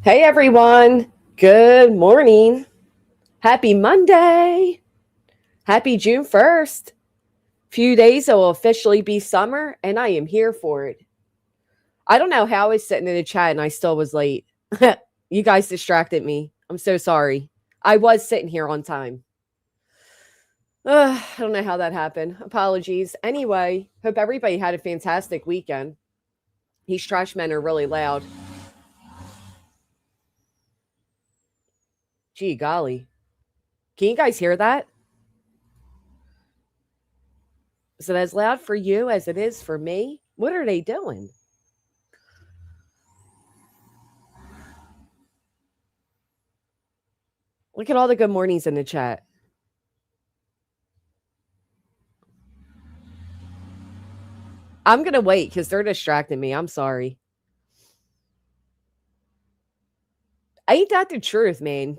Hey everyone, good morning. Happy Monday. Happy June 1st. Few days it will officially be summer, and I am here for it. I don't know how I was sitting in the chat and I still was late. You guys distracted me. I'm so sorry. I was sitting here on time. I don't know how that happened. Apologies. Anyway, hope everybody had a fantastic weekend. These trash men are really loud. Gee golly. Can you guys hear that? Is it as loud for you as it is for me? What are they doing? Look at all the good mornings in the chat. I'm going to wait because they're distracting me. I'm sorry. Ain't that the truth, man?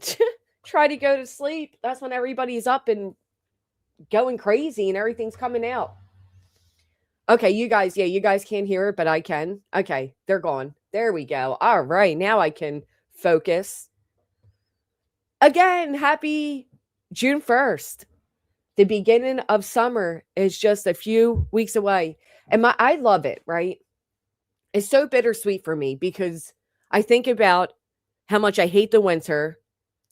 Try to go to sleep. That's when everybody's up and going crazy and everything's coming out. Okay, you guys, you guys can't hear it, but I can. Okay, they're gone. There we go. All right, now I can focus. Again, happy June 1st. The beginning of summer is just a few weeks away. And I love it, right? It's so bittersweet for me because I think about how much I hate the winter.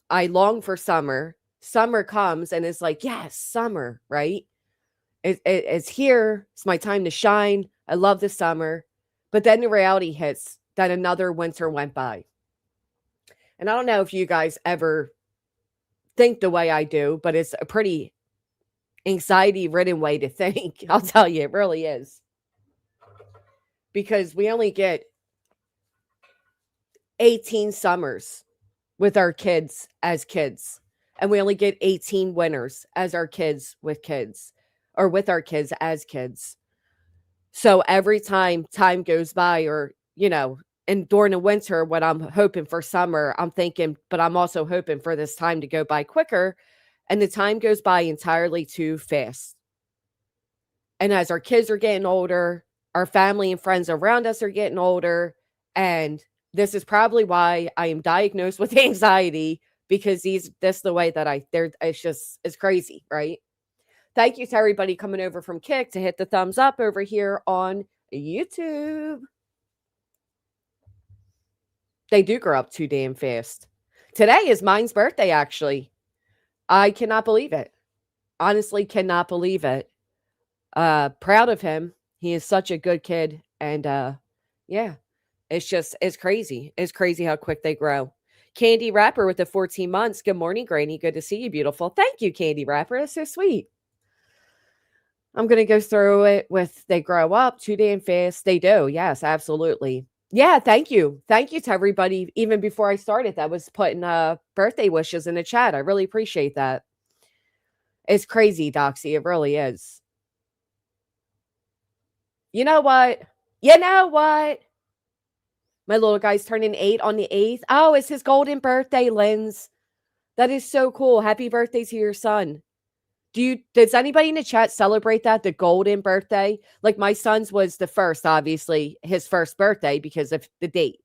I long for summer. Summer comes and it's like, yes, summer, right? It's here. It's my time to shine. I love the summer. But then the reality hits that another winter went by. And I don't know if you guys ever think the way I do, but it's a pretty anxiety ridden way to think. I'll tell you, it really is. Because we only get 18 summers with our kids as kids. And we only get 18 winters as our kids with kids or with our kids as kids. So every time goes by or, and during the winter, when I'm hoping for summer, I'm thinking, but I'm also hoping for this time to go by quicker. And the time goes by entirely too fast. And as our kids are getting older, our family and friends around us are getting older. And this is probably why I am diagnosed with anxiety because this the way that it's crazy, right? Thank you to everybody coming over from Kick to hit the thumbs up over here on YouTube. They do grow up too damn fast. Today is mine's birthday, actually. I cannot believe it. Honestly, cannot believe it. Proud of him. He is such a good kid. And yeah, it's crazy. It's crazy how quick they grow. Candy Rapper with the 14 months. Good morning, Granny. Good to see you, beautiful. Thank you, Candy Rapper. That's so sweet. I'm going to go through it with they grow up too damn fast. They do. Yes, absolutely. Yeah, thank you. Thank you to everybody, even before I started, that was putting birthday wishes in the chat. I really appreciate that. It's crazy, Doxy. It really is. You know what? You know what? My little guy's turning 8 on the 8th. Oh, it's his golden birthday, Linz. That is so cool. Happy birthday to your son. Does anybody in the chat celebrate that? The golden birthday? Like my son's was the first, obviously, his first birthday because of the date.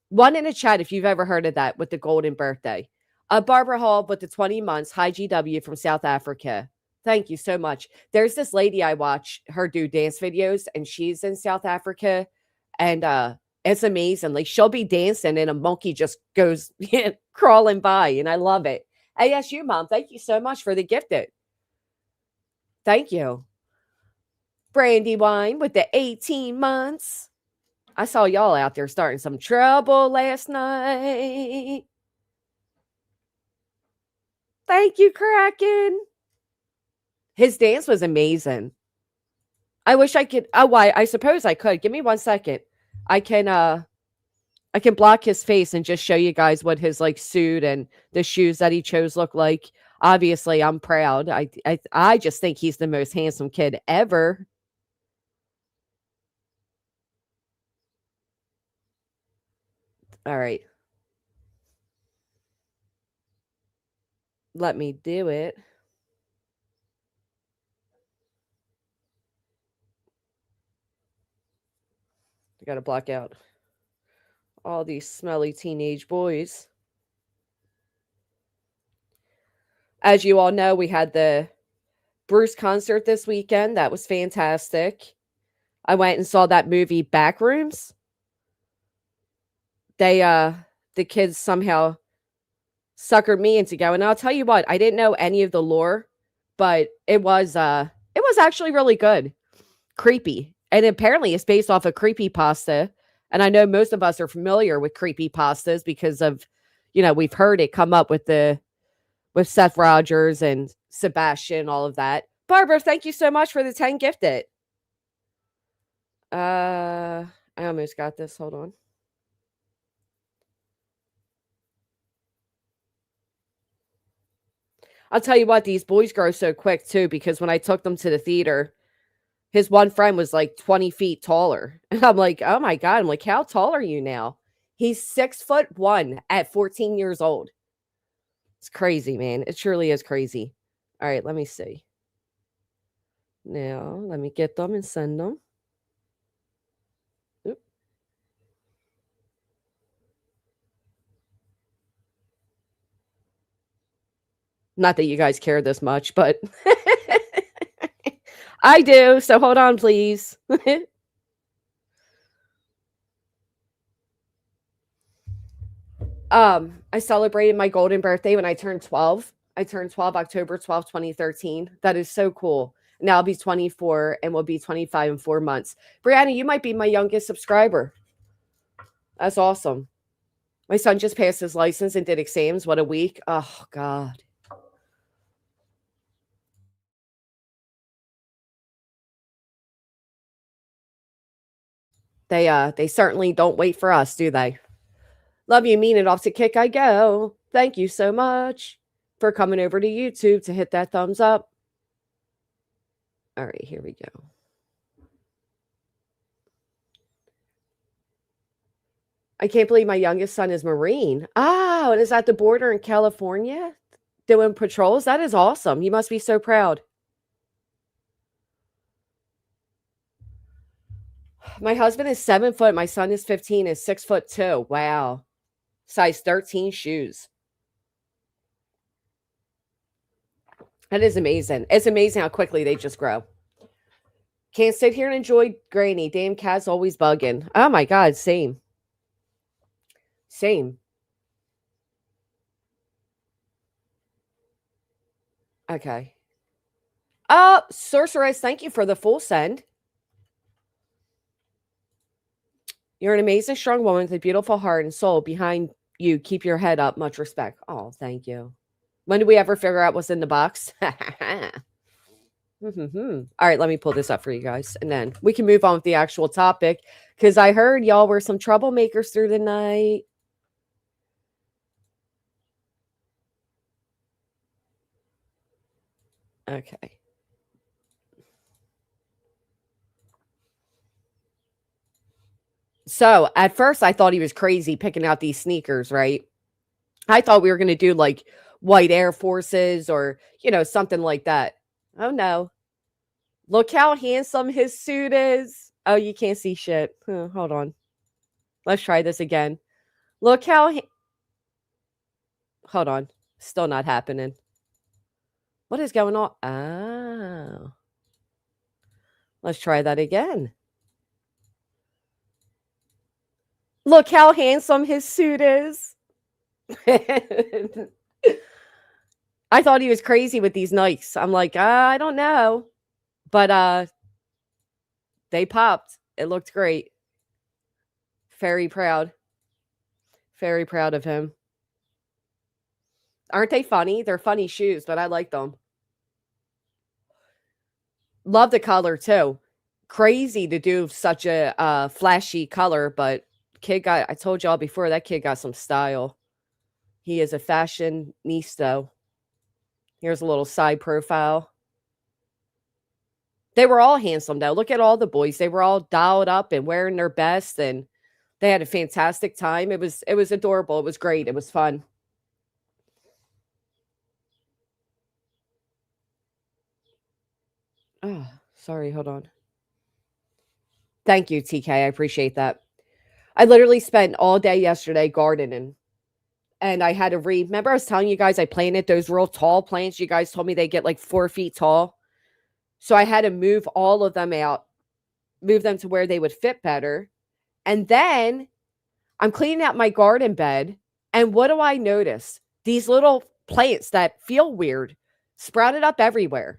One in the chat if you've ever heard of that with the golden birthday. Barbara Hall with the 20 months. Hi, GW from South Africa. Thank you so much. There's this lady I watch her do dance videos, and she's in South Africa, and it's amazing. Like she'll be dancing, and a monkey just goes crawling by, and I love it. ASU mom, thank you so much for the gifted. Thank you. Brandy Wine with the 18 months. I saw y'all out there starting some trouble last night. Thank you, Kraken. His dance was amazing. I wish I could. Oh, why? I suppose I could. Give me 1 second. I can block his face and just show you guys what his like suit and the shoes that he chose look like. Obviously, I'm proud. I just think he's the most handsome kid ever. All right. Let me do it. I got to block out All these smelly teenage boys. As you all know, we had the Bruce concert this weekend. That was fantastic. I went and saw that movie Backrooms. They the kids somehow suckered me into going. And I'll tell you what, I didn't know any of the lore, but it was actually really good. Creepy. And apparently it's based off a creepy pasta. And I know most of us are familiar with creepy pastas because of, we've heard it come up with Seth Rogers and Sebastian, all of that. Barbara, thank you so much for the 10 gifted. I almost got this. Hold on. I'll tell you what, these boys grow so quick too, because when I took them to the theater, his one friend was like 20 feet taller. And I'm like, oh my God. I'm like, how tall are you now? He's 6'1" at 14 years old. It's crazy, man. It surely is crazy. All right, let me see. Now, let me get them and send them. Oop. Not that you guys care this much, but I do. So hold on, please. I celebrated my golden birthday when I turned 12. I turned 12 October 12th, 2013. That is so cool. Now I'll be 24 and will be 25 in 4 months. Brianna, you might be my youngest subscriber. That's awesome. My son just passed his license and did exams. What a week. Oh God. They certainly don't wait for us, do they? Love you, mean it, off to kick I go. Thank you so much for coming over to YouTube to hit that thumbs up. All right, here we go. I can't believe my youngest son is Marine. Oh, and is at the border in California doing patrols? That is awesome. You must be so proud. My husband is 7 foot. My son is 15, is 6'2". Wow. Size 13 shoes. That is amazing. It's amazing how quickly they just grow. Can't sit here and enjoy Granny. Damn cat's always bugging. Oh my God, same. Same. Okay. Sorceress, thank you for the full send. You're an amazing, strong woman with a beautiful heart and soul. Behind you, keep your head up. Much respect. Oh, thank you. When do we ever figure out what's in the box? All right, let me pull this up for you guys, and then we can move on with the actual topic, because I heard y'all were some troublemakers through the night. Okay. So at first, I thought he was crazy picking out these sneakers, right? I thought we were going to do like white Air Forces or, something like that. Oh, no. Look how handsome his suit is. Oh, you can't see shit. Hold on. Let's try this again. Look how. Hold on. Still not happening. What is going on? Oh. Let's try that again. Look how handsome his suit is. I thought he was crazy with these Nikes. I'm like, I don't know. But they popped. It looked great. Very proud. Very proud of him. Aren't they funny? They're funny shoes, but I like them. Love the color too. Crazy to do such a flashy color, but I told y'all before, that kid got some style. He is a fashionista. Here's a little side profile. They were all handsome though. Look at all the boys. They were all dialed up and wearing their best, and they had a fantastic time. It was adorable. It was great. It was fun. Oh, sorry. Hold on. Thank you, TK. I appreciate that. I literally spent all day yesterday gardening, and I had to remember I was telling you guys I planted those real tall plants. You guys told me they get like 4 feet tall. So I had to move all of them out, move them to where they would fit better. And then I'm cleaning out my garden bed. And what do I notice? These little plants that feel weird sprouted up everywhere.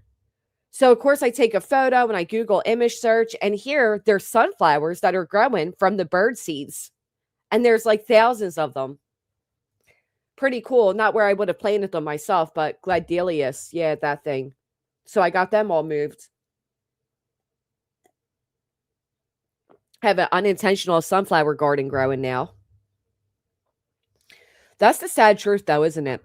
So, of course, I take a photo and I Google image search. And here there's sunflowers that are growing from the bird seeds. And there's like thousands of them. Pretty cool. Not where I would have planted them myself, but Gladelius. Yeah, that thing. So I got them all moved. Have an unintentional sunflower garden growing now. That's the sad truth, though, isn't it?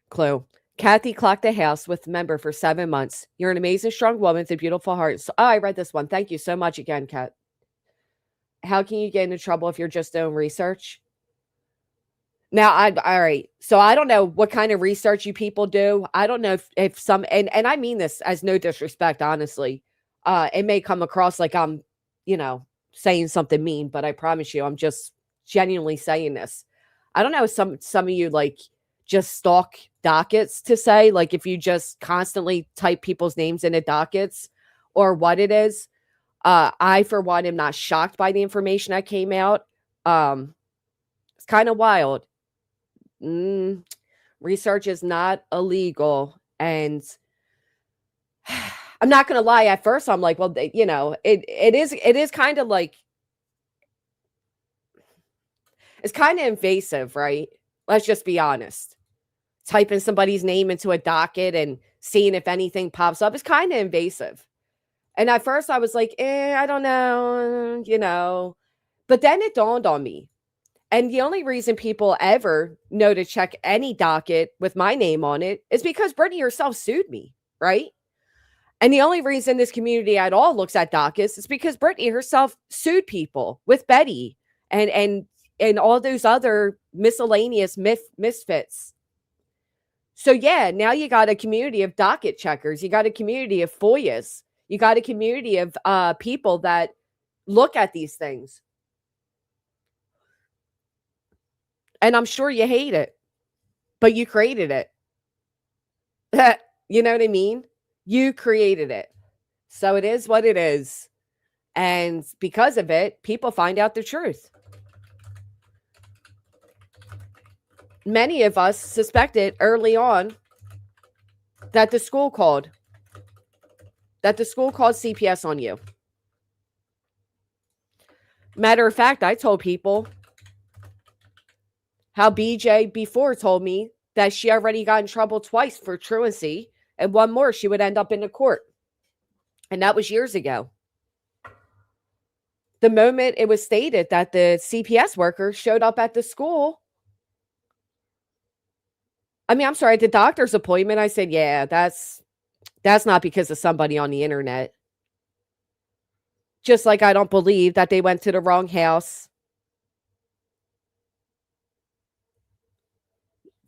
Clue. Kathy clocked the house with member for 7 months. You're an amazing, strong woman with a beautiful heart. So, I read this one. Thank you so much again, Kat. How can you get into trouble if you're just doing research? Now, all right. So I don't know what kind of research you people do. I don't know if some, and I mean this as no disrespect, honestly. It may come across like I'm, saying something mean, but I promise you, I'm just genuinely saying this. I don't know if some of you like just stalk dockets to say, like if you just constantly type people's names into dockets or what it is. I, for one, am not shocked by the information that came out. It's kind of wild. Research is not illegal. And I'm not going to lie. At first, I'm like, well, it is kind of like, it's kind of invasive, right? Let's just be honest. Typing somebody's name into a docket and seeing if anything pops up is kind of invasive. And at first I was like, I don't know, but then it dawned on me. And the only reason people ever know to check any docket with my name on it is because Brittany herself sued me, right? And the only reason this community at all looks at dockets is because Brittany herself sued people with Betty and all those other miscellaneous misfits. So yeah, now you got a community of docket checkers. You got a community of FOIAs. You got a community of people that look at these things. And I'm sure you hate it, but you created it. You know what I mean? You created it. So it is what it is. And because of it, people find out the truth. Many of us suspected early on that the school called CPS on you. Matter of fact, I told people how BJ before told me that she already got in trouble twice for truancy, and one more she would end up in the court. And that was years ago. The moment it was stated that the CPS worker showed up at the school, I'm sorry, at the doctor's appointment, I said, yeah, that's not because of somebody on the internet. Just like I don't believe that they went to the wrong house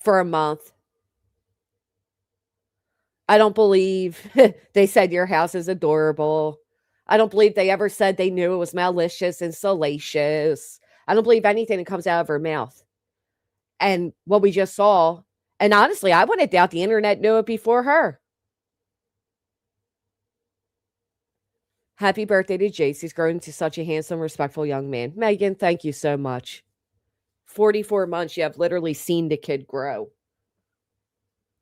for a month. I don't believe they said your house is adorable. I don't believe they ever said they knew it was malicious and salacious. I don't believe anything that comes out of her mouth. And what we just saw, and honestly, I wouldn't doubt the internet knew it before her. Happy birthday to Jace. He's grown into such a handsome, respectful young man. Megan, thank you so much. 44 months, you have literally seen the kid grow.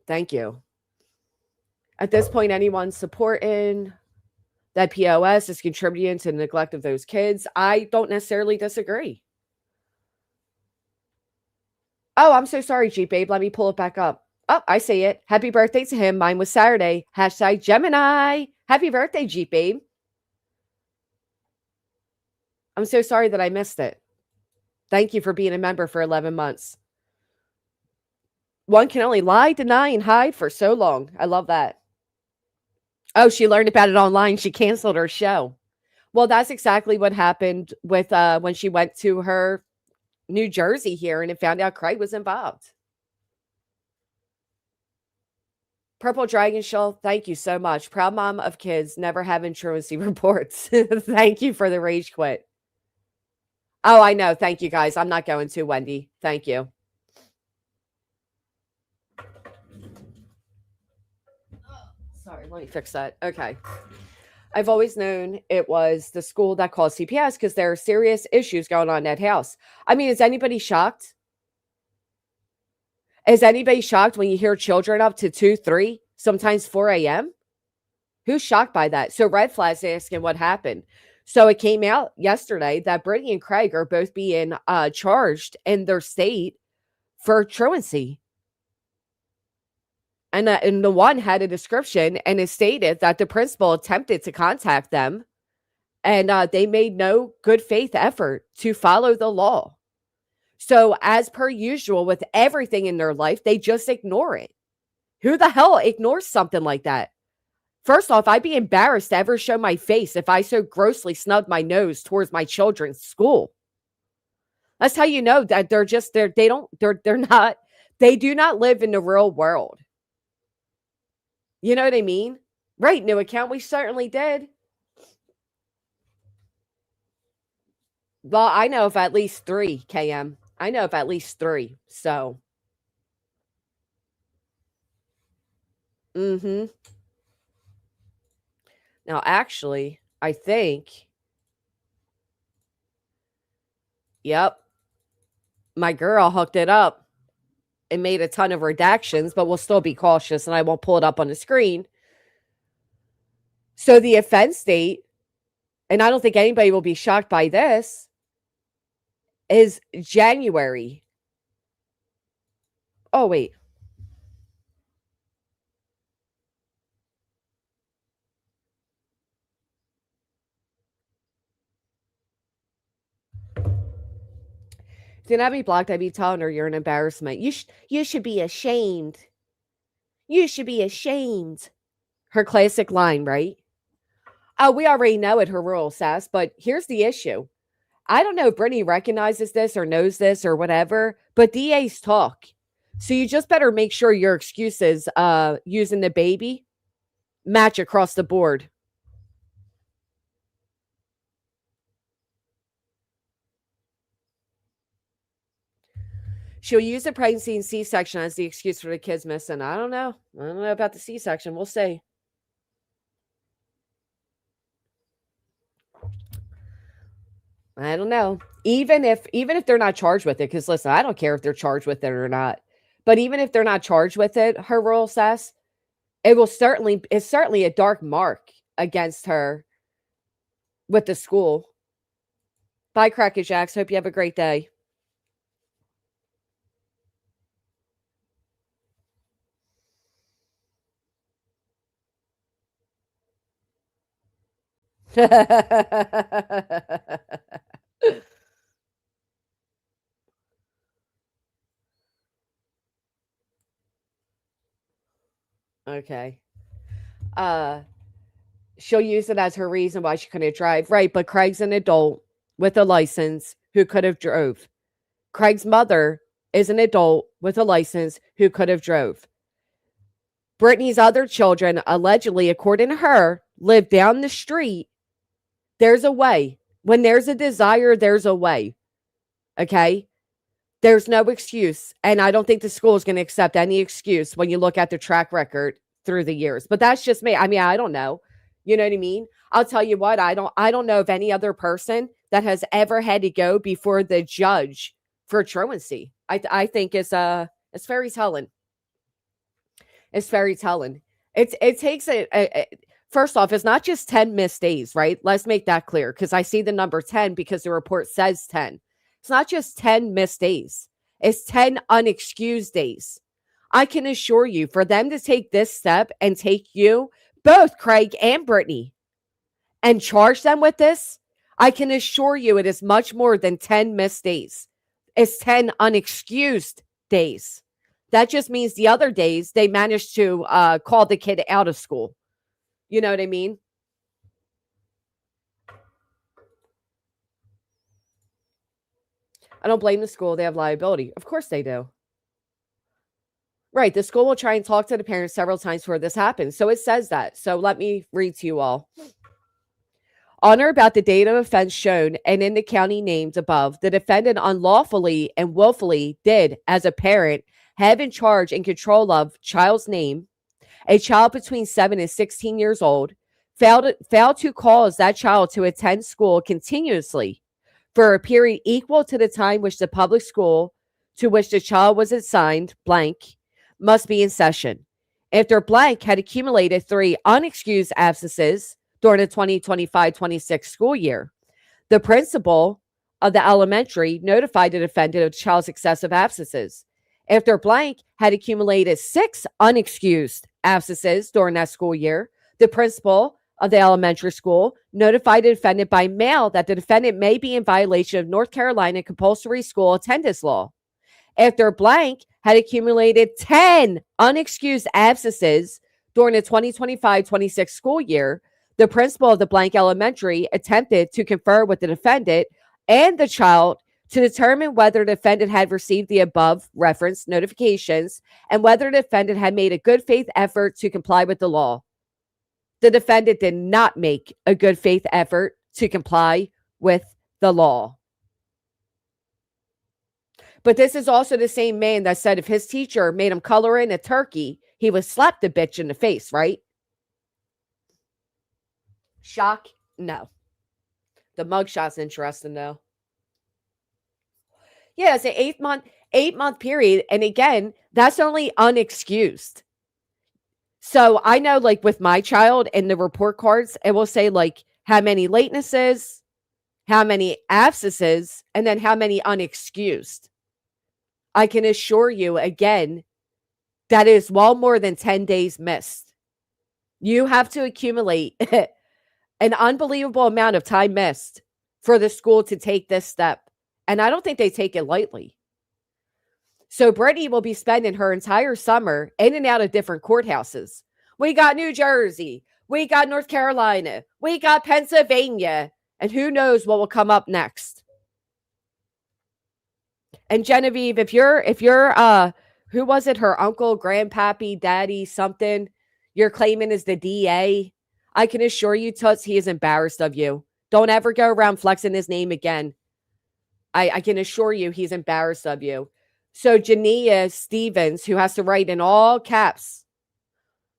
Thank you. At this point, anyone supporting that POS is contributing to the neglect of those kids, I don't necessarily disagree. Oh, I'm so sorry, Jeep Babe. Let me pull it back up. Oh, I see it. Happy birthday to him. Mine was Saturday. Hashtag Gemini. Happy birthday, Jeep Babe. I'm so sorry that I missed it. Thank you for being a member for 11 months. One can only lie, deny, and hide for so long. I love that. Oh, she learned about it online. She canceled her show. Well, that's exactly what happened with when she went to her New Jersey hearing and found out Craig was involved. Purple Dragon Show, thank you so much. Proud mom of kids, never having truancy reports. Thank you for the rage quit. Oh, I know. Thank you, guys. I'm not going to, Wendy. Thank you. Sorry, let me fix that. Okay. I've always known it was the school that called CPS because there are serious issues going on in that house. I mean, is anybody shocked? Is anybody shocked when you hear children up to 2, 3, sometimes 4 a.m.? Who's shocked by that? So red flags asking what happened. So it came out yesterday that Brittany and Craig are both being charged in their state for truancy. And the one had a description and it stated that the principal attempted to contact them and they made no good faith effort to follow the law. So as per usual with everything in their life, they just ignore it. Who the hell ignores something like that? First off, I'd be embarrassed to ever show my face if I so grossly snubbed my nose towards my children's school. That's how you know that they do not live in the real world. You know what I mean? Right, new account, we certainly did. Well, I know of at least 3, KM. I know of at least 3, so. Mm-hmm. Now, actually, I think, yep, my girl hooked it up and made a ton of redactions, but we'll still be cautious and I won't pull it up on the screen. So the offense date, and I don't think anybody will be shocked by this, is January. Oh, wait. Didn't have me blocked. I'd be telling her you're an embarrassment. You should be ashamed. You should be ashamed. Her classic line, right? Oh, we already know it, her rural sass, but here's the issue. I don't know if Brittany recognizes this or knows this or whatever, but DAs talk. So you just better make sure your excuses using the baby match across the board. She'll use the pregnancy and C-section as the excuse for the kids missing. I don't know. I don't know about the C-section. We'll see. I don't know. Even if they're not charged with it, because listen, I don't care if they're charged with it or not. But even if they're not charged with it, her royal sass, it's certainly a dark mark against her with the school. Bye, Cracker Jacks. Hope you have a great day. Okay. Uh she'll use it as her reason why she couldn't drive. Right, but Craig's an adult with a license who could have drove. Craig's mother is an adult with a license who could have drove. Brittany's other children, allegedly, according to her, live down the street. There's a way. When there's a desire, there's a way. Okay? There's no excuse. And I don't think the school is going to accept any excuse when you look at the track record through the years. But that's just me. I mean, I don't know. You know what I mean? I'll tell you what, I don't know of any other person that has ever had to go before the judge for truancy. I think it's very telling. It's very telling. It takes first off, it's not just 10 missed days, right? Let's make that clear because I see the number 10 because the report says 10. It's not just 10 missed days. It's 10 unexcused days. I can assure you, for them to take this step and take you, both Craig and Brittany, and charge them with this, I can assure you it is much more than 10 missed days. It's 10 unexcused days. That just means the other days they managed to call the kid out of school. You know what I mean? I don't blame the school. They have liability. Of course they do. Right. The school will try and talk to the parents several times before this happens. So it says that. So let me read to you all. On or about the date of offense shown and in the county names above, the defendant unlawfully and willfully did, as a parent, have in charge and control of child's name, a child between 7 and 16 years old, failed to cause that child to attend school continuously for a period equal to the time which the public school to which the child was assigned, blank, must be in session. After blank had accumulated 3 unexcused absences during the 2025-26 school year, the principal of the elementary notified the defendant of the child's excessive absences. After blank had accumulated 6 unexcused absences during that school year, the principal of the elementary school notified the defendant by mail that the defendant may be in violation of North Carolina compulsory school attendance law. After blank had accumulated 10 unexcused absences during the 2025-26 school year, the principal of the blank elementary attempted to confer with the defendant and the child to determine whether the defendant had received the above referenced notifications and whether the defendant had made a good faith effort to comply with the law. The defendant did not make a good faith effort to comply with the law. But this is also the same man that said if his teacher made him color in a turkey, he would slap the bitch in the face, right? Shock? No. The mugshot's interesting, though. Yeah, it's an 8-month period. And again, that's only unexcused. So I know, like with my child in the report cards, it will say like how many latenesses, how many absences, and then how many unexcused. I can assure you again, that is well more than 10 days missed. You have to accumulate an unbelievable amount of time missed for the school to take this step. And I don't think they take it lightly. So Brittany will be spending her entire summer in and out of different courthouses. We got New Jersey. We got North Carolina. We got Pennsylvania. And who knows what will come up next. And Genevieve, if you're who was it? Her uncle, grandpappy, daddy, something you're claiming is the DA. I can assure you, Toots, he is embarrassed of you. Don't ever go around flexing his name again. I can assure you he's embarrassed of you. So Jania Stevens, who has to write in all caps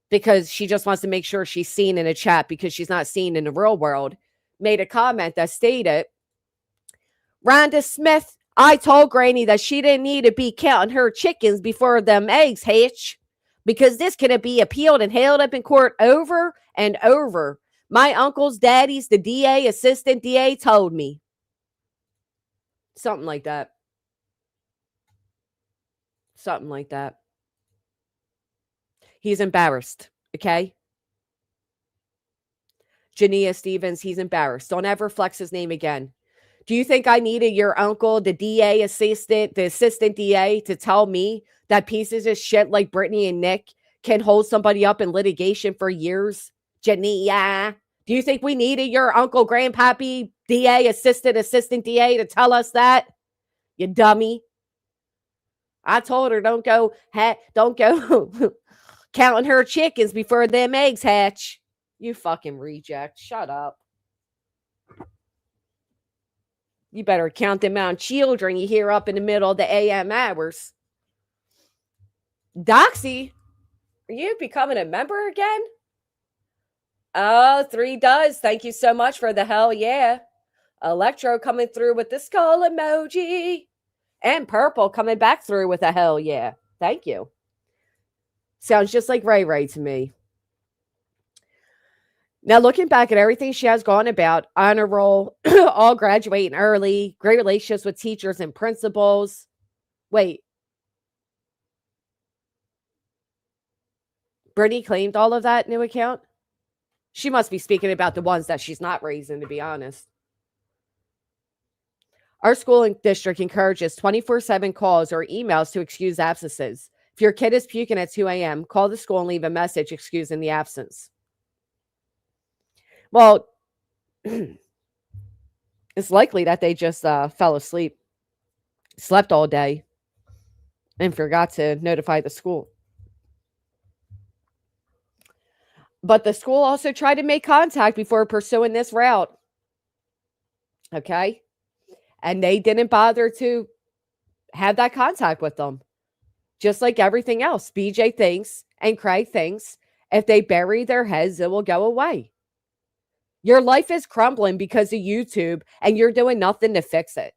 because she just wants to make sure she's seen in a chat because she's not seen in the real world, made a comment that stated, Rhonda Smith, I told Granny that she didn't need to be counting her chickens before them eggs hatch because this could be appealed and held up in court over and over. My uncle's daddy's the DA, assistant DA, told me. Something like that. Something like that. He's embarrassed, okay? Jania Stevens, he's embarrassed. Don't ever flex his name again. Do you think I needed your uncle, the DA assistant, the assistant DA, to tell me that pieces of shit like Brittany and Nick can hold somebody up in litigation for years? Jania, do you think we needed your uncle, grandpappy, DA, assistant DA to tell us that? You dummy. I told her don't go counting her chickens before them eggs hatch. You fucking reject. Shut up. You better count the amount of children you hear up in the middle of the AM hours. Doxy, are you becoming a member again? Oh, 3 does. Thank you so much for the hell yeah. Electro coming through with the skull emoji. And Purple coming back through with a hell yeah. Thank you. Sounds just like Ray Ray to me. Now, looking back at everything she has gone about, honor roll, all graduating early, great relationships with teachers and principals. Wait. Brittany claimed all of that new account? She must be speaking about the ones that she's not raising, to be honest. Our school district encourages 24/7 calls or emails to excuse absences. If your kid is puking at 2 a.m., call the school and leave a message excusing the absence. Well, it's likely that they just fell asleep, slept all day, and forgot to notify the school. But the school also tried to make contact before pursuing this route. Okay. And they didn't bother to have that contact with them. Just like everything else, BJ thinks and Craig thinks if they bury their heads, it will go away. Your life is crumbling because of YouTube and you're doing nothing to fix it.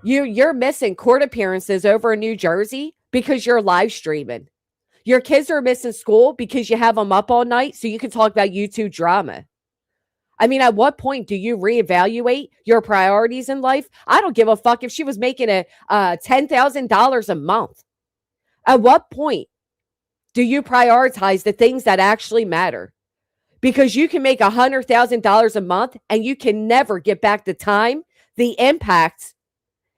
You're missing court appearances over in New Jersey because you're live streaming. Your kids are missing school because you have them up all night so you can talk about YouTube drama. I mean, at what point do you reevaluate your priorities in life? I don't give a fuck if she was making a $10,000 a month. At what point do you prioritize the things that actually matter? Because you can make $100,000 a month and you can never get back the time, the impact,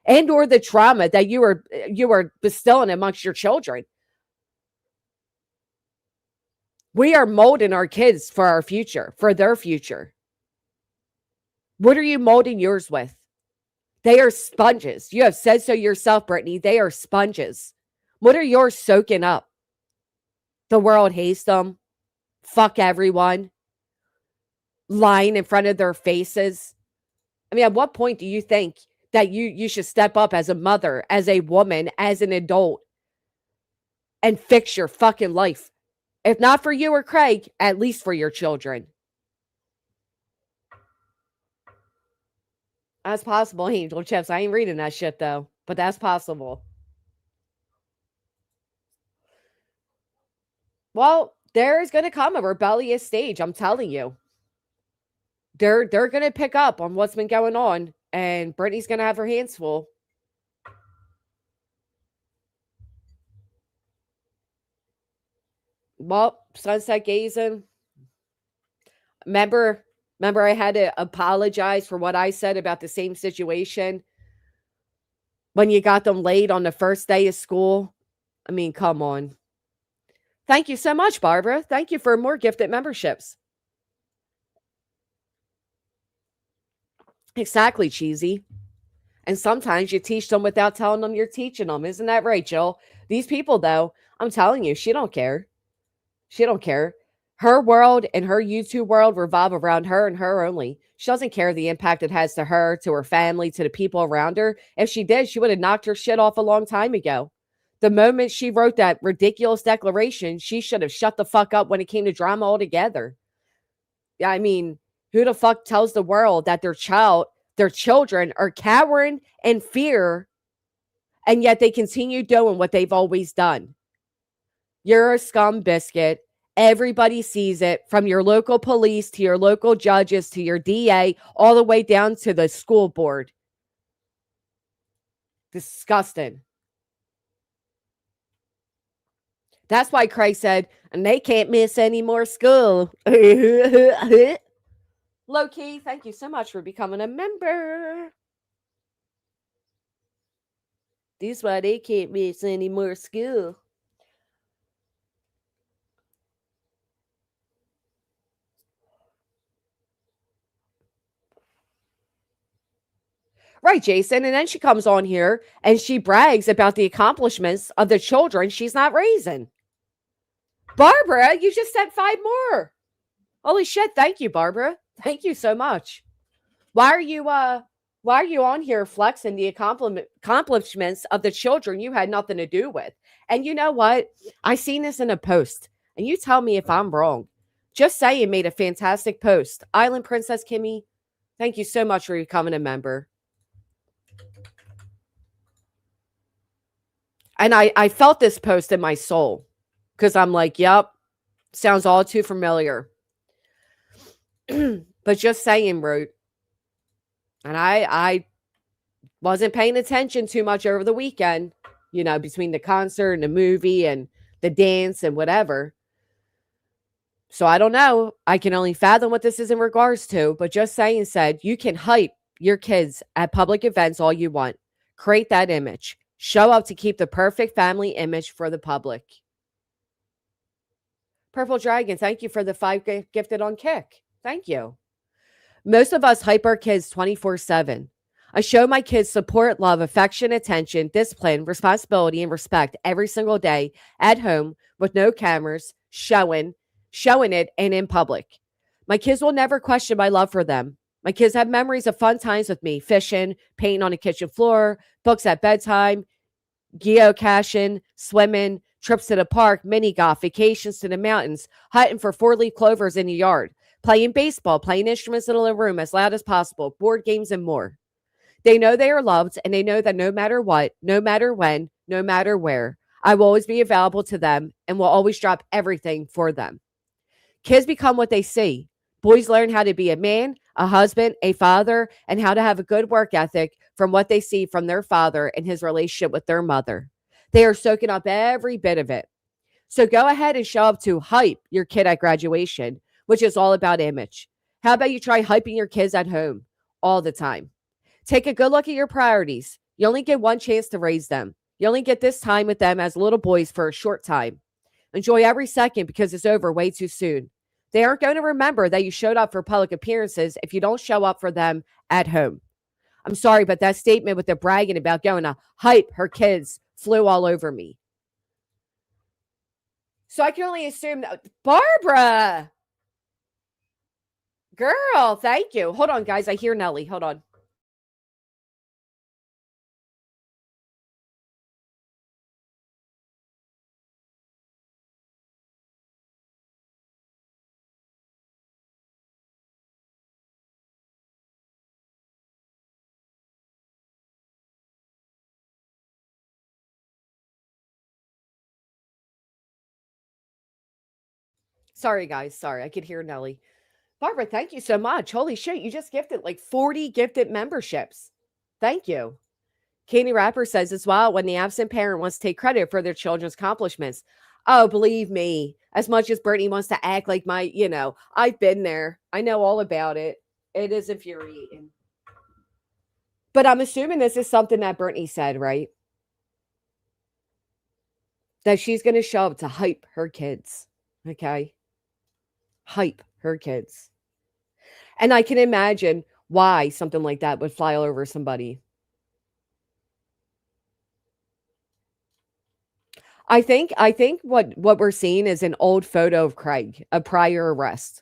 and or the trauma that you are bestowing amongst your children. We are molding our kids for our future, for their future. What are you molding yours with? They are sponges. You have said so yourself, Brittany. They are sponges. What are yours soaking up? The world hates them. Fuck everyone. Lying in front of their faces. I mean, at what point do you think that you should step up as a mother, as a woman, as an adult, and fix your fucking life? If not for you or Craig, at least for your children. That's possible, Angel Chips. I ain't reading that shit, though. But that's possible. Well, there's going to come a rebellious stage, I'm telling you. They're going to pick up on what's been going on, and Brittany's going to have her hands full. Well, sunset gazing. Remember I had to apologize for what I said about the same situation when you got them late on the first day of school? I mean, come on. Thank you so much, Barbara. Thank you for more gifted memberships. Exactly, Cheesy. And sometimes you teach them without telling them you're teaching them. Isn't that right, Jill? These people, though, I'm telling you, she don't care. She don't care. Her world and her YouTube world revolve around her and her only. She doesn't care the impact it has to her, to her family, to the people around her. If she did, she would have knocked her shit off a long time ago. The moment she wrote that ridiculous declaration, she should have shut the fuck up when it came to drama altogether. Yeah, I mean, who the fuck tells the world that their children are cowering in fear, and yet they continue doing what they've always done? You're a scum biscuit. Everybody sees it, from your local police to your local judges to your DA, all the way down to the school board. Disgusting. That's why Craig said, and they can't miss any more school. Low-key, thank you so much for becoming a member. This is why they can't miss any more school. Right, Jason. And then she comes on here and she brags about the accomplishments of the children she's not raising. Barbara, you just said 5 more. Holy shit. Thank you, Barbara. Thank you so much. Why are you on here flexing the accomplishments of the children you had nothing to do with? And you know what? I seen this in a post, and you tell me if I'm wrong. Just Saying made a fantastic post. Island Princess Kimmy, thank you so much for becoming a member. And I felt this post in my soul because I'm like, yep, sounds all too familiar. But Just Saying wrote, and I wasn't paying attention too much over the weekend, between the concert and the movie and the dance and whatever. So I don't know. I can only fathom what this is in regards to. But Just Saying said, you can hype your kids at public events all you want. Create that image. Show up to keep the perfect family image for the public. Purple Dragon, thank you for the 5 gifted on Kick. Thank you. Most of us hype our kids 24/7. I show my kids support, love, affection, attention, discipline, responsibility, and respect every single day at home with no cameras, showing it, and in public. My kids will never question my love for them. My kids have memories of fun times with me, fishing, painting on the kitchen floor, books at bedtime, geocaching, swimming, trips to the park, mini golf, vacations to the mountains, hunting for four-leaf clovers in the yard, playing baseball, playing instruments in the living room as loud as possible, board games, and more. They know they are loved, and they know that no matter what, no matter when, no matter where, I will always be available to them and will always drop everything for them. Kids become what they see. Boys learn how to be a man, a husband, a father, and how to have a good work ethic from what they see from their father and his relationship with their mother. They are soaking up every bit of it. So go ahead and show up to hype your kid at graduation, which is all about image. How about you try hyping your kids at home all the time? Take a good look at your priorities. You only get one chance to raise them. You only get this time with them as little boys for a short time. Enjoy every second because it's over way too soon. They aren't going to remember that you showed up for public appearances if you don't show up for them at home. I'm sorry, but that statement with the bragging about going to hype her kids flew all over me. So I can only assume that Barbara, girl, thank you. Hold on, guys. I hear Nelly. Hold on. Sorry, guys. Sorry. I could hear Nelly. Barbara, thank you so much. Holy shit. You just gifted like 40 gifted memberships. Thank you. Katie Rapper says as well, when the absent parent wants to take credit for their children's accomplishments. Oh, believe me, as much as Brittany wants to act like I've been there. I know all about it. It is infuriating. But I'm assuming this is something that Brittany said, right? That she's going to show up to hype her kids. Okay. Hype her kids. And I can imagine why something like that would fly all over somebody. I think what we're seeing is an old photo of Craig, a prior arrest.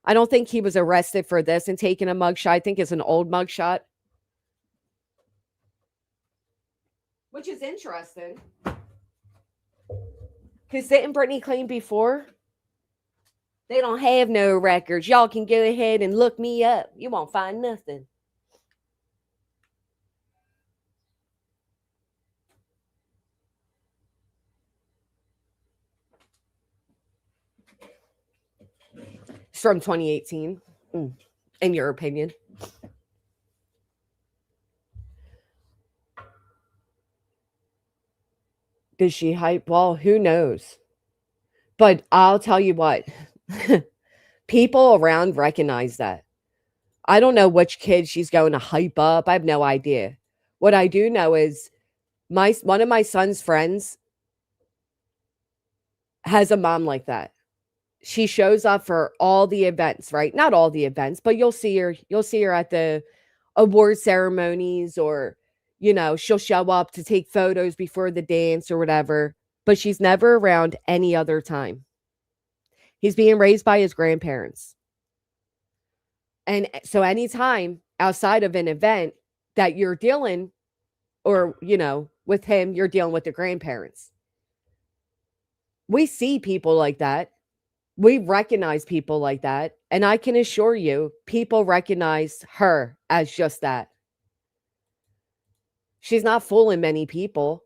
I don't think he was arrested for this and taking a mugshot. I think it's an old mugshot. Which is interesting. Because didn't Brittany claim before? They don't have no records. Y'all can go ahead and look me up. You won't find nothing. It's from 2018. In your opinion. Did she hype? Well, who knows? But I'll tell you what. People around recognize that. I don't know which kid she's going to hype up. I have no idea. What I do know is one of my son's friends has a mom like that. She shows up for all the events, right? Not all the events, but you'll see her at the award ceremonies, or she'll show up to take photos before the dance or whatever, but she's never around any other time. He's being raised by his grandparents. And so anytime outside of an event that you're dealing or, with him, you're dealing with the grandparents. We see people like that. We recognize people like that. And I can assure you, people recognize her as just that. She's not fooling many people.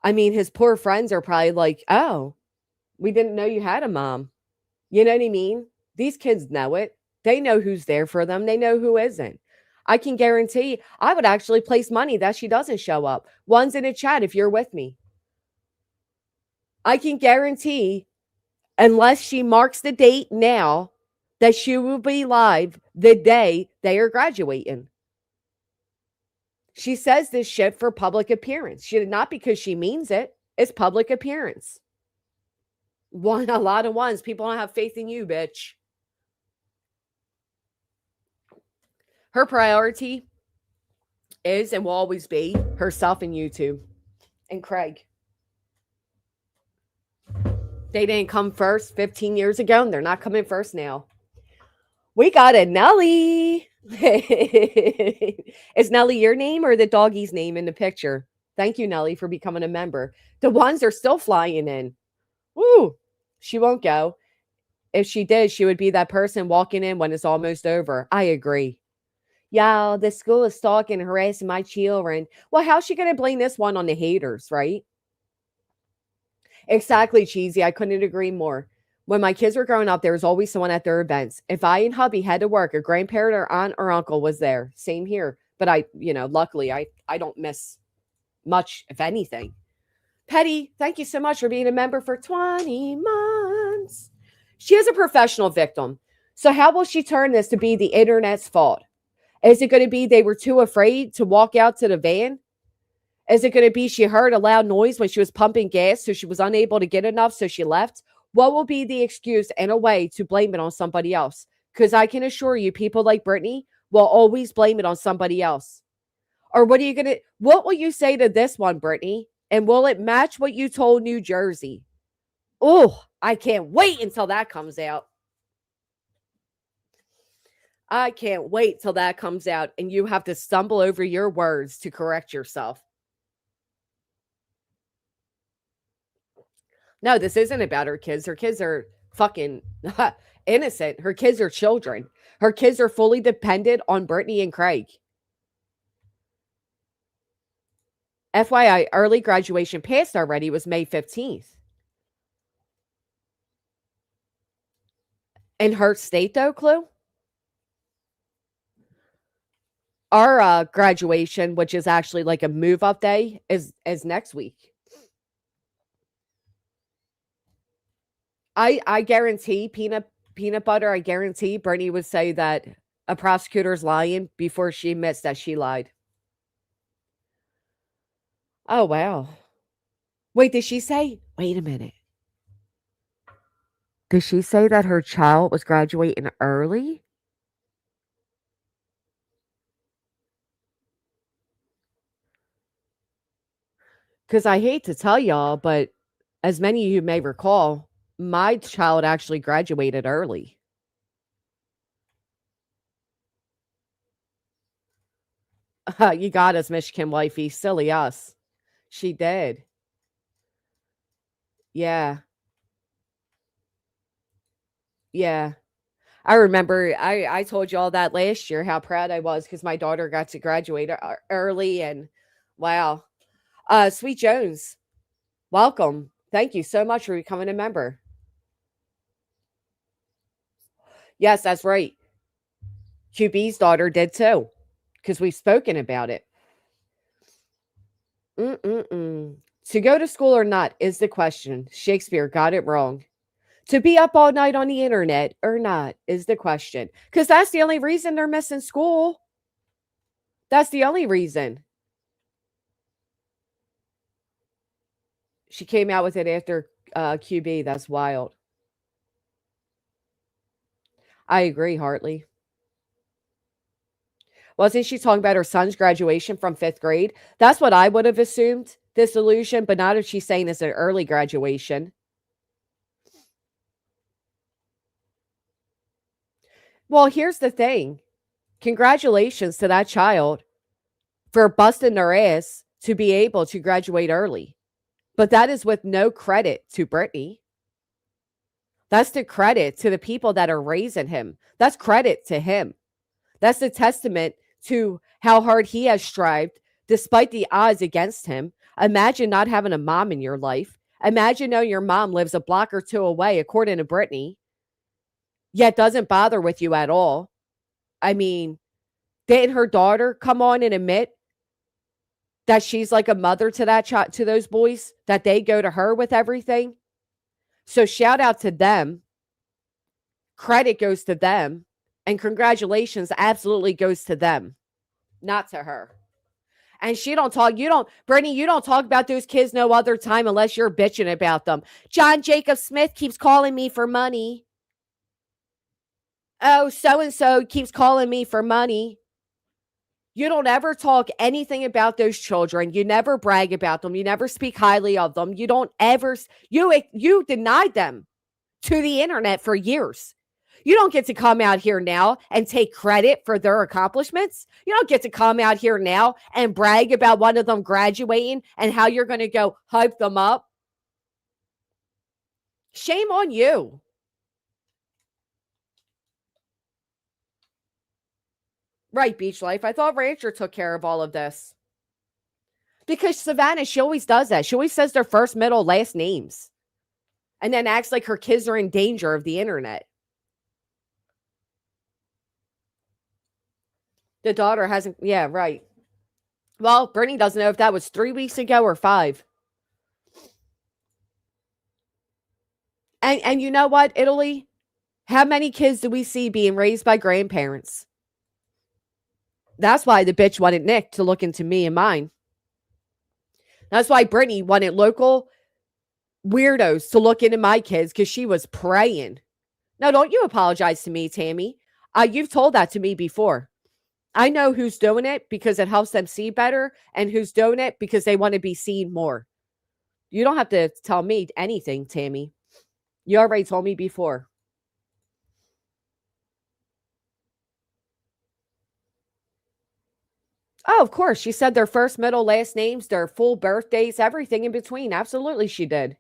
I mean, his poor friends are probably like, oh, we didn't know you had a mom. You know what I mean? These kids know it. They know who's there for them. They know who isn't. I can guarantee I would actually place money that she doesn't show up. One's in a chat if you're with me. I can guarantee, unless she marks the date now, that she will be live the day they are graduating. She says this shit for public appearance. Not because she means it. It's public appearance. A lot of ones. People don't have faith in you, bitch. Her priority is and will always be herself and YouTube and Craig. They didn't come first 15 years ago, and they're not coming first now. We got a Nelly. Is Nelly your name or the doggy's name in the picture? Thank you, Nelly, for becoming a member. The ones are still flying in. Woo! She won't go. If she did, she would be that person walking in when it's almost over. I agree. Yeah, the school is stalking and harassing my children. Well, how's she going to blame this one on the haters, right? Exactly, cheesy. I couldn't agree more. When my kids were growing up, there was always someone at their events. If I and hubby had to work, a grandparent or aunt or uncle was there. Same here. But luckily I don't miss much, if anything. Petty, thank you so much for being a member for 20 months. She is a professional victim. So how will she turn this to be the internet's fault? Is it going to be they were too afraid to walk out to the van? Is it going to be she heard a loud noise when she was pumping gas, so she was unable to get enough, so she left? What will be the excuse and a way to blame it on somebody else? Because I can assure you, people like Brittany will always blame it on somebody else. Or what will you say to this one, Brittany? And will it match what you told New Jersey? Oh, I can't wait until that comes out. I can't wait till that comes out and you have to stumble over your words to correct yourself. No, this isn't about her kids. Her kids are fucking innocent. Her kids are children. Her kids are fully dependent on Brittany and Craig. FYI, early graduation passed already was May 15th. In her state, though, Clue? Our graduation, which is actually like a move up day, is next week. I guarantee peanut butter. I guarantee Brittany would say that a prosecutor's lying before she admits that she lied. Oh wow! Wait, did she say? Wait a minute. Did she say that her child was graduating early? Because I hate to tell y'all, but as many of you may recall, my child actually graduated early. You got us, Michigan wifey. Silly us. She did. Yeah. Yeah. I remember I told you all that last year how proud I was because my daughter got to graduate early and wow. Sweet Jones, welcome. Thank you so much for becoming a member. Yes, that's right. QB's daughter did too because we've spoken about it. Mm-mm-mm. To go to school or not is the question. Shakespeare got it wrong. To be up all night on the internet or not is the question. Because that's the only reason they're missing school. That's the only reason. She came out with it after QB. That's wild. I agree, Hartley. Wasn't she talking about her son's graduation from 5th grade? That's what I would have assumed, this illusion, but not if she's saying it's an early graduation. Well, here's the thing. Congratulations to that child for busting their ass to be able to graduate early. But that is with no credit to Brittany. That's the credit to the people that are raising him. That's credit to him. That's a testament to how hard he has strived despite the odds against him. Imagine not having a mom in your life. Imagine knowing your mom lives a block or two away, according to Brittany, yet doesn't bother with you at all. I mean, didn't her daughter come on and admit that she's like a mother to that child, to those boys, that they go to her with everything? So shout out to them. Credit goes to them. And congratulations absolutely goes to them, not to her. And Brittany, you don't talk about those kids no other time unless you're bitching about them. John Jacob Smith keeps calling me for money. Oh, so-and-so keeps calling me for money. You don't ever talk anything about those children. You never brag about them. You never speak highly of them. You don't ever, you denied them to the internet for years. You don't get to come out here now and take credit for their accomplishments. You don't get to come out here now and brag about one of them graduating and how you're going to go hype them up. Shame on you. Right, Beach Life. I thought Rancher took care of all of this. Because Savannah, she always does that. She always says their first, middle, last names. And then acts like her kids are in danger of the internet. The daughter hasn't, yeah, right. Well, Brittany doesn't know if that was 3 weeks ago or 5. And you know what, Italy? How many kids do we see being raised by grandparents? That's why the bitch wanted Nick to look into me and mine. That's why Brittany wanted local weirdos to look into my kids because she was praying. No, don't you apologize to me, Tammy. You've told that to me before. I know who's doing it because it helps them see better and who's doing it because they want to be seen more. You don't have to tell me anything, Tammy. You already told me before. Oh, of course. She said their first, middle, last names, their full birthdays, everything in between. Absolutely, she did.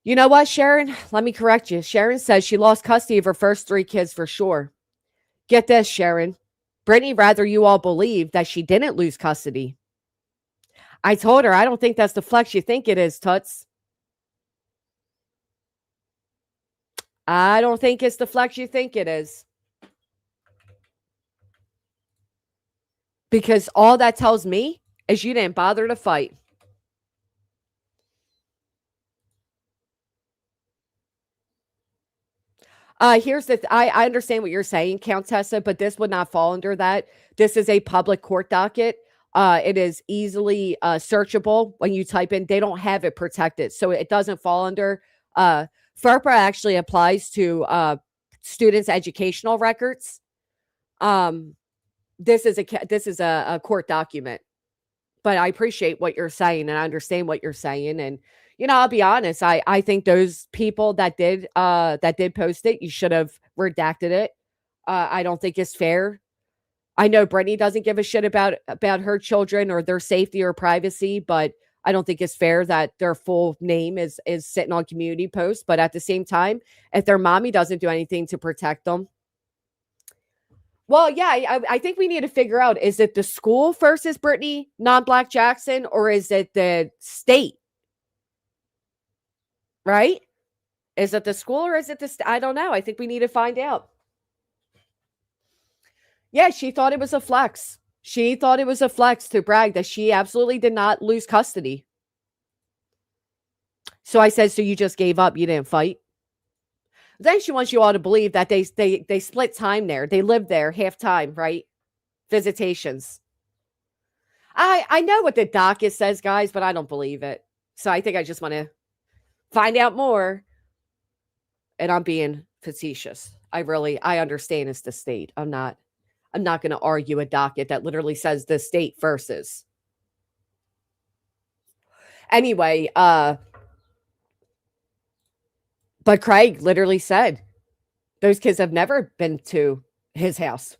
You know what, Sharon? Let me correct you. Sharon says she lost custody of her first 3 kids for sure. Get this, Sharon. Brittany rather you all believe that she didn't lose custody. I told her I don't think that's the flex you think it is, Toots. I don't think it's the flex you think it is. Because all that tells me is you didn't bother to fight. Here's the I understand what you're saying, Countessa, but this would not fall under that. This is a public court docket. It is easily searchable when you type in. They don't have it protected, so it doesn't fall under. FERPA actually applies to students' educational records. This is a court document, but I appreciate what you're saying and I understand what you're saying. And I'll be honest, I think those people that did post it, you should have redacted it. I don't think it's fair. I know Brittany doesn't give a shit about her children or their safety or privacy, but I don't think it's fair that their full name is sitting on community posts. But at the same time, if their mommy doesn't do anything to protect them, well, yeah, I think we need to figure out, is it the school versus Brittany non-Black Jackson, or is it the state? Right? Is it the school or is it the I don't know. I think we need to find out. Yeah, she thought it was a flex. She thought it was a flex to brag that she absolutely did not lose custody. So I said, so you just gave up, you didn't fight? Then she wants you all to believe that they split time there. They lived there half time, right? Visitations. I know what the docket says, guys, but I don't believe it. So I think I just want to find out more. And I'm being facetious. I understand it's the state. I'm not going to argue a docket that literally says the state versus. Anyway, but Craig literally said those kids have never been to his house.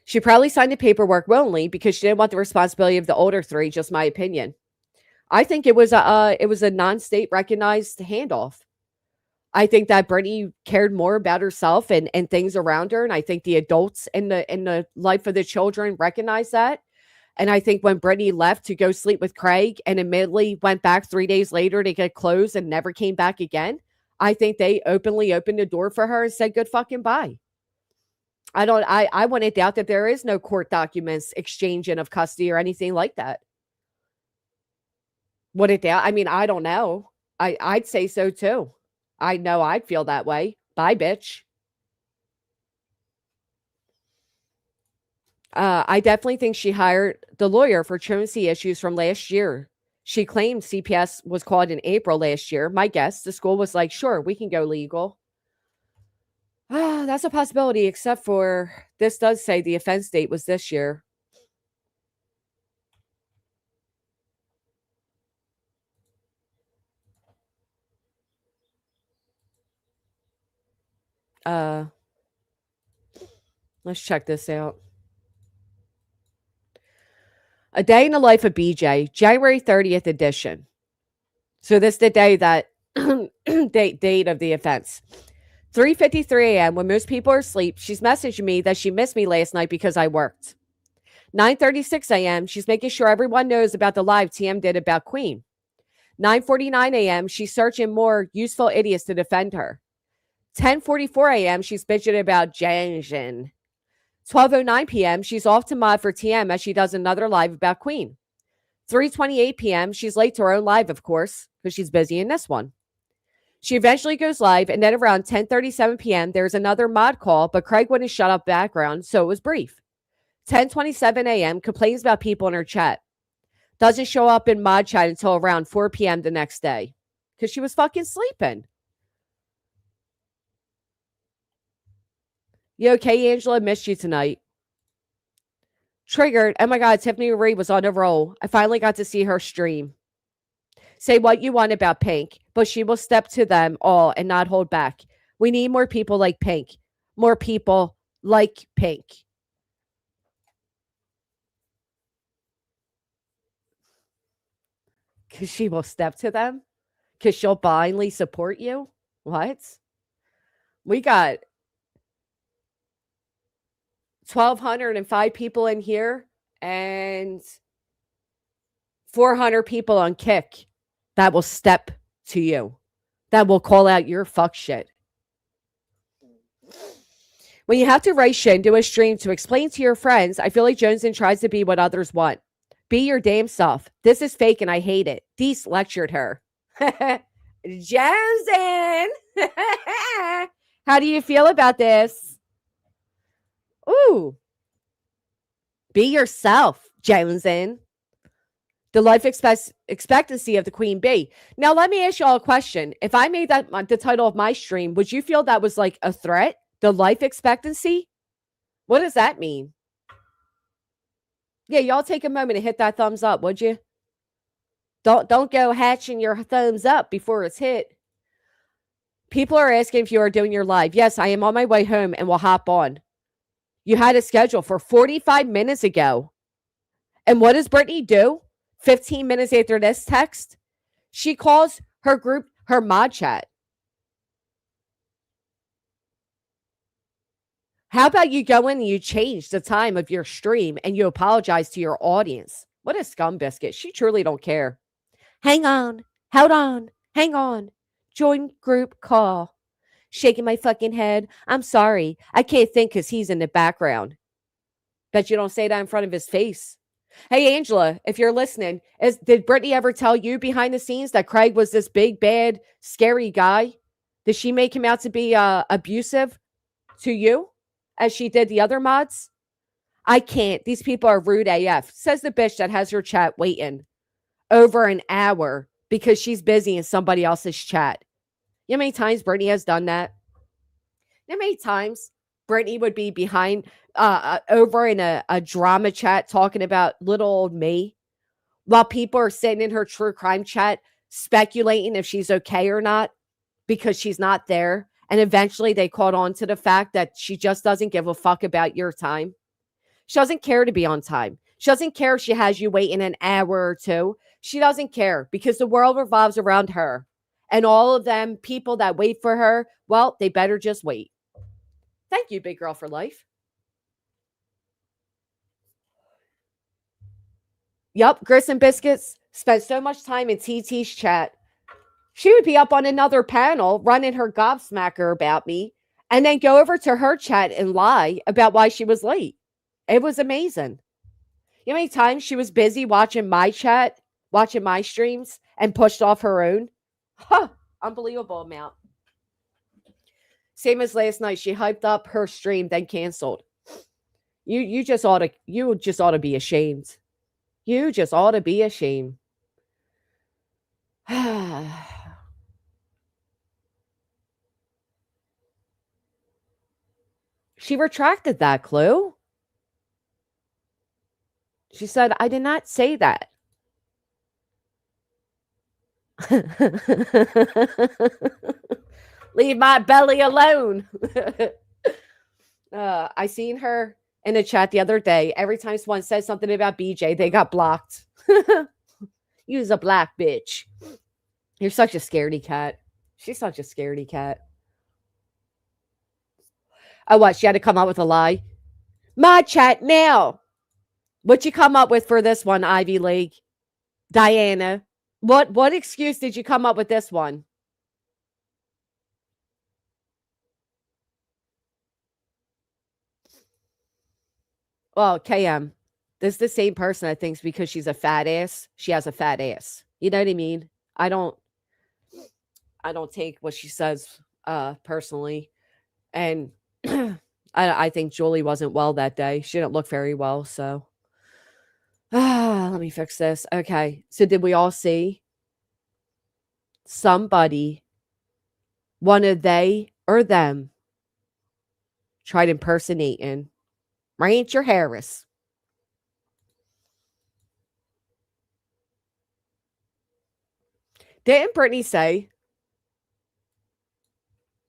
She probably signed the paperwork willingly because she didn't want the responsibility of the older 3, just my opinion. I think it was a non-state recognized handoff. I think that Brittany cared more about herself and things around her. And I think the adults in the life of the children recognize that. And I think when Brittany left to go sleep with Craig and admittedly went back 3 days later to get clothes and never came back again, I think they openly opened the door for her and said, good fucking bye. I wouldn't doubt that there is no court documents exchanging of custody or anything like that. Would it doubt? I mean, I don't know. I'd say so too. I know I'd feel that way. Bye, bitch. I definitely think she hired the lawyer for truancy issues from last year. She claimed CPS was called in April last year. My guess, the school was like, sure, we can go legal. That's a possibility, except for this does say the offense date was this year. Uh, let's check this out. A Day in the Life of BJ, January 30th edition. So this is the day that date of the offense. 3:53 a.m. when most people are asleep, she's messaging me that she missed me last night because I worked. 9:36 a.m. she's making sure everyone knows about the live TM did about Queen. 9:49 a.m. she's searching more useful idiots to defend her. 10:44 a.m. she's bitching about Janjin. 12:09 p.m. she's off to mod for TM as she does another live about Queen. 3:28 p.m. she's late to her own live, of course, because she's busy in this one. She eventually goes live, and then around 10:37 p.m. there's another mod call, but Craig wouldn't shut up background, so it was brief. 10:27 a.m. complains about people in her chat. Doesn't show up in mod chat until around 4 p.m. the next day because she was fucking sleeping. You okay, Angela? Missed you tonight. Triggered. Oh my God, Tiffany Marie was on a roll. I finally got to see her stream. Say what you want about Pink, but she will step to them all and not hold back. We need more people like Pink. More people like Pink. Because she will step to them? Because she'll blindly support you? What? We got 1,205 people in here and 400 people on Kick that will step to you, that will call out your fuck shit. When you have to write shit into a stream to explain to your friends, I feel like Joneson tries to be what others want. Be your damn self. This is fake and I hate it. Deese lectured her. Joneson! How do you feel about this? Ooh. Be yourself, Joneson. The life expectancy of the queen bee. Now, let me ask y'all a question. If I made that the title of my stream, would you feel that was like a threat? The life expectancy? What does that mean? Yeah, y'all take a moment to hit that thumbs up, would you? Don't go hatching your thumbs up before it's hit. People are asking if you are doing your live. Yes, I am on my way home and will hop on. You had a schedule for 45 minutes ago. And what does Brittany do? 15 minutes after this text, she calls her group her mod chat. How about you go in and you change the time of your stream and you apologize to your audience? What a scum biscuit. She truly don't care. Hang on. Hold on. Hang on. Join group call. Shaking my fucking head. I'm sorry. I can't think because he's in the background. Bet you don't say that in front of his face. Hey, Angela, if you're listening, did Brittany ever tell you behind the scenes that Craig was this big, bad, scary guy? Did she make him out to be abusive to you as she did the other mods? I can't. These people are rude AF, says the bitch that has her chat waiting over an hour because she's busy in somebody else's chat. You know how many times Brittany has done that? You know how many times Brittany would be behind over in a drama chat talking about little old me while people are sitting in her true crime chat speculating if she's okay or not because she's not there. And eventually they caught on to the fact that she just doesn't give a fuck about your time. She doesn't care to be on time. She doesn't care if she has you waiting an hour or two. She doesn't care because the world revolves around her. And all of them people that wait for her, well, they better just wait. Thank you, big girl for life. Yup, Grits and Biscuits spent so much time in TT's chat. She would be up on another panel running her gobsmacker about me and then go over to her chat and lie about why she was late. It was amazing. You know how many times she was busy watching my chat, watching my streams, and pushed off her own? Huh, unbelievable amount. Same as last night. She hyped up her stream, then canceled. You just ought to be ashamed. You just ought to be ashamed. She retracted that clue. She said, I did not say that. Leave my belly alone. I seen her in a chat the other day. Every time someone says something about BJ, they got blocked. You's a black bitch. You're such a scaredy cat. She's such a scaredy cat. Oh, what? She had to come up with a lie? My chat now. What you come up with for this one, Ivy League? Diana. What excuse did you come up with this one? Well, KM. This is the same person I think because she's a fat ass. She has a fat ass. You know what I mean? I don't take what she says personally. And I think Julie wasn't well that day. She didn't look very well, so let me fix this. Okay. So did we all see somebody, one of they or them, tried impersonating Ranger Harris? Didn't Brittany say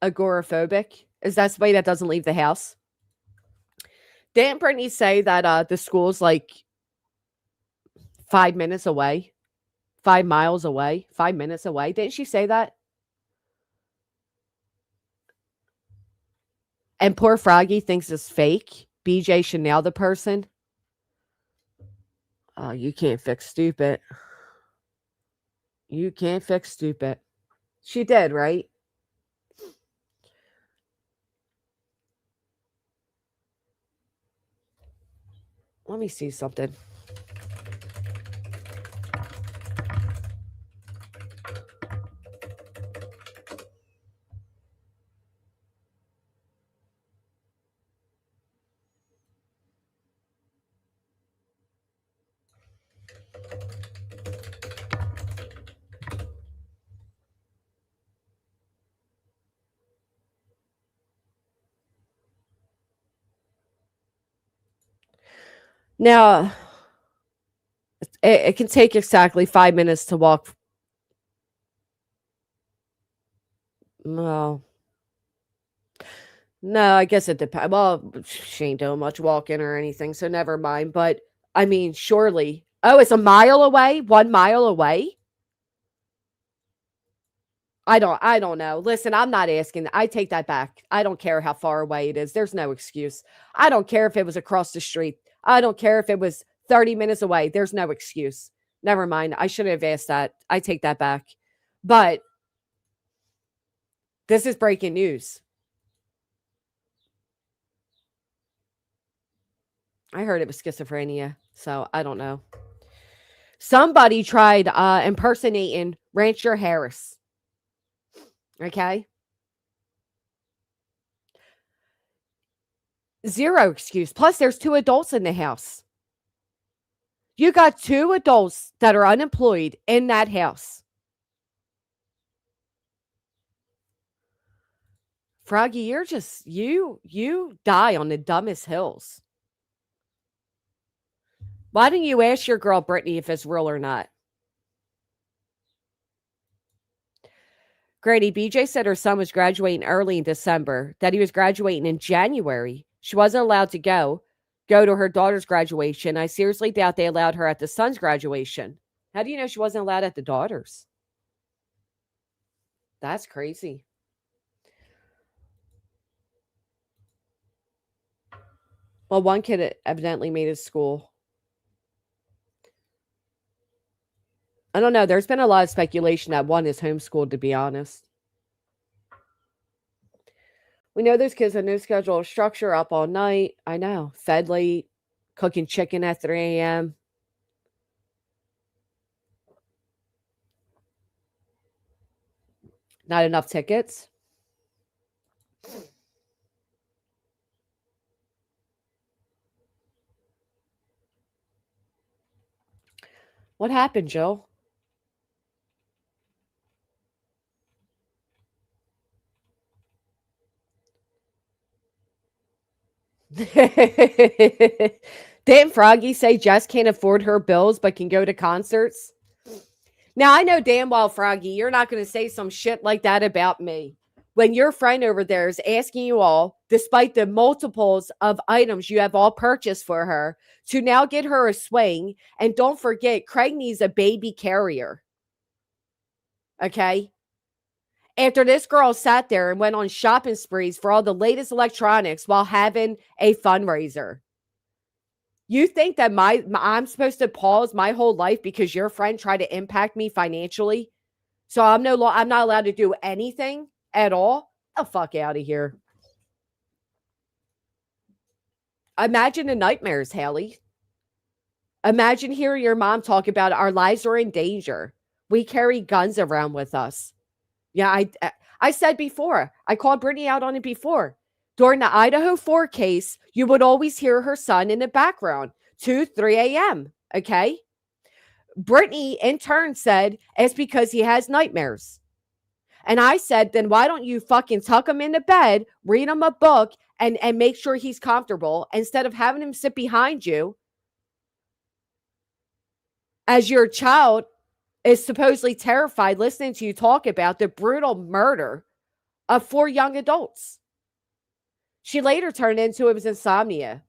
agoraphobic? Is that somebody that doesn't leave the house? Didn't Brittany say that the school's like 5 minutes away, 5 miles away, 5 minutes away? Didn't she say that? And poor Froggy thinks it's fake. BJ Chanel, the person. Oh, you can't fix stupid. You can't fix stupid. She did, right? Let me see something. Now, it can take exactly 5 minutes to walk. Well, no, I guess it depends. Well, she ain't doing much walking or anything, so never mind. But I mean, surely. Oh, it's a mile away? 1 mile away? I don't know. Listen, I'm not asking. I take that back. I don't care how far away it is. There's no excuse. I don't care if it was across the street. I don't care if it was 30 minutes away. There's no excuse. Never mind. I shouldn't have asked that. I take that back. But this is breaking news. I heard it was schizophrenia, so I don't know. Somebody tried impersonating Rancher Harris. Okay? Zero excuse. Plus, there's 2 adults in the house. You got 2 adults that are unemployed in that house. Froggy, you're just, you die on the dumbest hills. Why didn't you ask your girl Brittany if it's real or not? Grady, BJ said her son was graduating early in December, that he was graduating in January. She wasn't allowed to go to her daughter's graduation. I seriously doubt they allowed her at the son's graduation. How do you know she wasn't allowed at the daughter's? That's crazy. Well, one kid evidently made his school. I don't know. There's been a lot of speculation that one is homeschooled, to be honest. We know those kids have no schedule or structure, up all night. I know. Fed late, cooking chicken at 3 a.m. Not enough tickets. What happened, Jill? Didn't Froggy say Jess can't afford her bills but can go to concerts? Now, I know damn well, Froggy, you're not going to say some shit like that about me. when your friend over there is asking you all, despite the multiples of items you have all purchased for her, to now get her a swing. And don't forget, Craig needs a baby carrier. Okay? After this girl sat there and went on shopping sprees for all the latest electronics while having a fundraiser. You think that I'm supposed to pause my whole life because your friend tried to impact me financially? So I'm not allowed to do anything at all? Get the fuck out of here. Imagine the nightmares, Haley. Imagine hearing your mom talk about our lives are in danger. We carry guns around with us. Yeah, I said before, I called Brittany out on it before. During the Idaho 4 case, you would always hear her son in the background, 2, 3 a.m., okay? Brittany, in turn, said it's because he has nightmares. And I said, then why don't you fucking tuck him into bed, read him a book, and make sure he's comfortable instead of having him sit behind you as your child is supposedly terrified listening to you talk about the brutal murder of 4 young adults. She later turned into it was insomnia.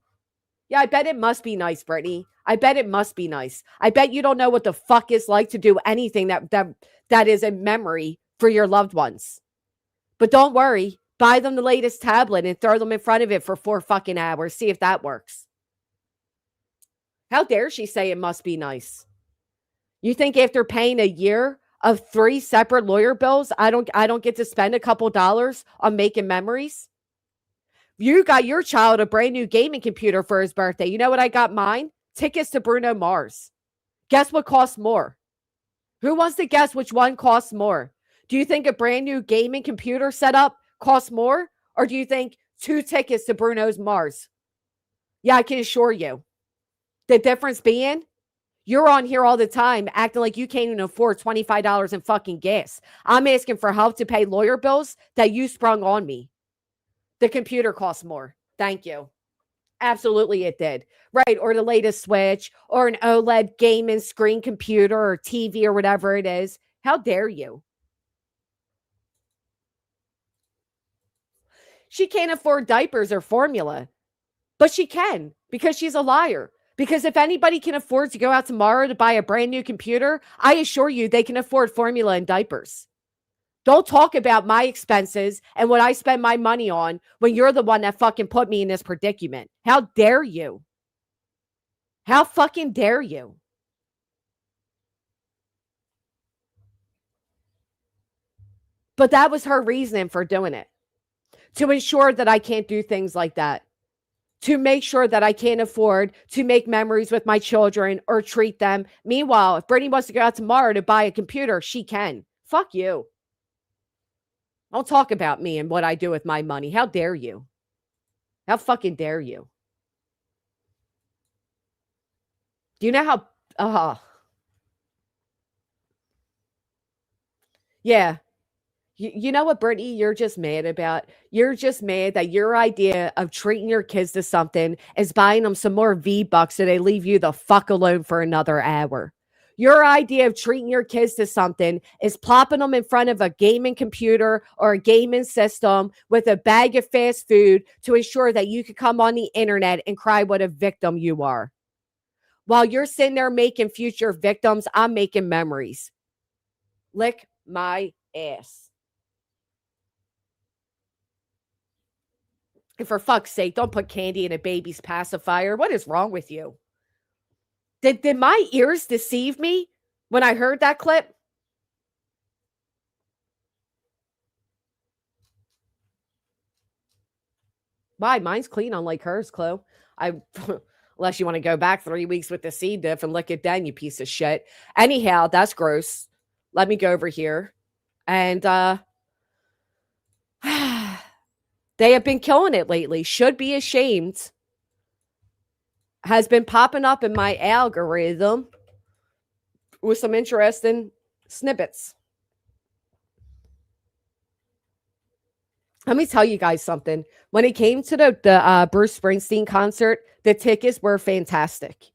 Yeah, I bet it must be nice, Brittany. I bet it must be nice. I bet you don't know what the fuck it's like to do anything that is a memory for your loved ones. But don't worry. Buy them the latest tablet and throw them in front of it for 4 fucking hours. See if that works. How dare she say it must be nice? You think after paying a year of 3 separate lawyer bills, I don't get to spend a couple dollars on making memories? You got your child a brand new gaming computer for his birthday. You know what I got mine? Tickets to Bruno Mars. Guess what costs more? Who wants to guess which one costs more? Do you think a brand new gaming computer setup costs more? Or do you think 2 tickets to Bruno's Mars? Yeah, I can assure you. The difference being, you're on here all the time acting like you can't even afford $25 in fucking gas. I'm asking for help to pay lawyer bills that you sprung on me. The computer costs more. Thank you. Absolutely it did. Right, or the latest Switch, or an OLED gaming screen computer, or TV, or whatever it is. How dare you? She can't afford diapers or formula, but she can because she's a liar. Because if anybody can afford to go out tomorrow to buy a brand new computer, I assure you they can afford formula and diapers. Don't talk about my expenses and what I spend my money on when you're the one that fucking put me in this predicament. How dare you? How fucking dare you? But that was her reasoning for doing it. To ensure that I can't do things like that. To make sure that I can't afford to make memories with my children or treat them. Meanwhile, if Brittany wants to go out tomorrow to buy a computer, she can. Fuck you. Don't talk about me and what I do with my money. How dare you? How fucking dare you? Do you know how yeah. You know what, Brittany, you're just mad about? You're just mad that your idea of treating your kids to something is buying them some more V-Bucks so they leave you the fuck alone for another hour. Your idea of treating your kids to something is plopping them in front of a gaming computer or a gaming system with a bag of fast food to ensure that you can come on the internet and cry what a victim you are. While you're sitting there making future victims, I'm making memories. Lick my ass. And for fuck's sake, don't put candy in a baby's pacifier. What is wrong with you? Did my ears deceive me when I heard that clip? Why? Mine's clean, unlike hers, Chloe. Unless you want to go back 3 weeks with the C diff and lick it down, you piece of shit. Anyhow, that's gross. Let me go over here. And they have been killing it lately. Should be ashamed. Has been popping up in my algorithm with some interesting snippets. Let me tell you guys something. When it came to the Bruce Springsteen concert, the tickets were fantastic.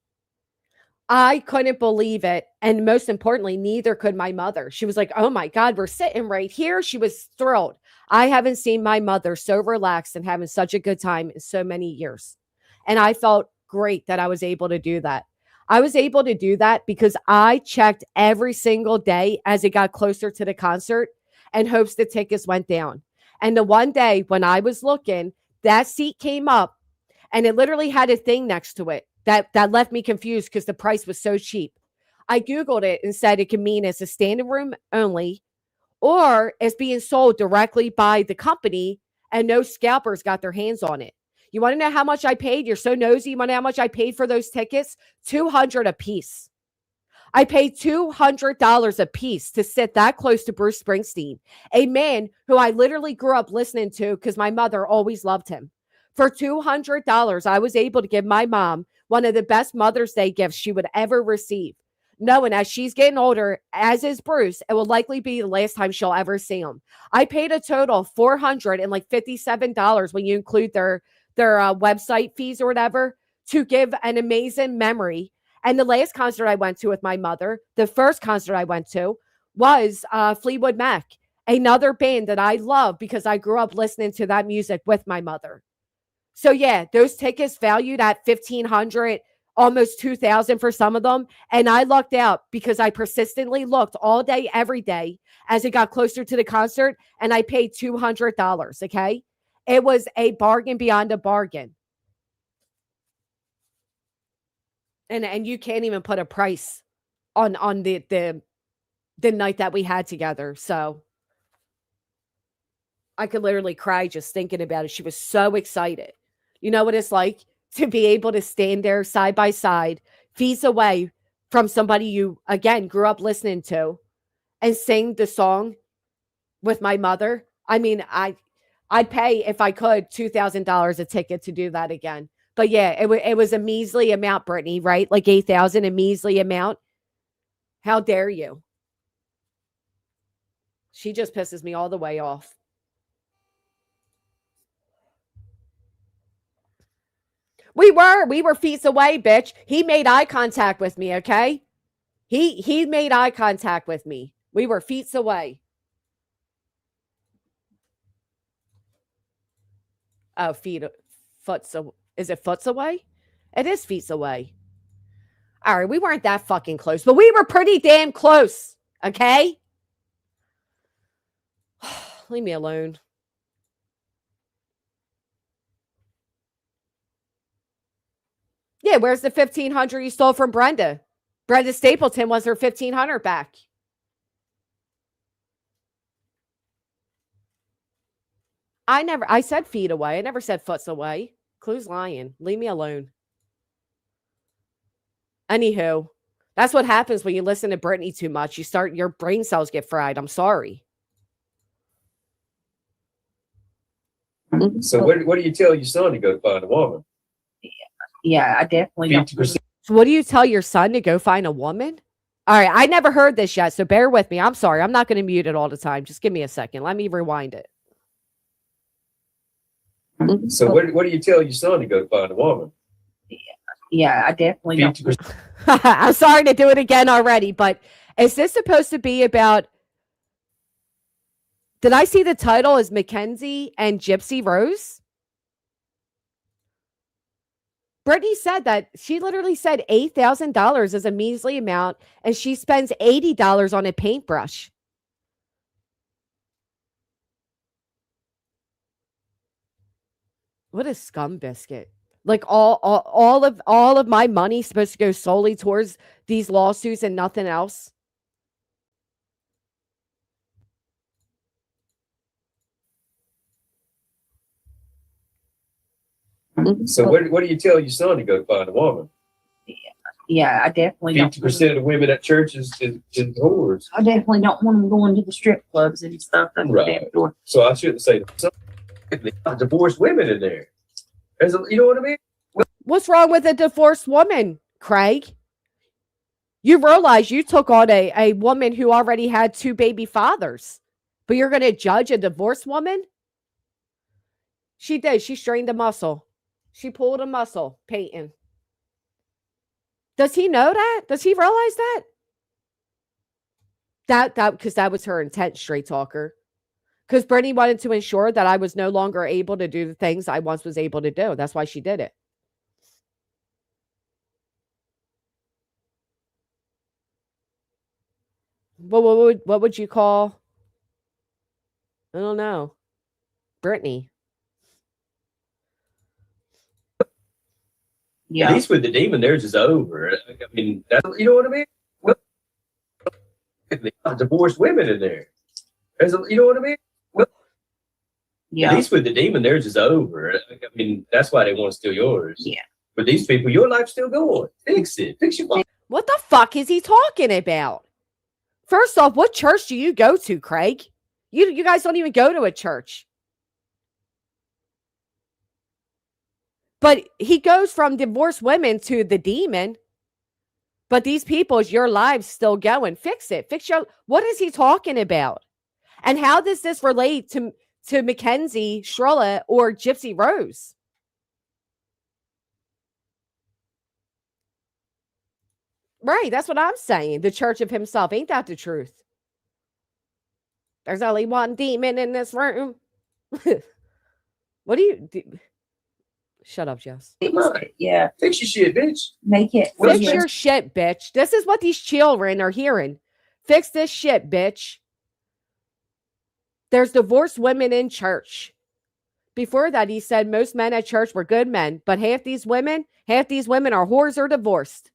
I couldn't believe it. And most importantly, neither could my mother. She was like, oh my God, we're sitting right here. She was thrilled. I haven't seen my mother so relaxed and having such a good time in so many years. And I felt great that I was able to do that. I was able to do that because I checked every single day as it got closer to the concert in hopes the tickets went down. And the one day when I was looking, that seat came up and it literally had a thing next to it that left me confused because the price was so cheap. I Googled it and said it could mean it's a standing room only or it's being sold directly by the company and no scalpers got their hands on it. You want to know how much I paid? You're so nosy. You want to know how much I paid for those tickets? $200 a piece. I paid $200 a piece to sit that close to Bruce Springsteen, a man who I literally grew up listening to because my mother always loved him. For $200, I was able to give my mom one of the best Mother's Day gifts she would ever receive, knowing as she's getting older, as is Bruce, it will likely be the last time she'll ever see him. I paid a total of $457 when you include their website fees or whatever to give an amazing memory. And the last concert I went to with my mother, the first concert I went to was Fleetwood Mac, another band that I love because I grew up listening to that music with my mother. So yeah, those tickets valued at $1,500, almost $2,000 for some of them. And I lucked out because I persistently looked all day, every day as it got closer to the concert, and I paid $200. Okay. It was a bargain beyond a bargain. And you can't even put a price on the night that we had together. So I could literally cry just thinking about it. She was so excited. You know what it's like to be able to stand there side by side, feet away from somebody you, again, grew up listening to and sing the song with my mother. I mean, I'd pay, if I could, $2,000 a ticket to do that again. But yeah, it was a measly amount, Brittany, right? Like 8,000, a measly amount. How dare you? She just pisses me all the way off. We were feet away, bitch. He made eye contact with me, okay? He made eye contact with me. We were feet away. Oh, foots. Is it foots away? It is feet away. All right, we weren't that fucking close, but we were pretty damn close, okay? Leave me alone. Yeah, where's the $1,500 you stole from Brenda? Brenda Stapleton wants her $1,500 back. I said feet away. I never said foots away. Clue's lying. Leave me alone. Anywho, that's what happens when you listen to Britney too much. Your brain cells get fried. I'm sorry. So what do you tell your son to go find a woman? Yeah, I definitely don't. 50%. So what do you tell your son to go find a woman? All right, I never heard this yet, so bear with me. I'm sorry. I'm not going to mute it all the time. Just give me a second. Let me rewind it. So what do you tell your son to go find a woman? Yeah, I definitely don't. 50%. I'm sorry to do it again already, but is this supposed to be about... Did I see the title as Mackenzie and Gypsy Rose? Brittany said that she literally said $8,000 is a measly amount, and she spends $80 on a paintbrush. What a scum biscuit. Like all of my money supposed to go solely towards these lawsuits and nothing else. So what do you tell your son to go find a woman? Yeah, I definitely don't. 50% of the women at church is whores. I definitely don't want them going to the strip clubs and stuff. That's Right. the door. So I shouldn't say divorced women in there. You know what I mean? What's wrong with a divorced woman, Craig? You realize you took on a woman who already had 2 baby fathers, but you're going to judge a divorced woman? She did. She strained a muscle. She pulled a muscle, Peyton. Does he know that? Does he realize that? Because that was her intent, straight talker. Because Brittany wanted to ensure that I was no longer able to do the things I once was able to do. That's why she did it. What would you call? I don't know. Brittany. At least with the demon, theirs is over. I mean, you know what I mean? Well, divorced women in there. You know what I mean? Well, at least with the demon, theirs is over. I mean, that's why they want to steal yours. Yeah. But these people, your life's still going. Fix it. Fix your life. What the fuck is he talking about? First off, what church do you go to, Craig? You guys don't even go to a church. But he goes from divorced women to the demon. But these people, your lives still going. Fix it. Fix your. What is he talking about? And how does this relate to Mackenzie, Shrulla, or Gypsy Rose? Right, that's what I'm saying. The church of himself. Ain't that the truth? There's only one demon in this room. What do you do? Shut up, Jess. Yeah. Fix your shit, bitch. Make it. Fix your shit, bitch. This is what these children are hearing. Fix this shit, bitch. There's divorced women in church. Before that, he said most men at church were good men, but half these women are whores or divorced.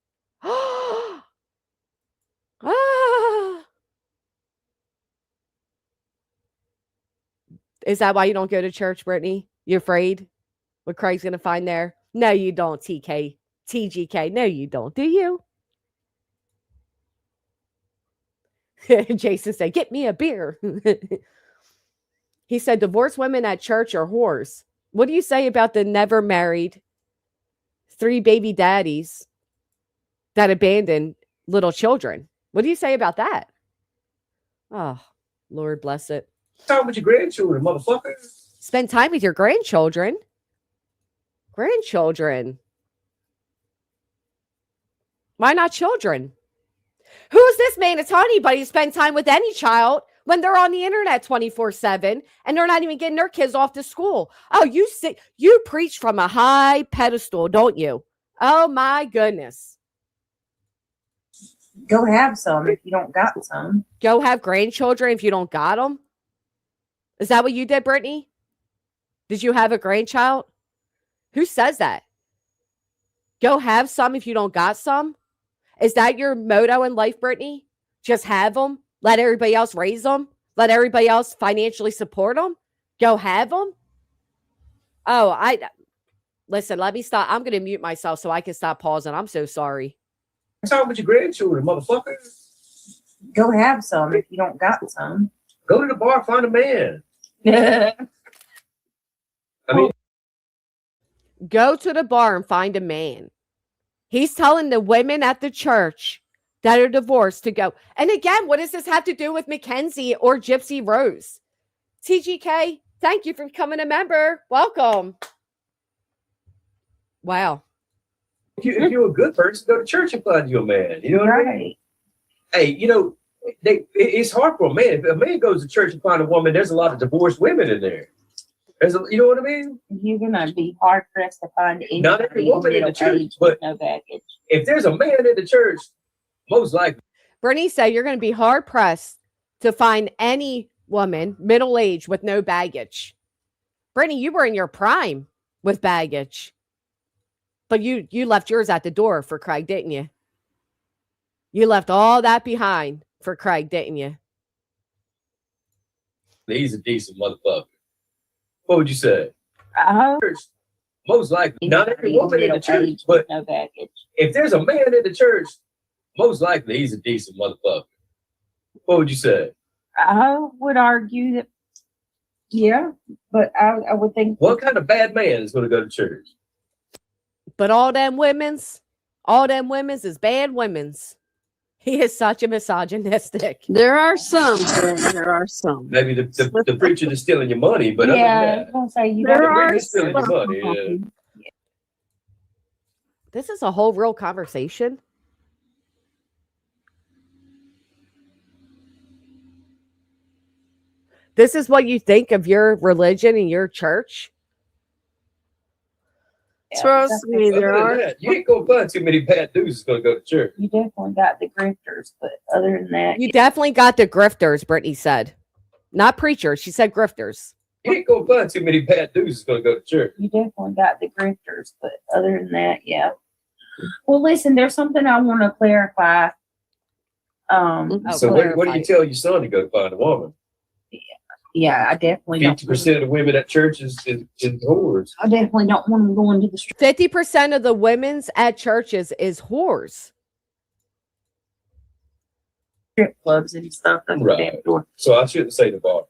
Is that why you don't go to church, Brittany? You afraid what Craig's going to find there? No, you don't, TGK. No, you don't. Do you? Jason said, get me a beer. He said, divorced women at church are whores. What do you say about the never married 3 baby daddies that abandoned little children? What do you say about that? Oh, Lord bless it. Time with your grandchildren, motherfucker. Spend time with your grandchildren. Grandchildren. Why not children? Who's this man to tell anybody to spend time with any child when they're on the internet 24/7 and they're not even getting their kids off to school? Oh, you preach from a high pedestal, don't you? Oh my goodness. Go have some if you don't got some. Go have grandchildren if you don't got them. Is that what you did, Brittany? Did you have a grandchild? Who says that? Go have some if you don't got some? Is that your motto in life, Brittany? Just have them? Let everybody else raise them? Let everybody else financially support them? Go have them? Oh, listen, let me stop. I'm going to mute myself so I can stop pausing. I'm so sorry. Time with your grandchildren, motherfucker. Go have some if you don't got some. Go to the bar, find a man. I mean, go to the bar and find a man. He's telling the women at the church that are divorced to go. And again, what does this have to do with Mackenzie or Gypsy Rose? TGK, thank you for becoming a member. Welcome. Wow. if you're a good person, go to church and find you a man. You know what I mean? Hey, it's hard for a man. If a man goes to church and find a woman, there's a lot of divorced women in there. You know what I mean? You're gonna be hard pressed to find not every woman in the church, but no baggage. If there's a man in the church, most likely. Bernie said you're going to be hard pressed to find any woman middle aged with no baggage. Brittany, you were in your prime with baggage, but you left yours at the door for Craig, didn't you? You left all that behind for Craig, didn't you? He's a decent motherfucker. What would you say? Most likely, not every woman in the church, but no baggage. If there's a man in the church, most likely he's a decent motherfucker. What would you say? I would argue that, yeah, but I would think. What kind of bad man is going to go to church? But all them women's is bad women's. He is such a misogynistic. There are some. There are some. Maybe the preacher is stealing your money, but yeah, I was gonna say there are stealing your money. Yeah. This is a whole real conversation. This is what you think of your religion and your church? Trust me, there Other than are. that, you ain't gonna find too many bad dudes that's gonna go to church. You definitely got the grifters, but other than that, You definitely got the grifters, Brittany said. Not preachers. She said grifters. You ain't gonna find too many bad dudes that's gonna go to church. you definitely got the grifters, but other than that, yeah. Well, listen, there's something I want to clarify. Oh, So what do clarify. you tell your son to go find a woman? Yeah, I definitely don't. 50% of the women at church is whores. I definitely don't want them going to the street. 50% of the women's at churches is whores. Strip clubs and stuff. That's what they Right. do. So I shouldn't say the bar.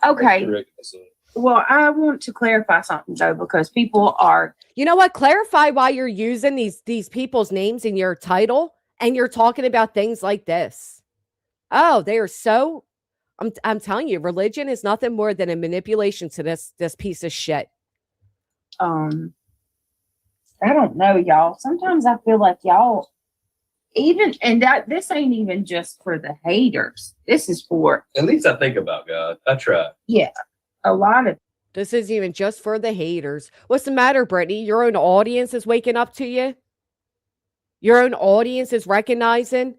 Okay. Correct myself. Well, I want to clarify something though, because people are You know what? Clarify why you're using these people's names in your title and you're talking about things like this. Oh, they are so I'm telling you, religion is nothing more than a manipulation to this piece of shit. I don't know, y'all. Sometimes I feel like y'all even and that this ain't even just for the haters. This is for At least I think about God. I try. a lot of This isn't even just for the haters. What's the matter, Brittany? Your own audience is waking up to you? Your own audience is recognizing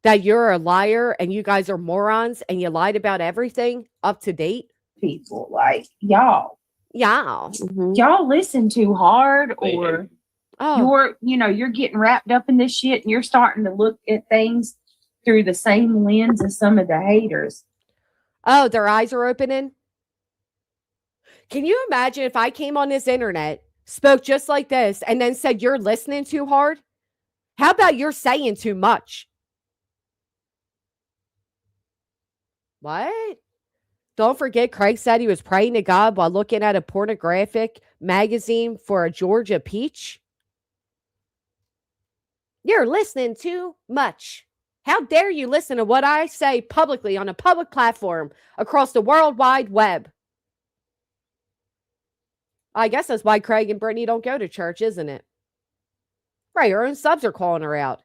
that you're a liar and you guys are morons and you lied about everything up to date? people. Like y'all. Yeah. Y'all listen too hard, or Oh, you're getting wrapped up in this shit and you're starting to look at things through the same lens as some of the haters. oh, their eyes are opening. Can you imagine if I came on this internet, spoke just like this, and then said you're listening too hard? How about you're saying too much? What? Don't forget, Craig said he was praying to God while looking at a pornographic magazine for a Georgia peach. You're listening too much. How dare you listen to what I say publicly on a public platform across the World Wide Web? I guess that's why Craig and Brittany don't go to church, isn't it? Right, her own subs are calling her out.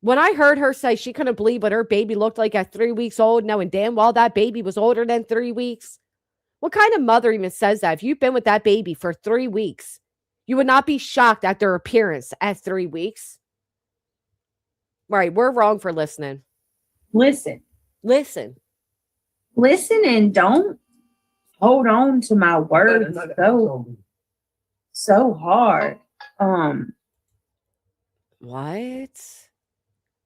When I heard her say she couldn't believe what her baby looked like at 3 weeks old, knowing damn well that baby was older than 3 weeks. What kind of mother even says that? If you've been with that baby for 3 weeks, you would not be shocked at their appearance at 3 weeks. Right, we're wrong for listening. Listen and don't hold on to my words so hard. What?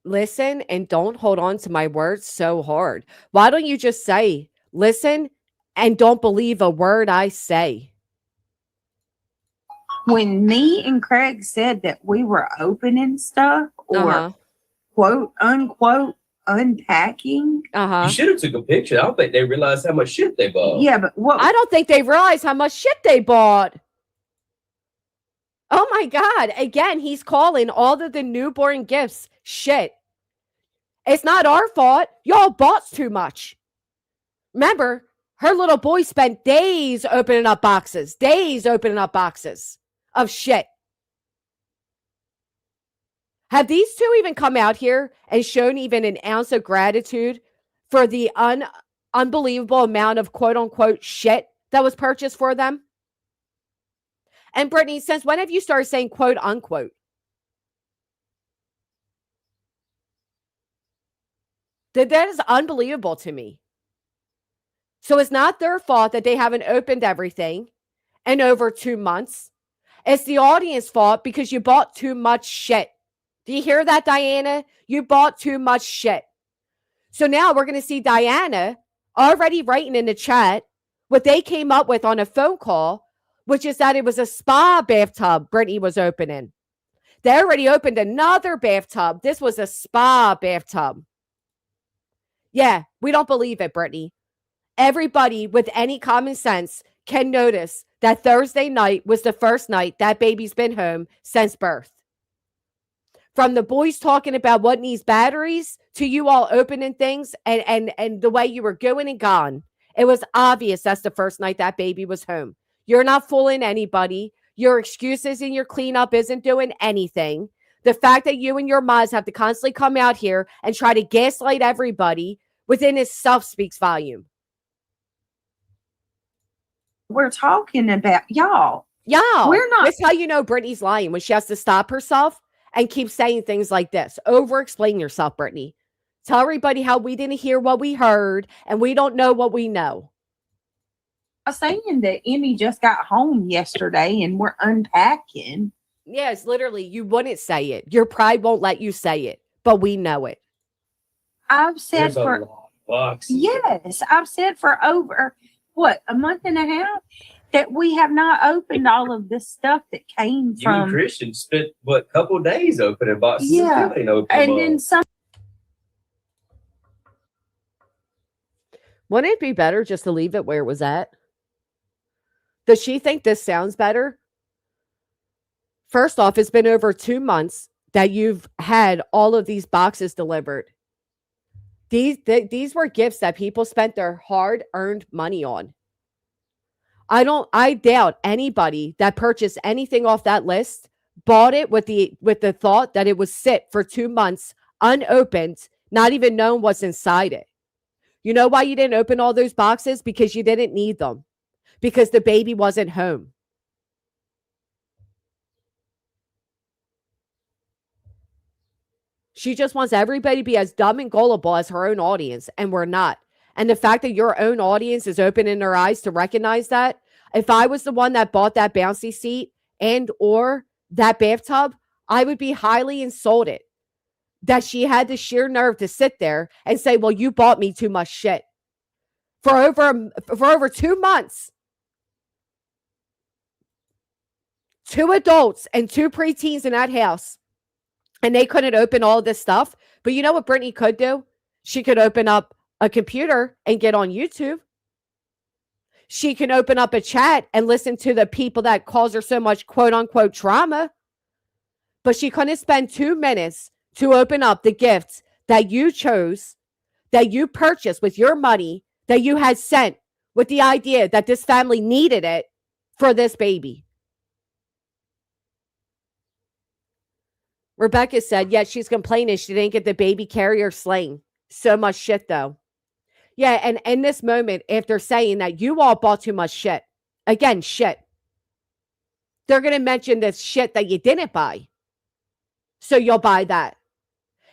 Listen and don't hold on to my words so hard. Why don't you just say, listen and don't believe a word I say? When me and Craig said that we were opening stuff or quote unquote unpacking. You should have took a picture. I don't think they realized how much shit they bought. Yeah, but what I don't think they realize how much shit they bought. Oh my God. Again, he's calling all of the newborn gifts shit. It's not our fault. Y'all bought too much. Remember, her little boy spent days opening up boxes of shit. Have these two even come out here and shown even an ounce of gratitude for the unbelievable amount of quote unquote shit that was purchased for them? And Brittany, since when have you started saying quote unquote? That is unbelievable to me. So it's not their fault that they haven't opened everything in over 2 months. It's the audience fault because you bought too much shit. Do you hear that, Diana? You bought too much shit. So now we're going to see Diana already writing in the chat what they came up with on a phone call, which is that it was a spa bathtub Brittany was opening. They already opened another bathtub. This was a spa bathtub. Yeah, we don't believe it, Brittany. Everybody with any common sense can notice that Thursday night was the first night that baby's been home since birth. From the boys talking about what needs batteries to you all opening things and the way you were going and gone, it was obvious that's the first night that baby was home. You're not fooling anybody. Your excuses and your cleanup isn't doing anything. The fact that you and your moms have to constantly come out here and try to gaslight everybody within itself speaks volume. We're talking about y'all. Y'all, We're not. that's how you know Brittany's lying, when she has to stop herself and keep saying things like this. Over-explain yourself, Brittany. Tell everybody how we didn't hear what we heard and we don't know what we know. I was saying that Emmy just got home yesterday and we're unpacking. Yes, literally, you wouldn't say it. Your pride won't let you say it, but we know it. I've said There's a for lot of boxes. yes, I've said for over what, a month and a half that we have not opened all of this stuff that came You from. and Christian spent what, couple days opening boxes? Yeah. Ain't open And them then all. some. Wouldn't it be better just to leave it where it was at? Does she think this sounds better? First off, it's been over 2 months that you've had all of these boxes delivered. These were gifts that people spent their hard-earned money on. I doubt anybody that purchased anything off that list bought it with the thought that it would sit for 2 months unopened, not even knowing what's inside it. You know why you didn't open all those boxes? Because you didn't need them. Because the baby wasn't home. She just wants everybody to be as dumb and gullible as her own audience, and we're not. And the fact that your own audience is opening their eyes to recognize that, if I was the one that bought that bouncy seat and or that bathtub, I would be highly insulted that she had the sheer nerve to sit there and say, well, you bought me too much shit. For over 2 months. 2 adults and 2 preteens in that house. And they couldn't open all this stuff. But you know what Brittany could do? She could open up a computer and get on YouTube. She can open up a chat and listen to the people that cause her so much quote unquote trauma. But she couldn't spend 2 minutes to open up the gifts that you chose, that you purchased with your money, that you had sent with the idea that this family needed it for this baby. Rebecca said, yes, she's complaining she didn't get the baby carrier sling. So much shit, though. Yeah, and in this moment, after saying that you all bought too much shit, again, shit, they're going to mention this shit that you didn't buy. So you'll buy that.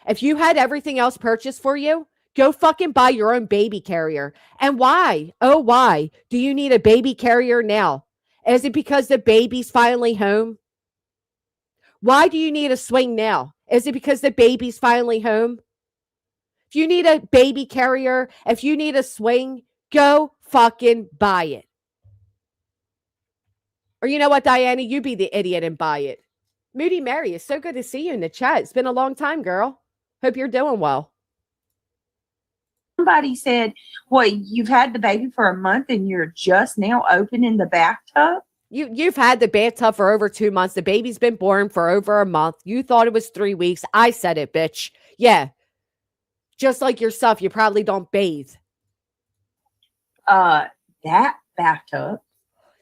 If you had everything else purchased for you, go fucking buy your own baby carrier. And why? Oh, why do you need a baby carrier now? Is it because the baby's finally home? Why do you need a swing now? Is it because the baby's finally home? If you need a baby carrier, if you need a swing, go fucking buy it. Or you know what, Diana? You be the idiot and buy it. Moody Mary, it's so good to see you in the chat. It's been a long time, girl. Hope you're doing well. Somebody said, well, you've had the baby for a month and you're just now opening the bathtub? You've had the bathtub for over 2 months. The baby's been born for over a month. You thought it was 3 weeks. I said it, bitch. Yeah. Just like yourself, you probably don't bathe. That bathtub,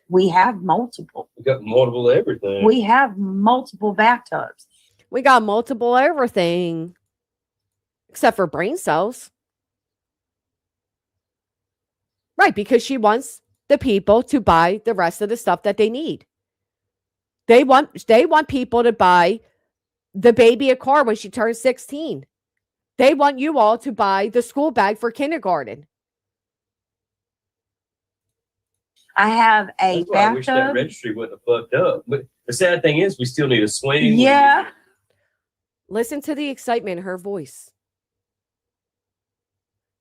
we have multiple. We got multiple everything. We have multiple bathtubs. We got multiple everything. Except for brain cells. Right, because she wants the people to buy the rest of the stuff that they need. They want people to buy the baby a car when she turns 16. They want you all to buy the school bag for kindergarten. I have a That's why I wish that bathtub. registry wouldn't have fucked up. But the sad thing is, we still need a swing. Yeah. Listen to the excitement in her voice.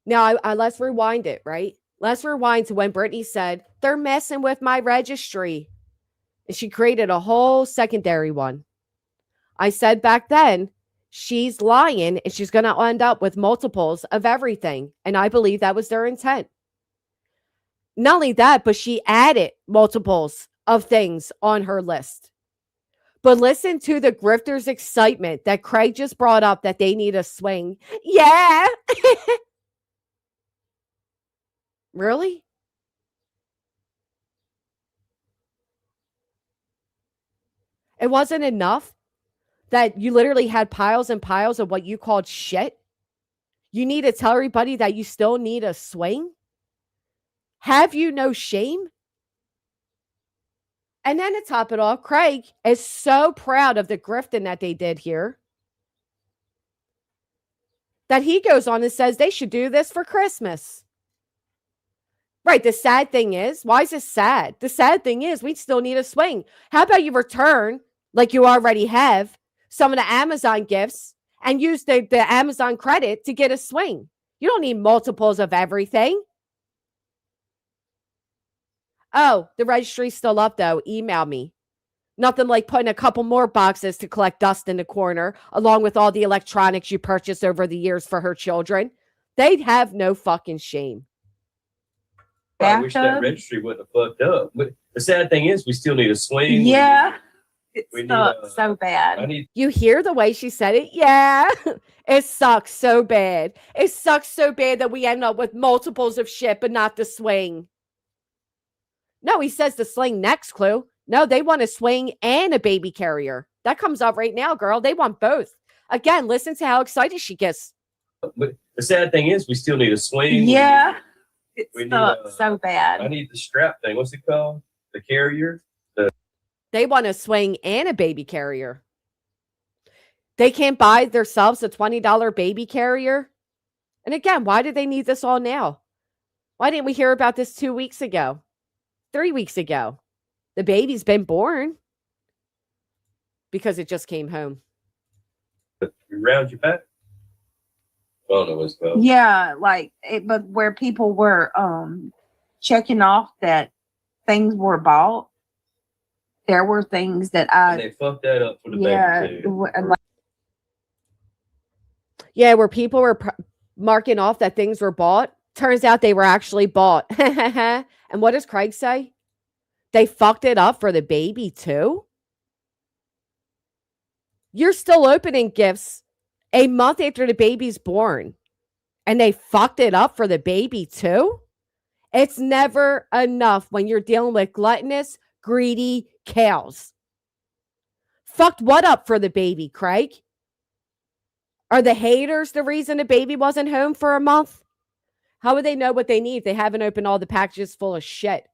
Now, let's rewind it, right? Let's rewind to when Brittany said, they're messing with my registry. And she created a whole secondary one. I said back then, she's lying and she's going to end up with multiples of everything. And I believe that was their intent. Not only that, but she added multiples of things on her list. But listen to the grifter's excitement that Craig just brought up that they need a swing. Yeah. Really? It wasn't enough that you literally had piles and piles of what you called shit? You need to tell everybody that you still need a swing? Have you no shame? And then to top it all, Craig is so proud of the grifting that they did here that he goes on and says they should do this for Christmas. Right. The sad thing is, why is this sad? The sad thing is we still need a swing. How about you return, like you already have, some of the Amazon gifts and use the Amazon credit to get a swing? You don't need multiples of everything. Oh, the registry's still up, though. Email me. Nothing like putting a couple more boxes to collect dust in the corner, along with all the electronics you purchased over the years for her children. They'd have no fucking shame. I wish that registry wouldn't have fucked up. But the sad thing is, we still need a swing. Yeah. We It need, sucks so bad. You hear the way she said it? Yeah. It sucks so bad. It sucks so bad that we end up with multiples of shit, but not the swing. No, he says the sling next, Clue. No, they want a swing and a baby carrier. That comes up right now, girl. They want both. Again, listen to how excited she gets. But the sad thing is, we still need a swing. Yeah. It we need, sucks so bad. I need the strap thing. What's it called? The carrier? They want a swing and a baby carrier. They can't buy themselves a $20 baby carrier. And again, why did they need this all now? Why didn't we hear about this 2 weeks ago? 3 weeks ago? The baby's been born because it just came home. Around your back? I don't know what's called. Yeah, like it, but where people were checking off that things were bought, there were things that And they fucked that up for the baby too. Yeah, where people were marking off that things were bought. Turns out they were actually bought. And what does Craig say? They fucked it up for the baby too? You're still opening gifts a month after the baby's born, and they fucked it up for the baby too? It's never enough when you're dealing with gluttonous, greedy cows. Fucked what up for the baby, Craig? Are the haters the reason the baby wasn't home for a month? How would they know what they need if they haven't opened all the packages full of shit?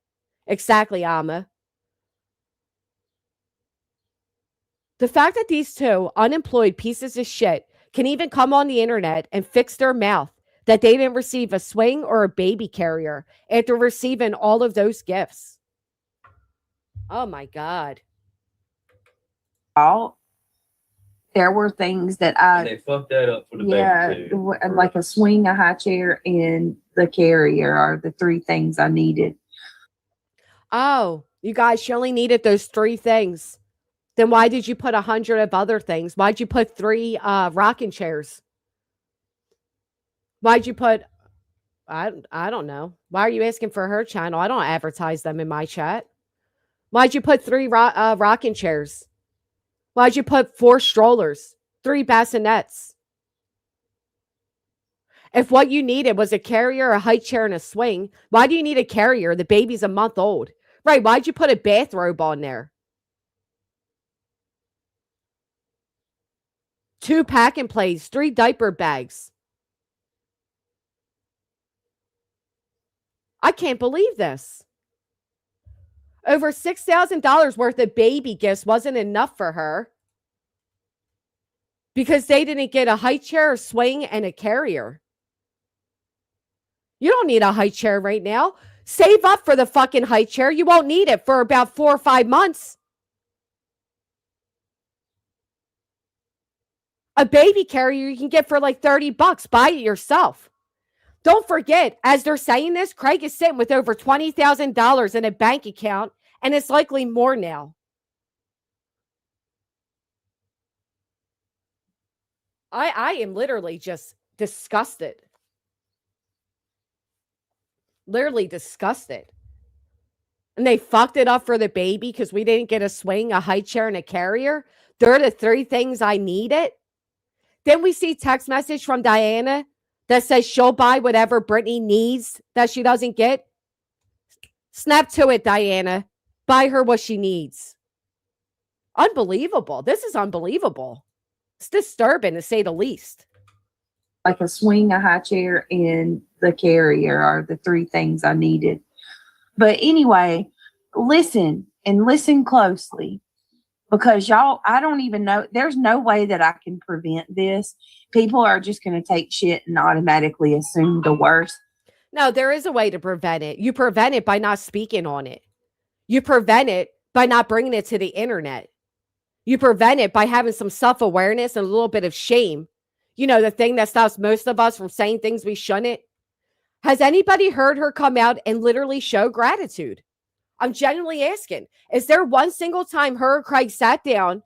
Exactly, Amma. The fact that these two unemployed pieces of shit can even come on the internet and fix their mouth that they didn't receive a swing or a baby carrier after receiving all of those gifts. Oh my God. There were things that And they fucked that up for the baby too. like a swing, a high chair, and the carrier are the three things I needed. Oh, you guys, she only needed those three things. Then why did you put 100 of other things? Why'd you put 3 rocking chairs? Why'd you put, I don't know. Why are you asking for her channel? I don't advertise them in my chat. Why'd you put 3 rocking chairs? Why'd you put 4 strollers, 3 bassinets? If what you needed was a carrier, a high chair, and a swing, why do you need a carrier? The baby's a month old. Right, why'd you put a bathrobe on there? 2 pack and plays, 3 diaper bags. I can't believe this. Over $6,000 worth of baby gifts wasn't enough for her because they didn't get a high chair, a swing, and a carrier. You don't need a high chair right now. Save up for the fucking high chair. You won't need it for about 4 or 5 months. A baby carrier you can get for like $30. Buy it yourself. Don't forget, as they're saying this, Craig is sitting with over $20,000 in a bank account, and it's likely more now. I am literally just disgusted. Literally disgusted. And they fucked it up for the baby because we didn't get a swing, a high chair, and a carrier. They're the 3 things I needed. Then we see text message from Diana that says she'll buy whatever Brittany needs that she doesn't get. Snap to it, Diana. Buy her what she needs. Unbelievable. This is unbelievable. It's disturbing, to say the least. Like a swing, a high chair, and the carrier are the 3 things I needed. But anyway, listen, and listen closely, because y'all, I don't even know. There's no way that I can prevent this. People are just going to take shit and automatically assume the worst. No, there is a way to prevent it. You prevent it by not speaking on it. You prevent it by not bringing it to the internet. You prevent it by having some self-awareness and a little bit of shame. You know, the thing that stops most of us from saying things we shouldn't. Has anybody heard her come out and literally show gratitude? I'm genuinely asking. Is there one single time her or Craig sat down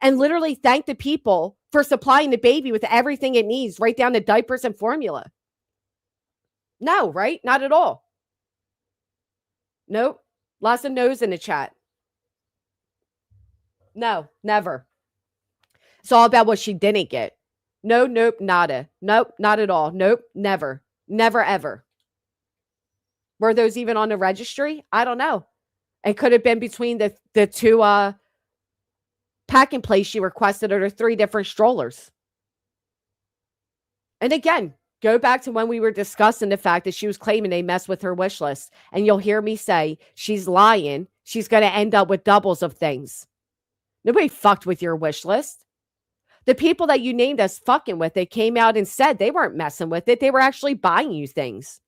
and literally thanked the people for supplying the baby with everything it needs, right down to diapers and formula? No, right? Not at all. Nope. Lots of no's in the chat. No, never. It's all about what she didn't get. No, nope, nada. Nope, not at all. Nope, never. Never, ever. Were those even on the registry? I don't know. It could have been between the two pack and play she requested, or the 3 different strollers. And again, go back to when we were discussing the fact that she was claiming they messed with her wish list. And you'll hear me say, she's lying. She's going to end up with doubles of things. Nobody fucked with your wish list. The people that you named as fucking with it came out and said they weren't messing with it. They were actually buying you things.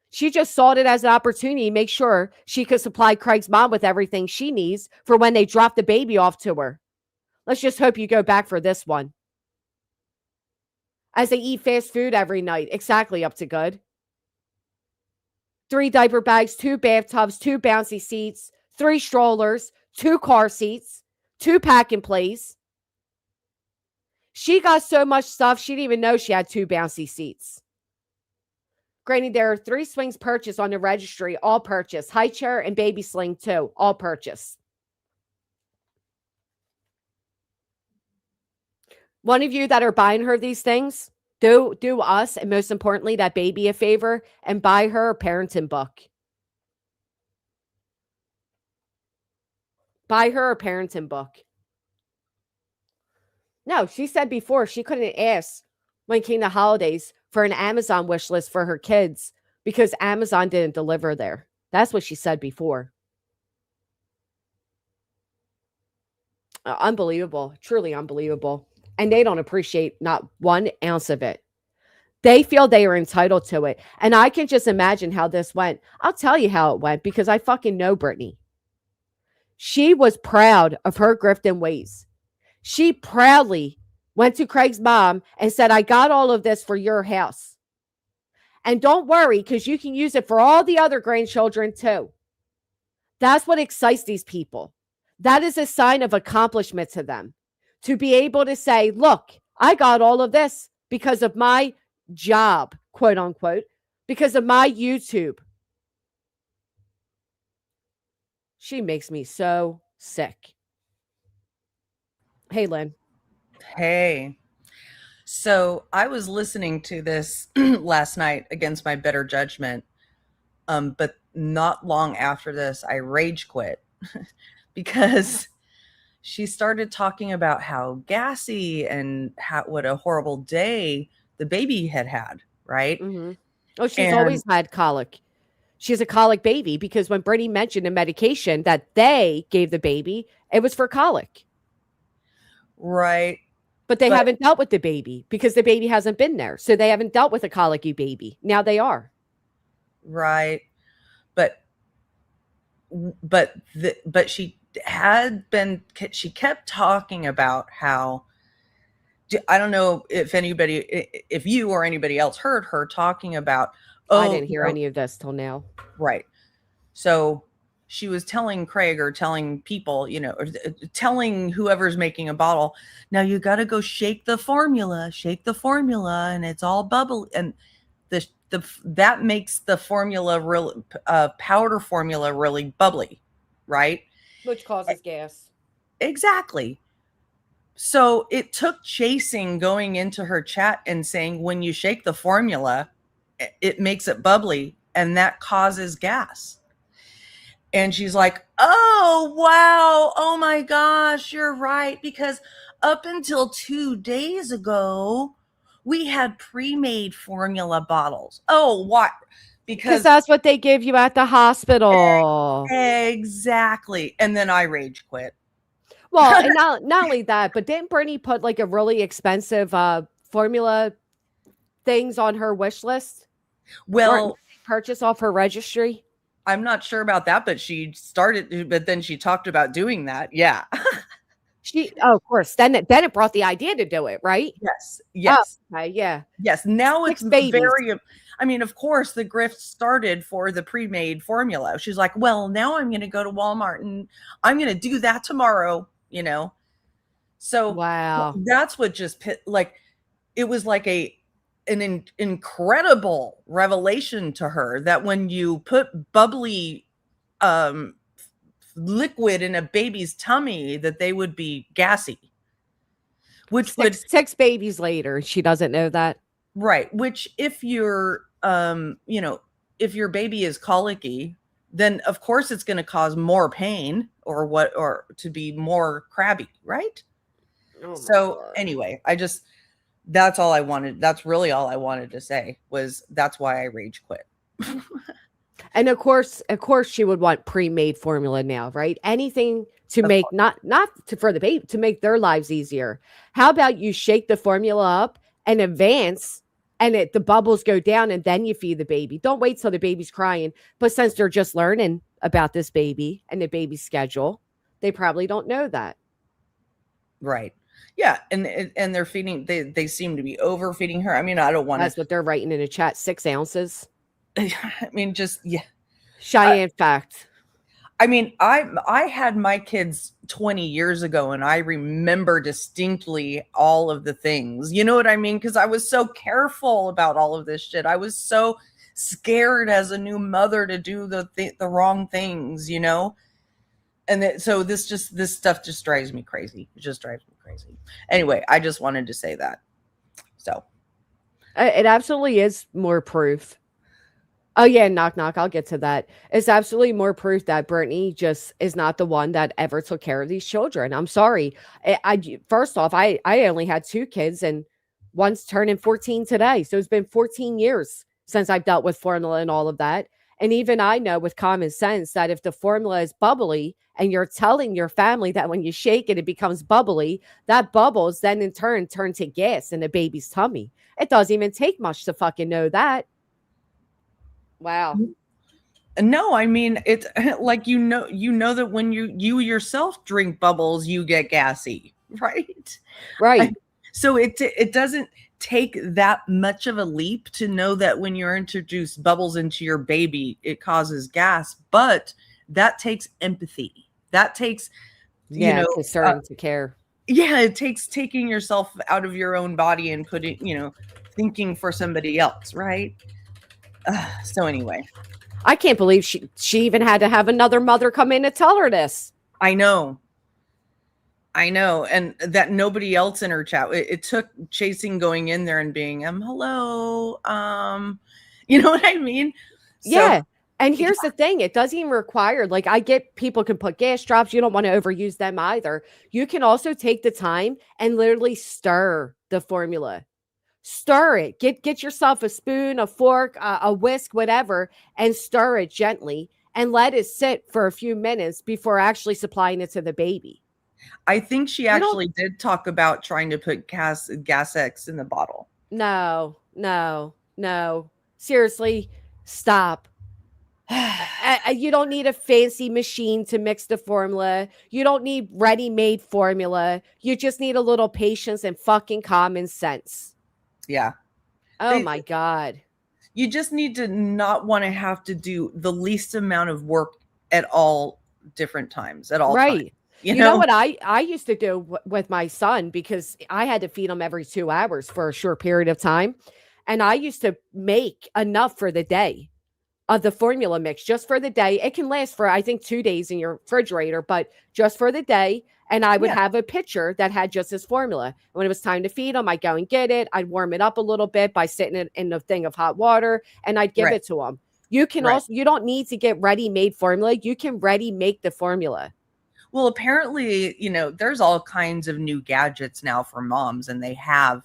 She just saw it as an opportunity to make sure she could supply Craig's mom with everything she needs for when they drop the baby off to her. Let's just hope you go back for this one. As they eat fast food every night, exactly up to good. 3 diaper bags, 2 bathtubs, 2 bouncy seats, 3 strollers, 2 car seats, 2 pack and plays. She got so much stuff, she didn't even know she had 2 bouncy seats. Granted, there are 3 swings purchased on the registry, all purchased. High chair and baby sling too, all purchased. One of you that are buying her these things, do us, and most importantly, that baby a favor and buy her a parenting book. Buy her a parenting book. No, she said before she couldn't ask when it came to holidays for an Amazon wish list for her kids because Amazon didn't deliver there. That's what she said before. Unbelievable. Truly unbelievable. And they don't appreciate not 1 ounce of it. They feel they are entitled to it. And I can just imagine how this went. I'll tell you how it went because I fucking know Brittany. She was proud of her grifting ways. She proudly went to Craig's mom and said, I got all of this for your house. And don't worry, because you can use it for all the other grandchildren too. That's what excites these people. That is a sign of accomplishment to them. To be able to say, look, I got all of this because of my job, quote unquote, because of my YouTube. She makes me so sick. Hey, Lynn. Hey. So I was listening to this last night against my better judgment. But not long after this, I rage quit because she started talking about how gassy and what a horrible day the baby had, right? Mm-hmm. Oh, she's always had colic. She's a colic baby because when Brittany mentioned the medication that they gave the baby, it was for colic. Right. But they haven't dealt with the baby because the baby hasn't been there. So they haven't dealt with a colicky baby. Now they are. Right. But she kept talking about how, I don't know if you or anybody else heard her talking about, I didn't hear any of this till now. Right. So she was telling Craig or telling people, or telling whoever's making a bottle, now you got to go shake the formula, and it's all bubbly. And that makes the formula really, powder formula really bubbly, right? Which causes gas. Exactly. So it took chasing going into her chat and saying, when you shake the formula, it makes it bubbly and that causes gas. And she's like, oh, wow. Oh my gosh, you're right. Because up until 2 days ago, we had pre-made formula bottles. Oh, what? because that's what they give you at the hospital. exactly. And then I rage quit. Well, and not only that, but didn't Brittany put like a really expensive formula things on her wish list? Well, purchase off her registry? I'm not sure about that, but but then she talked about doing that. Yeah. Of course. Then it brought the idea to do it, right? Yes. Oh, okay, yeah. Yes. Now 6 it's babies. I mean, of course, the grift started for the pre-made formula. She's like, well, now I'm going to go to Walmart and I'm going to do that tomorrow, you know? So wow, that's what just like, it was like an incredible revelation to her that when you put bubbly liquid in a baby's tummy, that they would be gassy. Which six babies later, she doesn't know that. Right. Which if you're, if your baby is colicky, then of course it's going to cause more pain or to be more crabby. Right. Oh So anyway, that's all I wanted. That's really all I wanted to say was that's why I rage quit. And of course she would want pre-made formula now, right? Anything to make for the baby, to make their lives easier. How about you shake the formula up in advance and the bubbles go down and then you feed the baby. Don't wait till the baby's crying. But since they're just learning about this baby and the baby's schedule, they probably don't know that. Right. Yeah. And they're feeding, they seem to be overfeeding her. I mean, I don't want to. That's what they're writing in the chat, 6 ounces. I mean, just, yeah. Cheyenne fact. I mean, I had my kids 20 years ago and I remember distinctly all of the things, you know what I mean? Because I was so careful about all of this shit. I was so scared as a new mother to do the wrong things, you know? And so this stuff just drives me crazy. It just drives me crazy. Anyway, I just wanted to say that. So. It absolutely is more proof. Oh yeah, knock knock. I'll get to that. It's absolutely more proof that Brittany just is not the one that ever took care of these children. I'm sorry. First off, I only had 2 kids and one's turning 14 today. So it's been 14 years since I've dealt with formula and all of that. And even I know with common sense that if the formula is bubbly and you're telling your family that when you shake it, it becomes bubbly, that bubbles then in turn turn to gas in the baby's tummy. It doesn't even take much to fucking know that. Wow. No, I mean, it's like, you know that when you yourself drink bubbles, you get gassy, right? Right. So it doesn't take that much of a leap to know that when you're introduced bubbles into your baby, it causes gas, but that takes empathy. That takes, concern to care. Yeah, it takes taking yourself out of your own body and putting, thinking for somebody else, right? So anyway, I can't believe she even had to have another mother come in to tell her this. I know. And that nobody else in her chat, it took Chasing going in there and being, hello. You know what I mean? Yeah. And here's the thing. It doesn't even require, like, I get people can put gas drops. You don't want to overuse them either. You can also take the time and literally stir the formula. Stir it. Get yourself a spoon, a fork, a whisk, whatever, and stir it gently and let it sit for a few minutes before actually supplying it to the baby. I think she actually did talk about trying to put gas X in the bottle. No. Seriously, stop. You don't need a fancy machine to mix the formula. You don't need ready-made formula. You just need a little patience and fucking common sense. Yeah. Oh my God. You just need to not want to have to do the least amount of work at all different times, at all times. You know what I used to do with my son, because I had to feed him every 2 hours for a short period of time. And I used to make enough for the day of the formula mix just for the day. It can last for, I think, 2 days in your refrigerator, but just for the day. And I would have a pitcher that had just this formula. When it was time to feed him, I'd go and get it. I'd warm it up a little bit by sitting it in a thing of hot water, and I'd give it to him. You can also, you don't need to get ready-made formula. You can ready make the formula. Well, apparently, there's all kinds of new gadgets now for moms, and they have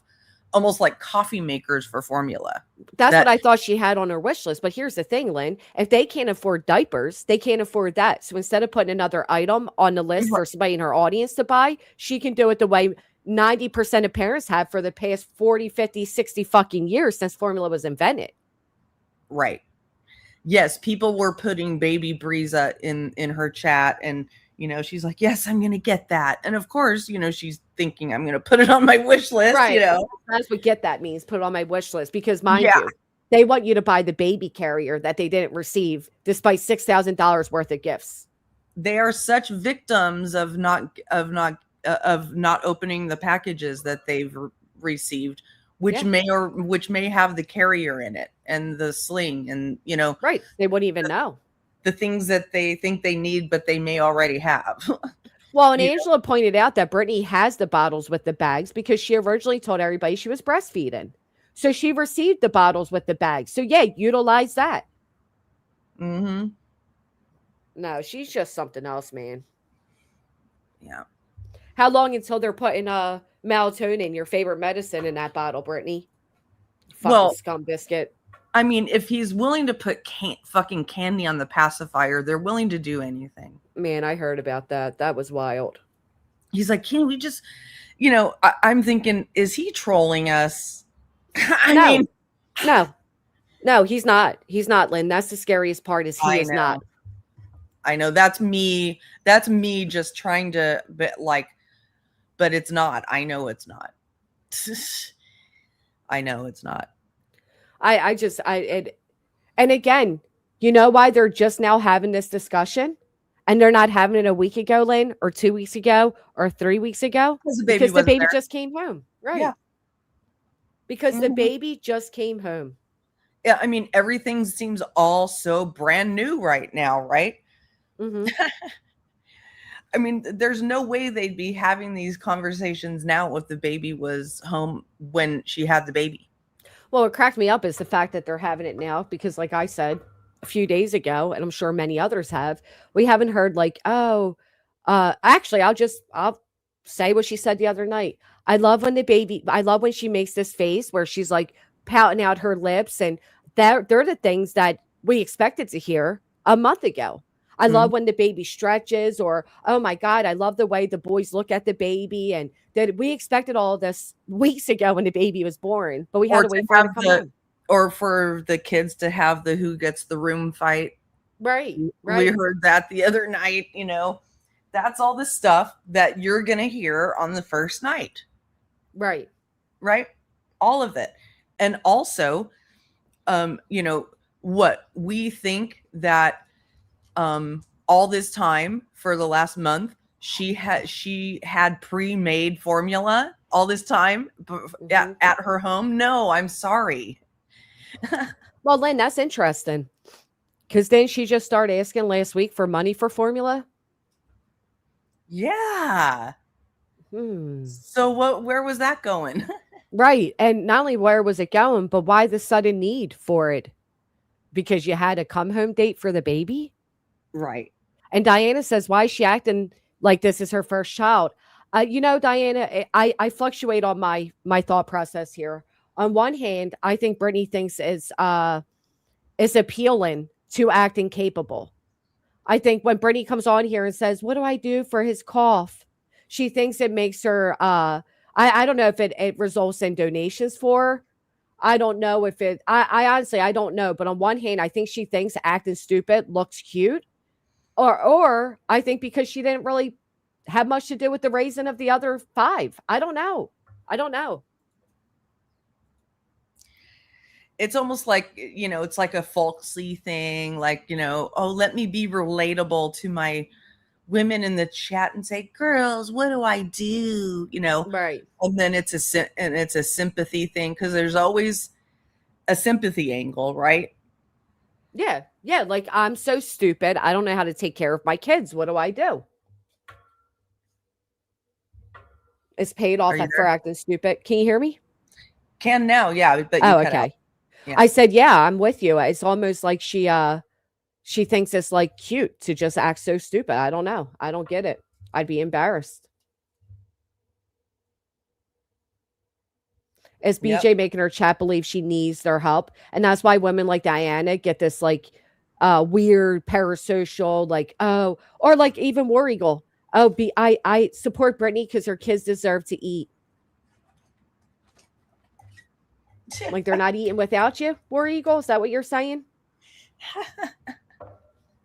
almost like coffee makers for formula. That's That- what I thought she had on her wish list. But here's the thing, Lynn. If they can't afford diapers, they can't afford that. So instead of putting another item on the list for somebody in her audience to buy, she can do it the way 90% of parents have for the past 40, 50, 60 fucking years since formula was invented. Right. Yes, people were putting baby Breeza in her chat, and she's like, yes, I'm gonna get that. And of course, she's thinking I'm gonna put it on my wish list. Right. That's what get that means. Put it on my wish list. Because mind Yeah. you, they want you to buy the baby carrier that they didn't receive despite $6,000 worth of gifts. They are such victims of not opening the packages that they've received, which may have the carrier in it and the sling, and right, they wouldn't even know the things that they think they need, but they may already have. Well, and Angela pointed out that Brittany has the bottles with the bags because she originally told everybody she was breastfeeding, so she received the bottles with the bags. So yeah, utilize that. Mm-hmm. No, she's just something else, man. Yeah. How long until they're putting melatonin, your favorite medicine, in that bottle, Brittany? Fucking scum biscuit. I mean, if he's willing to put fucking candy on the pacifier, they're willing to do anything. Man, I heard about that. That was wild. He's like, can we just, I'm thinking, is he trolling us? No, he's not. He's not, Lynn. That's the scariest part is he is not. I know that's me. That's me just trying to, but it's not. I know it's not. I know it's not. And again, you know why they're just now having this discussion and they're not having it a week ago, Lynn, or 2 weeks ago, or 3 weeks ago? Because the baby just came home. Right. Yeah. Because the baby just came home. Yeah. I mean, everything seems all so brand new right now, right? Mm-hmm. I mean, there's no way they'd be having these conversations now if the baby was home when she had the baby. Well, what cracked me up is the fact that they're having it now because, like I said a few days ago, and I'm sure many others have, we haven't heard actually, I'll say what she said the other night. I love when she makes this face where she's like pouting out her lips, and they're the things that we expected to hear a month ago. I love when the baby stretches, or, oh my God, I love the way the boys look at the baby, and that we expected all of this weeks ago when the baby was born, but we had to wait for it to come home. Or for the kids to have the who gets the room fight. Right. We heard that the other night, that's all the stuff that you're going to hear on the first night. Right. Right. All of it. And also, what we think that, all this time for the last month, she had pre-made formula all this time at her home. No, I'm sorry. Well, Lynn, that's interesting. Because then she just started asking last week for money for formula. Yeah. So where was that going? Right. And not only where was it going, but why the sudden need for it? Because you had a come home date for the baby? Right. And Diana says, why is she acting like this is her first child? Diana, I fluctuate on my thought process here. On one hand, I think Brittany thinks is appealing to acting capable. I think when Brittany comes on here and says, what do I do for his cough? She thinks it makes her, I don't know if it results in donations for her. I don't know if I honestly, I don't know. But on one hand, I think she thinks acting stupid looks cute. Or I think because she didn't really have much to do with the raising of the other 5. I don't know. It's almost like, it's like a folksy thing. Like, oh, let me be relatable to my women in the chat and say, girls, what do I do? Right. And then it's a sympathy thing. Cause there's always a sympathy angle, right? Yeah. Yeah. Like, I'm so stupid. I don't know how to take care of my kids. What do I do? It's paid off for acting stupid. Can you hear me? Can now. Yeah. But okay. Yeah. I said, yeah, I'm with you. It's almost like she thinks it's like cute to just act so stupid. I don't know. I don't get it. I'd be embarrassed. Is Yep. BJ making her chat believe she needs their help. And that's why women like Diana get this like weird parasocial, like, oh, or like even War Eagle. Oh, I support Brittany because her kids deserve to eat. Like they're not eating without you, War Eagle. Is that what you're saying?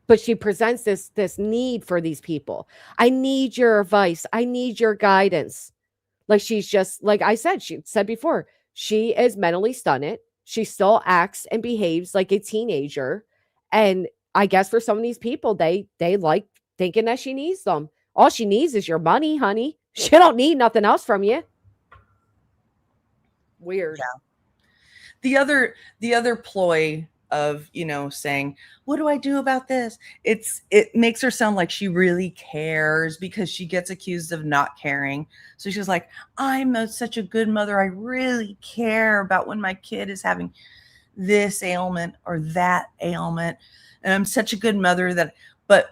But she presents this need for these people. I need your advice. I need your guidance. Like she's just like I said, she said before, she is mentally stunted. She still acts and behaves like a teenager. And I guess for some of these people, they like thinking that she needs them. All she needs is your money, honey. She don't need nothing else from you. Weird. Yeah. The other ploy of, you know, saying, what do I do about this? It makes her sound like she really cares because she gets accused of not caring. So she's like, such a good mother. I really care about when my kid is having this ailment or that ailment. And I'm such a good mother but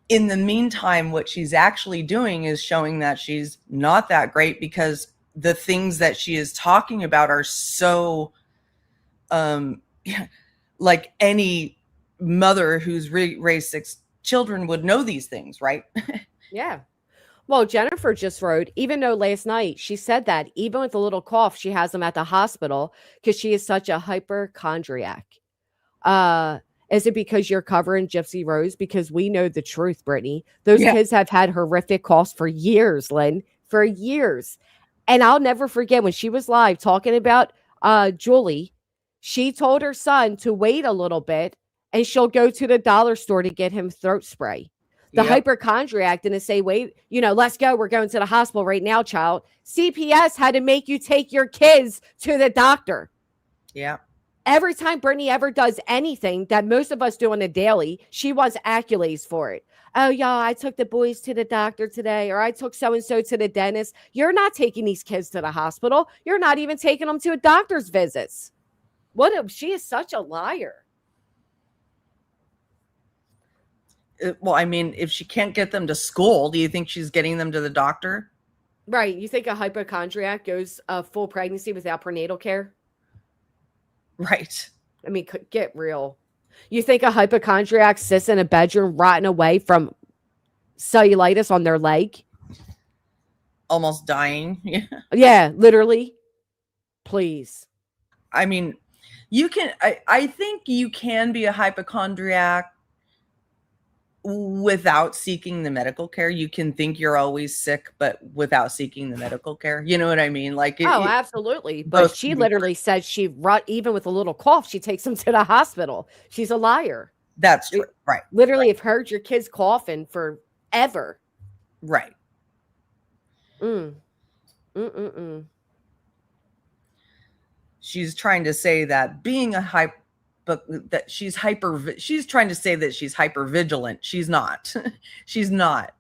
in the meantime, what she's actually doing is showing that she's not that great because the things that she is talking about are so like any mother who's raised 6 children would know these things, right? Yeah. Well, Jennifer just wrote, even though last night she said that even with a little cough, she has them at the hospital because she is such a hypochondriac. Is it because you're covering Gypsy Rose? Because we know the truth, Brittany. Those kids have had horrific coughs for years, Lynn, for years. And I'll never forget when she was live talking about Julie, she told her son to wait a little bit and she'll go to the dollar store to get him throat spray. The hypochondriac didn't say, wait, let's go. We're going to the hospital right now, child. CPS had to make you take your kids to the doctor. Yeah. Every time Brittany ever does anything that most of us do on a daily, she wants accolades for it. Oh, yeah, I took the boys to the doctor today, or I took so-and-so to the dentist. You're not taking these kids to the hospital. You're not even taking them to a doctor's visits. She is such a liar. Well, I mean, if she can't get them to school, do you think she's getting them to the doctor? Right. You think a hypochondriac goes a full pregnancy without prenatal care? Right. I mean, get real. You think a hypochondriac sits in a bedroom rotting away from cellulitis on their leg? Almost dying. Yeah. Yeah, literally. Please. I mean, I think you can be a hypochondriac without seeking the medical care. You can think you're always sick, but without seeking the medical care. You know what I mean? Like, absolutely. But she literally said even with a little cough, she takes them to the hospital. She's a liar. That's true. Right. Literally, have heard your kids coughing forever. Right. She's trying to say that being a she's trying to say that she's hyper vigilant. She's not. She's not.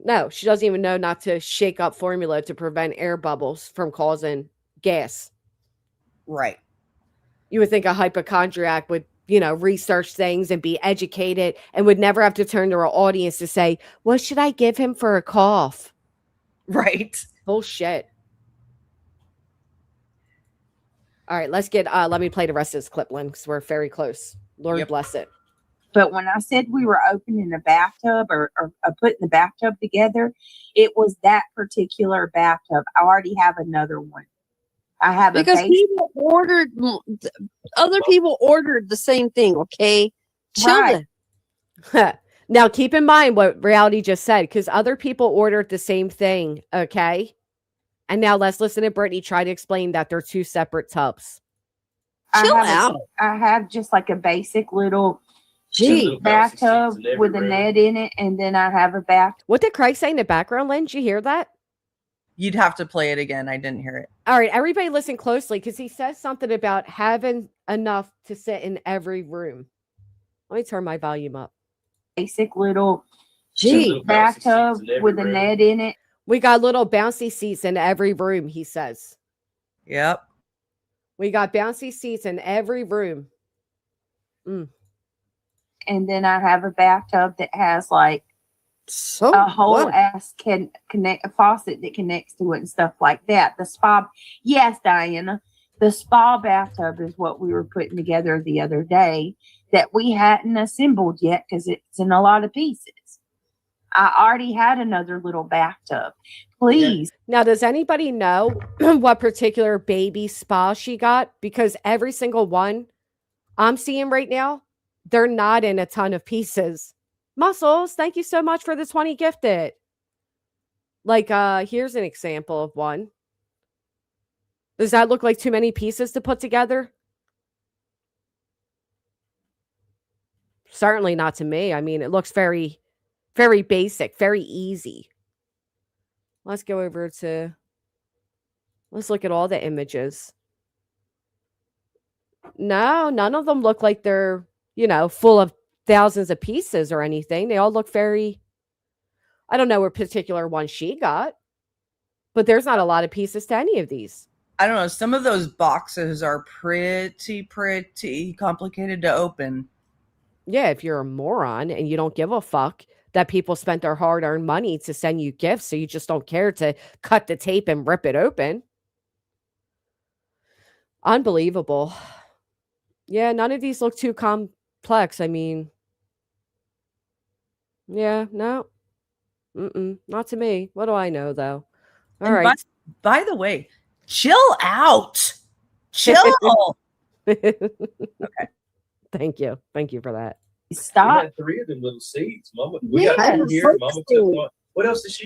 No, she doesn't even know not to shake up formula to prevent air bubbles from causing gas. Right. You would think a hypochondriac would, research things and be educated and would never have to turn to her audience to say, what should I give him for a cough? Right. Bullshit. All right, let me play the rest of this clip, Lynn, because we're very close. Lord bless it. But when I said we were opening a bathtub or putting the bathtub together, it was that particular bathtub. I already have another one. I have because other people ordered the same thing. Okay, right. Now keep in mind what Reality just said, because other people ordered the same thing. Okay. And now let's listen to Brittany try to explain that they're 2 separate tubs. Chill out. I have just like a basic little bathtub with a net in it, and then I have a bath. What did Craig say in the background, Lynn? Did you hear that? You'd have to play it again. I didn't hear it. All right, everybody listen closely, because he says something about having enough to sit in every room. Let me turn my volume up. Basic little bathtub with a net in it. We got little bouncy seats in every room, he says. Yep. We got bouncy seats in every room. And then I have a bathtub that has like So a whole what? ass can connect a faucet that connects to it and stuff like that. The spa, yes, Diana, the spa bathtub is what we were putting together the other day that we hadn't assembled yet because it's in a lot of pieces. I already had another little bathtub. Please. Now, does anybody know what particular baby spa she got? Because every single one I'm seeing right now, they're not in a ton of pieces. Muscles, thank you so much for the 20 gifted. Like, here's an example of one. Does that look like too many pieces to put together? Certainly not to me. I mean, it looks very, very basic, very easy. Let's go over to, let's look at all the images. No, none of them look like they're, full of thousands of pieces or anything. They all look very, I don't know what particular one she got, but there's not a lot of pieces to any of these. I don't know. Some of those boxes are pretty complicated to open. Yeah, if you're a moron and you don't give a fuck that people spent their hard-earned money to send you gifts, so you just don't care to cut the tape and rip it open. Unbelievable. Yeah, none of these look too complex. I mean, yeah, no. Not to me. What do I know, though? All And right. By the way, chill out. Chill. Okay. Thank you. Thank you for that. We Stop. had 3 of them little seats. Mama, we got Yes. 2 here. Mama took one. What else did she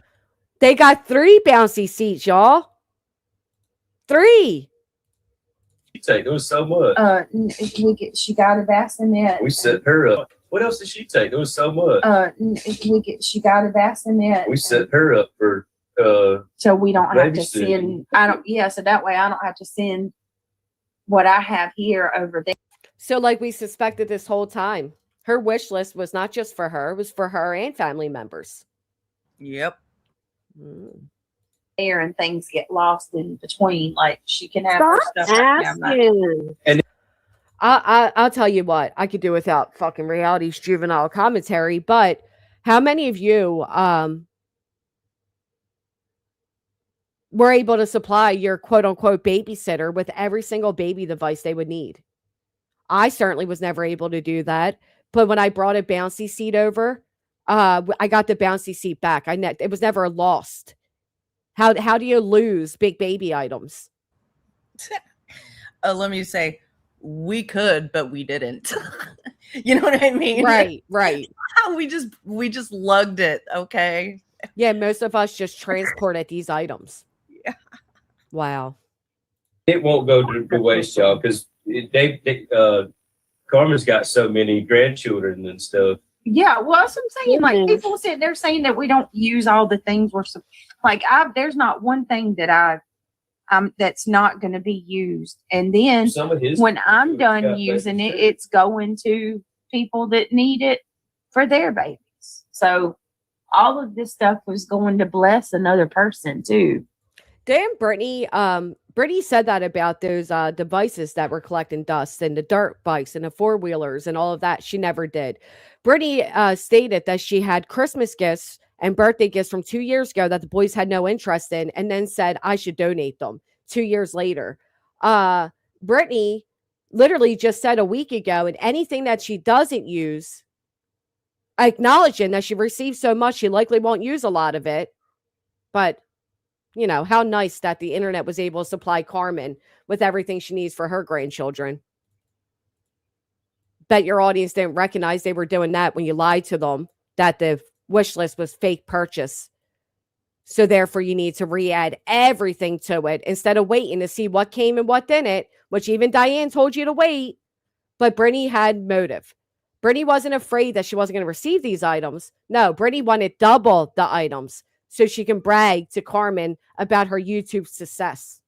They got 3 bouncy seats, y'all. 3. take? There was so much. She got a bassinet. We set her up. What else did she take? There was so much. She got a bassinet. We set her up for So we don't have to babysitting. send. So that way I don't have to send what I have here over there. So, like we suspected this whole time, her wish list was not just for her, it was for her and family members. Yep. And things get lost in between. Like she can have her Stop stuff. asking. I'll tell you what, I could do without fucking reality's juvenile commentary, but how many of you were able to supply your quote unquote babysitter with every single baby device they would need? I certainly was never able to do that. But when I brought a bouncy seat over, I got the bouncy seat back. It was never lost. How do you lose big baby items? Let me say, we could, but we didn't. You know what I mean? Right. We just lugged it. Okay. Yeah, most of us just transported these items. Yeah. Wow. it won't go to waste, y'all, because Carmen's got so many grandchildren and stuff. Yeah, well, that's what I'm saying. Like people sitting there saying that we don't use all the things there's not one thing that that's not going to be used. And then Some of his when I'm done got using it, babies. it's going to people that need it for their babies. So all of this stuff was going to bless another person too. Damn, Brittany said that about those devices that were collecting dust and the dirt bikes and the 4-wheelers and all of that. She never did. Brittany stated that she had Christmas gifts and birthday gifts from 2 years ago that the boys had no interest in, and then said I should donate them 2 years later. Brittany literally just said a week ago, and anything that she doesn't use, acknowledging that she received so much, she likely won't use a lot of it. But how nice that the internet was able to supply Carmen with everything she needs for her grandchildren. Bet your audience didn't recognize they were doing that when you lied to them that the wish list was fake purchase. So therefore you need to re-add everything to it instead of waiting to see what came and what didn't, which even Diane told you to wait. But Brittany had motive. Brittany wasn't afraid that she wasn't going to receive these items. No, Brittany wanted double the items so she can brag to Carmen about her YouTube success.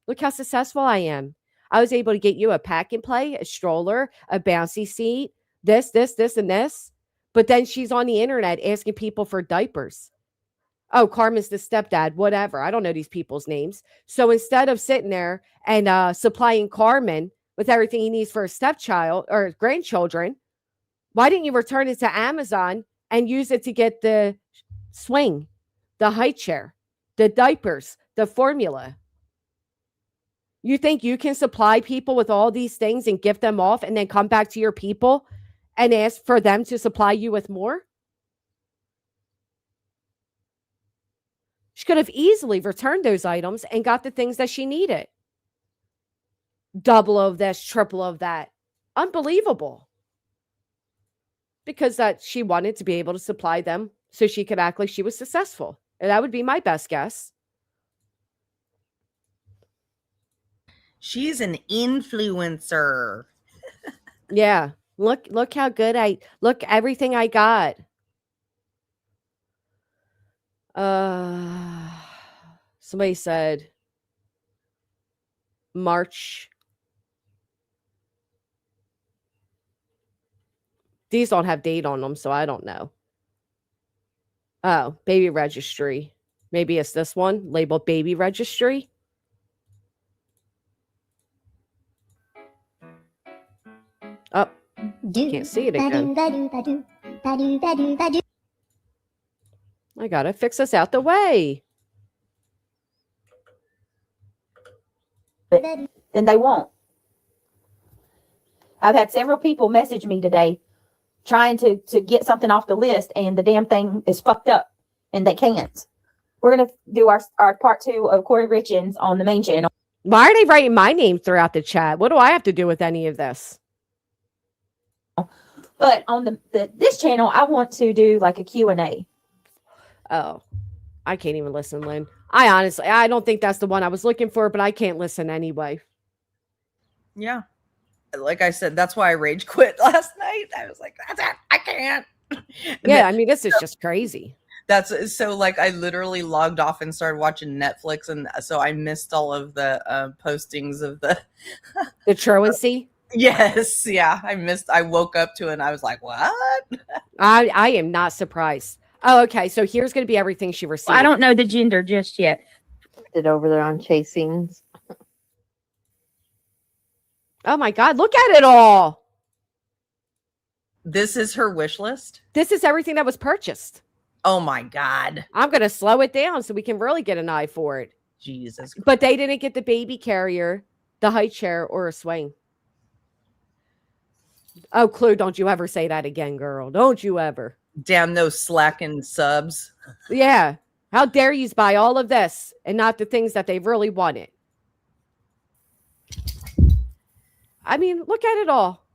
Look how successful I am. I was able to get you a pack and play, a stroller, a bouncy seat, this, and this. But then she's on the internet asking people for diapers. Oh, Carmen's the stepdad, whatever. I don't know these people's names. So instead of sitting there and supplying Carmen with everything he needs for a stepchild or grandchildren, why didn't you return it to Amazon and use it to get the swing, the high chair, the diapers, the formula. You think you can supply people with all these things and give them off and then come back to your people and ask for them to supply you with more? She could have easily returned those items and got the things that she needed. Double of this, triple of that. Unbelievable. Because that she wanted to be able to supply them so she could act like she was successful. And that would be my best guess. She's an influencer. Yeah. Look how good look everything I got. Somebody said March. These don't have date on them, so I don't know. Oh, baby registry. Maybe it's this one labeled baby registry. Oh, can't see it again. I gotta fix this out the way. Then they won't. I've had several people message me today trying to get something off the list, and the damn thing is fucked up and they can't. We're going to do our part 2 of Corey Richins on the main channel. Why are they writing my name throughout the chat? What do I have to do with any of this? But on this channel, I want to do like a Q&A. Oh, I can't even listen, Lynn. I don't think that's the one I was looking for, but I can't listen anyway. Yeah. Like I said, that's why I rage quit last night. I was like, that's it. I can't. Yeah, I mean, this is just crazy. That's so like I literally logged off and started watching Netflix, and so I missed all of the postings of the truancy. Yes, yeah, I woke up to it and I was like, what? I am not surprised. Oh, okay. So here's going to be everything she received. I don't know the gender just yet. It over there on chasings. Oh my God, look at it all. This is her wish list. This is everything that was purchased. Oh my God. I'm going to slow it down so we can really get an eye for it. Jesus Christ. But they didn't get the baby carrier, the high chair, or a swing. Oh, Clue, don't you ever say that again, girl. Don't you ever. Damn those slacking subs. Yeah. How dare you buy all of this and not the things that they really wanted? I mean, look at it all.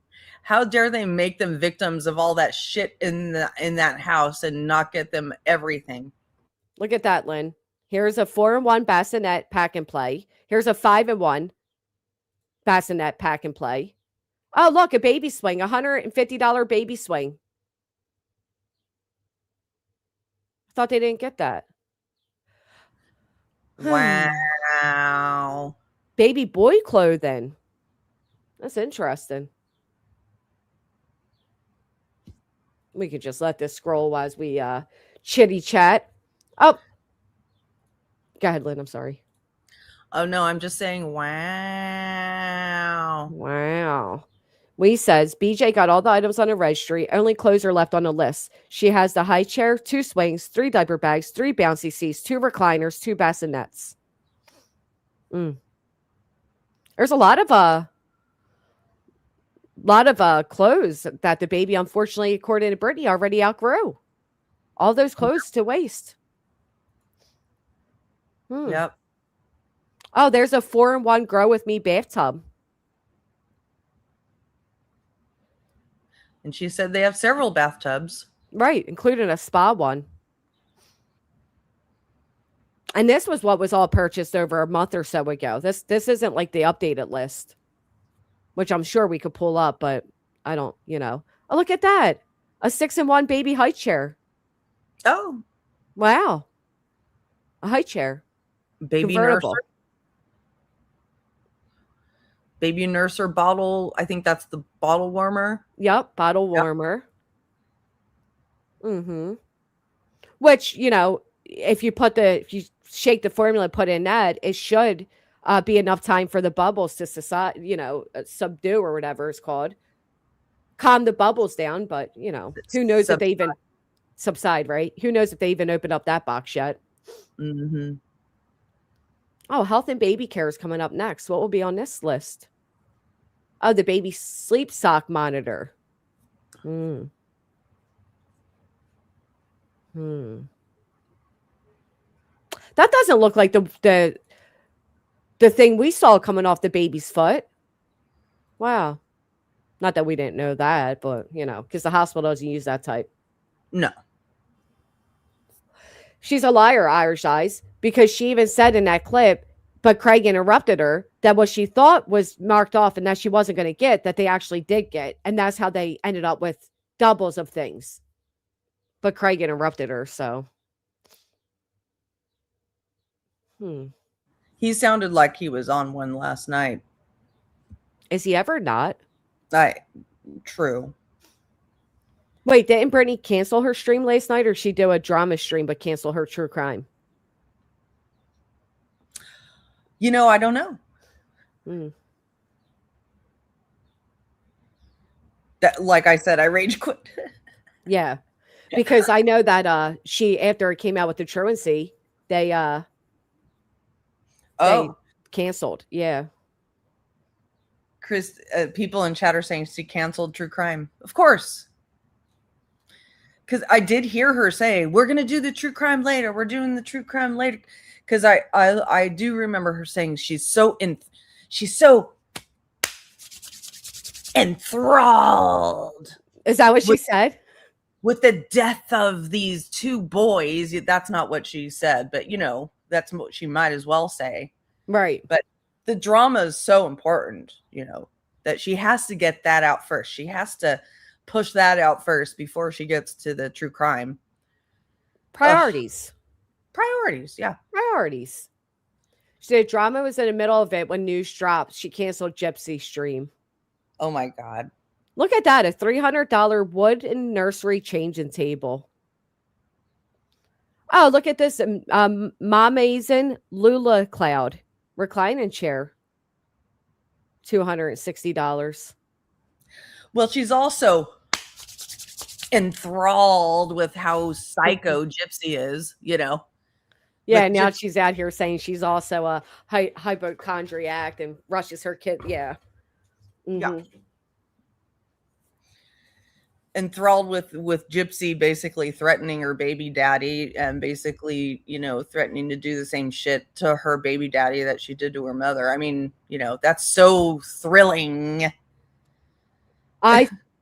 How dare they make them victims of all that shit in that house and not get them everything? Look at that, Lynn. Here's a 4-in-1 bassinet pack and play. Here's a 5-in-1 bassinet pack and play. Oh, look, a baby swing, $150 baby swing. I thought they didn't get that. Wow. Baby boy clothing. That's interesting. We could just let this scroll as we chitty chat. Oh, go ahead, Lynn. I'm sorry. Oh no, I'm just saying. Wow. Wow. Lee says BJ got all the items on a registry. Only clothes are left on the list. She has the high chair, 2 swings, 3 diaper bags, 3 bouncy seats, 2 recliners, 2 bassinets. There's a lot of clothes that the baby, unfortunately, according to Brittany, already outgrew. All those clothes to waste. Yep. Oh, there's a 4-in-1 Grow With Me bathtub. And she said they have several bathtubs. Right, including a spa one. And this was what was all purchased over a month or so ago. This isn't like the updated list, which I'm sure we could pull up, but I don't, Oh, look at that. A 6-in-1 baby high chair. Oh. Wow. A high chair. Baby nurser. Baby nurser bottle. I think that's the bottle warmer. Yep. Bottle warmer. Mm-hmm. Which, if you shake the formula, put in that, it should be enough time for the bubbles to subdue or whatever it's called. Calm the bubbles down, but who knows if they even subside, right? Who knows if they even opened up that box yet? Mm-hmm. Oh, health and baby care is coming up next. What will be on this list? Oh, the baby sleep sock monitor. Hmm. That doesn't look like the thing we saw coming off the baby's foot. Wow. Not that we didn't know that, but because the hospital doesn't use that type. No. She's a liar, Irish Eyes, because she even said in that clip, but Craig interrupted her, that what she thought was marked off and that she wasn't going to get, that they actually did get. And that's how they ended up with doubles of things. But Craig interrupted her, so. He sounded like he was on one last night. Is he ever not? True. Wait, didn't Brittany cancel her stream last night, or she do a drama stream but cancel her true crime? I don't know. That, like I said, I rage quit. Yeah, because I know that she, after it came out with the truancy, they canceled. Yeah. Chris, people in chat are saying she canceled true crime. Of course. Because I did hear her say, we're going to do the true crime later. We're doing the true crime later. Because I do remember her saying she's so enthralled. Is that what she said? With the death of these two boys. That's not what she said, but that's what she might as well say. Right. But the drama is so important, that she has to get that out first. She has to push that out first before she gets to the true crime. Priorities. Priorities, yeah. Priorities. The drama was in the middle of it when news dropped. She canceled Gypsy stream. Oh my God. Look at that. A $300 wood and nursery changing table. Oh, look at this. Mamazin Lula Cloud reclining chair. $260. Well, she's also enthralled with how psycho Gypsy is, Yeah, now she's out here saying she's also a hypochondriac and rushes her kid. Yeah. Mm-hmm. Yeah. Enthralled with Gypsy basically threatening her baby daddy and basically, threatening to do the same shit to her baby daddy that she did to her mother. I mean, that's so thrilling.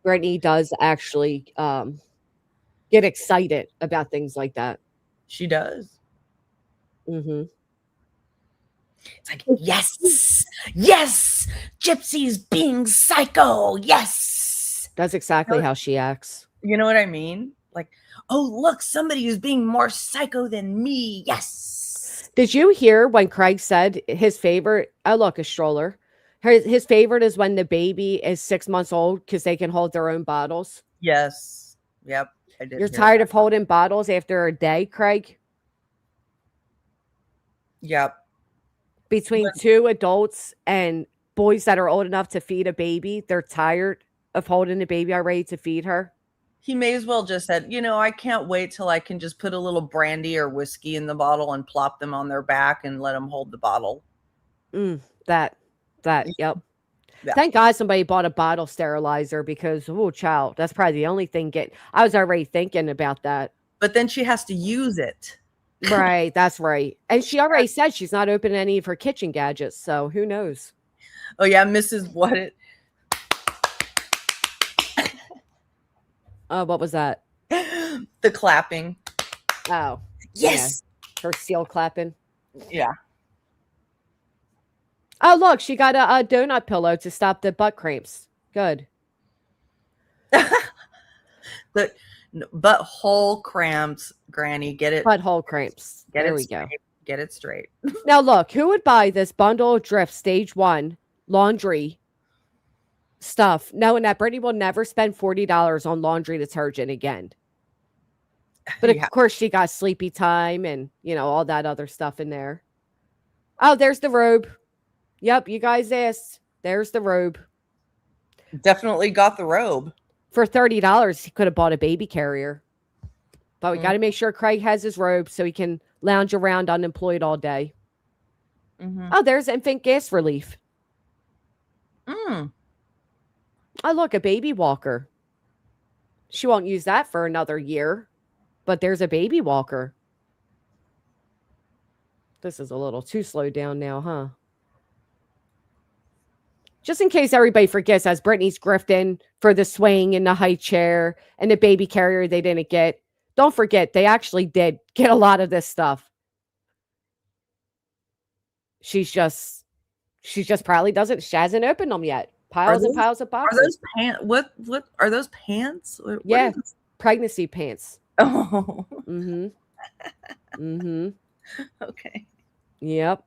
Brittany does actually get excited about things like that. She does. Mm-hmm. It's like, yes, Gypsy's being psycho. Yes. That's exactly how she acts. You know what I mean? Like, oh, look, somebody who's being more psycho than me. Yes. Did you hear when Craig said his favorite? Oh, look, a stroller. His favorite is when the baby is 6 months old because they can hold their own bottles. Yes. Yep. I did. You're tired of holding bottles after a day, Craig? Yep. Between two adults and boys that are old enough to feed a baby, they're tired of holding the baby already to feed her. He may as well just said, I can't wait till I can just put a little brandy or whiskey in the bottle and plop them on their back and let them hold the bottle. That, yep. Yeah. Thank God somebody bought a bottle sterilizer because, oh, child, that's probably the only thing I was already thinking about that. But then she has to use it. Right, that's right. And she already said she's not opening any of her kitchen gadgets, so who knows? Oh, yeah, Mrs. What? What was that? The clapping. Oh. Yes. Yeah. Her seal clapping. Yeah. Oh, look, she got a donut pillow to stop the butt cramps. Good. The butthole cramps, Granny. Get it? Butthole cramps. There we go. Get it straight. Now, look, who would buy this bundle of Drift Stage 1 laundry stuff knowing that Brittany will never spend $40 on laundry detergent again? But of course, she got Sleepy Time and, all that other stuff in there. Oh, there's the robe. Yep, you guys asked. There's the robe. Definitely got the robe. For $30, he could have bought a baby carrier. But we got to make sure Craig has his robe so he can lounge around unemployed all day. Mm-hmm. Oh, there's infant gas relief. Mm. Oh, look, a baby walker. She won't use that for another year, but there's a baby walker. This is a little too slowed down now, huh? Just in case everybody forgets, as Brittany's grifting for the swing and the high chair and the baby carrier they didn't get. Don't forget, they actually did get a lot of this stuff. She's just probably doesn't. She hasn't opened them yet. Piles and piles of Are boxes. those pants? What are those pants? What Yeah, are those? pregnancy pants. Oh. Mm-hmm. Mm-hmm. Okay. Yep.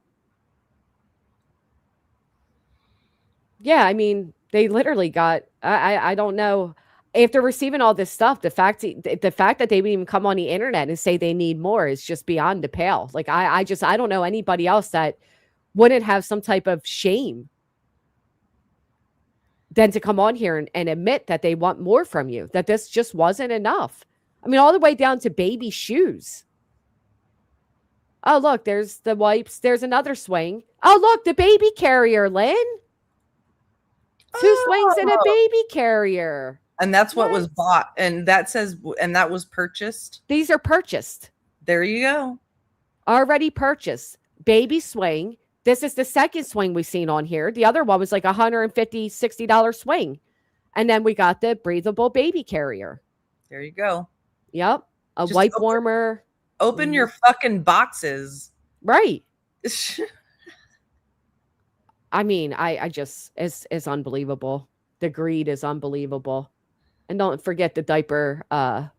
Yeah, I mean, they literally got. I don't know. After receiving all this stuff, the fact that they would even come on the internet and say they need more is just beyond the pale. Like I don't know anybody else that wouldn't have some type of shame than to come on here and admit that they want more from you, that this just wasn't enough. I mean, all the way down to baby shoes. Oh, look, there's the wipes. There's another swing. Oh, look, the baby carrier, Lynn. Two swings and a baby carrier. And that's what was bought. And that says, and that was purchased. These are purchased. There you go. Already purchased. Baby swing. This is the second swing we've seen on here. The other one was like $150, $60 swing. And then we got the breathable baby carrier. There you go. Yep. A Just wipe warmer. Open your fucking boxes. Right. I mean, I just, it's unbelievable. The greed is unbelievable. And don't forget the diaper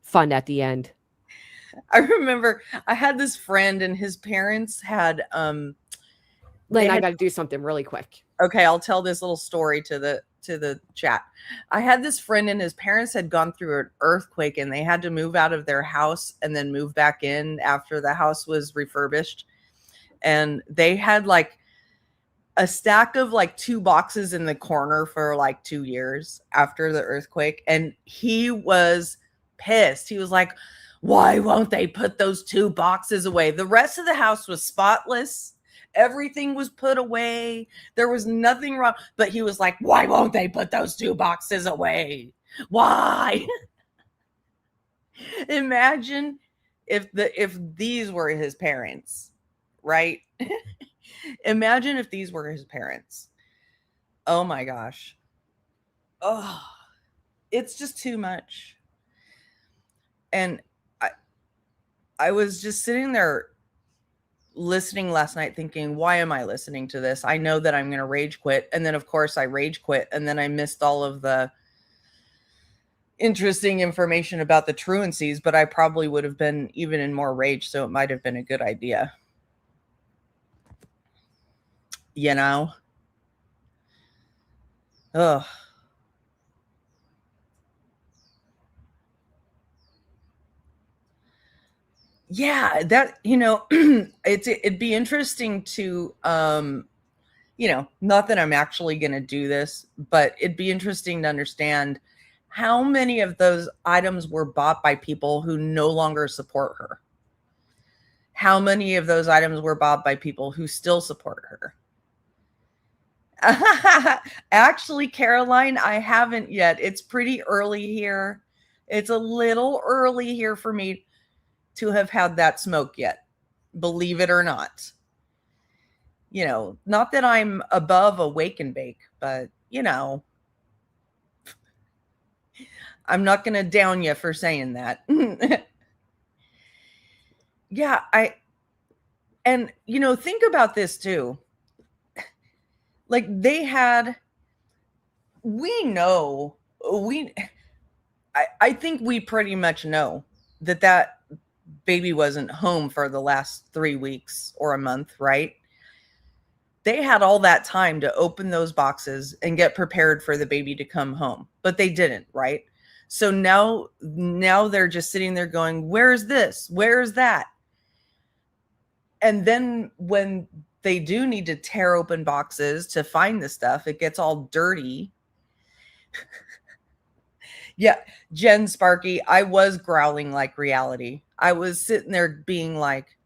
fun at the end. I remember I had this friend and his parents had Lynn, I got to do something really quick. Okay, I'll tell this little story to the chat. I had this friend and his parents had gone through an earthquake and they had to move out of their house and then move back in after the house was refurbished. And they had like a stack of like 2 boxes in the corner for like 2 years after the earthquake. And he was pissed. He was like, why won't they put those 2 boxes away? The rest of the house was spotless. Everything was put away. There was nothing wrong. But he was like, why won't they put those 2 boxes away? Why? Imagine if these were his parents, right? Imagine if these were his parents. Oh my gosh. Oh, it's just too much. And I was just sitting there listening last night thinking, why am I listening to this? I know that I'm going to rage quit. And then of course I rage quit. And then I missed all of the interesting information about the truancies, but I probably would have been even in more rage. So it might have been a good idea. You know? Ugh. Yeah, that, it'd be interesting to, not that I'm actually going to do this, but it'd be interesting to understand how many of those items were bought by people who no longer support her. How many of those items were bought by people who still support her? Actually, Caroline, I haven't yet. It's pretty early here. It's a little early here for me to have had that smoke yet, believe it or not. Not that I'm above a wake and bake, but I'm not going to down you for saying that. Yeah, think about this too. Like I think we pretty much know that baby wasn't home for the last 3 weeks or a month, right? They had all that time to open those boxes and get prepared for the baby to come home, but they didn't, right? So now they're just sitting there going, where's this? Where's that? And then when they do need to tear open boxes to find the stuff, it gets all dirty. Yeah, Jen Sparky, I was growling like reality. I was sitting there being like,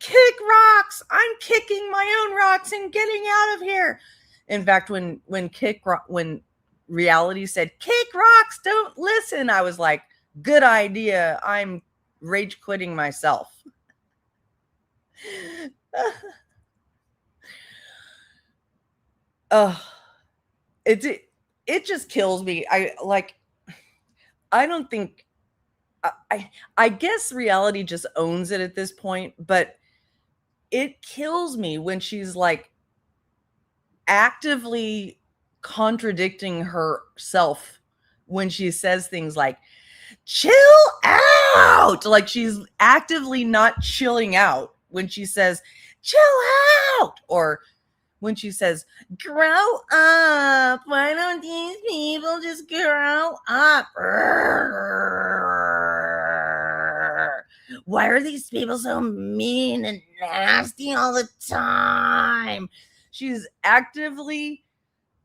kick rocks! I'm kicking my own rocks and getting out of here. In fact, when reality said, kick rocks, don't listen, I was like, good idea. I'm rage quitting myself. It just kills me. I don't think I guess reality just owns it at this point, but it kills me when she's like actively contradicting herself when she says things like chill out, like she's actively not chilling out when she says chill out, or when she says grow up, why don't these people just grow up, why are these people so mean and nasty all the time? She's actively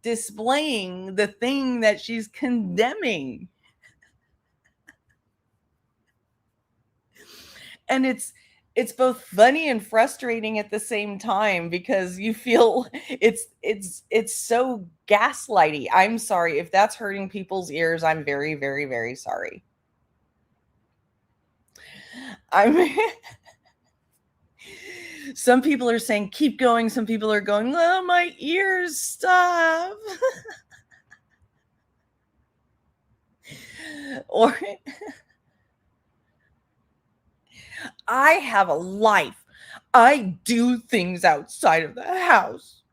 displaying the thing that she's condemning. And it's both funny and frustrating at the same time because you feel it's so gaslighty. I'm sorry if that's hurting people's ears. I'm very, very, very sorry. Some people are saying keep going. Some people are going, oh, my ears, stop. Or I have a life. I do things outside of the house.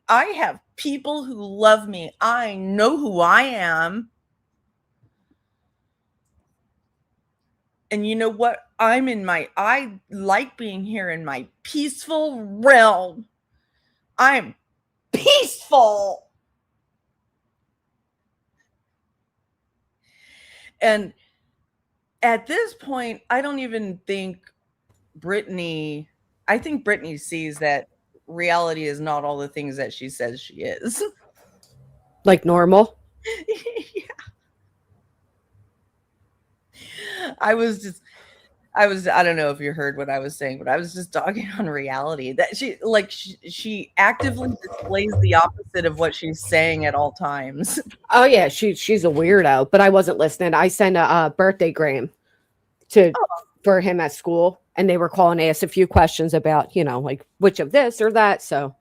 I have people who love me. I know who I am. And you know what? I like being here in my peaceful realm. I'm peaceful. And at this point, I don't even think I think Brittany sees that reality is not all the things that she says she is. Like normal. Yeah. I don't know if you heard what I was saying, but I was just dogging on reality that she actively displays the opposite of what she's saying at all times. Oh yeah, she's a weirdo, but I wasn't listening. I sent a birthday gram for him at school, and they were calling to ask a few questions about, like which of this or that. So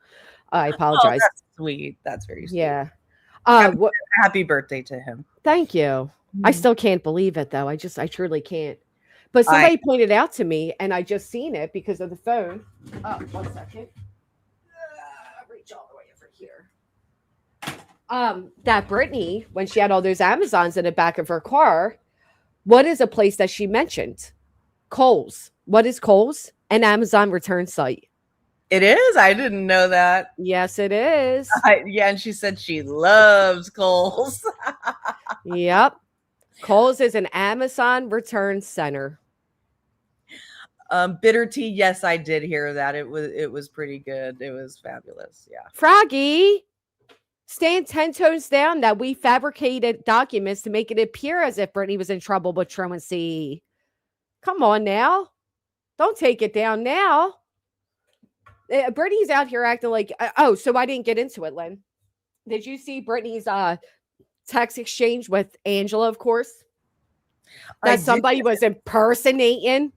I apologize. Oh, that's sweet. That's very sweet. Yeah. Happy birthday to him. Thank you. I still can't believe it though. I truly can't. But somebody pointed out to me, and I just seen it because of the phone. Oh, 1 second. Reach all the way over here. That Brittany, when she had all those Amazons in the back of her car, what is a place that she mentioned? Kohl's. What is Kohl's? An Amazon return site. It is? I didn't know that. Yes, it is. Yeah, and she said she loves Kohl's. Yep. Kohl's is an Amazon return center. Bitter tea, yes, I did hear that. It was pretty good. It was fabulous. Yeah. Froggy, stand 10 toes down that we fabricated documents to make it appear as if Brittany was in trouble with truancy. Come on now. Don't take it down now. Brittany's out here acting like, so I didn't get into it, Lynn. Did you see Brittany's text exchange with Angela, of course? That somebody was impersonating?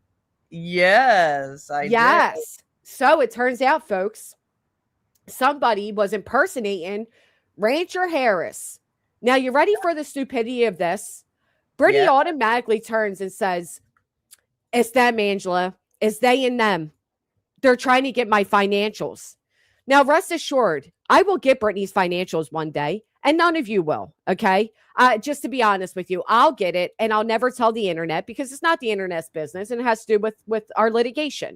Yes, I did. So it turns out, folks, somebody was impersonating Rancher Harris. Now, you ready for the stupidity of this? Brittany automatically turns and says, it's them, Angela. It's they and them. They're trying to get my financials. Now, rest assured, I will get Brittany's financials one day, and none of you will, okay? Just to be honest with you, I'll get it, and I'll never tell the internet because it's not the internet's business, and it has to do with our litigation.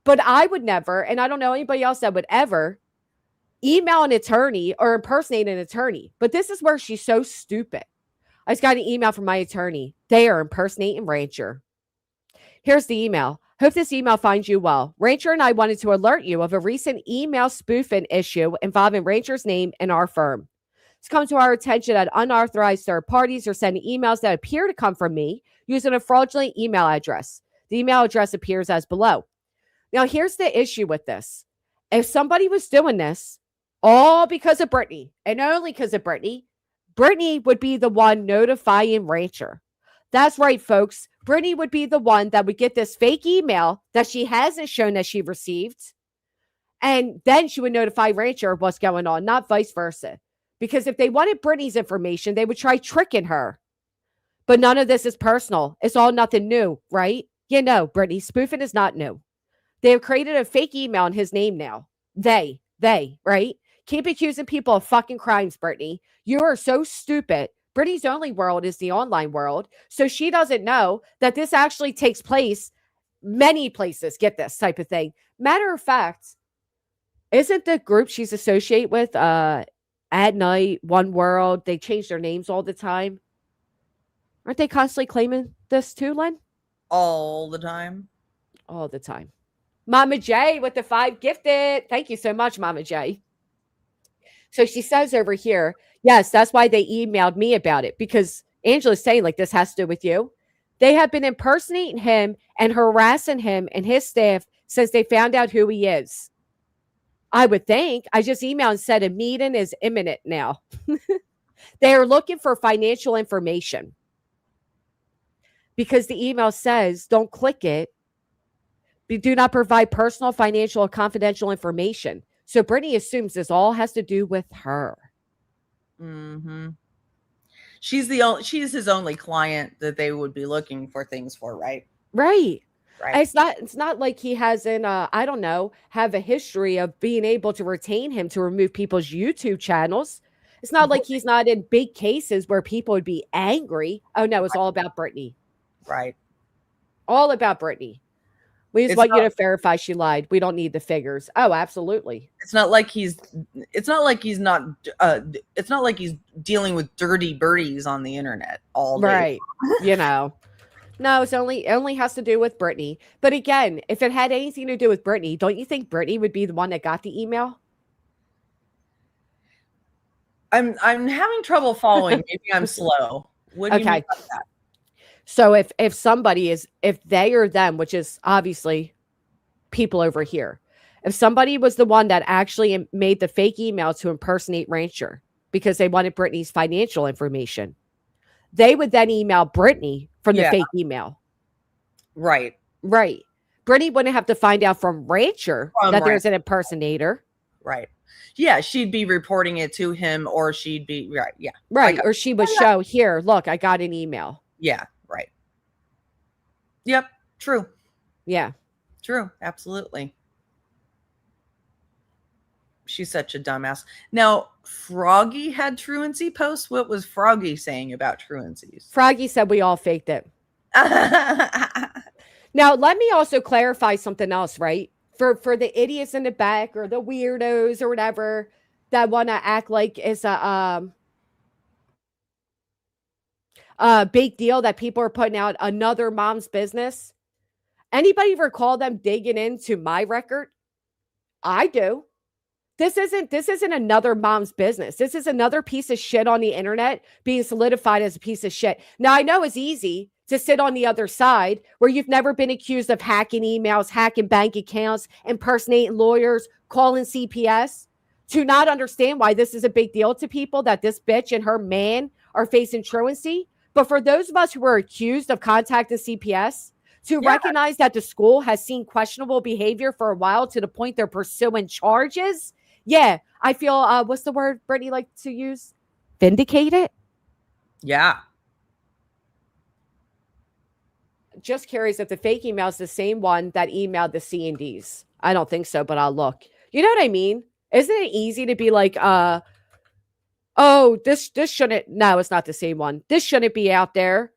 But I would never, and I don't know anybody else that would ever email an attorney or impersonate an attorney. But this is where she's so stupid. I just got an email from my attorney. They are impersonating Rancher. Here's the email. Hope this email finds you well. Rancher and I wanted to alert you of a recent email spoofing issue involving Rancher's name and our firm. It's come to our attention that unauthorized third parties are sending emails that appear to come from me using a fraudulent email address. The email address appears as below. Now, here's the issue with this. If somebody was doing this all because of Brittany and only because of Brittany, Brittany would be the one notifying Rancher. That's right, folks. Brittany would be the one that would get this fake email that she hasn't shown that she received. And then she would notify Rancher of what's going on, not vice versa. Because if they wanted Brittany's information, they would try tricking her. But none of this is personal. It's all nothing new, right? You know, Brittany, spoofing is not new. They have created a fake email in his name now. They, right? Keep accusing people of fucking crimes, Brittany. You are so stupid. Brittany's only world is the online world. So she doesn't know that this actually takes place many places. Get this type of thing. Matter of fact, isn't the group she's associated with At Night, One World, they change their names all the time? Aren't they constantly claiming this too, Len? All the time. All the time. Mama J with the 5 gifted. Thank you so much, Mama J. So she says over here, yes, that's why they emailed me about it, because Angela's saying like this has to do with you. They have been impersonating him and harassing him and his staff since they found out who he is. I would think. I just emailed and said a meeting is imminent now. They are looking for financial information because the email says don't click it. Do not provide personal, financial, or confidential information. So Brittany assumes this all has to do with her. Mm-hmm. She's his only client that they would be looking for things for, right? Right. Right. It's not like he hasn't, I don't know, have a history of being able to retain him to remove people's YouTube channels. It's not like he's not in big cases where people would be angry. Oh no, it's all about Brittany. Right. All about Brittany. We just want you to verify she lied. We don't need the figures. Oh, absolutely. It's not like he's dealing with dirty birdies on the internet all day. Right. You know. No, it only has to do with Brittany. But again, if it had anything to do with Brittany, don't you think Brittany would be the one that got the email? I'm having trouble following. Maybe I'm slow. What do you mean by that? So if they or them, which is obviously people over here, if somebody was the one that actually made the fake email to impersonate Rancher because they wanted Brittany's financial information, they would then email Brittany from the fake email. Right. Right. Brittany wouldn't have to find out from Rancher that there's an impersonator. Right. Yeah, she'd be reporting it to him, or she'd be right. Yeah. Right. Or she would show, here, look, I got an email. Yeah. Right. Yep. True. Yeah. True. Absolutely. She's such a dumbass. Now, Froggy had truancy posts. What was Froggy saying about truancies? Froggy said we all faked it. Now, let me also clarify something else, right? For the idiots in the back or the weirdos or whatever that want to act like it's a big deal that people are putting out another mom's business. Anybody recall them digging into my record? I do. This isn't another mom's business. This is another piece of shit on the internet being solidified as a piece of shit. Now, I know it's easy to sit on the other side where you've never been accused of hacking emails, hacking bank accounts, impersonating lawyers, calling CPS, to not understand why this is a big deal to people, that this bitch and her man are facing truancy. But for those of us who are accused of contacting CPS, to recognize that the school has seen questionable behavior for a while to the point they're pursuing charges. Yeah, I feel, what's the word Brittany like to use? Vindicated? Yeah. Just curious if the fake email is the same one that emailed the C&Ds. I don't think so, but I'll look. You know what I mean? Isn't it easy to be like, oh, this shouldn't, no, it's not the same one. This shouldn't be out there.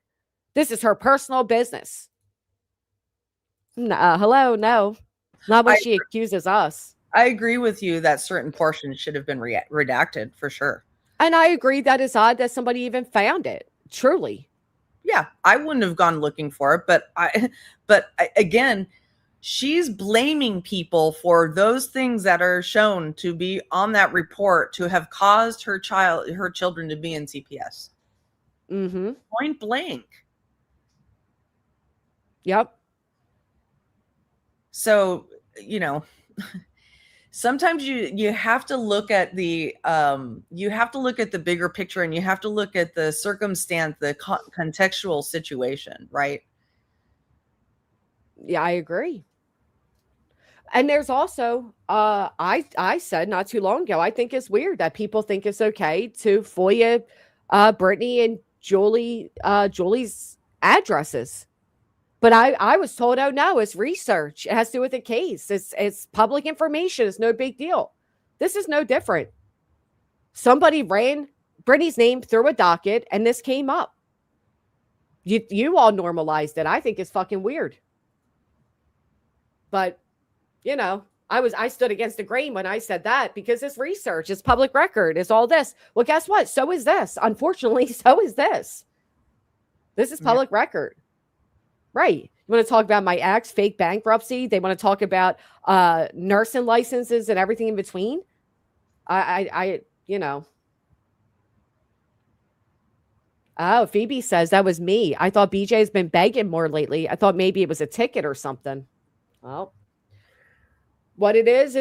This is her personal business. Hello, no. Not what she accuses us. I agree with you that certain portions should have been redacted for sure. And I agree that it's odd that somebody even found it. Truly. Yeah, I wouldn't have gone looking for it, but again, she's blaming people for those things that are shown to be on that report to have caused her children to be in CPS. Mm-hmm. Point blank. Yep. So, sometimes you have to look at the bigger picture, and you have to look at the circumstance, the contextual situation, right? Yeah, I agree. And there's also, I said not too long ago, I think it's weird that people think it's okay to FOIA Brittany and Julie's addresses. But I was told, oh no, it's research. It has to do with the case. It's public information. It's no big deal. This is no different. Somebody ran Brittany's name through a docket, and this came up. You all normalized it. I think it's fucking weird. But I stood against the grain when I said that, because it's research, it's public record, it's all this. Well, guess what? So is this. Unfortunately, so is this. This is public record. Right. You want to talk about my ex, fake bankruptcy? They want to talk about nursing licenses and everything in between. Oh, Phoebe says that was me. I thought BJ's been begging more lately. I thought maybe it was a ticket or something. Well, what it is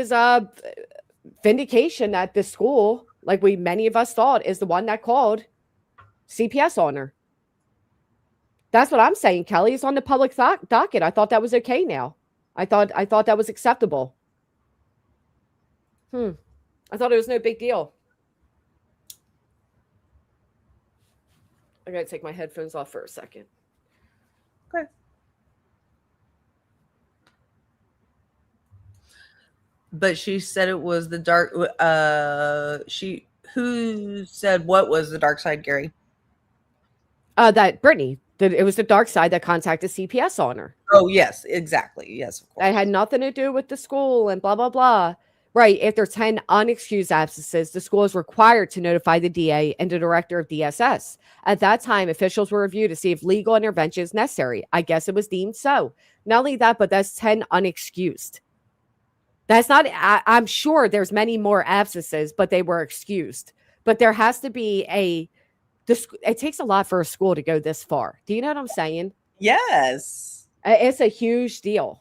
vindication that the school, like many of us thought, is the one that called CPS on her. That's what I'm saying, Kelly. Is on the public docket. I thought that was okay now. I thought that was acceptable. I thought it was no big deal. I gotta take my headphones off for a second. Okay. But she said it was the dark. Who said what was the dark side, Gary? That Brittany. It was the dark side that contacted CPS on her. Oh, yes, exactly. Yes, of course. It had nothing to do with the school and blah, blah, blah. Right. After 10 unexcused absences, the school is required to notify the DA and the director of DSS. At that time, officials were reviewed to see if legal intervention is necessary. I guess it was deemed so. Not only that, but that's 10 unexcused. That's not, I'm sure there's many more absences, but they were excused. But there has to be it takes a lot for a school to go this far. Do you know what I'm saying? Yes. It's a huge deal.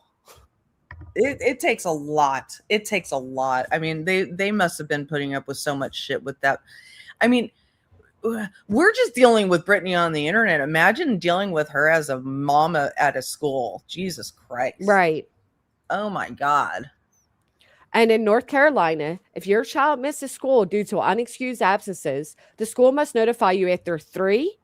It takes a lot. It takes a lot. I mean, they must have been putting up with so much shit with that. I mean, we're just dealing with Brittany on the internet. Imagine dealing with her as a mama at a school. Jesus Christ. Right. Oh my God. And in North Carolina, if your child misses school due to unexcused absences, the school must notify you after 3,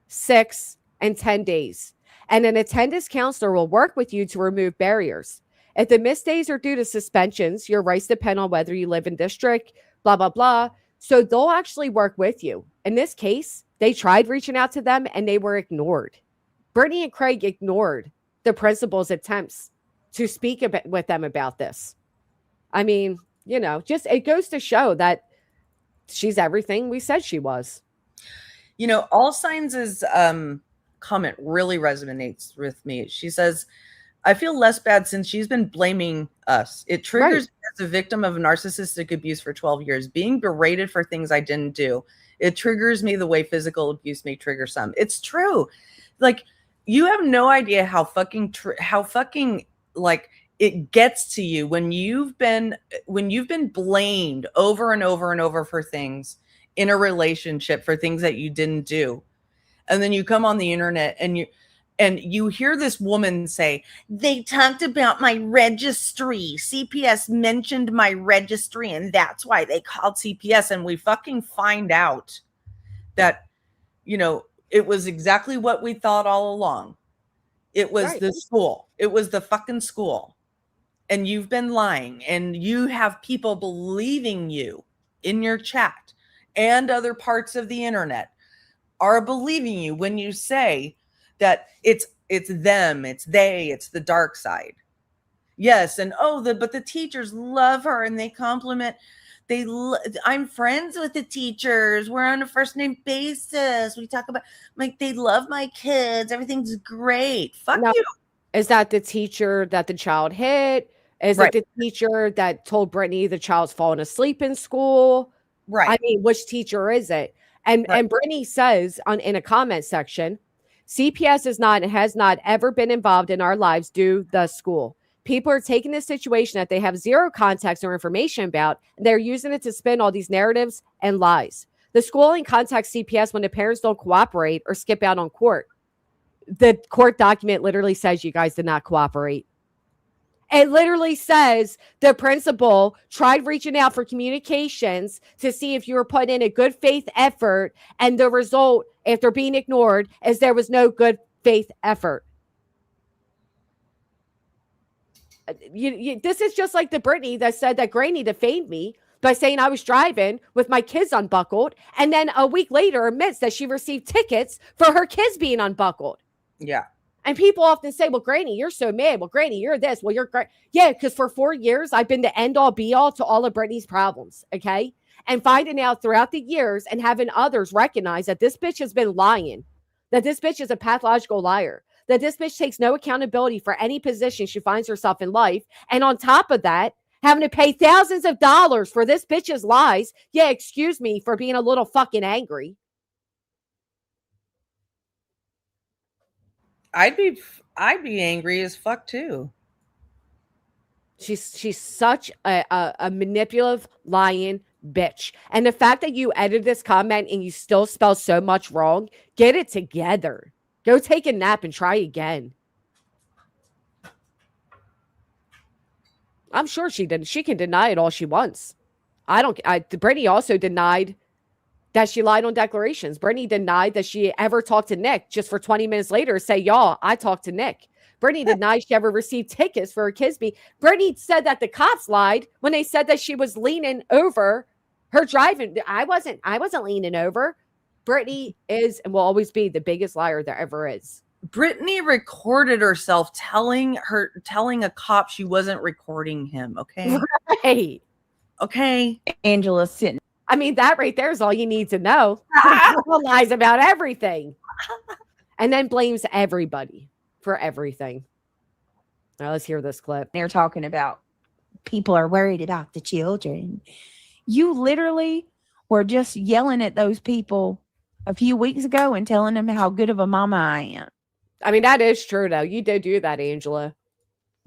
6, and 10 days. And an attendance counselor will work with you to remove barriers. If the missed days are due to suspensions, your rights depend on whether you live in district, blah, blah, blah. So they'll actually work with you. In this case, they tried reaching out to them and they were ignored. Brittany and Craig ignored the principal's attempts to speak with them about this. I mean, just it goes to show that she's everything we said she was. All Signs' comment really resonates with me. She says, I feel less bad since she's been blaming us. It triggers me as a victim of narcissistic abuse for 12 years, being berated for things I didn't do. It triggers me the way physical abuse may trigger some. It's true. Like, you have no idea how fucking like it gets to you when you've been blamed over and over and over for things in a relationship, for things that you didn't do. And then you come on the internet and you hear this woman say, they talked about my registry. CPS mentioned my registry, and that's why they called CPS. And we fucking find out that, it was exactly what we thought all along. It was the school. It was the fucking school. And you've been lying, and you have people believing you in your chat and other parts of the internet are believing you when you say that it's them, it's they, it's the dark side. Yes. And but the teachers love her and they compliment. I'm friends with the teachers. We're on a first name basis. We talk about, like, they love my kids. Everything's great. Fuck you. Is that the teacher that the child hit? Is Right. it the teacher that told Brittany the child's fallen asleep in school? Right. I mean, which teacher is it? And Right. and Brittany says in a comment section, CPS is not and has not ever been involved in our lives due the school. People are taking this situation that they have zero context or information about, and they're using it to spin all these narratives and lies. The school only contacts CPS when the parents don't cooperate or skip out on court. The court document literally says you guys did not cooperate. It literally says the principal tried reaching out for communications to see if you were putting in a good faith effort. And the result, after being ignored, is there was no good faith effort. This is just like the Brittany that said that Granny defamed me by saying I was driving with my kids unbuckled. And then a week later admits that she received tickets for her kids being unbuckled. Yeah. And people often say, well, Granny, you're so mad. Well, Granny, you're this. Well, you're great. Yeah, because for 4 years, I've been the end all be all to all of Brittany's problems. Okay. And finding out throughout the years and having others recognize that this bitch has been lying, that this bitch is a pathological liar, that this bitch takes no accountability for any position she finds herself in life. And on top of that, having to pay thousands of dollars for this bitch's lies. Yeah, excuse me for being a little fucking angry. I'd be angry as fuck too. She's such a manipulative, lying bitch. And the fact that you edited this comment and you still spell so much wrong, get it together. Go take a nap and try again. I'm sure she didn't. She can deny it all she wants. Brittany also denied that she lied on declarations. Brittany denied that she ever talked to Nick just for 20 minutes later say, y'all, I talked to Nick. Brittany denied she ever received tickets for her Kisby. Brittany said that the cops lied when they said that she was leaning over her driving. I wasn't leaning over. Brittany is and will always be the biggest liar there ever is. Brittany recorded herself telling a cop she wasn't recording him. Okay. Right. Okay. Angela's sitting. I mean, that right there is all you need to know. Lies about everything. And then blames everybody for everything. Now let's hear this clip. They're talking about people are worried about the children. You literally were just yelling at those people a few weeks ago and telling them how good of a mama I am. I mean, that is true, though. You do that, Angela.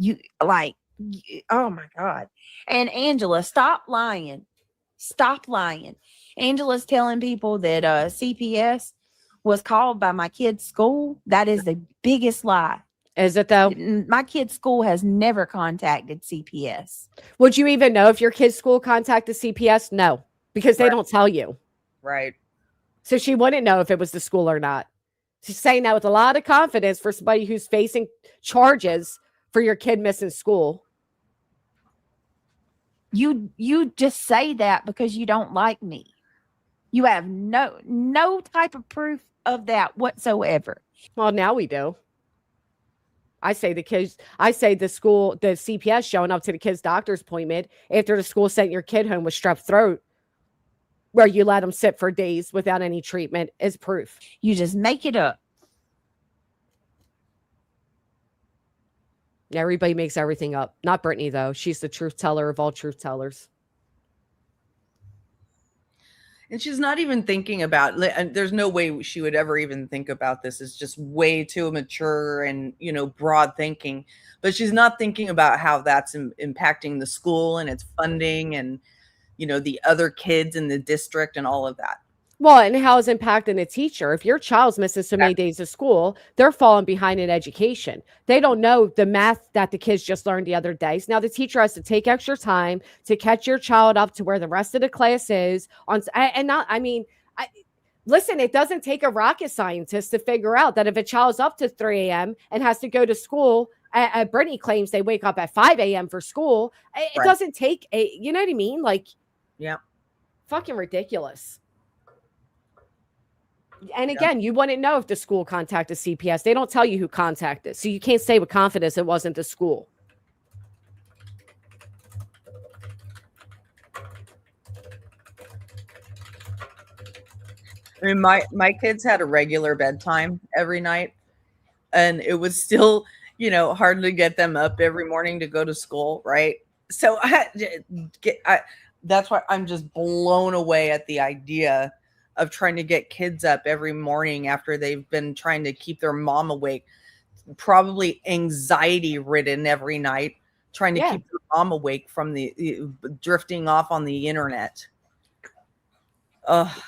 Oh my God. And Angela, stop lying. Stop lying. Angela's telling people that CPS was called by my kid's school. That is the biggest lie. Is it though? My kid's school has never contacted CPS. Would you even know if your kid's school contacted CPS? No, because they don't tell you. Right. So she wouldn't know if it was the school or not. She's saying that with a lot of confidence for somebody who's facing charges for your kid missing school. You just say that because you don't like me. You have no type of proof of that whatsoever. Well, now we do. I say the CPS showing up to the kid's doctor's appointment after the school sent your kid home with strep throat, where you let them sit for days without any treatment, is proof. You just make it up. Everybody makes everything up. Not Brittany, though. She's the truth teller of all truth tellers. And she's not even thinking about, there's no way she would ever even think about this. It's just way too mature and, broad thinking. But she's not thinking about how that's impacting the school and its funding and, the other kids in the district and all of that. Well, and how it's impacting a teacher. If your child's missing so many days of school, they're falling behind in education. They don't know the math that the kids just learned the other day. So now the teacher has to take extra time to catch your child up to where the rest of the class is. Listen, it doesn't take a rocket scientist to figure out that if a child's up to 3 a.m. and has to go to school, Brittany claims they wake up at 5 a.m. for school. It doesn't take you know what I mean? Yeah. Fucking ridiculous. And again, you wouldn't know if the school contacted CPS. They don't tell you who contacted. So you can't say with confidence it wasn't the school. I mean, my kids had a regular bedtime every night. And it was still hardly get them up every morning to go to school, right? So that's why I'm just blown away at the idea of trying to get kids up every morning after they've been trying to keep their mom awake, probably anxiety ridden every night, trying to Yeah. keep their mom awake from the drifting off on the internet. Ugh.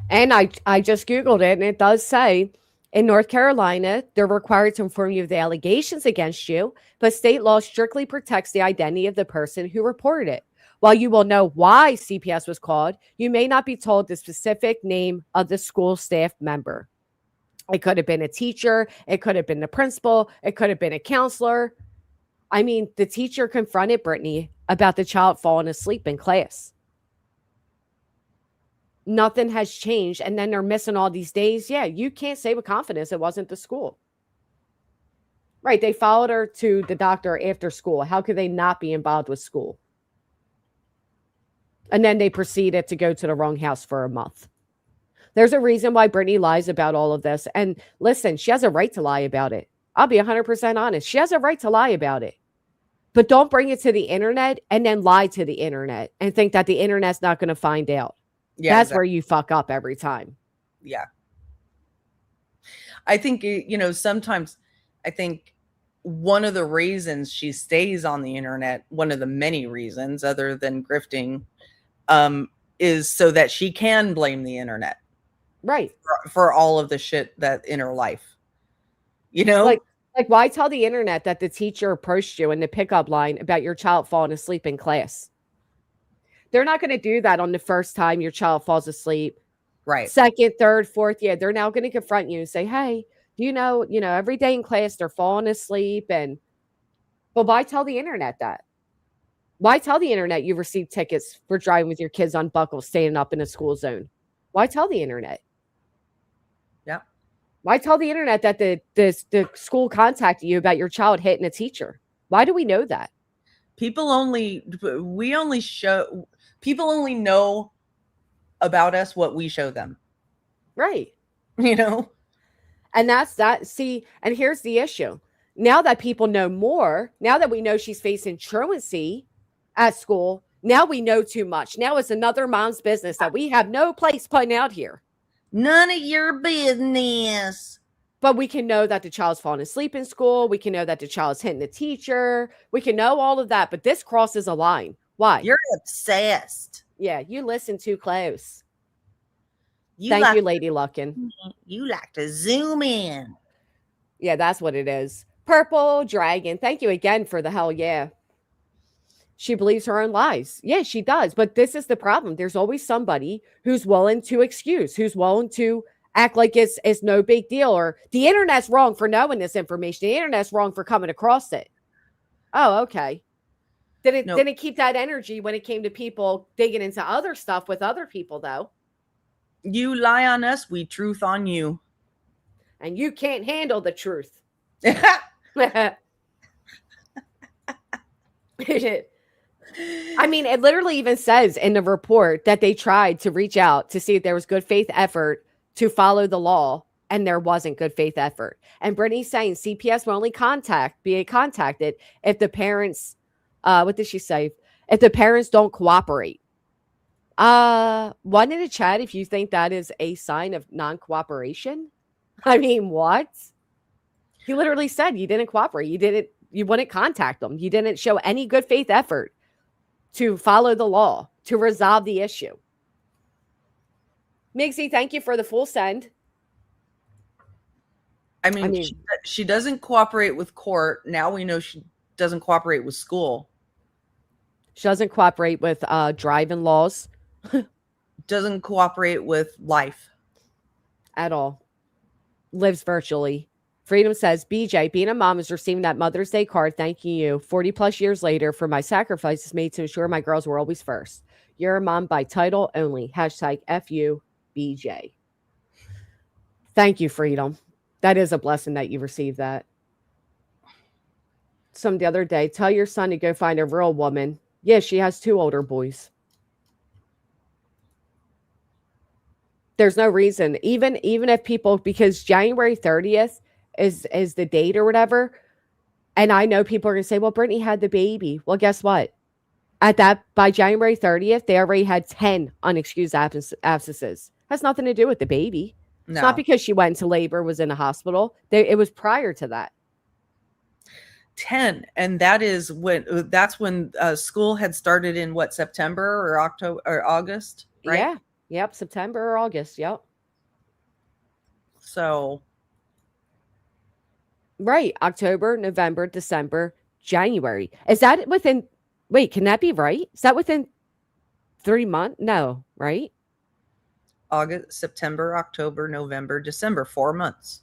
And I just Googled it, and it does say in North Carolina, they're required to inform you of the allegations against you, but state law strictly protects the identity of the person who reported it. While you will know why CPS was called, you may not be told the specific name of the school staff member. It could have been a teacher. It could have been the principal. It could have been a counselor. I mean, the teacher confronted Brittany about the child falling asleep in class. Nothing has changed. And then they're missing all these days. Yeah, you can't say with confidence it wasn't the school. Right. They followed her to the doctor after school. How could they not be involved with school? And then they proceeded to go to the wrong house for a month. There's a reason why Brittany lies about all of this. And listen, she has a right to lie about it. I'll be 100% honest. She has a right to lie about it. But don't bring it to the internet and then lie to the internet and think that the internet's not going to find out. Yeah, That's exactly. where you fuck up every time. Yeah. I think, sometimes I think one of the reasons she stays on the internet, one of the many reasons other than grifting, is so that she can blame the internet. Right. For all of the shit that in her life. Like why tell the internet that the teacher approached you in the pickup line about your child falling asleep in class? They're not going to do that on the first time your child falls asleep. Right. Second, third, fourth. Yeah, they're now going to confront you and say, hey, every day in class they're falling asleep. But why tell the internet that? Why tell the internet you received tickets for driving with your kids unbuckled, standing up in a school zone? Why tell the internet? Yeah. Why tell the internet that the school contacted you about your child hitting a teacher? Why do we know that? People only know about us what we show them. Right. And that's that. See, and here's the issue. Now that people know more, now that we know she's facing truancy at school, now we know too much. Now it's another mom's business that we have no place putting out here. None of your business. But we can know that the child's falling asleep in school. We can know that the child's hitting the teacher. We can know all of that. But this crosses a line. Why? You're obsessed. Yeah, you listen too close. Thank you, Lady Luckin. You like to zoom in. Yeah, that's what it is. Purple Dragon. Thank you again for the hell yeah. She believes her own lies. Yeah, she does. But this is the problem. There's always somebody who's willing to excuse, who's willing to act like it's no big deal, or the internet's wrong for knowing this information. The internet's wrong for coming across it. Oh, okay. Didn't keep that energy when it came to people digging into other stuff with other people, though. You lie on us, we truth on you. And you can't handle the truth. I mean, it literally even says in the report that they tried to reach out to see if there was good faith effort to follow the law, and there wasn't good faith effort. And Brittany's saying CPS will only be contacted if the parents, what did she say? If the parents don't cooperate. One in the chat if you think that is a sign of non-cooperation. I mean, what? He literally said you didn't cooperate. You wouldn't contact them. You didn't show any good faith effort to follow the law, to resolve the issue. Migsy, thank you for the full send. I mean she doesn't cooperate with court. Now we know she doesn't cooperate with school. She doesn't cooperate with driving laws. Doesn't cooperate with life. At all. Lives virtually. Freedom says, BJ, being a mom is receiving that Mother's Day card thanking you 40 plus years later for my sacrifices made to ensure my girls were always first. You're a mom by title only. Hashtag FUBJ. Thank you, Freedom. That is a blessing that you received that. The other day, tell your son to go find a real woman. Yeah, she has 2 older boys. There's no reason, even if people, because January 30th is the date or whatever. And I know people are going to say, well, Brittany had the baby. Well, guess what? By January 30th, they already had 10 unexcused absences. Has nothing to do with the baby. It's not No, because she went into labor, was in a hospital. It was prior to that. 10, and that's when school had started in what, September or October or August, right? Yeah. Yep. September or August. Yep. So Right. October, November, December, January. Is that within, wait, can that be right? Is that within 3 months? No, right? August, September, October, November, December, 4 months.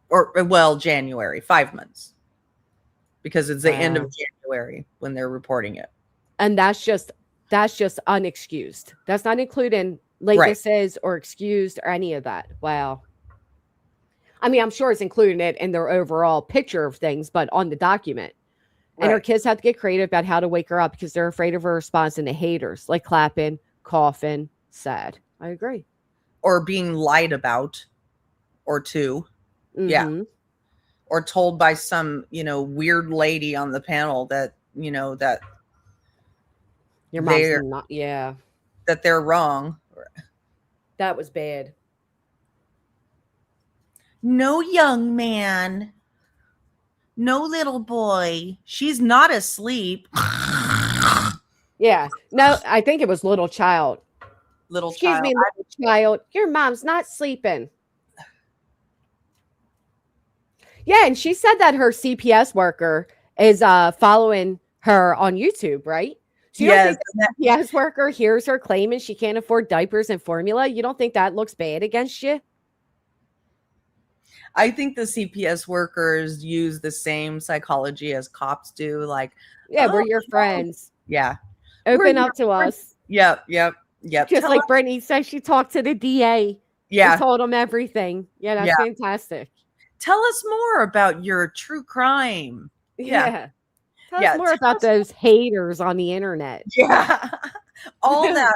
Or, well, January, 5 months. Because it's the end of Wow. January when they're reporting it. And that's just unexcused. That's not including latenesses or excused or any of that. Wow. I mean, I'm sure it's including it in their overall picture of things, but on the document. And her Right. kids have to get creative about how to wake her up because they're afraid of her response and the haters, like clapping, coughing, sad. I agree. Or being lied about or to. Yeah. Mhm. Or told by some, weird lady on the panel that, that Your mom's they're not, yeah. that they're wrong. That was bad. No, young man. No, little boy. She's not asleep. Yeah. No, I think it was little child. Little Excuse child. me, little child. Your mom's not sleeping. Yeah, and she said that her CPS worker is following her on YouTube, right? So you don't Yes. think the CPS worker hears her claiming she can't afford diapers and formula? You don't think that looks bad against you? I think the CPS workers use the same psychology as cops do. Like, Yeah, oh, we're your friends. yeah. Open We're up to us. Yep. Just Tell like us- Brittany said, she talked to the DA. yeah. And told him everything. Yeah, that's Yeah. fantastic. Tell us more about your true crime. Yeah. Tell Yeah, us more tell about us- those haters on the internet. Yeah. All that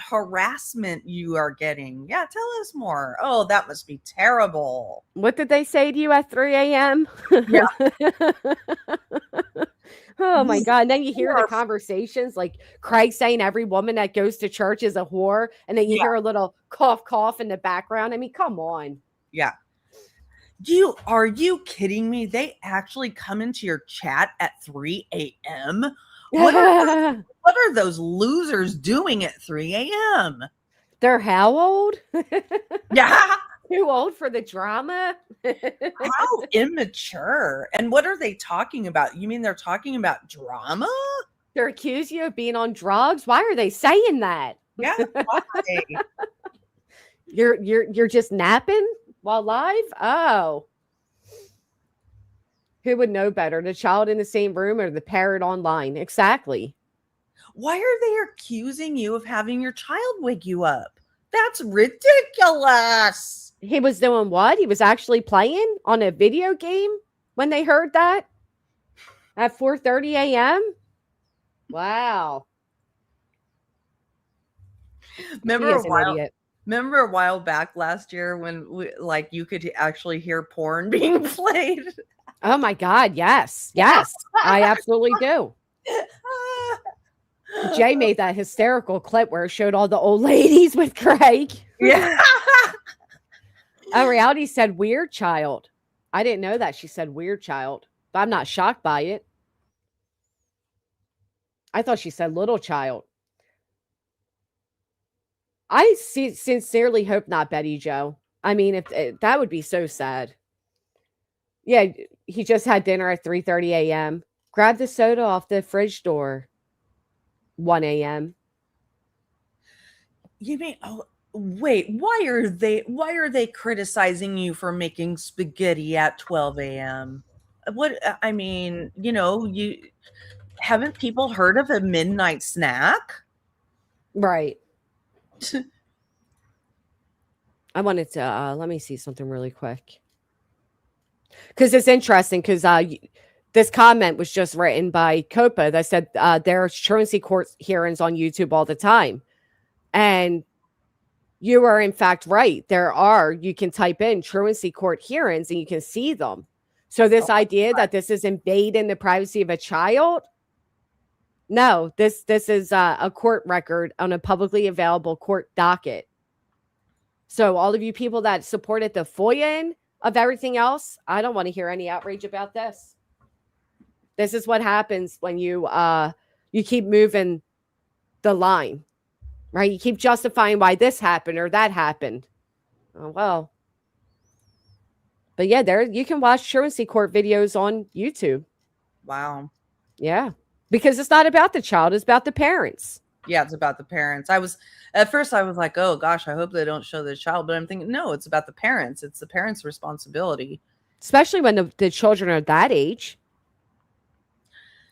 harassment you are getting. Yeah, tell us more. Oh, that must be terrible. What did they say to you at 3 a.m.? Yeah. Oh my God. And then you hear the Yes. conversations like Craig saying every woman that goes to church is a whore. And then you Yeah. hear a little cough in the background. I mean, come on. Yeah. Are you kidding me? They actually come into your chat at 3 a.m. What are those losers doing at 3 a.m.? They're how old? Yeah. Too old for the drama? How immature. And what are they talking about? You mean they're talking about drama? They're accusing you of being on drugs? Why are they saying that? Yeah. Why? You're just napping while live? Oh. Who would know better? The child in the same room or the parent online? Exactly. Why are they accusing you of having your child wake you up? That's ridiculous. He was doing what? He was actually playing on a video game when they heard that at 4:30 a.m. Wow. Remember He a is an while idiot. Remember a while back last year when you could actually hear porn being played? Oh my God. Yes. Yes. I absolutely do. Jay made that hysterical clip where it showed all the old ladies with Craig. Yeah. Reality said weird child. I didn't know that. She said weird child, but I'm not shocked by it. I thought she said little child. I sincerely hope not, Betty Joe. I mean, if that would be so sad. Yeah, he just had dinner at 3:30 a.m. Grabbed the soda off the fridge door. 1 a.m. You mean, oh, wait, why are they criticizing you for making spaghetti at 12 a.m.? What, I mean, you haven't people heard of a midnight snack? Right. I wanted to let me see something really quick. Because it's interesting because this comment was just written by Copa that said there's truancy court hearings on YouTube all the time. And you are in fact right. You can type in truancy court hearings and you can see them. So this idea that this is invading the privacy of a child, no, this is a court record on a publicly available court docket. So all of you people that supported the FOIA of everything else, I don't want to hear any outrage about this. This is what happens when you keep moving the line, right? You keep justifying why this happened or that happened. Oh, well. But yeah, there you can watch truancy court videos on YouTube. Wow. Yeah. Because it's not about the child, it's about the parents. Yeah, it's about the parents. At first I was like, oh gosh, I hope they don't show the child. But I'm thinking, no, it's about the parents. It's the parents' responsibility. Especially when the children are that age.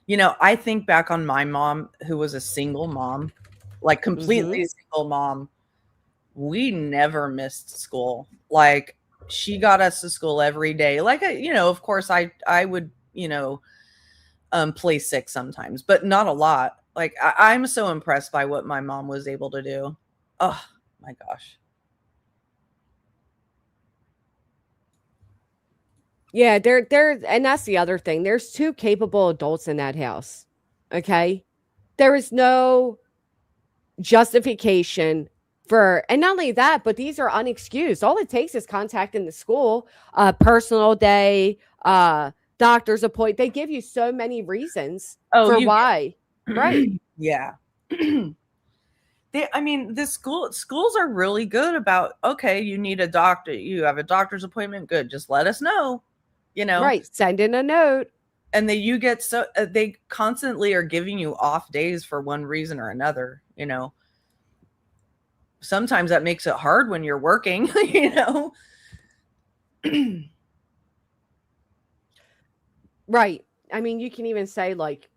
You know, I think back on my mom, who was a single mom, like completely single mom. We never missed school. Like, she got us to school every day. Like, of course I would, play sick sometimes, but not a lot. Like, I'm so impressed by what my mom was able to do. Oh my gosh. Yeah, there, and that's the other thing. There's 2 capable adults in that house. Okay. There is no justification for, and not only that, but these are unexcused. All it takes is contacting the school, personal day, doctor's appointment. They give you so many reasons for why. Right. Yeah. The schools are really good about, okay, you need a doctor, you have a doctor's appointment. Good. Just let us know, Right. Send in a note. And then you get they constantly are giving you off days for one reason or another, Sometimes that makes it hard when you're working, Right. I mean, you can even say like,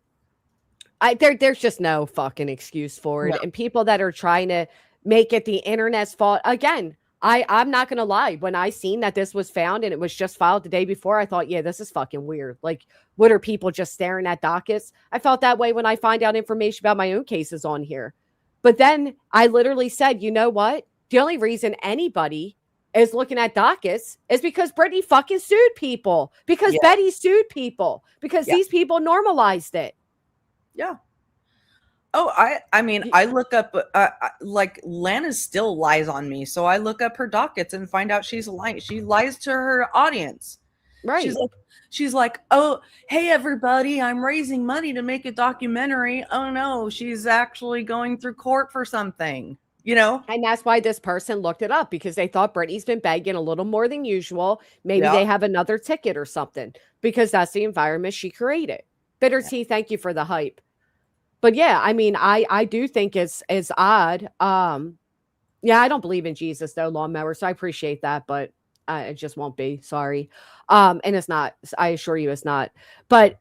there's just no fucking excuse for it. No. And people that are trying to make it the internet's fault, again, I'm not gonna lie. When I seen that this was found and it was just filed the day before, I thought, yeah, this is fucking weird. Like, what are people just staring at dockets? I felt that way when I find out information about my own cases on here. But then I literally said, you know what? The only reason anybody is looking at dockets is because Brittany fucking sued people, because Betty sued people, because these people normalized it. Yeah. Oh, I mean, I look up, like, Lana still lies on me. So I look up her dockets and find out she's lying. She lies to her audience. Right. She's like, oh, hey, everybody, I'm raising money to make a documentary. Oh, no, she's actually going through court for something, And that's why this person looked it up, because they thought Brittany's been begging a little more than usual. Maybe they have another ticket or something, because that's the environment she created. Bitter Tea, thank you for the hype. But yeah, I mean, I do think it's odd. Yeah, I don't believe in Jesus though, lawnmower. So I appreciate that, but it just won't be. Sorry. And it's not. I assure you, it's not. But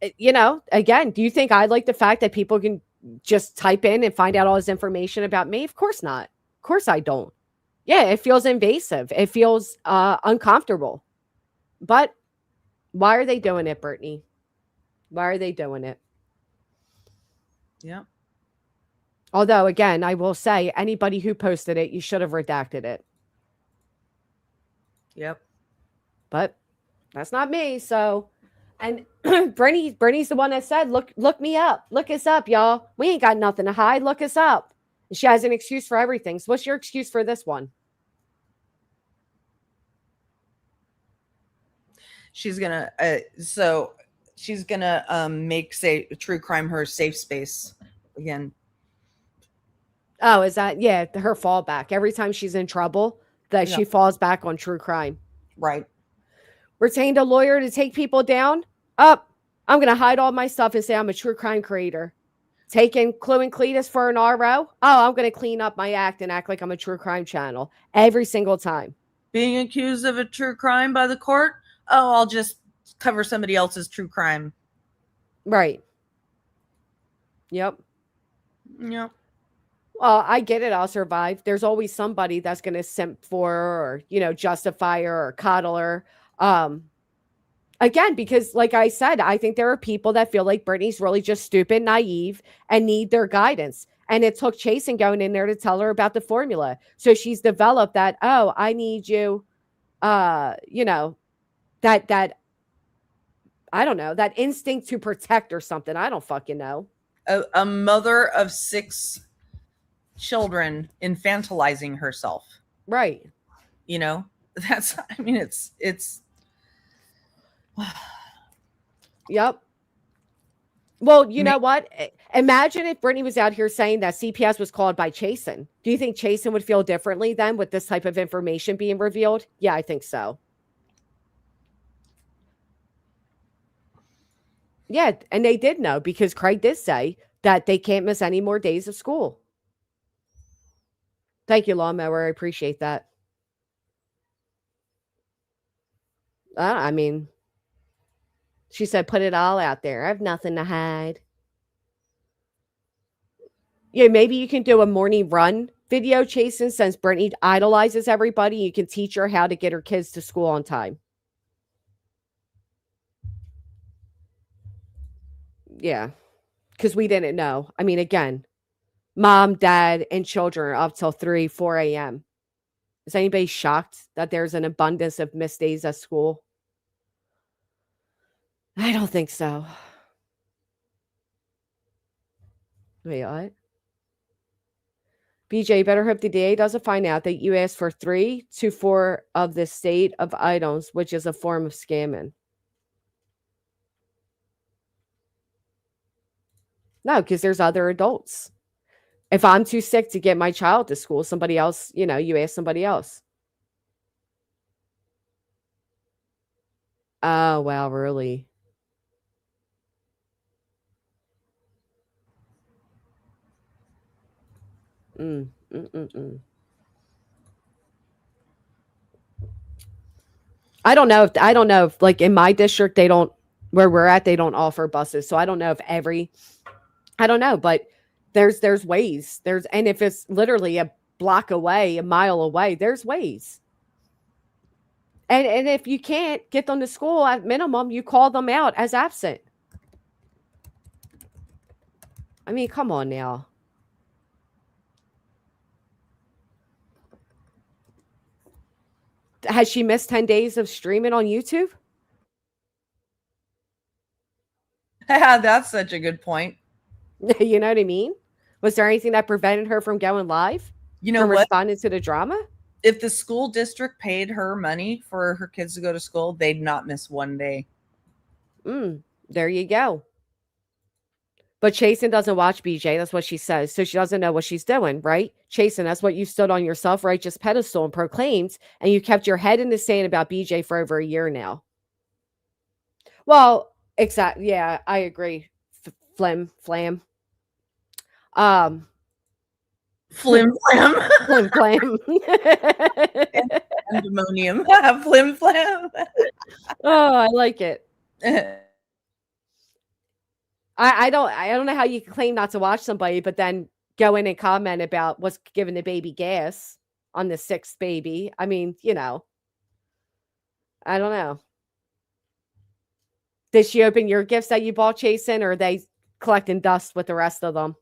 again, do you think I like the fact that people can just type in and find out all this information about me? Of course not. Of course I don't. Yeah, it feels invasive. It feels uncomfortable. But why are they doing it, Brittany? Why are they doing it? Yeah. Although, again, I will say, anybody who posted it, you should have redacted it. Yep. But that's not me. So, and Brittany's the one that said, look me up. Look us up, y'all. We ain't got nothing to hide. Look us up. And she has an excuse for everything. So what's your excuse for this one? She's going to, make true crime her safe space again. Oh, is that, her fallback. Every time she's in trouble, that she falls back on true crime. Right. Retained a lawyer to take people down. Up. I'm going to hide all my stuff and say I'm a true crime creator. Taking Clue and Cletus for an RO. Oh, I'm going to clean up my act and act like I'm a true crime channel every single time. Being accused of a true crime by the court. Oh, I'll just cover somebody else's true crime. Right. Yep. Yep. Well, I get it. I'll survive. There's always somebody that's going to simp for her or, justify her or coddle her. Again, because like I said, I think there are people that feel like Brittany's really just stupid, naive, and need their guidance. And it took Chasen going in there to tell her about the formula. So she's developed that, oh, I need you, that I don't know, that instinct to protect or something. I don't fucking know. A mother of 6 children infantilizing herself. Right. You know, that's, I mean, it's Yep. Well, you know what? Imagine if Brittany was out here saying that CPS was called by Chasen. Do you think Chasen would feel differently then with this type of information being revealed? Yeah, I think so. Yeah, and they did know because Craig did say that they can't miss any more days of school. Thank you, Lawnmower. I appreciate that. I mean, she said, put it all out there. I have nothing to hide. Yeah, maybe you can do a morning run video, Chasen, since Brittany idolizes everybody. You can teach her how to get her kids to school on time. Yeah, because we didn't know. I mean, again, mom, dad, and children are up till 3, 4 a.m. Is anybody shocked that there's an abundance of missed days at school? I don't think so. Wait, what? BJ, better hope the DA doesn't find out that you asked for 3 to 4 of the state of items, which is a form of scamming. No, because there's other adults. If I'm too sick to get my child to school, somebody else, you ask somebody else. Oh, wow, really? Mm, mm, mm, mm. I don't know if like in my district where we're at they don't offer buses. So I don't know if I don't know, but there's ways. And if it's literally a block away, a mile away, there's ways. And if you can't get them to school, at minimum, you call them out as absent. I mean, come on now. Has she missed 10 days of streaming on YouTube? That's such a good point. You know what I mean? Was there anything that prevented her from going live? You know from what? responding to the drama? If the school district paid her money for her kids to go to school, they'd not miss one day. There you go. But Chasen doesn't watch BJ. That's what she says. So she doesn't know what she's doing, right? Chasen, that's what you stood on your self-righteous pedestal and proclaimed. And you kept your head in the sand about BJ for over a year now. Well, exactly. Yeah, I agree. Flam. Flim flam. Flim flam. Pandemonium. Flim flam. Oh, I like it. I don't know how you claim not to watch somebody, but then go in and comment about what's giving the baby gas on the 6th baby. I mean, I don't know. Did she open your gifts that you bought, Chasen, or are they collecting dust with the rest of them?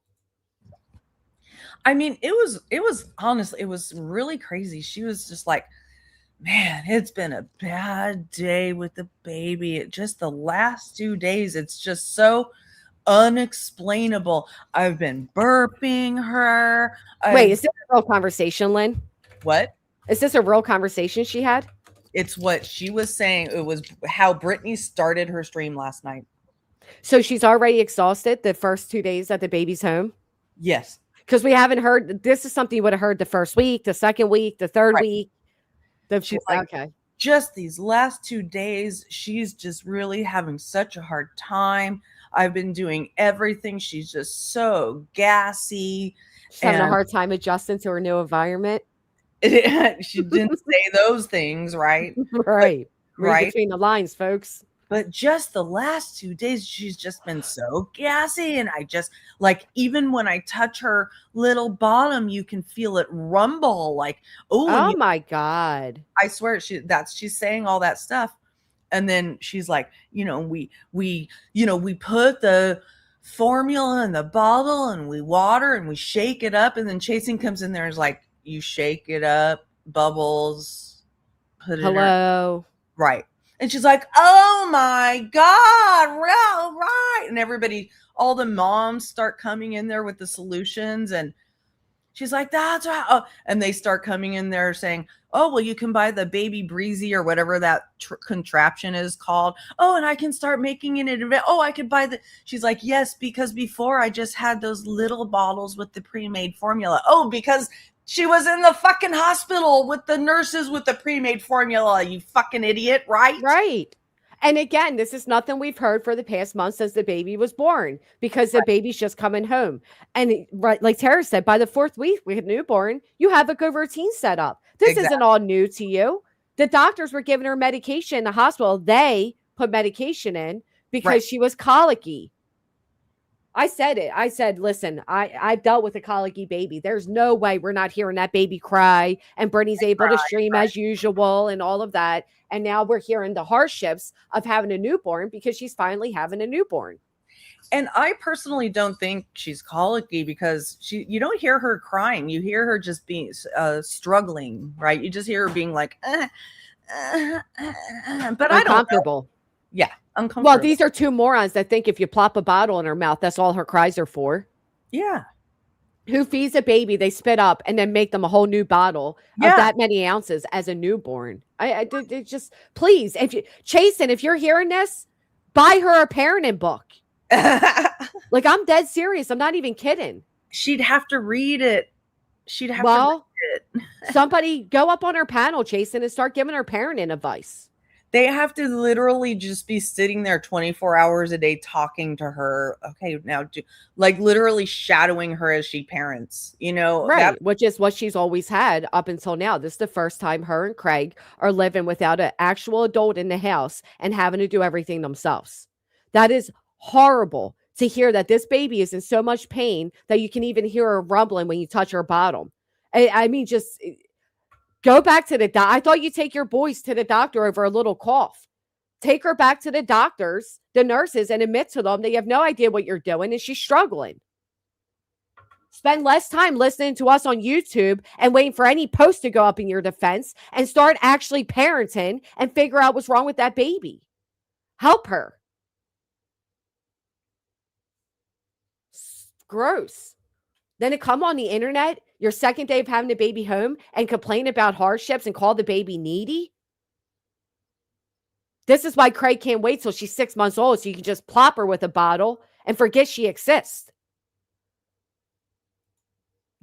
I mean, it was honestly, it was really crazy. She was just like, man, it's been a bad day with the baby. Just the last 2 days, it's just so unexplainable. I've been burping her. Wait, is this a real conversation, Lynn? What? Is this a real conversation she had? It's what she was saying. It was how Brittany started her stream last night. So she's already exhausted the first 2 days that the baby's home? Yes. Because we haven't heard, this is something you would have heard the first week, the second week, the third week. She's like, okay. Just these last 2 days, she's just really having such a hard time. I've been doing everything. She's just so gassy. She's having a hard time adjusting to her new environment. She didn't say those things, right? Right. But, right. Between the lines, folks. But just the last 2 days, she's just been so gassy. And I just, like, even when I touch her little bottom, you can feel it rumble. Like, oh my God. I swear she's saying all that stuff. And then she's like, we put the formula in the bottle and we water and we shake it up. And then Chasen comes in there and is like, you shake it up, bubbles, put it Hello. Right. And she's like, oh my God, well, right. And everybody, all the moms start coming in there with the solutions. And she's like, that's right. Oh, and they start coming in there saying, oh, well, you can buy the baby breezy or whatever that contraption is called. Oh, and I can start making it in advance. Oh, I could buy the. She's like, yes, because before I just had those little bottles with the pre-made formula. Oh, because she was in the fucking hospital with the nurses with the pre-made formula, you fucking idiot, right? Right. And again, this is nothing we've heard for the past month since the baby was born because the baby's just coming home. And right, like Tara said, by the 4th week with newborn, you have a good routine set up. This isn't all new to you. The doctors were giving her medication in the hospital. They put medication in because she was colicky. I said it. I said, listen, I've dealt with a colicky baby. There's no way we're not hearing that baby cry and Brittany's able to stream as usual and all of that. And now we're hearing the hardships of having a newborn because she's finally having a newborn. And I personally don't think she's colicky because you don't hear her crying. You hear her just being struggling, right? You just hear her being like, but I don't know. Yeah, uncomfortable. Well, these are two morons that think if you plop a bottle in her mouth, that's all her cries are for. Yeah. Who feeds a baby, they spit up and then make them a whole new bottle of that many ounces as a newborn. I just, please, if you're hearing this, buy her a parenting book. Like, I'm dead serious. I'm not even kidding. She'd have to read it. She'd have to read it. Somebody go up on her panel, Jason, and start giving her parenting advice. They have to literally just be sitting there 24 hours a day talking to her. Okay, now like literally shadowing her as she parents, right? Which is what she's always had up until now. This is the first time her and Craig are living without an actual adult in the house and having to do everything themselves. That is horrible to hear that this baby is in so much pain that you can even hear her rumbling when you touch her bottom. I mean, just go back to the doctor. I thought you'd take your boys to the doctor over a little cough. Take her back to the doctors, the nurses, and admit to them that you have no idea what you're doing and she's struggling. Spend less time listening to us on YouTube and waiting for any post to go up in your defense and start actually parenting and figure out what's wrong with that baby. Help her. Gross. Then to come on the internet, your second day of having a baby home, and complain about hardships and call the baby needy. This is why Craig can't wait till she's 6 months old so you can just plop her with a bottle and forget she exists.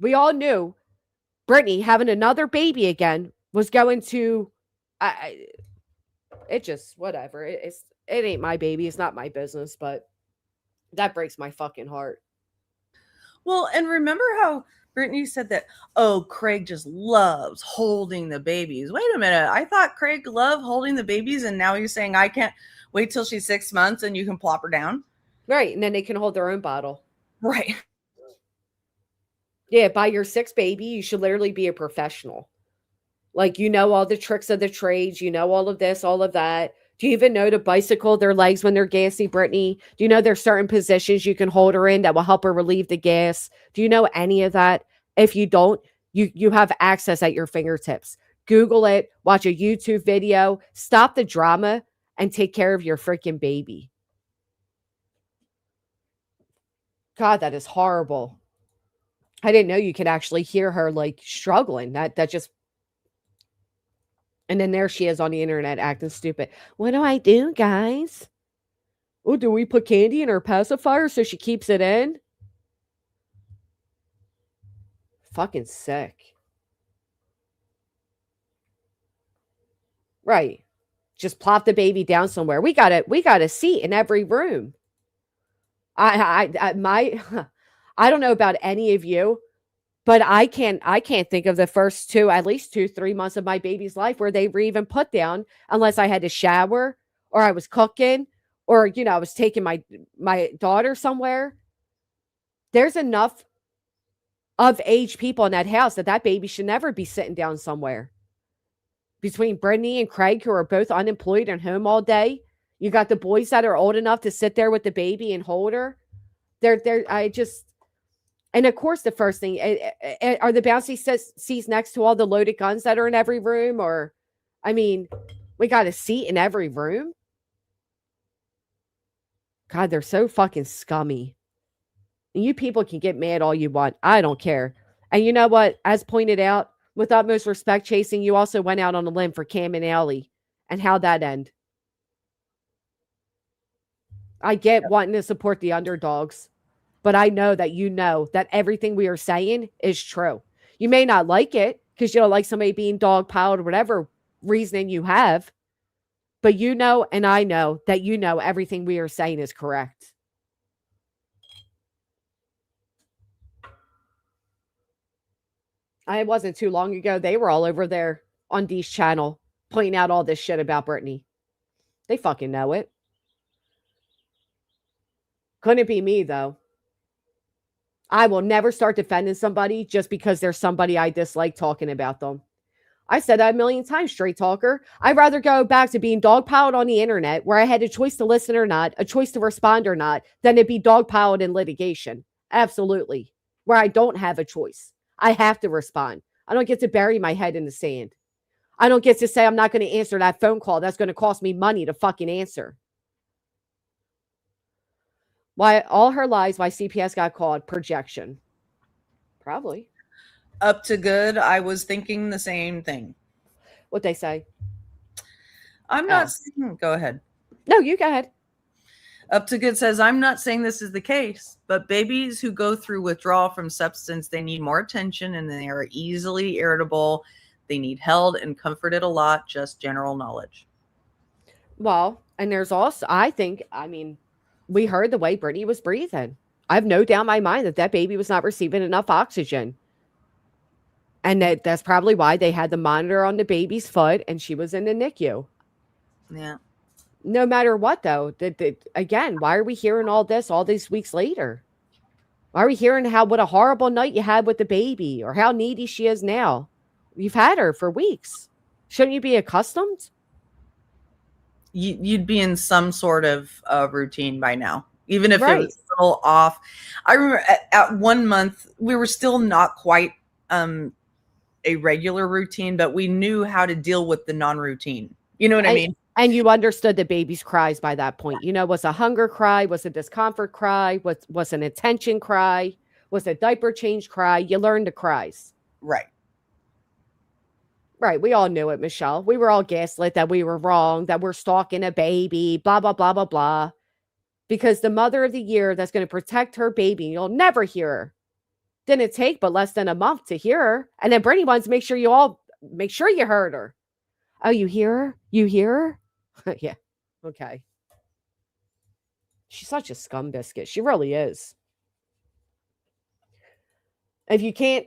We all knew Brittany having another baby again was going to, it just, whatever. It ain't my baby. It's not my business, but that breaks my fucking heart. Well, and remember how Brittany said that, oh, Craig just loves holding the babies. Wait a minute. I thought Craig loved holding the babies, and now he's saying I can't wait till she's 6 months and you can plop her down. Right. And then they can hold their own bottle. Right. Yeah, by your 6th baby, you should literally be a professional. Like, all the tricks of the trades, all of this, all of that. Do you even know to bicycle their legs when they're gassy, Brittany? Do you know there's certain positions you can hold her in that will help her relieve the gas? Do you know any of that? If you don't, you have access at your fingertips. Google it, watch a YouTube video, stop the drama, and take care of your freaking baby. God, that is horrible. I didn't know you could actually hear her like struggling. That just. And then there she is on the internet acting stupid. What do I do, guys? Oh, do we put candy in her pacifier so she keeps it in? Fucking sick. Right. Just plop the baby down somewhere. We got a seat in every room. I don't know about any of you, but I can't think of the first at least 2-3 months of my baby's life where they were even put down unless I had to shower or I was cooking or, I was taking my daughter somewhere. There's enough of age people in that house that baby should never be sitting down somewhere. Between Brittany and Craig, who are both unemployed and home all day, you got the boys that are old enough to sit there with the baby and hold her. And of course, the first thing, are the bouncy seats next to all the loaded guns that are in every room? Or, I mean, We got a seat in every room. God, they're so fucking scummy. And you people can get mad all you want. I don't care. And you know what? As pointed out, with utmost respect, Chasing, you also went out on a limb for Cam and Allie. And how'd that end? I get wanting to support the underdogs, but I know that everything we are saying is true. You may not like it because you don't like somebody being dogpiled or whatever reasoning you have, but you know, and I know that you know everything we are saying is correct. It wasn't too long ago. They were all over there on Dee's channel pointing out all this shit about Brittany. They fucking know it. Couldn't be me, though. I will never start defending somebody just because there's somebody I dislike talking about them. I said that a million times, straight talker. I'd rather go back to being dogpiled on the internet where I had a choice to listen or not, a choice to respond or not, than to be dogpiled in litigation. Absolutely. Where I don't have a choice. I have to respond. I don't get to bury my head in the sand. I don't get to say I'm not going to answer that phone call. That's going to cost me money to fucking answer. Why all her lies, why CPS got called projection. Probably. Up to good. I was thinking the same thing. What they say. I'm not saying, go ahead. No, you go ahead. Up to good says, I'm not saying this is the case, but babies who go through withdrawal from substance, they need more attention and they are easily irritable. They need held and comforted a lot, just general knowledge. Well, and there's also, we heard the way Brittany was breathing. I have no doubt in my mind that baby was not receiving enough oxygen. And that's probably why they had the monitor on the baby's foot and she was in the NICU. Yeah. No matter what, though, again, why are we hearing all this all these weeks later? Why are we hearing what a horrible night you had with the baby or how needy she is now? You've had her for weeks. Shouldn't you be accustomed? You'd be in some sort of routine by now, even if Right. it was a little off. I remember at 1 month, we were still not quite a regular routine, but we knew how to deal with the non-routine. You know what I mean? And you understood the baby's cries by that point. You know, was a hunger cry? Was a discomfort cry? Was an attention cry? Was a diaper change cry? You learned the cries. Right. Right. We all knew it, Michelle. We were all gaslit that we were wrong, that we're stalking a baby, blah, blah, blah, blah, blah. Because the mother of the year that's going to protect her baby, you'll never hear her. Didn't take but less than a month to hear her. And then Brittany wants to make sure you heard her. Oh, you hear her? You hear her? Yeah. Okay. She's such a scum biscuit. She really is. If you can't,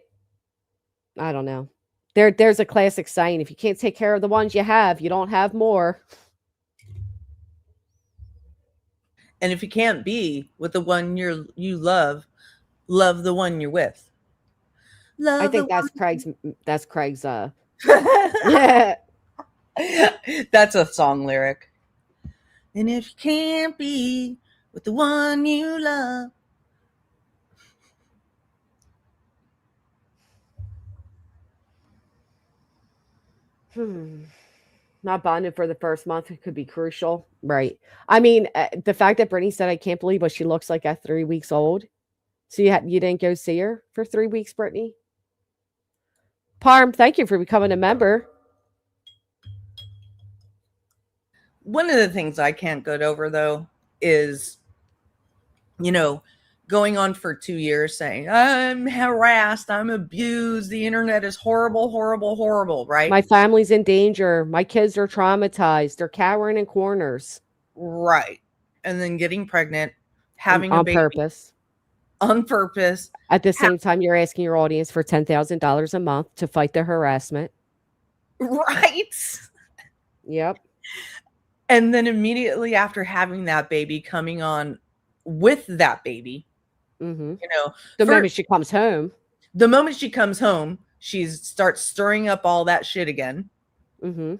I don't know. There's a classic saying, if you can't take care of the ones you have, you don't have more. And if you can't be with the one you love the one you're with. I think that's Craig's yeah. That's a song lyric. And if you can't be with the one you love. Not bonded for the first month could be crucial. Right. I mean, the fact that Brittany said, I can't believe what she looks like at 3 weeks old. So you didn't go see her for 3 weeks, Brittany? Parm, thank you for becoming a member. One of the things I can't get over, though, is, going on for 2 years saying, I'm harassed, I'm abused, the internet is horrible, horrible, horrible, right? My family's in danger. My kids are traumatized. They're cowering in corners. Right. And then getting pregnant, having a baby. On purpose. At the same time, you're asking your audience for $10,000 a month to fight the harassment. Right. Yep. And then immediately after having that baby, coming on with that baby, mm-hmm. The moment she comes home. The moment she comes home, she starts stirring up all that shit again. Mm-hmm.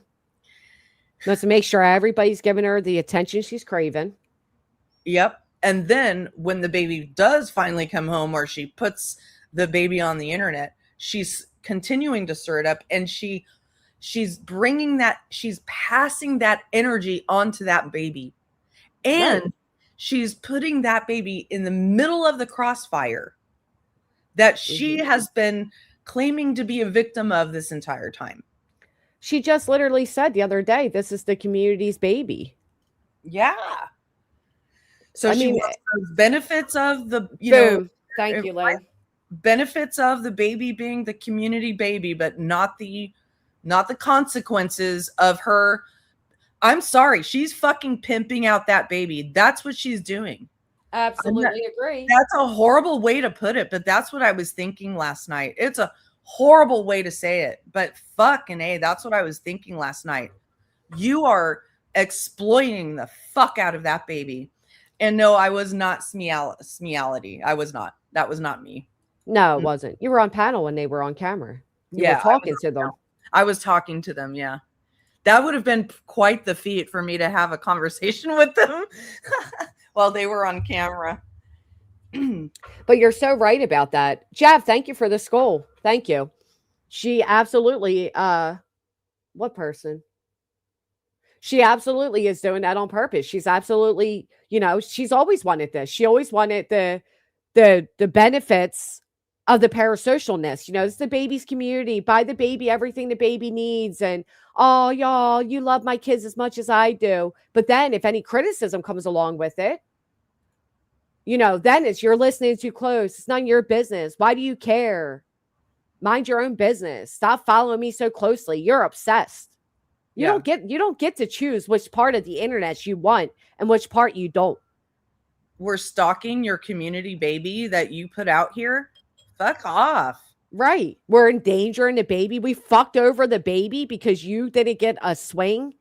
Let's make sure everybody's giving her the attention she's craving. Yep. And then when the baby does finally come home, or she puts the baby on the internet, she's continuing to stir it up, and she she's passing that energy onto that baby. And Right. she's putting that baby in the middle of the crossfire that she has been claiming to be a victim of this entire time. She just literally said the other day, this is the community's baby. Yeah. So I she mean, wants those benefits of the, boom. Thank you, Lynn. benefits of the baby being the community baby, but not the consequences of her. I'm sorry, she's fucking pimping out that baby. That's what she's doing. Absolutely agree. That's a horrible way to put it, but that's what I was thinking last night. It's a horrible way to say it, but fucking A, that's what I was thinking last night. You are exploiting the fuck out of that baby. And no, I was not smeality. I was not. That was not me. No, it wasn't. You were on panel when they were on camera. You were talking to them. I was talking to them, yeah. That would have been quite the feat for me to have a conversation with them while they were on camera. But you're so right about that. Jav, thank you for the skull. Thank you. She absolutely, what person? She absolutely is doing that on purpose. She's absolutely, she's always wanted this. She always wanted the benefits of the parasocialness. It's the baby's community. Buy the baby everything the baby needs. And, oh, y'all, you love my kids as much as I do. But then if any criticism comes along with it, then it's you're listening too close. It's none of your business. Why do you care? Mind your own business. Stop following me so closely. You're obsessed. You don't get to choose which part of the internet you want and which part you don't. We're stalking your community baby that you put out here. Fuck off. Right. We're endangering the baby. We fucked over the baby because you didn't get a swing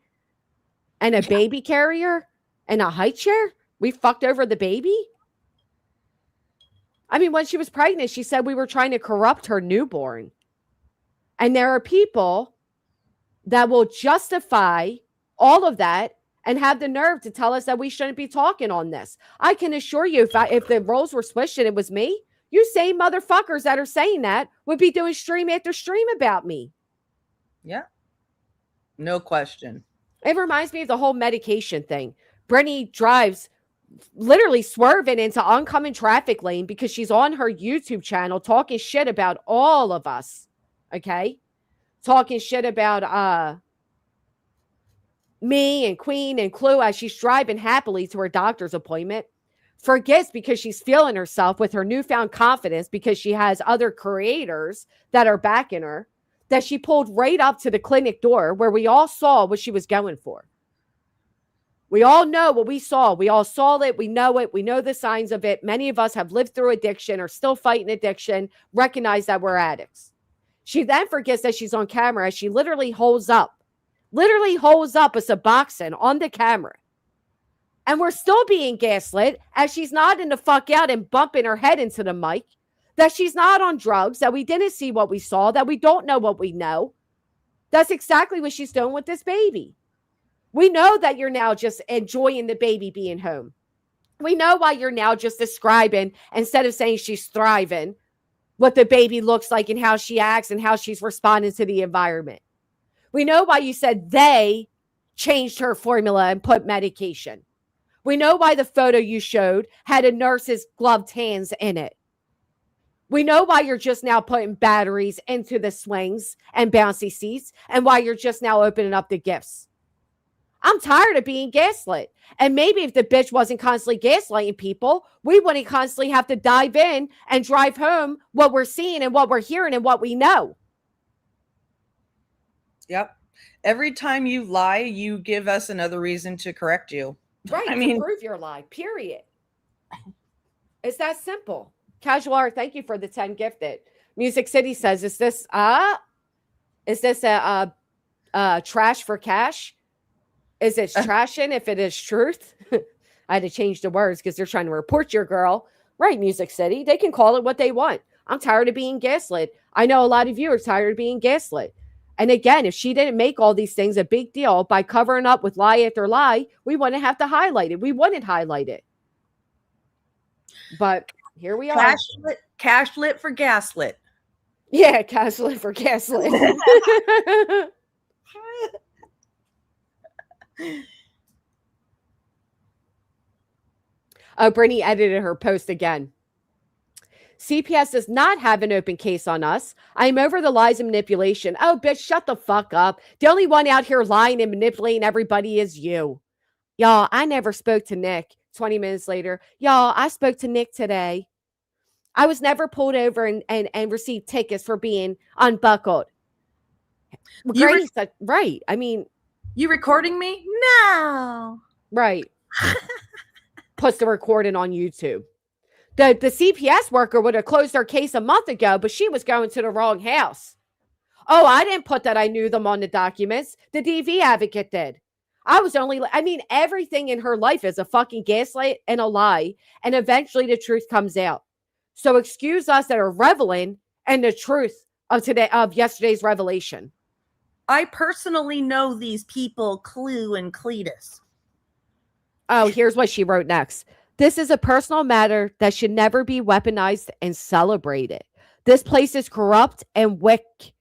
and a baby carrier and a high chair. We fucked over the baby. I mean, when she was pregnant, she said we were trying to corrupt her newborn. And there are people that will justify all of that and have the nerve to tell us that we shouldn't be talking on this. I can assure you, if the roles were switched and it was me, you same motherfuckers that are saying that would be doing stream after stream about me. Yeah. No question. It reminds me of the whole medication thing. Brittany drives literally swerving into oncoming traffic lane because she's on her YouTube channel talking shit about all of us. Okay? Talking shit about me and Queen and Clue as she's driving happily to her doctor's appointment. Forgets because she's feeling herself with her newfound confidence because she has other creators that are backing her, that she pulled right up to the clinic door where we all saw what she was going for. We all know what we saw. We all saw it. We know it. We know the signs of it. Many of us have lived through addiction, are still fighting addiction, recognize that we're addicts. She then forgets that she's on camera as she literally holds up a Suboxone on the camera. And we're still being gaslit as she's nodding the fuck out and bumping her head into the mic, that she's not on drugs, that we didn't see what we saw, that we don't know what we know. That's exactly what she's doing with this baby. We know that you're now just enjoying the baby being home. We know why you're now just describing, instead of saying she's thriving, what the baby looks like and how she acts and how she's responding to the environment. We know why you said they changed her formula and put medication. We know why the photo you showed had a nurse's gloved hands in it. We know why you're just now putting batteries into the swings and bouncy seats and why you're just now opening up the gifts. I'm tired of being gaslit. And maybe if the bitch wasn't constantly gaslighting people, we wouldn't constantly have to dive in and drive home what we're seeing and what we're hearing and what we know. Yep. Every time you lie, you give us another reason to correct you. Right. To prove your lie, period. It's that simple. Casual Art, thank you for the 10 gifted. Music City says, is this a trash for cash? Is it trashing if it is truth? I had to change the words because they're trying to report your girl. Right, Music City. They can call it what they want. I'm tired of being gaslit. I know a lot of you are tired of being gaslit. And again, if she didn't make all these things a big deal by covering up with lie after lie, we wouldn't have to highlight it. We wouldn't highlight it. But here we are. Cash lit for gaslit. Yeah, cash lit for gaslit. Oh, Brittany edited her post again. CPS does not have an open case on us. I'm over the lies and manipulation. Oh, bitch, shut the fuck up. The only one out here lying and manipulating everybody is you. Y'all, I never spoke to Nick. 20 minutes later, y'all, I spoke to Nick today. I was never pulled over and received tickets for being unbuckled. Grady said, right. I mean, you recording me? No. Right. Puts the recording on YouTube. The CPS worker would have closed her case a month ago, but she was going to the wrong house. Oh, I didn't put that I knew them on the documents. The DV advocate did. Everything in her life is a fucking gaslight and a lie, and eventually the truth comes out. So excuse us that are reveling in the truth of yesterday's revelation. I personally know these people, Clue and Cletus. Oh, here's what she wrote next. This is a personal matter that should never be weaponized and celebrated. This place is corrupt and wicked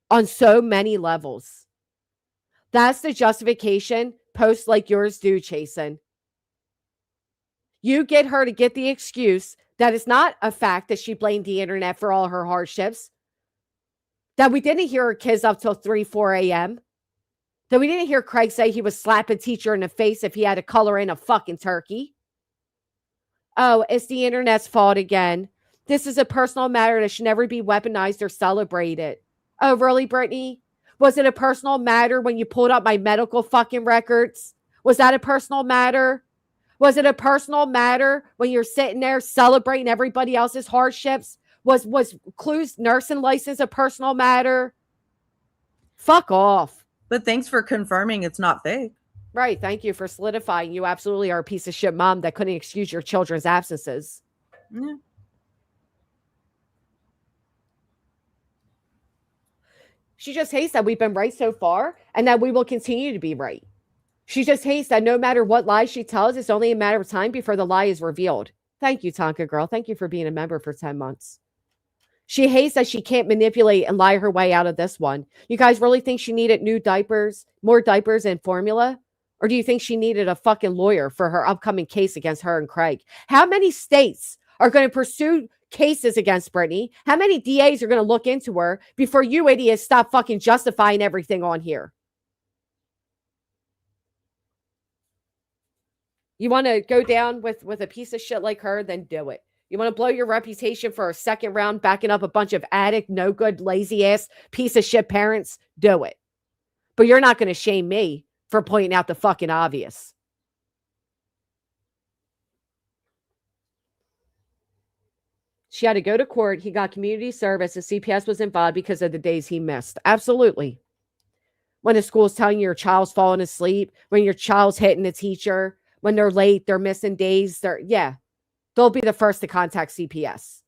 on so many levels. That's the justification posts like yours do, Chasen. You get her to get the excuse that it's not a fact that she blamed the internet for all her hardships, that we didn't hear her kids up till 3, 4 a.m., that we didn't hear Craig say he would slap a teacher in the face if he had to color in a fucking turkey. Oh, it's the internet's fault again. This is a personal matter that should never be weaponized or celebrated. Oh, really, Brittany? Was it a personal matter when you pulled up my medical fucking records? Was that a personal matter? Was it a personal matter when you're sitting there celebrating everybody else's hardships? Was Clue's nursing license a personal matter? Fuck off. But thanks for confirming it's not fake. Right. Thank you for solidifying. You absolutely are a piece of shit mom that couldn't excuse your children's absences. Yeah. She just hates that we've been right so far and that we will continue to be right. She just hates that no matter what lie she tells, it's only a matter of time before the lie is revealed. Thank you, Tonka girl. Thank you for being a member for 10 months. She hates that she can't manipulate and lie her way out of this one. You guys really think she needed new diapers, more diapers and formula? Or do you think she needed a fucking lawyer for her upcoming case against her and Craig? How many states are going to pursue cases against Brittany? How many DAs are going to look into her before you idiots stop fucking justifying everything on here? You want to go down with a piece of shit like her, then do it. You want to blow your reputation for a second round, backing up a bunch of addict, no good, lazy ass piece of shit parents? Do it. But you're not going to shame me for pointing out the fucking obvious. She had to go to court. He got community service. The CPS was involved because of the days he missed. Absolutely. When the school's telling you your child's falling asleep, when your child's hitting the teacher, when they're late, they're missing days. They'll be the first to contact CPS.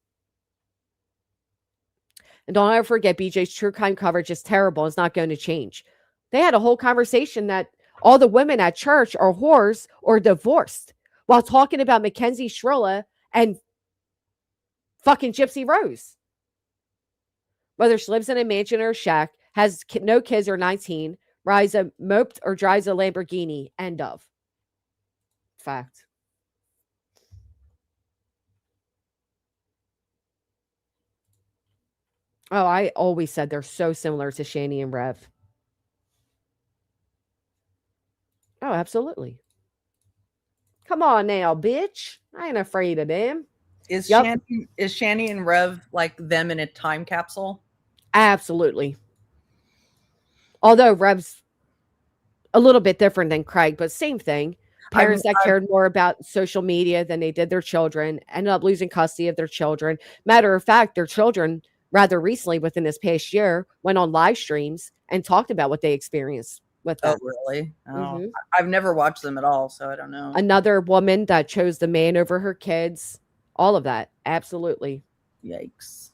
And don't ever forget, BJ's true crime coverage is terrible. It's not going to change. They had a whole conversation that all the women at church are whores or divorced while talking about Mackenzie Shrilla and fucking Gypsy Rose. Whether she lives in a mansion or a shack, has no kids or 19, rides a moped or drives a Lamborghini. End of. Fact. Oh, I always said they're so similar to Shani and Rev. Oh, absolutely. Come on now, bitch. I ain't afraid of them. Is Shani and Rev like them in a time capsule? Absolutely. Although Rev's a little bit different than Craig, but same thing. Parents that cared more about social media than they did their children ended up losing custody of their children. Matter of fact, their children, rather recently within this past year, went on live streams and talked about what they experienced with them. Oh, really? Oh, I've never watched them at all, so I don't know. Another woman that chose the man over her kids. All of that. Absolutely. Yikes.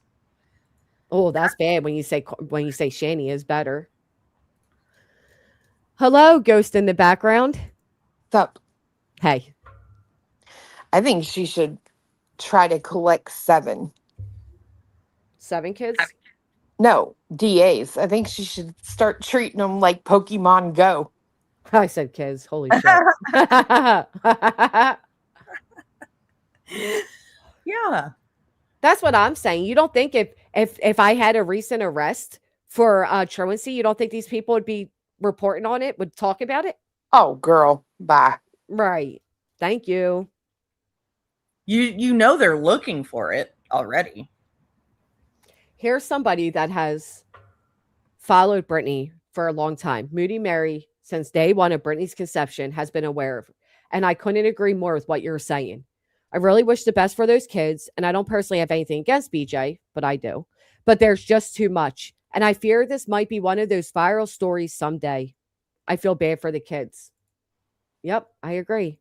Oh, that's bad when you say Shani is better. Hello, ghost in the background. Sup? Hey. I think she should try to collect 7. 7 kids? No, DAs. I think she should start treating them like Pokemon Go. I said kids. Holy shit. Yeah. That's what I'm saying. You don't think if I had a recent arrest for truancy, you don't think these people would be reporting on it, would talk about it? Oh, girl, bye. Right. Thank you. You know they're looking for it already. Here's somebody that has followed Brittany for a long time. Moody Mary, since day one of Brittany's conception, has been aware of, and I couldn't agree more with what you're saying. I really wish the best for those kids, and I don't personally have anything against BJ, but I do. But there's just too much, and I fear this might be one of those viral stories someday. I feel bad for the kids. Yep, I agree.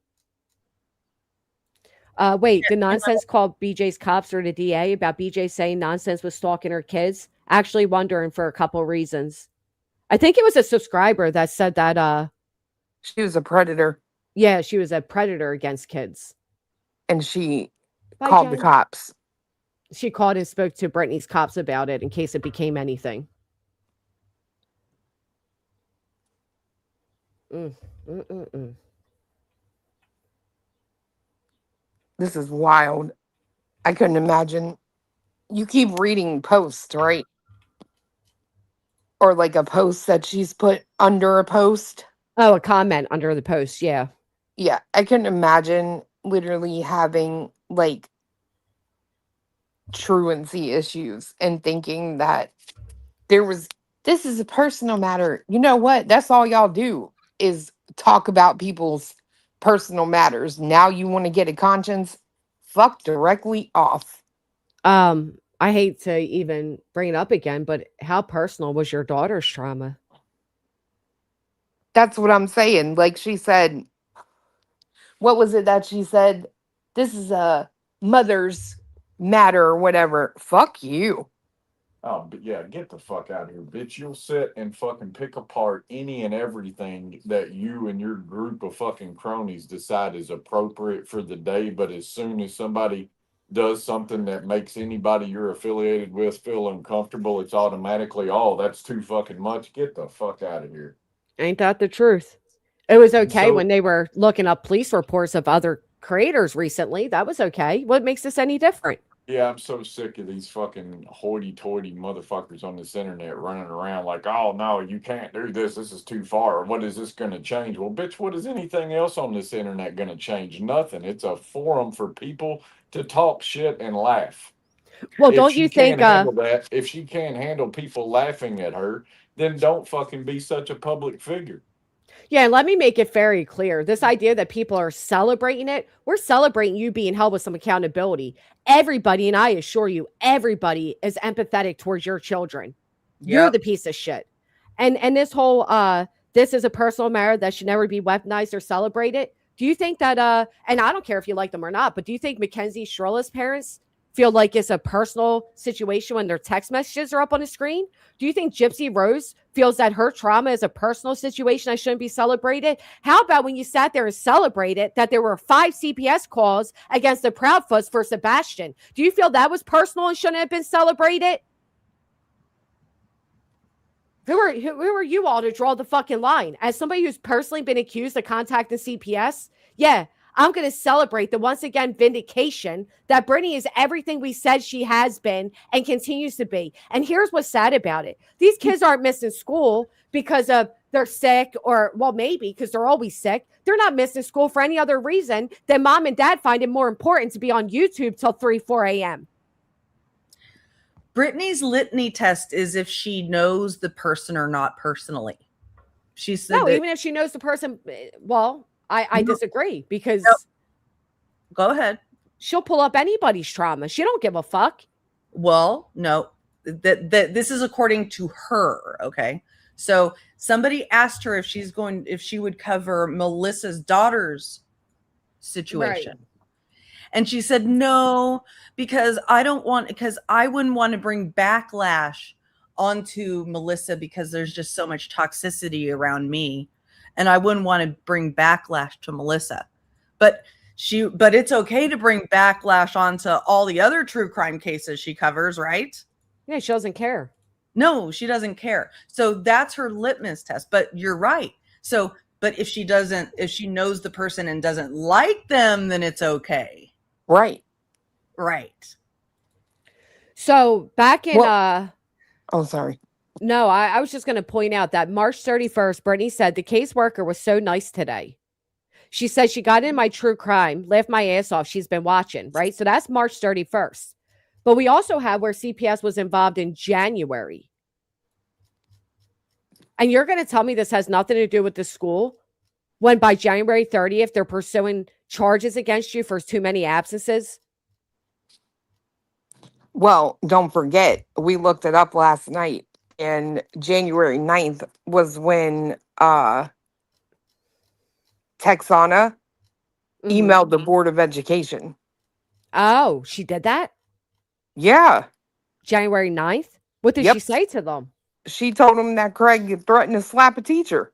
Wait, the nonsense called BJ's cops or the DA about BJ saying nonsense was stalking her kids? Actually wondering for a couple reasons. I think it was a subscriber that said that She was a predator, yeah, she was a predator against kids. and she Bye, called the Jen. cops. She called and spoke to Brittany's cops about it in case it became anything. Mm, mm, mm, mm. This is wild. I couldn't imagine. You keep reading posts, right? Or like a post that she's put under a post. Oh, a comment under the post. Yeah. Yeah, I couldn't imagine literally having like truancy issues and thinking that this is a personal matter. You know what? That's all y'all do is talk about people's personal matters. Now you want to get a conscience? Fuck directly off. I hate to even bring it up again, but how personal was your daughter's trauma? That's what I'm saying. Like she said, what was it that she said? This is a mother's matter or whatever. Fuck you. Oh, but yeah, get the fuck out of here, bitch. You'll sit and fucking pick apart any and everything that you and your group of fucking cronies decide is appropriate for the day. But as soon as somebody does something that makes anybody you're affiliated with feel uncomfortable, it's automatically, oh, that's too fucking much. Get the fuck out of here. Ain't that the truth? It was And okay so, when they were looking up police reports of other creators recently. That was okay. What makes this any different? yeah, I'm so sick of these fucking hoity-toity motherfuckers on this internet running around like, oh no, you can't do this. This is too far. What is this going to change? Well, bitch, what is anything else on this internet going to change? Nothing. It's a forum for people to talk shit and laugh. Well, If don't she you can't think handle that, if she can't handle people laughing at her, then don't fucking be such a public figure. yeah, let me make it very clear. This idea that people are celebrating it, we're celebrating you being held with some accountability. Everybody, and I assure you, everybody is empathetic towards your children. You're Yep. the piece of shit. And this whole this is a personal matter that should never be weaponized or celebrated. Do you think that and I don't care if you like them or not, but do you think Mackenzie Shrilla's parents feel like it's a personal situation when their text messages are up on the screen? Do you think Gypsy Rose feels that her trauma is a personal situation that shouldn't be celebrated? How about when you sat there and celebrated that there were 5 CPS calls against the Proudfoots for Sebastian? Do you feel that was personal and shouldn't have been celebrated? Who are you all to draw the fucking line? As somebody who's personally been accused of contacting CPS, yeah, I'm going to celebrate the once again vindication that Brittany is everything we said she has been and continues to be. And here's what's sad about it. These kids aren't missing school because of they're sick or, well, maybe because they're always sick. They're not missing school for any other reason than mom and dad find it more important to be on YouTube till 3, 4 a.m. Brittany's litany test is if she knows the person or not personally. She said No, that, even if she knows the person, well, I No. disagree because No. Go ahead. she'll pull up anybody's trauma. She don't give a fuck. Well, no, that this is according to her. Okay. So somebody asked her if she would cover Melissa's daughter's situation. And she said, no, because I wouldn't want to bring backlash onto Melissa because there's just so much toxicity around me. And I wouldn't want to bring backlash to Melissa. But it's okay to bring backlash onto all the other true crime cases she covers, right? Yeah, she doesn't care. No, she doesn't care. So that's her litmus test. But you're right. So, but if she knows the person and doesn't like them, then it's okay. Right. Right. So back in Oh, sorry. no, I was just going to point out that March 31st, Brittany said the caseworker was so nice today. She said she got in my true crime, laughed my ass off. She's been watching, right? So that's March 31st. But we also have where CPS was involved in January. And you're going to tell me this has nothing to do with the school when by January 30th, they're pursuing charges against you for too many absences? Well, don't forget, we looked it up last night, and January 9th was when Texana emailed the Board of Education. Oh, she did that? Yeah. January 9th? What did she say to them? She told them that Craig threatened to slap a teacher.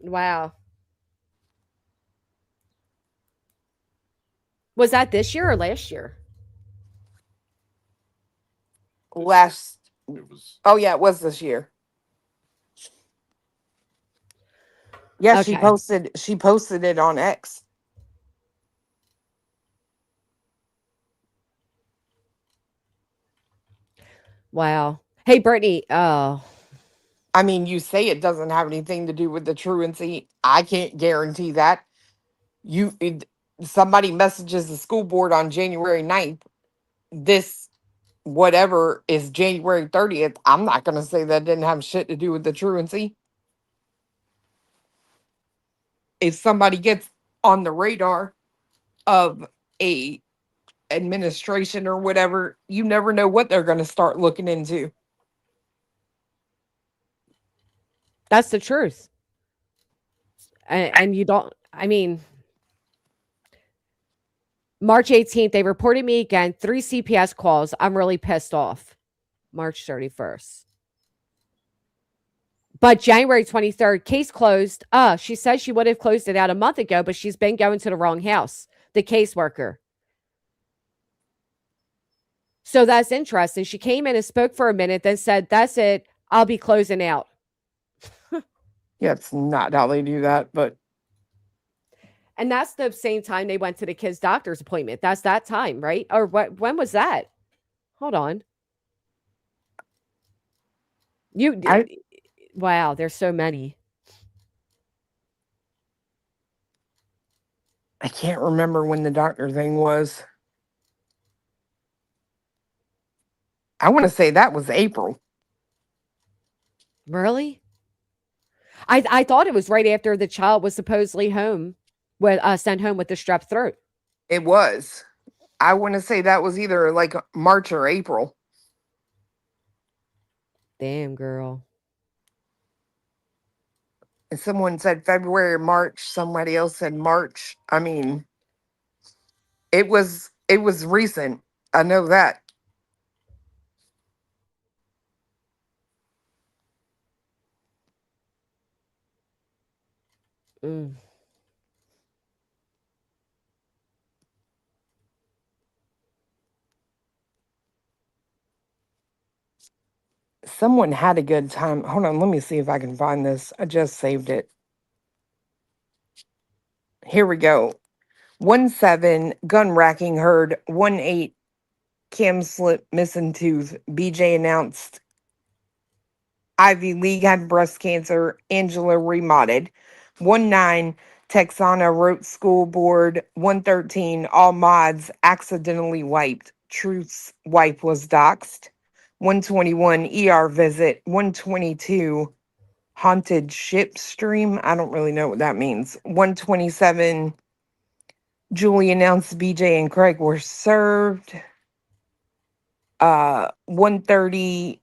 Wow. Was that this year or last year? Oh yeah, it was this year. Yeah, Okay. she posted it on X. Wow. Hey, Brittany. Oh. I mean, you say it doesn't have anything to do with the truancy. I can't guarantee that. Somebody messages the school board on January 9th. This whatever is January 30th. I'm not going to say that didn't have shit to do with the truancy. If somebody gets on the radar of a administration or whatever, you never know what they're going to start looking into. That's the truth. And you don't, I mean, March 18th, they reported me again, 3 CPS calls. I'm really pissed off. March 31st. But January 23rd, case closed. She says she would have closed it out a month ago, but she's been going to the wrong house, the caseworker. So that's interesting. She came in and spoke for a minute, then said, that's it. I'll be closing out. Yeah, it's not how they do that, but. And that's the same time they went to the kid's doctor's appointment. That's that time, right? Or what? When was that? Hold on. Wow, there's so many. I can't remember when the doctor thing was. I want to say that was April. Really? I thought it was right after the child was supposedly home, sent home with the strep throat. It was. I want to say that was either like March or April. Damn, girl. And someone said February or March. Somebody else said March. I mean, it was recent. I know that. Someone had a good time. Hold on, let me see if I can find this. I just saved it. Here we go. 1-7 gun racking heard. 1-8 Kim slip missing tooth. BJ announced Ivy League had breast cancer. Angela remodded. 1-9 Texana wrote school board. 1-13 all mods accidentally wiped. Truth's wipe was doxed. 1-21 ER visit. 1-22 haunted ship stream. I don't really know what that means. 1-27 Julie announced BJ and Craig were served. 1-30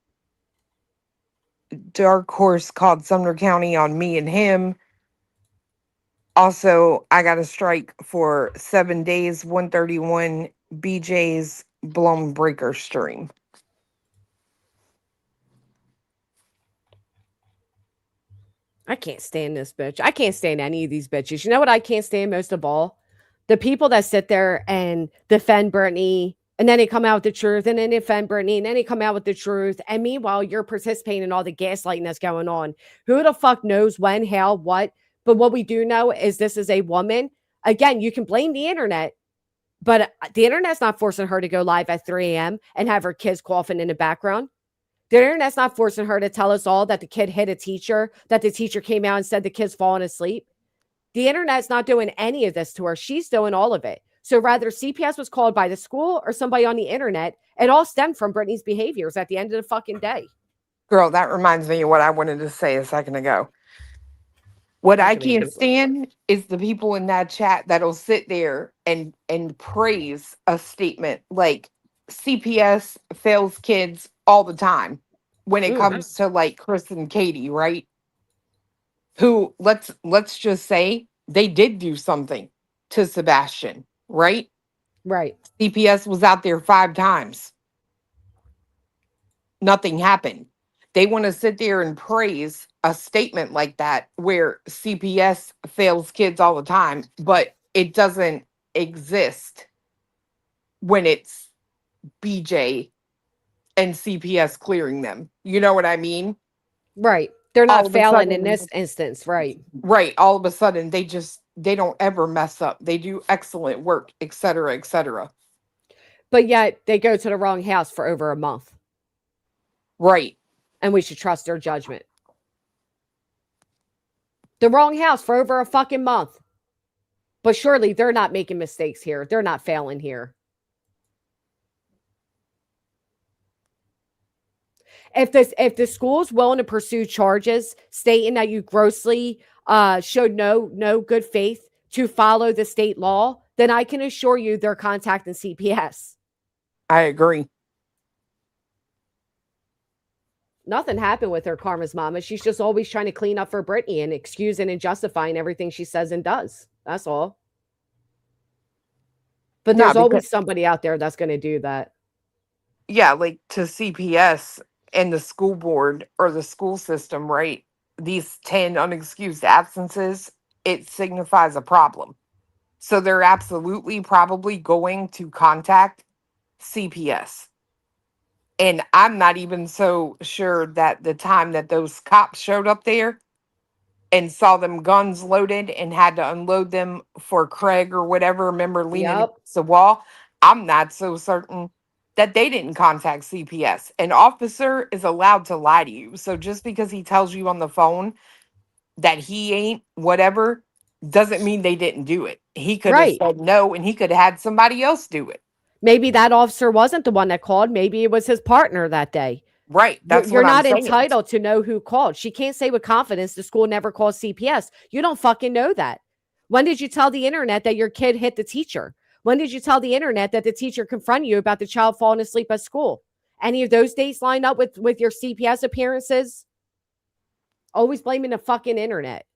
Dark Horse called Sumner County on me and him. Also, I got a strike for 7 days. 1-31 BJ's blown breaker stream. I can't stand this bitch. I can't stand any of these bitches. You know what I can't stand most of all? The people that sit there and defend Brittany, and then they come out with the truth, and then defend Brittany, and then they come out with the truth. And meanwhile, you're participating in all the gaslighting that's going on. Who the fuck knows when, how, what? But what we do know is this is a woman. Again, you can blame the internet, but the internet's not forcing her to go live at 3 a.m. and have her kids coughing in the background. The internet's not forcing her to tell us all that the kid hit a teacher, that the teacher came out and said the kid's falling asleep. The internet's not doing any of this to her. She's doing all of it. So rather CPS was called by the school or somebody on the internet, it all stemmed from Brittany's behaviors at the end of the fucking day. Girl, that reminds me of what I wanted to say a second ago. What I can't stand is the people in that chat that'll sit there and praise a statement like CPS fails kids all the time when it comes to like Chris and Katie, right? Who let's just say they did do something to Sebastian, right? Right. CPS was out there 5 times. Nothing happened. They want to sit there and praise a statement like that where CPS fails kids all the time, but it doesn't exist when it's BJ and CPS clearing them. You know what I mean? Right. They're All not of a failing sudden- in this instance. Right. Right. All of a sudden, they don't ever mess up. They do excellent work, et cetera, et cetera. But yet they go to the wrong house for over a month. Right. And we should trust their judgment. The wrong house for over a fucking month. But surely they're not making mistakes here. They're not failing here. If the school's willing to pursue charges stating that you grossly showed no good faith to follow the state law, then I can assure you they're contacting CPS. I agree. Nothing happened with her, Karma's mama. She's just always trying to clean up for Brittany and excusing and justifying everything she says and does. That's all. But there's always somebody out there that's going to do that. Yeah, like to CPS and the school board or the school system, right? These 10 unexcused absences, it signifies a problem. So they're absolutely probably going to contact CPS. And I'm not even so sure that the time that those cops showed up there and saw them guns loaded and had to unload them for Craig or whatever, remember leaning against the wall, I'm not so certain that they didn't contact CPS. An officer is allowed to lie to you. So just because he tells you on the phone that he ain't whatever doesn't mean they didn't do it. He could have said no and he could have had somebody else do it. Maybe that officer wasn't the one that called. Maybe it was his partner that day. Right. That's You're what I'm not saying. entitled to know who called. She can't say with confidence the school never called CPS. You don't fucking know that. When did you tell the internet that your kid hit the teacher? When did you tell the internet that the teacher confronted you about the child falling asleep at school? Any of those dates lined up with your CPS appearances? Always blaming the fucking internet.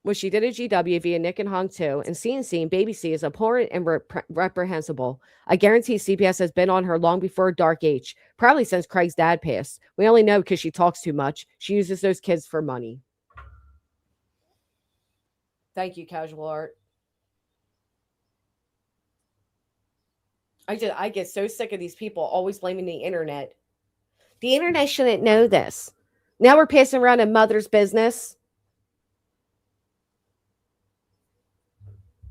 Well, she did a GW via Nick and Hong too, and CNC and Baby C is abhorrent and reprehensible. I guarantee CPS has been on her long before Dark Age, probably since Craig's dad passed. We only know because she talks too much. She uses those kids for money. Thank you, Casual Art. I get so sick of these people always blaming the internet. The internet shouldn't know this. Now we're passing around a mother's business.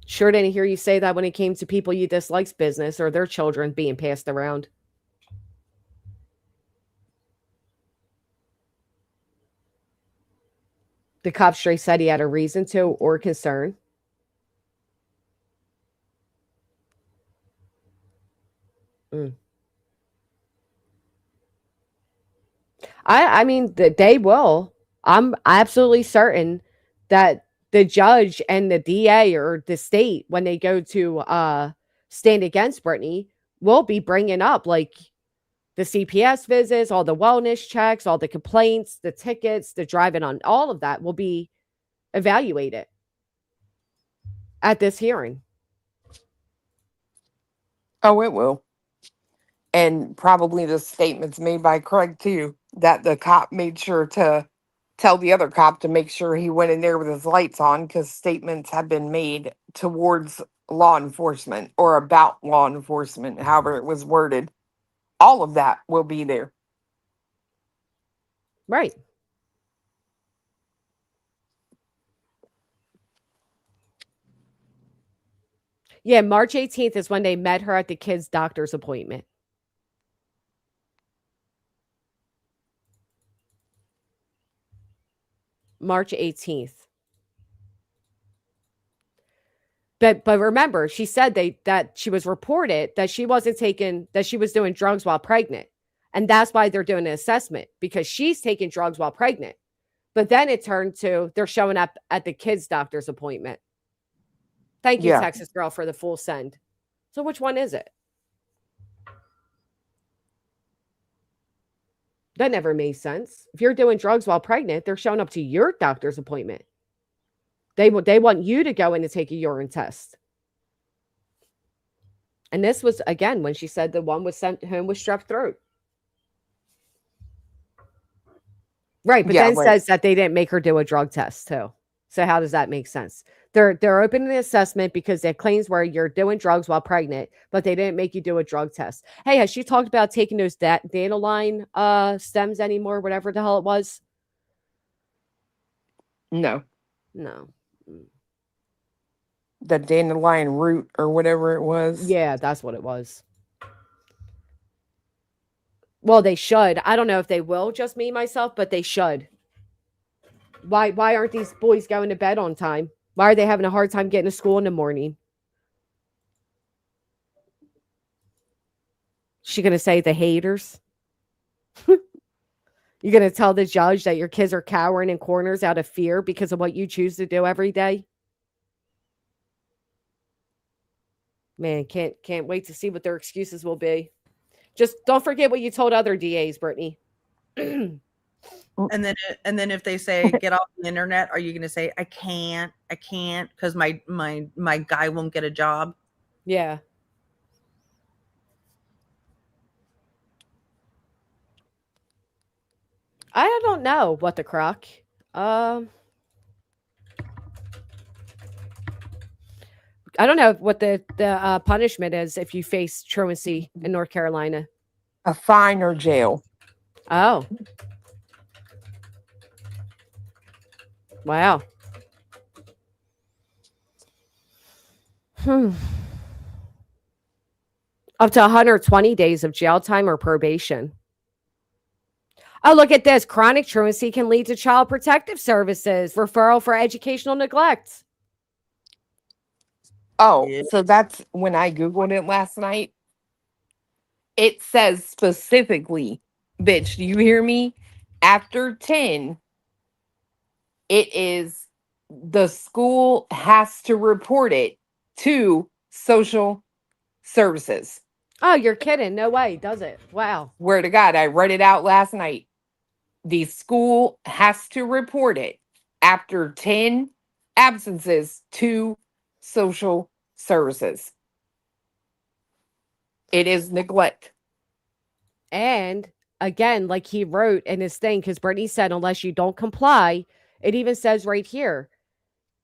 Sure didn't hear you say that when it came to people you dislikes business or their children being passed around. The cop straight said he had a reason to or concern. I mean, they will. I'm absolutely certain that the judge and the DA or the state, when they go to stand against Brittany, will be bringing up like the CPS visits, all the wellness checks, all the complaints, the tickets, the driving on, all of that will be evaluated at this hearing. Oh, it will. And probably the statements made by Craig too, that the cop made sure to tell the other cop to make sure he went in there with his lights on because statements have been made towards law enforcement or about law enforcement, however it was worded. All of that will be there. Right. Yeah, March 18th is when they met her at the kid's doctor's appointment. March 18th. But remember, she said that she was reported that she wasn't taking, that she was doing drugs while pregnant. And that's why they're doing an assessment, because she's taking drugs while pregnant. But then it turned to they're showing up at the kid's doctor's appointment. Thank you, Yeah. Texas girl, for the full send. So which one is it? That never made sense. If you're doing drugs while pregnant, they're showing up to your doctor's appointment. They want you to go in and take a urine test. And this was, again, when she said the one was sent home with strep throat. Right, but Yeah, then right. says that they didn't make her do a drug test too. So how does that make sense? They're opening the assessment because their claims were you're doing drugs while pregnant, but they didn't make you do a drug test. Hey, has she talked about taking those dandelion stems anymore, whatever the hell it was? No. No. The dandelion root or whatever it was. Yeah, that's what it was. Well, they should. I don't know if they will, just me, myself, but they should. Why aren't these boys going to bed on time? Why are they having a hard time getting to school in the morning? She going to say the haters? You're going to tell the judge that your kids are cowering in corners out of fear because of what you choose to do every day? Man, can't wait to see what their excuses will be. Just don't forget what you told other DAs, Brittany. And then if they say get off the internet, are you going to say I can't because my guy won't get a job? Yeah. I don't know what the crock. I don't know what the punishment is if you face truancy in North Carolina. A fine or jail. Oh. Wow. Up to 120 days of jail time or probation. Oh, look at this. Chronic truancy can lead to Child Protective Services, referral for educational neglect. Oh, Yeah. so that's when I Googled it last night. It says specifically, bitch, do you hear me? After 10, it is the school has to report it to social services. Oh, you're kidding. No way, does it? Wow. Swear to God, I read it out last night. The school has to report it after 10 absences to social services. It is neglect. And again, like he wrote in his thing, because Brittany said, unless you don't comply, it even says right here,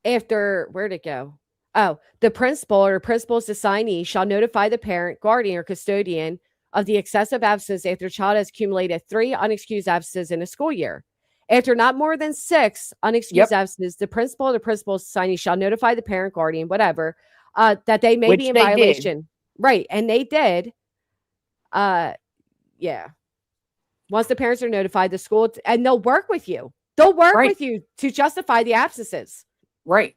after, where'd it go? Oh, the principal or principal's assignee shall notify the parent, guardian, or custodian of the excessive absence after the child has accumulated 3 unexcused absences in a school year. After not more than 6 unexcused absences, the principal or the principal's assignee shall notify the parent, guardian, whatever, that they may Which be in they violation. did. Right. And they did. Yeah. Once the parents are notified, the school, and they'll work with you. They'll work Right. with you to justify the absences. Right.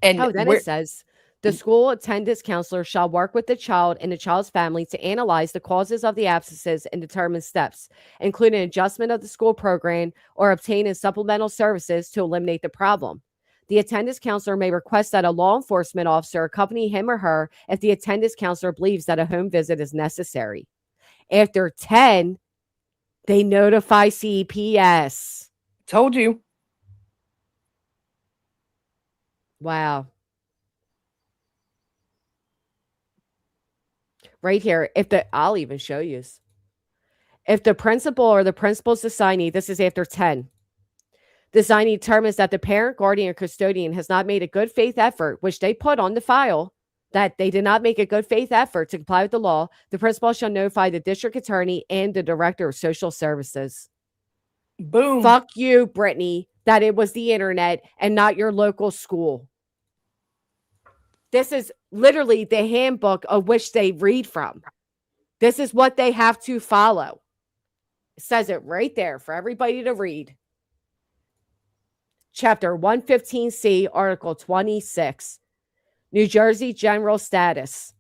And then it says the school attendance counselor shall work with the child and the child's family to analyze the causes of the absences and determine steps, including adjustment of the school program or obtaining supplemental services to eliminate the problem. The attendance counselor may request that a law enforcement officer accompany him or her if the attendance counselor believes that a home visit is necessary. After 10, they notify CPS. told you. Wow. Right here, I'll even show you. If the principal or the principal's assignee, this is after 10, the assignee determines that the parent, guardian, or custodian has not made a good faith effort, which they put on the file, that they did not make a good faith effort to comply with the law, the principal shall notify the district attorney and the director of social services. Boom. Fuck you, Brittany, that it was the internet and not your local school. This is literally the handbook of which they read from. This is what they have to follow. It says it right there for everybody to read. Chapter 115C, Article 26, New Jersey General Status.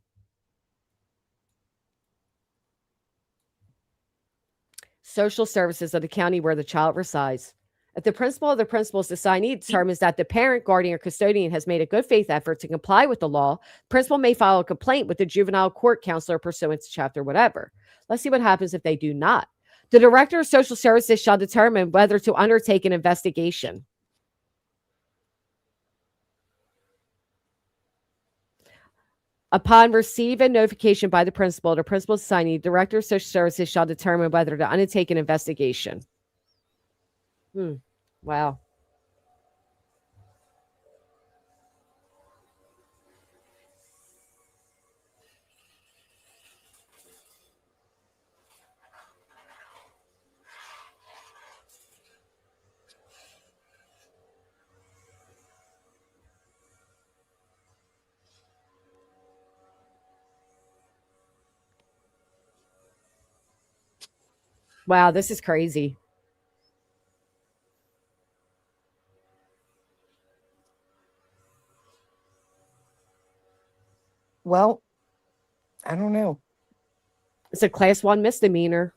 Social services of the county where the child resides. If the principal or the principal's assignee determines that the parent, guardian, or custodian has made a good faith effort to comply with the law, the principal may file a complaint with the juvenile court counselor pursuant to chapter whatever. Let's see what happens if they do not. The director of social services shall determine whether to undertake an investigation. Upon receiving notification by the principal or principal's assignee, the director of social services shall determine whether to undertake an investigation. Wow. Wow, this is crazy. Well, I don't know. It's a class 1 misdemeanor.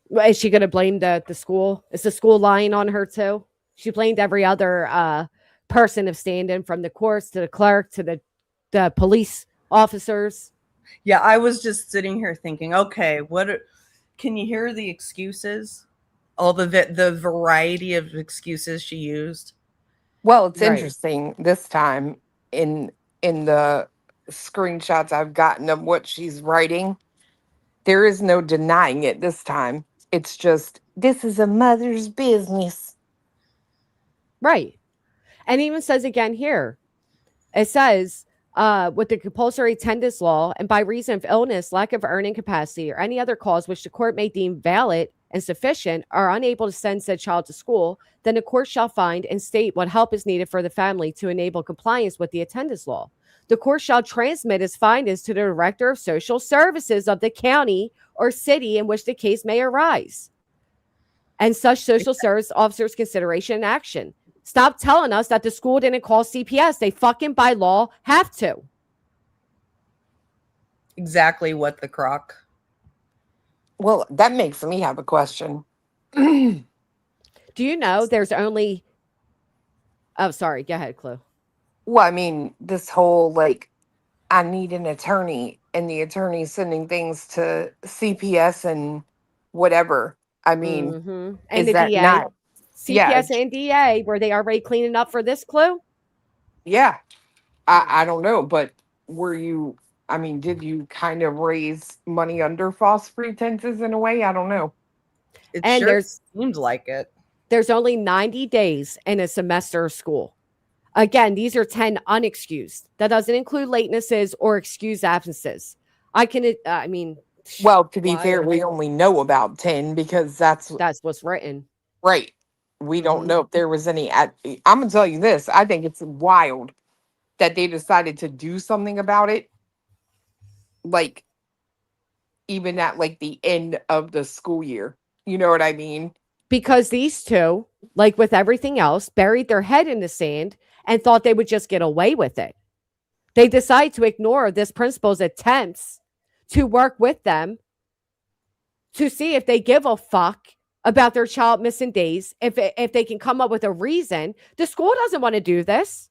Well, is she going to blame the school? Is the school lying on her too? She blamed every other person of standing, from the courts to the clerk to the police officers. Yeah, I was just sitting here thinking, okay, can you hear the excuses? All the variety of excuses she used. Well, it's Right. interesting this time in the screenshots I've gotten of what she's writing. There is no denying it this time. It's just, this is a mother's business. Right. And even says again here, it says, with the compulsory attendance law, and by reason of illness, lack of earning capacity, or any other cause which the court may deem valid and sufficient, are unable to send said child to school, then the court shall find and state what help is needed for the family to enable compliance with the attendance law. The court shall transmit its findings to the director of social services of the county or city in which the case may arise, and such social service officer's consideration and action. Stop telling us that the school didn't call CPS. They fucking by law have to. Exactly what the crock. Well, that makes me have a question. Do you know there's only... Oh, sorry. Go ahead, Chloe. Well, I mean, this whole, like, I need an attorney, and the attorney sending things to CPS and whatever. I mean, And is the that DA. not... CPS and DA, were they already cleaning up for this, Chloe? Yeah. I don't know, but did you kind of raise money under false pretenses in a way? I don't know. It And sure seems like it. There's only 90 days in a semester of school. Again, these are 10 unexcused. That doesn't include latenesses or excused absences. Well, to be fair, we only know about 10 because that's what's written. Right. We don't know if there was any. I'm going to tell you this. I think it's wild that they decided to do something about it. Like, even at like the end of the school year. You know what I mean? Because these two, like with everything else, buried their head in the sand and thought they would just get away with it. They decide to ignore this principal's attempts to work with them to see if they give a fuck about their child missing days, if they can come up with a reason. The school doesn't want to do this.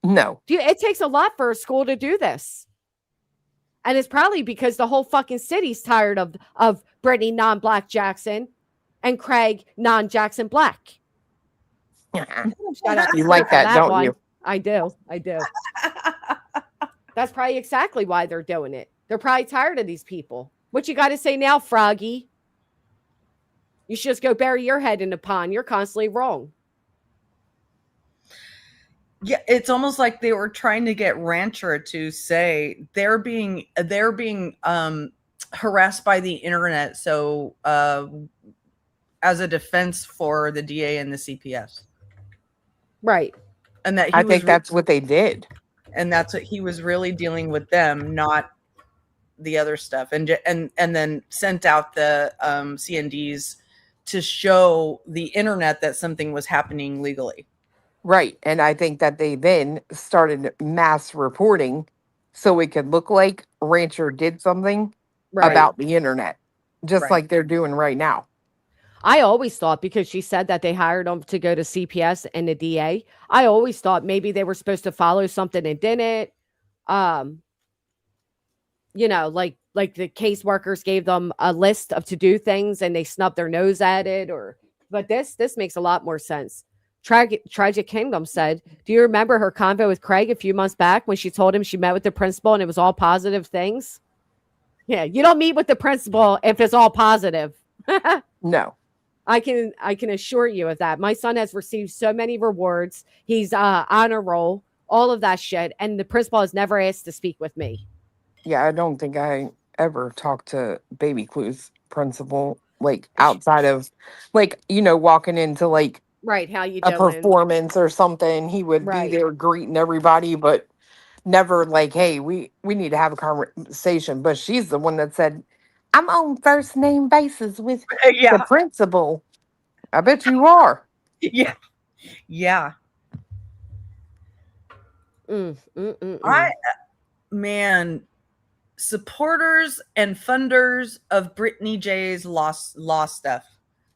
No. It takes a lot for a school to do this. And it's probably because the whole fucking city's tired of Brittany non-Black Jackson and Craig non-Jackson Black. You like that, don't one. you? I do. That's probably exactly why they're doing it. They're probably tired of these people. What you got to say now, Froggy? You should just go bury your head in the pond. You're constantly wrong. Yeah, it's almost like they were trying to get Rancher to say they're being harassed by the internet. So as a defense for the DA and the CPS, right? And that I think that's what they did, and that's what he was really dealing with them, not the other stuff, and then sent out the CNDs to show the internet that something was happening legally. Right. And I think that they then started mass reporting so it could look like Rancher did something about the internet, just like they're doing right now. I always thought, because she said that they hired him to go to CPS and the DA, I always thought maybe they were supposed to follow something and didn't. You know, like the caseworkers gave them a list of to-do things and they snubbed their nose at it. But this makes a lot more sense. Tragic Kingdom said, do you remember her convo with Craig a few months back when she told him she met with the principal and it was all positive things? Yeah, you don't meet with the principal if it's all positive. No. I can assure you of that. My son has received so many rewards. He's on a roll, all of that shit, and the principal has never asked to speak with me. Yeah, I don't think I ever talked to Baby Clue's principal, like outside of, like, walking into like right, how you a doing? performance or something. He would be there greeting everybody, but never like, hey, we need to have a conversation. But she's the one that said, I'm on first name basis with the principal. I bet you are. Yeah. Man, supporters and funders of Brittany J's law stuff.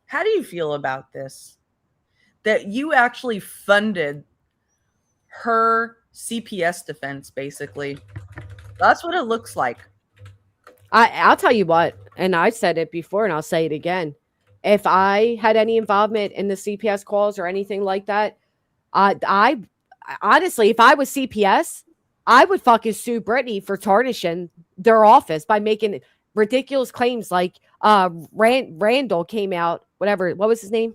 How do you feel about this? That you actually funded her CPS defense, basically. That's what it looks like. I'll tell you what, and I said it before and I'll say it again. If I had any involvement in the CPS calls or anything like that, I honestly, if I was CPS, I would fucking sue Brittany for tarnishing their office by making ridiculous claims like Randall came out, whatever, what was his name?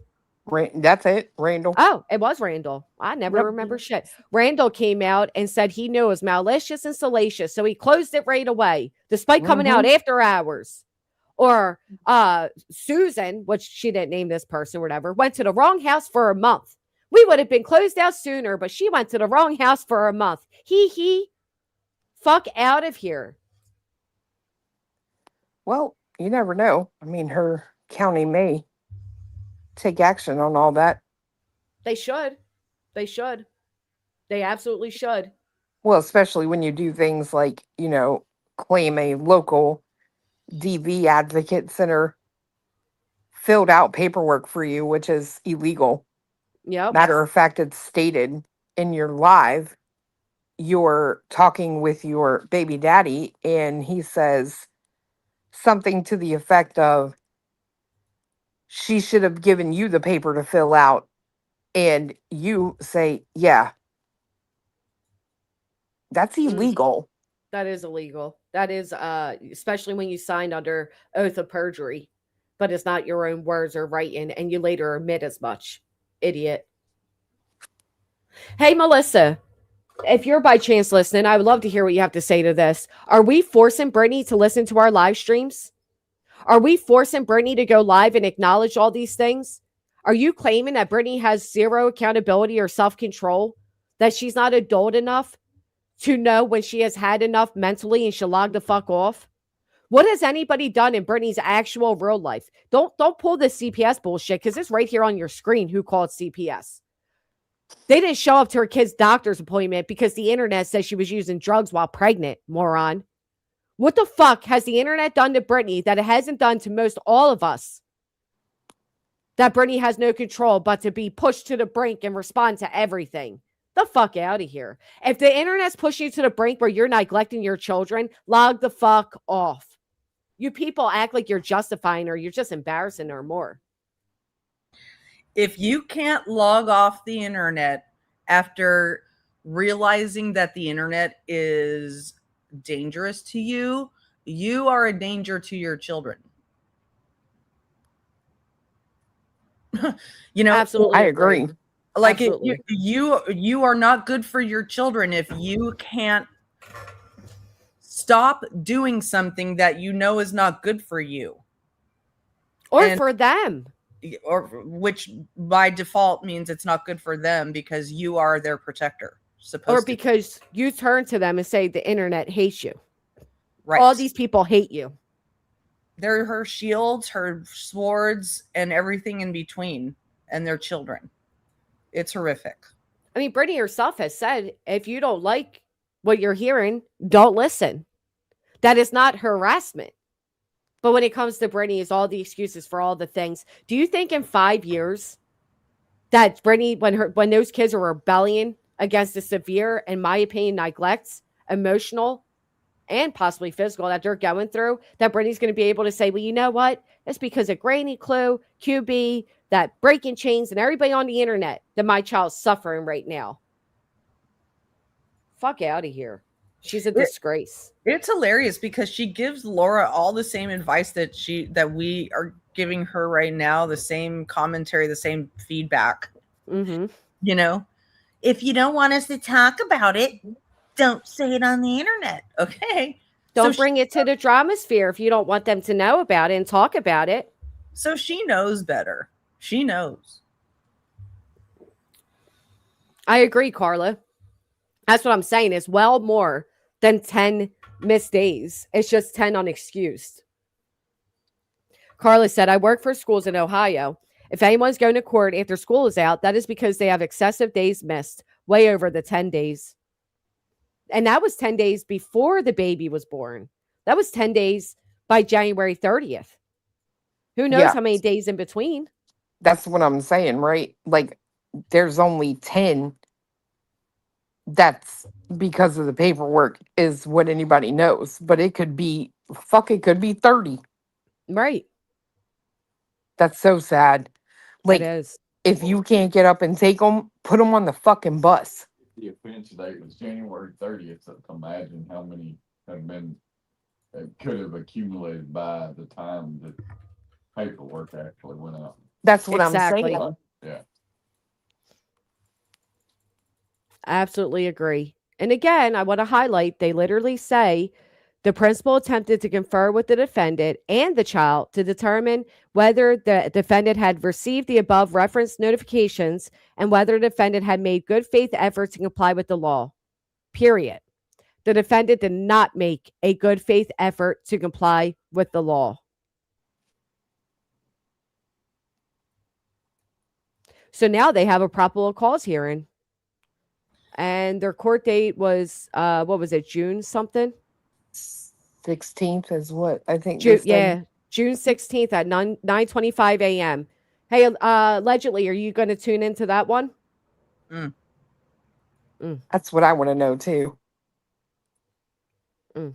That's it, Randall. Oh, it was Randall. I never remember shit. Randall came out and said he knew it was malicious and salacious, so he closed it right away, despite coming out after hours. Or Susan, which she didn't name this person or whatever, went to the wrong house for a month. We would have been closed out sooner, but she went to the wrong house for a month. Fuck out of here. Well, you never know. I mean, her county may take action on all that. They should. They absolutely should. Well, especially when you do things like, claim a local DV advocate center filled out paperwork for you, which is illegal. Yep. Matter of fact, it's stated in your live, you're talking with your baby daddy, and he says something to the effect of, she should have given you the paper to fill out. And you say, yeah. That's illegal. That is illegal. That is, especially when you signed under oath of perjury, but it's not your own words or writing, and you later admit as much. Idiot. Hey, Melissa, if you're by chance listening, I would love to hear what you have to say to this. Are we forcing Brittany to listen to our live streams? Are we forcing Brittany to go live and acknowledge all these things? Are you claiming that Brittany has zero accountability or self-control? That she's not adult enough to know when she has had enough mentally and she'll log the fuck off? What has anybody done in Brittany's actual real life? Don't pull this CPS bullshit, because it's right here on your screen who called CPS. They didn't show up to her kid's doctor's appointment because the internet says she was using drugs while pregnant, moron. What the fuck has the internet done to Brittany that it hasn't done to most all of us? That Brittany has no control but to be pushed to the brink and respond to everything. The fuck out of here. If the internet's pushing you to the brink where you're neglecting your children, log the fuck off. You people act like you're justifying her. You're just embarrassing her more. If you can't log off the internet after realizing that the internet is dangerous to you, you are a danger to your children. You know, Absolutely I agree. like Absolutely. you are not good for your children if you can't stop doing something that you know is not good for you, Or and for them. or which by default means it's not good for them because you are their protector, supposed Or to be. because you turn to them and say the internet hates you. Right. All these people hate you. They're her shields, her swords, and everything in between, and their children. It's horrific. I mean, Brittany herself has said, if you don't like what you're hearing, don't listen. That is not harassment. But when it comes to Brittany, it's all the excuses for all the things. Do you think in 5 years that Brittany, when those kids are rebelling against the severe, in my opinion, neglects, emotional, and possibly physical that they're going through, that Brittany's going to be able to say, well, you know what? It's because of Granny Clue, QB, that breaking chains, and everybody on the internet that my child's suffering right now. Fuck out of here. She's a disgrace. It's hilarious because she gives Laura all the same advice that we are giving her right now, the same commentary, the same feedback. Mm-hmm. You know, if you don't want us to talk about it, don't say it on the internet. Okay. Don't bring it to the drama sphere if you don't want them to know about it and talk about it. So she knows better. She knows. I agree, Carla. That's what I'm saying. It's well more than 10 missed days. It's just 10 unexcused. Carla said, I work for schools in Ohio. If anyone's going to court after school is out, that is because they have excessive days missed, way over the 10 days. And that was 10 days before the baby was born. That was 10 days by January 30th. Who knows how many days in between? That's what I'm saying, right? Like, there's only 10. That's because of the paperwork, is what anybody knows. But it could be, it could be 30. Right. That's so sad. Like, it is. If you can't get up and take them, put them on the fucking bus. The offense date was January 30th. So imagine how many have been could have accumulated by the time the paperwork actually went out. That's what I'm saying. Yeah. Absolutely agree. And again, I want to highlight, they literally say the principal attempted to confer with the defendant and the child to determine whether the defendant had received the above referenced notifications and whether the defendant had made good faith efforts to comply with the law. Period. The defendant did not make a good faith effort to comply with the law. So now they have a probable cause hearing. And their court date was, what was it, June something? 16th is what I think. June 16th at 9:25 a.m. Hey, allegedly, are you going to tune into that one? That's what I want to know too. Are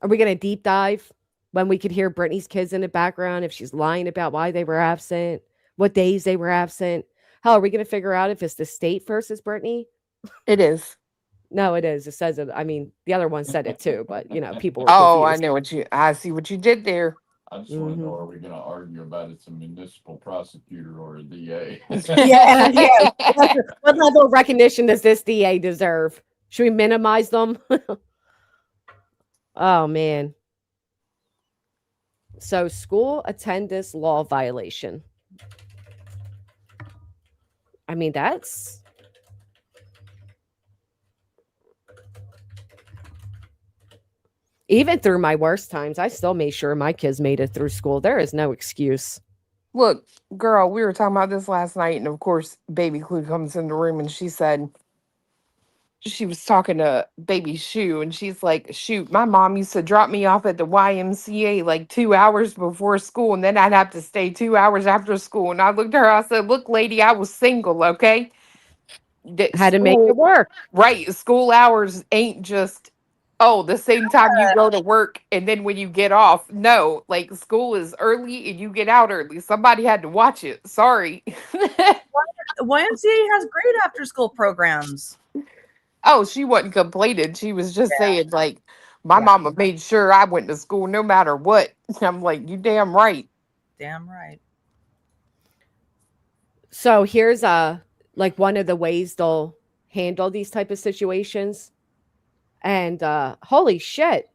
we going to deep dive when we could hear Brittany's kids in the background, if she's lying about why they were absent, what days they were absent? How are we going to figure out if it's the state versus Brittany? It is. No, it is. It says it. I mean, the other one said it too, but people were confused. I see what you did there. I just want to know, are we going to argue about it's a municipal prosecutor or a DA? Yeah. What level of recognition does this DA deserve? Should we minimize them? Oh, man. So, school attendance law violation. I mean, that's... Even through my worst times, I still made sure my kids made it through school. There is no excuse. Look, girl, we were talking about this last night, and of course, Baby Clue comes in the room, and she said, she was talking to Baby Shoe, and she's like, shoot, my mom used to drop me off at the YMCA like 2 hours before school, and then I'd have to stay 2 hours after school. And I looked at her, I said, look, lady, I was single, okay? Had to make it work. Right. School hours ain't just, Oh, the same time you go to work and then when you get off. No, like school is early and you get out early. Somebody had to watch it. Sorry. YMCA has great after school programs. Oh, she wasn't complaining. She was just saying, like, my Yeah. mama made sure I went to school no matter what. I'm like, you damn right. Damn right. So here's like one of the ways they'll handle these type of situations. And holy shit.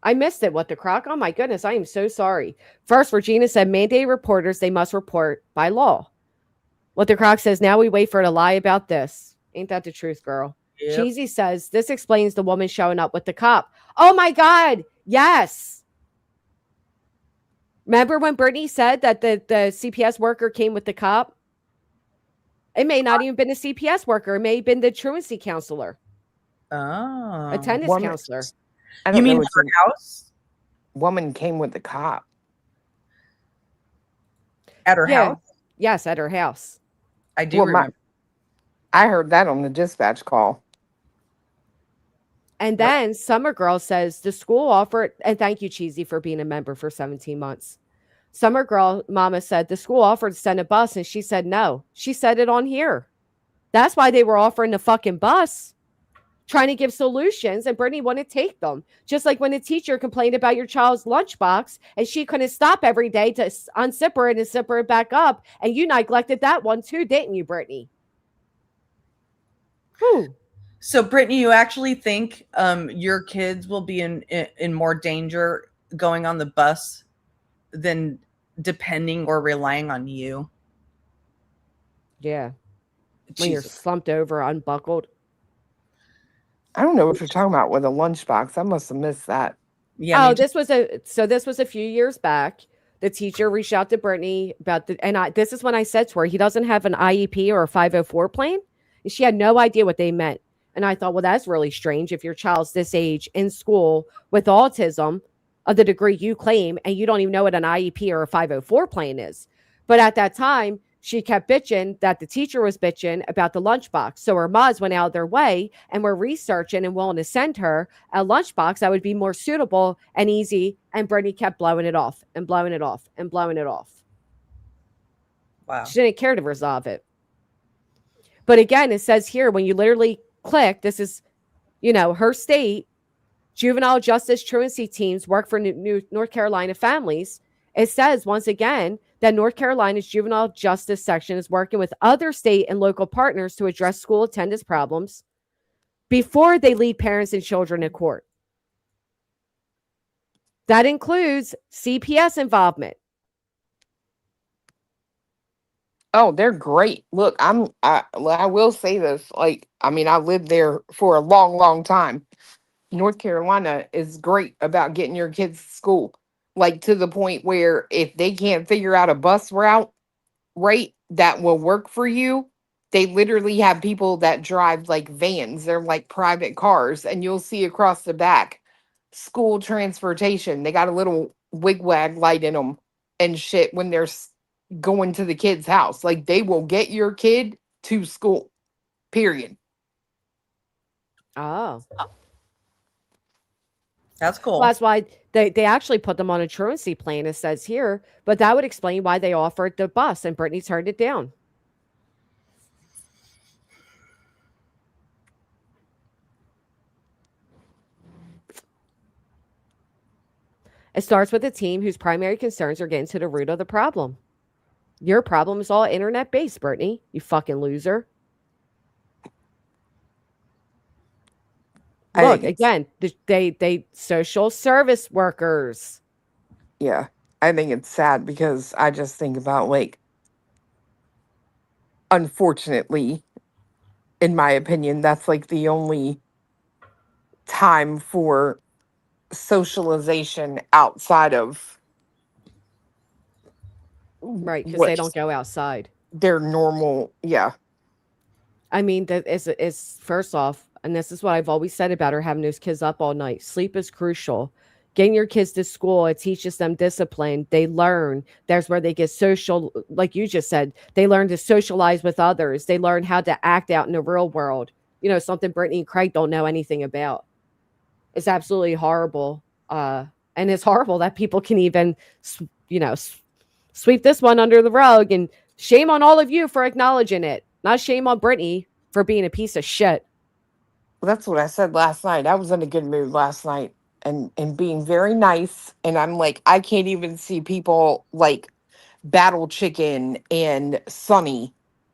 I missed it. What the crock? Oh my goodness. I am so sorry. First, Regina said mandate reporters, they must report by law. What the crock says, now we wait for her to lie about this. Ain't that the truth, girl? Yep. Cheesy says, this explains the woman showing up with the cop. Oh my God. Yes. Remember when Brittany said that the CPS worker came with the cop? It may not even been a CPS worker. It may have been the truancy counselor, Oh. attendance Woman- counselor. I You don't mean know what her house? woman came with the cop. At her Yeah. house? Yes, at her house. I do Well, remember. I heard that on the dispatch call. And then Summer Girl says the school offered, and thank you, Cheesy, for being a member for 17 months. Summer Girl Mama said the school offered to send a bus, and she said no. She said it on here. That's why they were offering the fucking bus, trying to give solutions, and Brittany wouldn't take them. Just like when a teacher complained about your child's lunchbox, and she couldn't stop every day to unzipper it and zipper it back up, and you neglected that one too, didn't you, Brittany? Whew. So, Brittany, you actually think your kids will be in more danger going on the bus than depending or relying on you? Yeah. When you're Jesus. slumped over, unbuckled. I don't know what you're talking about with a lunchbox. I must have missed that. Yeah. Oh, this was a few years back. The teacher reached out to Brittany about this is when I said to her, he doesn't have an IEP or a 504 plan. And she had no idea what they meant. And I thought, well, that's really strange if your child's this age in school with autism of the degree you claim, and you don't even know what an IEP or a 504 plan is. But at that time, she kept bitching that the teacher was bitching about the lunchbox. So her moms went out of their way and were researching and willing to send her a lunchbox that would be more suitable and easy. And Brittany kept blowing it off and blowing it off and blowing it off. Wow. She didn't care to resolve it. But again, it says here, when you literally click, this is, her state, juvenile justice truancy teams work for North Carolina families. It says, once again, that North Carolina's juvenile justice section is working with other state and local partners to address school attendance problems before they lead parents and children to court. That includes CPS involvement. Oh, they're great. Look, I will say this. Like, I mean, I lived there for a long, long time. North Carolina is great about getting your kids to school. Like, to the point where if they can't figure out a bus route, right, that will work for you, they literally have people that drive like vans. They're like private cars, and you'll see across the back school transportation. They got a little wigwag light in them and shit when they're going to the kid's house. Like, they will get your kid to school, period. Oh. That's cool. Well, that's why they actually put them on a truancy plan, it says here. But that would explain why they offered the bus, and Brittany turned it down. It starts with a team whose primary concerns are getting to the root of the problem. Your problem is all internet based, Brittany. You fucking loser. Look, again, they social service workers. Yeah. I think it's sad because I just think about, like, unfortunately, in my opinion, that's like the only time for socialization outside of Right, because they don't go outside. Their normal, yeah. I mean, that is first off, and this is what I've always said about her having those kids up all night. Sleep is crucial. Getting your kids to school, it teaches them discipline. They learn. There's where they get social, like you just said. They learn to socialize with others. They learn how to act out in the real world. Something Brittany and Craig don't know anything about. is absolutely horrible. And it's horrible that people can even, sweep this one under the rug. And shame on all of you for acknowledging it. Not shame on Brittany for being a piece of shit. Well, that's what I said last night. I was in a good mood last night and being very nice. And I'm like, I can't even see people like Battle Chicken and Sunny,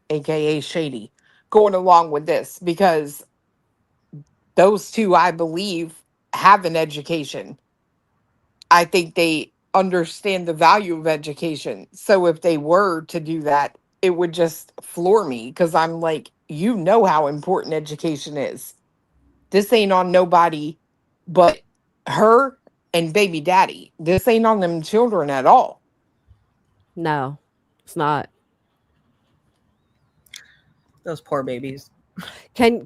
aka Shady, going along with this because those two, I believe, have an education. I think they understand the value of education. So if they were to do that, it would just floor me because I'm like, you know how important education is. This ain't on nobody but her and baby daddy. This ain't on them children at all. No, it's not. Those poor babies. Can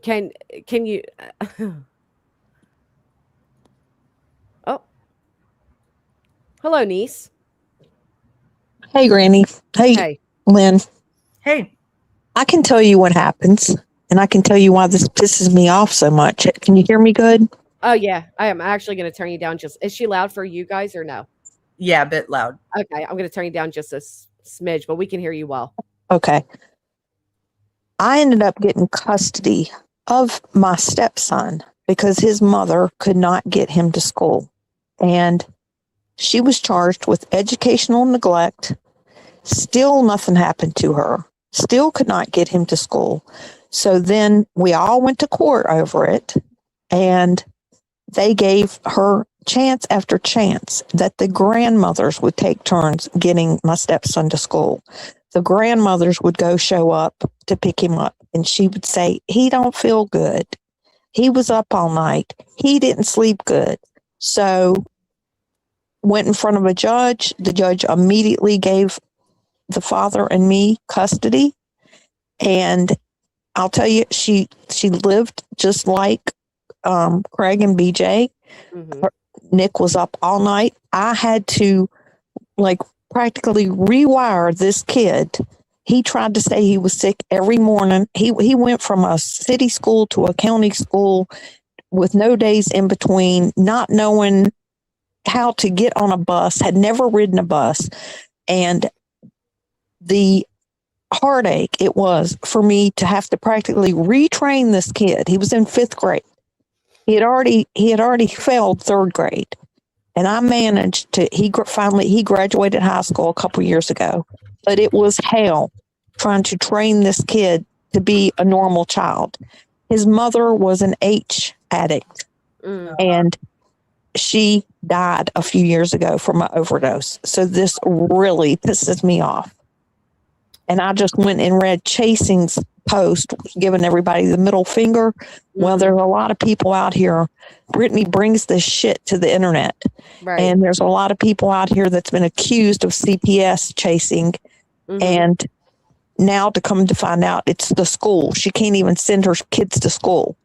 you? Oh, hello, niece. Hey, Granny. Hey, Hey. Lynn. Hey, I can tell you what happens, and I can tell you why this pisses me off so much. Can you hear me good? Oh yeah, I am actually going to turn you down. Is she loud for you guys or no? yeah, a bit loud. Okay, I'm going to turn you down just a smidge, but we can hear you well. Okay. I ended up getting custody of my stepson because his mother could not get him to school. And she was charged with educational neglect. Still nothing happened to her. Still could not get him to school. So then we all went to court over it. And they gave her chance after chance that the grandmothers would take turns getting my stepson to school. The grandmothers would go show up to pick him up, and she would say, he don't feel good. He was up all night. He didn't sleep good. So went in front of a judge. The judge immediately gave the father and me custody. And I'll tell you, she lived just like Craig and BJ. Mm-hmm. Nick was up all night. I had to practically rewire this kid. He tried to say he was sick every morning. He went from a city school to a county school with no days in between, not knowing how to get on a bus, had never ridden a bus. And the heartache it was for me to have to practically retrain this kid. He was in 5th grade. He had already failed 3rd grade. And I managed to, he graduated high school a couple years ago, but it was hell trying to train this kid to be a normal child. His mother was an H addict, and she died a few years ago from an overdose. So this really pisses me off. And I just went and read Chasing's post, giving everybody the middle finger. Well, there's a lot of people out here. Brittany brings this shit to the internet. Right. And there's a lot of people out here that's been accused of CPS chasing. And now to come to find out it's the school. She can't even send her kids to school.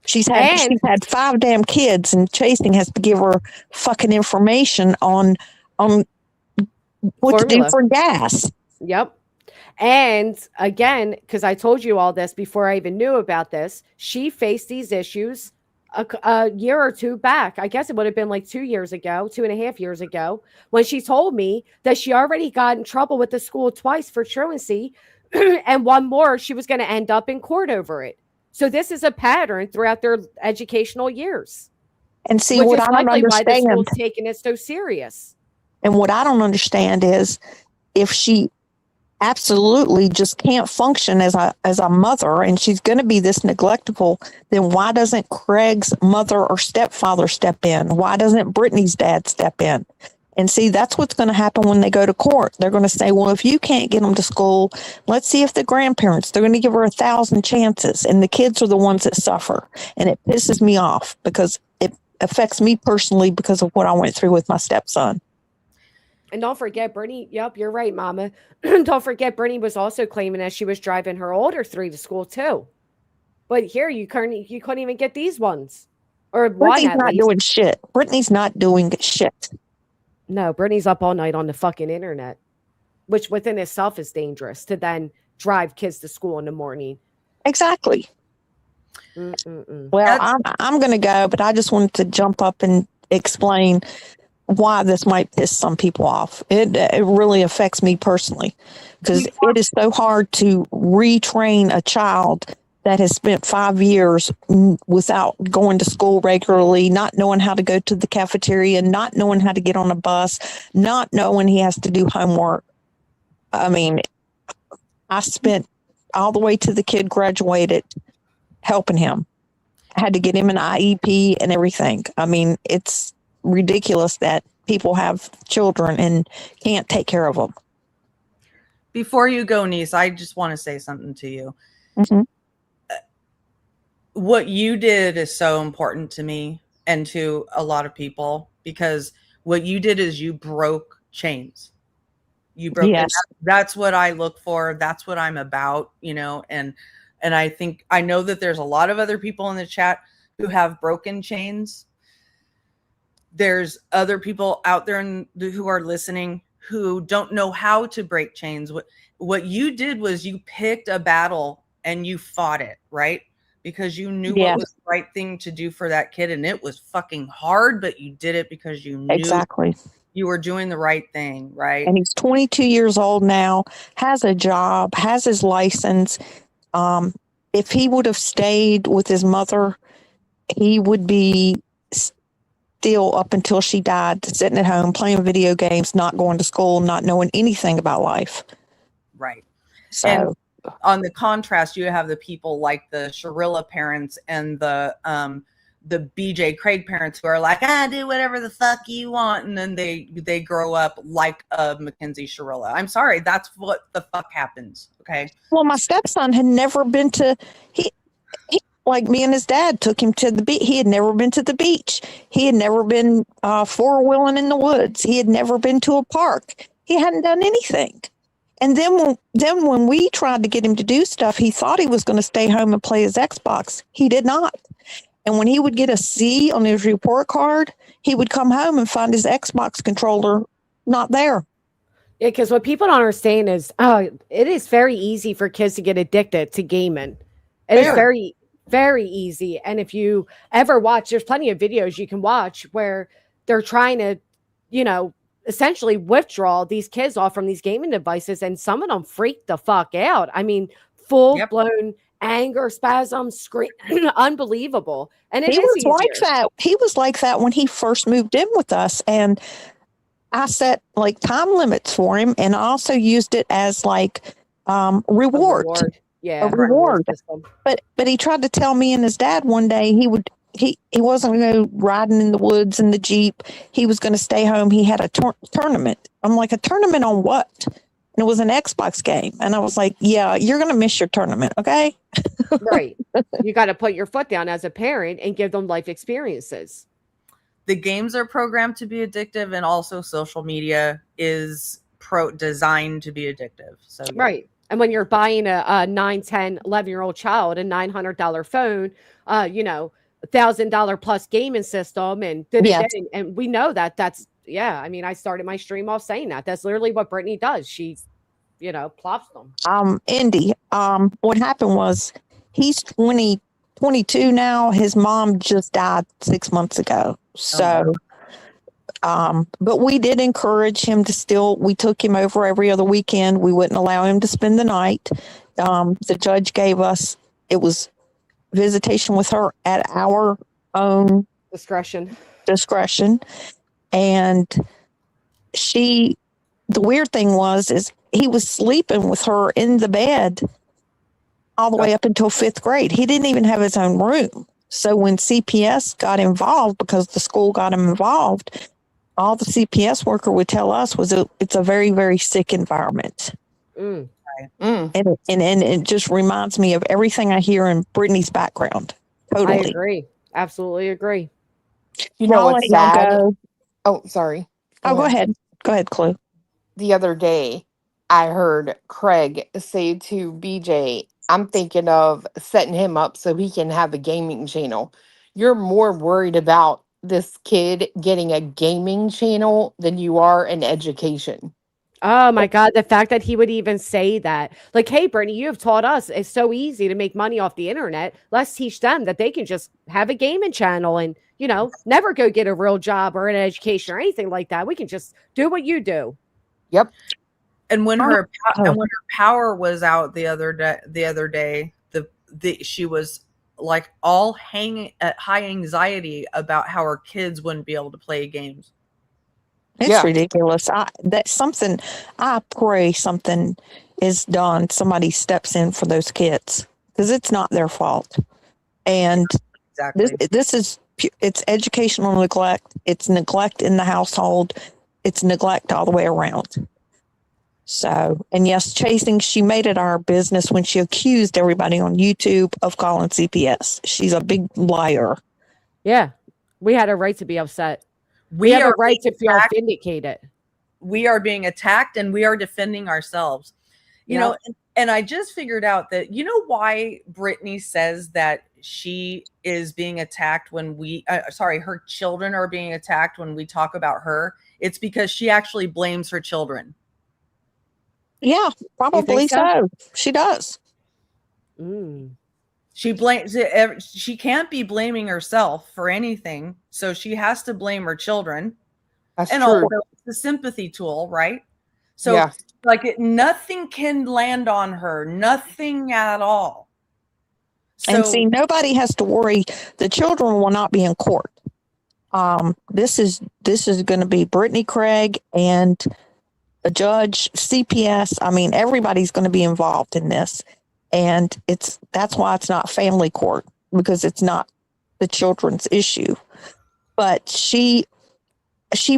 She's had 5 damn kids, and Chasing has to give her fucking information on what formula to do for gas. Yep. And again, because I told you all this before I even knew about this, she faced these issues a year or two back. I guess it would have been like 2 years ago, 2.5 years ago, when she told me that she already got in trouble with the school twice for truancy, and one more, she was going to end up in court over it. So this is a pattern throughout their educational years. And see, what I don't understand, why the school's taking it so serious. And what I don't understand is if she absolutely just can't function as a mother, and she's going to be this neglectful, then why doesn't Craig's mother or stepfather step in? Why doesn't Brittany's dad step in? And see, that's what's going to happen when they go to court. They're going to say, well, if you can't get them to school, let's see if the grandparents, they're going to give her 1,000 chances. And the kids are the ones that suffer. And it pisses me off because it affects me personally because of what I went through with my stepson. And don't forget, Brittany, yep, you're right, Mama. Don't forget, Brittany was also claiming that she was driving her older 3 to school, too. But here, you couldn't even get these ones. Or Brittany's one, at not least. doing shit. Brittany's not doing shit. No, Brittany's up all night on the fucking internet, which within itself is dangerous to then drive kids to school in the morning. Exactly. Mm-mm-mm. Well, That's I'm going to go, but I just wanted to jump up and explain why this might piss some people off. It really affects me personally because it is so hard to retrain a child that has spent 5 years without going to school regularly, not knowing how to go to the cafeteria, not knowing how to get on a bus, not knowing he has to do homework. I mean, I spent all the way to the kid graduated helping him. I had to get him an IEP and everything. I mean, it's ridiculous that people have children and can't take care of them. before you go, niece. I just want to say something to you. Mm-hmm. What you did is so important to me and to a lot of people, because what you did is you broke chains. You broke it. Yes. That's what I look for. That's what I'm about, and I know that there's a lot of other people in the chat who have broken chains. There's other people out there who are listening who don't know how to break chains. What you did was you picked a battle and you fought it, right? Because you knew what was the right thing to do for that kid, and it was fucking hard, but you did it because you knew Exactly. you were doing the right thing, right? And he's 22 years old now, has a job, has his license. If he would have stayed with his mother, he would be still up until she died, sitting at home, playing video games, not going to school, not knowing anything about life. Right. So, and on the contrast, you have the people like the Sharilla parents and the BJ Craig parents who are like, do whatever the fuck you want, and then they grow up like a Mackenzie Sharilla. I'm sorry, that's what the fuck happens. Okay. Well, my stepson had never been to he like me and his dad took him to the beach. He had never been to the beach. He had never been four-wheeling in the woods. He had never been to a park. He hadn't done anything. And then when we tried to get him to do stuff, he thought he was going to stay home and play his Xbox. He did not. And when he would get a C on his report card, he would come home and find his Xbox controller not there. Yeah, because what people don't understand is, it is very easy for kids to get addicted to gaming. It is very, very easy. And if you ever watch, there's plenty of videos you can watch where they're trying to, essentially withdraw these kids off from these gaming devices, and some of them freak the fuck out. I mean, full-blown anger spasm, scream, unbelievable. And he was like that. He was like that when he first moved in with us, and I set like time limits for him, and I also used it as like reward. Yeah, a reward. But he tried to tell me and his dad one day he wasn't going to go riding in the woods in the Jeep. He was going to stay home. He had a tournament. I'm like, a tournament on what? And it was an Xbox game. And I was like, yeah, you're going to miss your tournament. Okay. Right. You got to put your foot down as a parent and give them life experiences. The games are programmed to be addictive, and also social media is designed to be addictive. So right. And when you're buying a 9, 10, 11-year-old child a $900 phone, $1,000 plus gaming system, and and we know that's I mean, I started my stream off saying that's literally what Brittany does. She plops them. Indy, what happened was he's 22 now. His mom just died 6 months ago. So but we did encourage him to we took him over every other weekend. We wouldn't allow him to spend the night. The judge gave us, it was visitation with her at our own discretion. And the weird thing is he was sleeping with her in the bed all the way up until 5th grade. He didn't even have his own room. So when CPS got involved, because the school got him involved, all the CPS worker would tell us was it's a very, very sick environment. And it just reminds me of everything I hear in Brittany's background. Totally. I agree. Absolutely agree. You know what's sad? Oh, sorry. Go ahead. Go ahead, Chloe. The other day, I heard Craig say to BJ, I'm thinking of setting him up so he can have a gaming channel. You're more worried about this kid getting a gaming channel than you are an education. Oh my God, the fact that he would even say that. Like, hey, Brittany, you have taught us it's so easy to make money off the internet. Let's teach them that they can just have a gaming channel and, never go get a real job or an education or anything like that. We can just do what you do. Yep. And when Oh, and when her power was out the other day, she was like all hanging at high anxiety about how her kids wouldn't be able to play games. it's Yeah. ridiculous. I pray something is done. Somebody steps in for those kids because it's not their fault. And Exactly. it's educational neglect. It's neglect in the household. It's neglect all the way around. So, and yes, chasing, she made it our business when she accused everybody on YouTube of calling CPS. She's a big liar. Yeah. We had a right to be upset. We We have a are right to feel attacked. vindicated. We are being attacked and we are defending ourselves. You know, and I just figured out that, why Brittany says that she is being attacked when her children are being attacked when we talk about her. It's because she actually blames her children. Yeah, probably so? She does. Mm. She can't be blaming herself for anything. So she has to blame her children. That's And true. also it's a sympathy tool, right? So Yeah. nothing can land on her, nothing at all. And see, nobody has to worry. The children will not be in court. This is going to be Brittany Craig and a judge, CPS. I mean, everybody's going to be involved in this, and that's why it's not family court, because it's not the children's issue. But she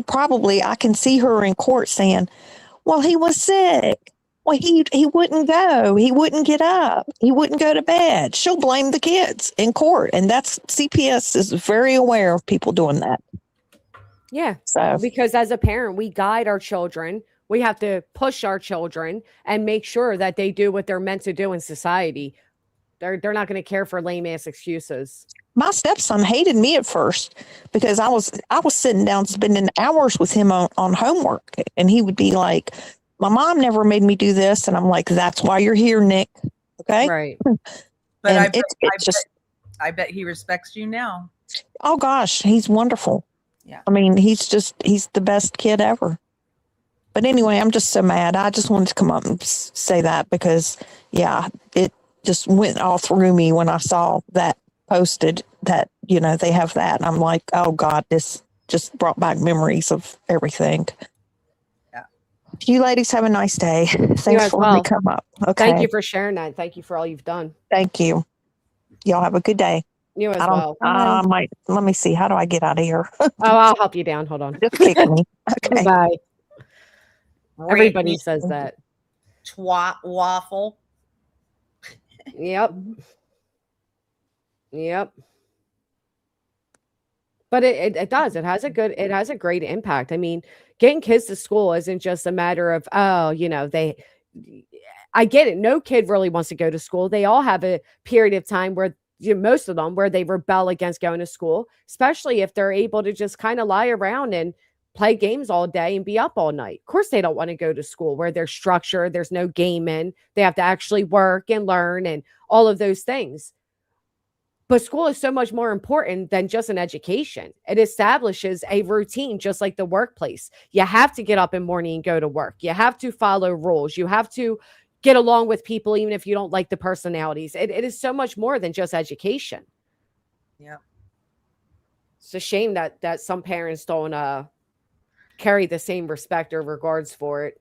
probably, I can see her in court saying, "Well, he was sick. Well, he wouldn't go. He wouldn't get up. He wouldn't go to bed." She'll blame the kids in court, and that's CPS is very aware of people doing that. Yeah. So Because as a parent, we guide our children. We have to push our children and make sure that they do what they're meant to do in society. They're not going to care for lame ass excuses. my stepson hated me at first because I was sitting down spending hours with him on homework, and he would be like, "My mom never made me do this," and I'm like, "That's why you're here, Nick." Okay, Right. But and I bet he respects you now. Oh gosh, he's wonderful. Yeah. I mean, he's the best kid ever. But anyway, I'm just so mad. I just wanted to come up and say that because, yeah, it just went all through me when I saw that posted that, they have that. And I'm like, oh God, this just brought back memories of everything. Yeah. You ladies have a nice day. Thanks for letting me come up. Okay. Thank you for sharing that. Thank you for all you've done. Thank you. Y'all have a good day. You as well. Let me see. How do I get out of here? I'll help you down. Hold on. Just kick me. Okay. Bye. Everybody Brittany says that. Twat waffle. Yep. Yep. But it does. It has a great impact. I mean, getting kids to school isn't just a matter of, I get it. No kid really wants to go to school. They all have a period of time where most of them where they rebel against going to school, especially if they're able to just kind of lie around and play games all day and be up all night. Of course, they don't want to go to school where there's structure, there's no gaming. They have to actually work and learn and all of those things. But school is so much more important than just an education. It establishes a routine, just like the workplace. You have to get up in the morning and go to work. You have to follow rules. You have to get along with people, even if you don't like the personalities. It is so much more than just education. Yeah. It's a shame that some parents don't carry the same respect or regards for it.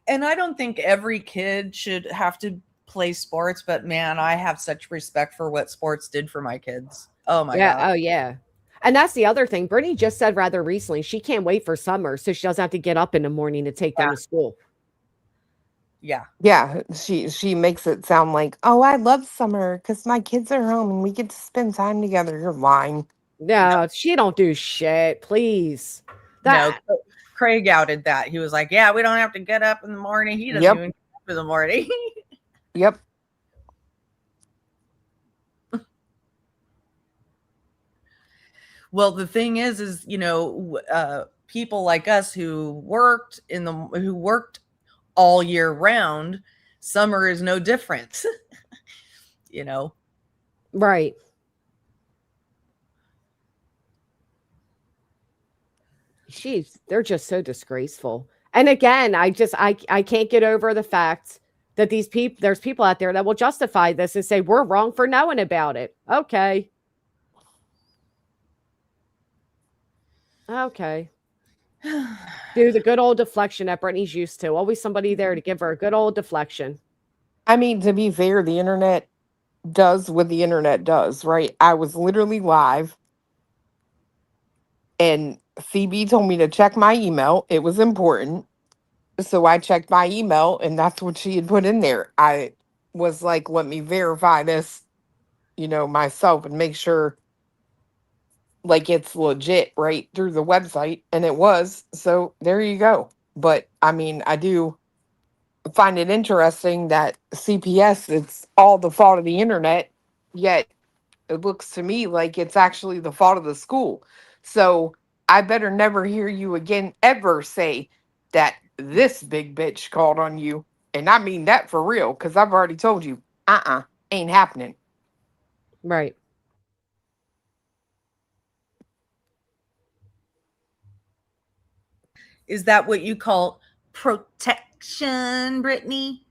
And I don't think every kid should have to play sports, but man, I have such respect for what sports did for my kids. Oh my God. Oh yeah. And that's the other thing. Brittany just said rather recently, she can't wait for summer so she doesn't have to get up in the morning to take them to school. Yeah. Yeah. She makes it sound like, oh, I love summer because my kids are home and we get to spend time together. You're lying. No, she don't do shit. Please. No, Craig outed that. He was like, yeah, we don't have to get up in the morning. He doesn't even get up in the morning. Yep. Well, the thing is, people like us who worked all year round. Summer is no different. You know? Right. Jeez, they're just so disgraceful. And again, I can't get over the fact that there's people out there that will justify this and say we're wrong for knowing about it. Okay. Okay. Do the good old deflection that Brittany's used to. Always somebody there to give her a good old deflection. I mean, to be fair, the internet does what the internet does, right? I was literally live and Phoebe told me to check my email. It was important. So I checked my email and that's what she had put in there. I was like, let me verify this, myself and make sure like it's legit right through the website. And it was. So there you go. But I mean, I do find it interesting that CPS, it's all the fault of the internet, yet it looks to me like it's actually the fault of the school. So I better never hear you again ever say that this big bitch called on you. And I mean that for real, because I've already told you, ain't happening. Right. Is that what you call protection, Brittany?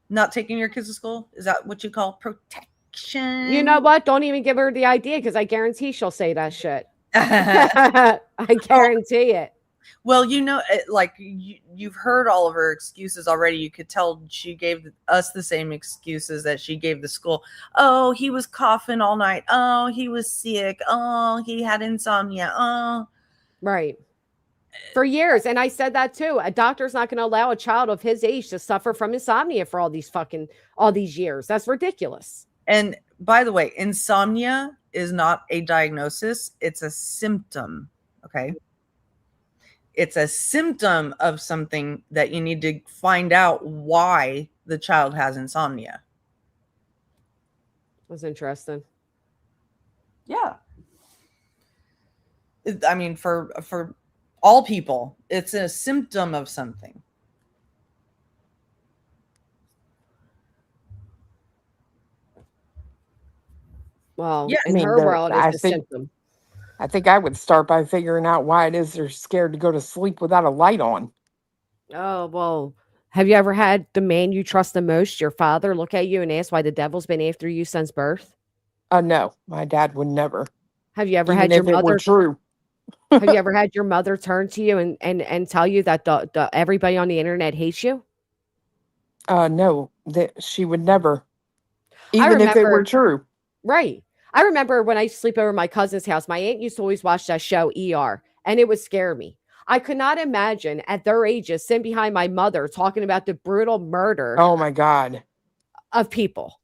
Not taking your kids to school? Is that what you call protection? You know what? Don't even give her the idea because I guarantee she'll say that shit. I guarantee it. Well, like you've heard all of her excuses already. You could tell she gave us the same excuses that she gave the school. Oh, he was coughing all night. Oh, he was sick. Oh, he had insomnia. Oh, right. For years. And I said that too. A doctor's not going to allow a child of his age to suffer from insomnia for all these years. That's ridiculous. And by the way, insomnia is not a diagnosis. It's a symptom. Okay. It's a symptom of something that you need to find out why the child has insomnia. That's interesting. Yeah. I mean, for all people, it's a symptom of something. Well, yeah, in her world, it's a symptom. I think I would start by figuring out why it is they're scared to go to sleep without a light on. Oh, well, have you ever had the man you trust the most, your father, look at you and ask why the devil's been after you since birth? No, my dad would never. Have you ever Even had your if it mother? Were true. Have you ever had your mother turn to you and tell you that the everybody on the internet hates you? No, that she would never. Even if it were true. Right. I remember when I used to sleep over at my cousin's house, my aunt used to always watch that show ER, and it would scare me. I could not imagine at their ages sitting behind my mother talking about the brutal murder. Oh my God. Of people.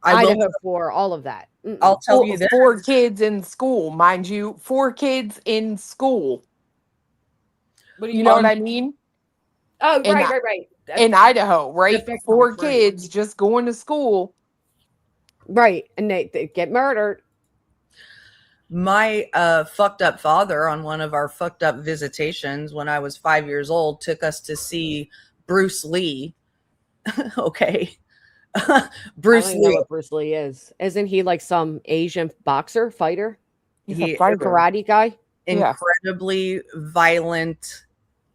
Idaho for all of that. I'll tell you that 4 kids in school, mind you, 4 kids in school. You know what I mean? Oh, right. In Idaho, right? 4 kids just going to school. Right. And they get murdered. My fucked up father on one of our fucked up visitations when I was 5 years old took us to see Bruce Lee. Okay. Bruce Lee. Know what Bruce Lee is. Isn't he like some Asian boxer fighter? He's a fighter. Karate guy. Incredibly violent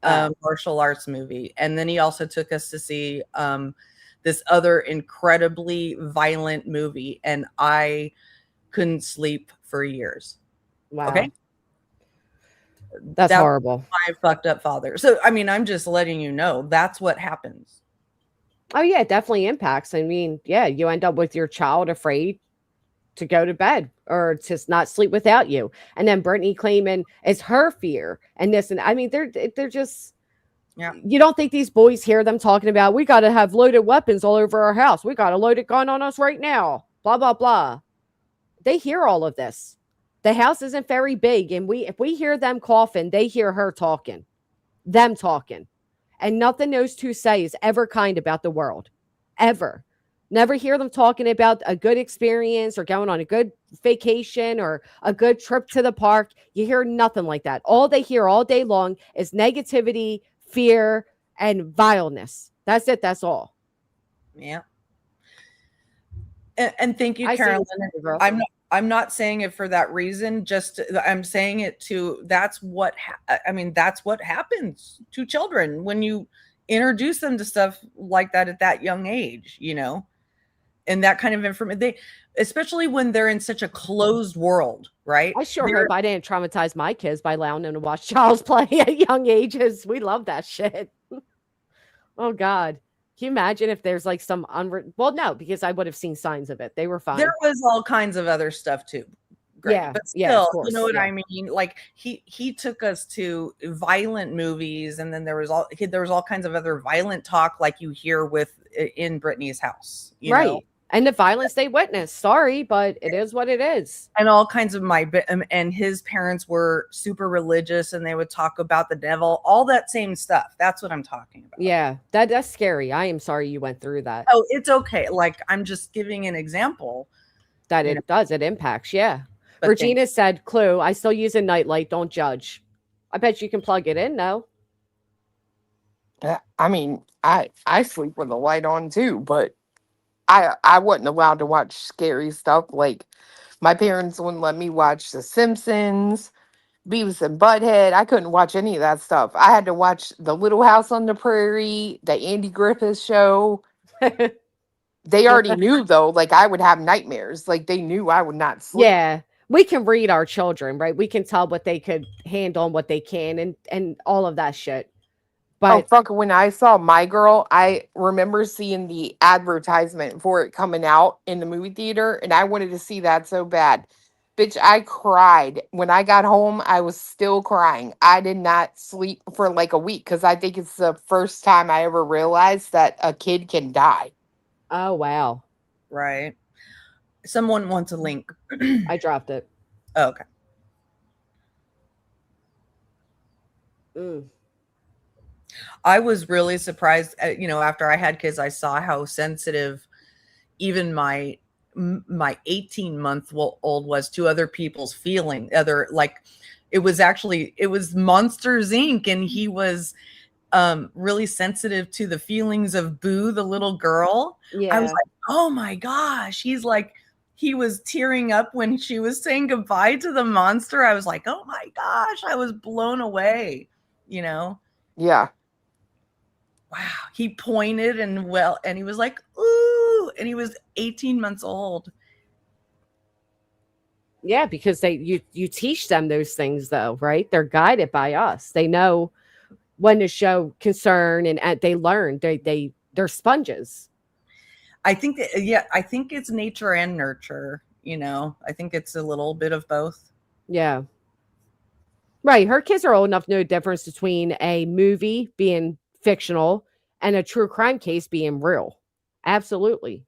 martial arts movie. And then he also took us to see this other incredibly violent movie. And I couldn't sleep for years. Wow. Okay. That's horrible. My fucked up father. So, I mean, I'm just letting you know that's what happens. Oh, yeah, it definitely impacts. I mean, yeah, you end up with your child afraid to go to bed or to not sleep without you. And then Brittany claiming it's her fear and this. And I mean, they're just, you don't think these boys hear them talking about, we got to have loaded weapons all over our house. We got a loaded gun on us right now. Blah, blah, blah. They hear all of this. The house isn't very big. And if we hear them coughing, they hear her talking, them talking. And nothing those two say is ever kind about the world. Ever. Never hear them talking about a good experience or going on a good vacation or a good trip to the park. You hear nothing like that. All they hear all day long is negativity, fear, and vileness. That's it. That's all. Yeah. And thank you, I see Carolyn. this, girl. I'm not saying it for that reason. Just I'm saying it to that's what that's what happens to children when you introduce them to stuff like that at that young age, and that kind of information. They, especially when they're in such a closed world, right? I sure hope I didn't traumatize my kids by allowing them to watch child's play at young ages. We love that shit. Oh God. Can you imagine if there's like some well, no, because I would have seen signs of it. They were fine. There was all kinds of other stuff too. Greg, Yeah, but still, yeah, of course, you know what yeah. I mean? Like he took us to violent movies, and then there was all kinds of other violent talk like you hear in Brittany's house, you right. know? And the violence they witnessed. Sorry, but it is what it is. And all kinds of and his parents were super religious, and they would talk about the devil, all that same stuff. That's what I'm talking about. Yeah, that's scary. I am sorry you went through that. Oh, it's okay. Like, I'm just giving an example that it does. It impacts. Yeah. But Regina said, "Clue. I still use a nightlight. Don't judge." I bet you can plug it in. No. I mean, I sleep with the light on too, but I wasn't allowed to watch scary stuff. Like, my parents wouldn't let me watch The Simpsons, Beavis and Butthead. I couldn't watch any of that stuff. I had to watch The Little House on the Prairie, the Andy Griffith Show. They already knew, though, like, I would have nightmares. Like, they knew I would not sleep. Yeah. We can read our children, right? We can tell what they could handle and what they can and all of that shit. But fuck, when I saw My Girl, I remember seeing the advertisement for it coming out in the movie theater, and I wanted to see that so bad. Bitch, I cried. When I got home, I was still crying. I did not sleep for like a week because I think it's the first time I ever realized that a kid can die. Oh, wow. Right. Someone wants a link. I dropped it. Oh, okay. I was really surprised, after I had kids, I saw how sensitive even my 18-month-old was to other people's feeling. It was Monsters Inc. and he was really sensitive to the feelings of Boo, the little girl. Yeah. I was like, oh my gosh. He was tearing up when she was saying goodbye to the monster. I was like, oh my gosh, I was blown away, Yeah. Wow. He pointed and he was like, ooh, and he was 18 months old. Yeah, because you teach them those things though, right? They're guided by us. They know when to show concern and they learn. They're sponges. I think it's nature and nurture, I think it's a little bit of both. Yeah. Right. Her kids are old enough to know the difference between a movie being fictional and a true crime case being real. Absolutely.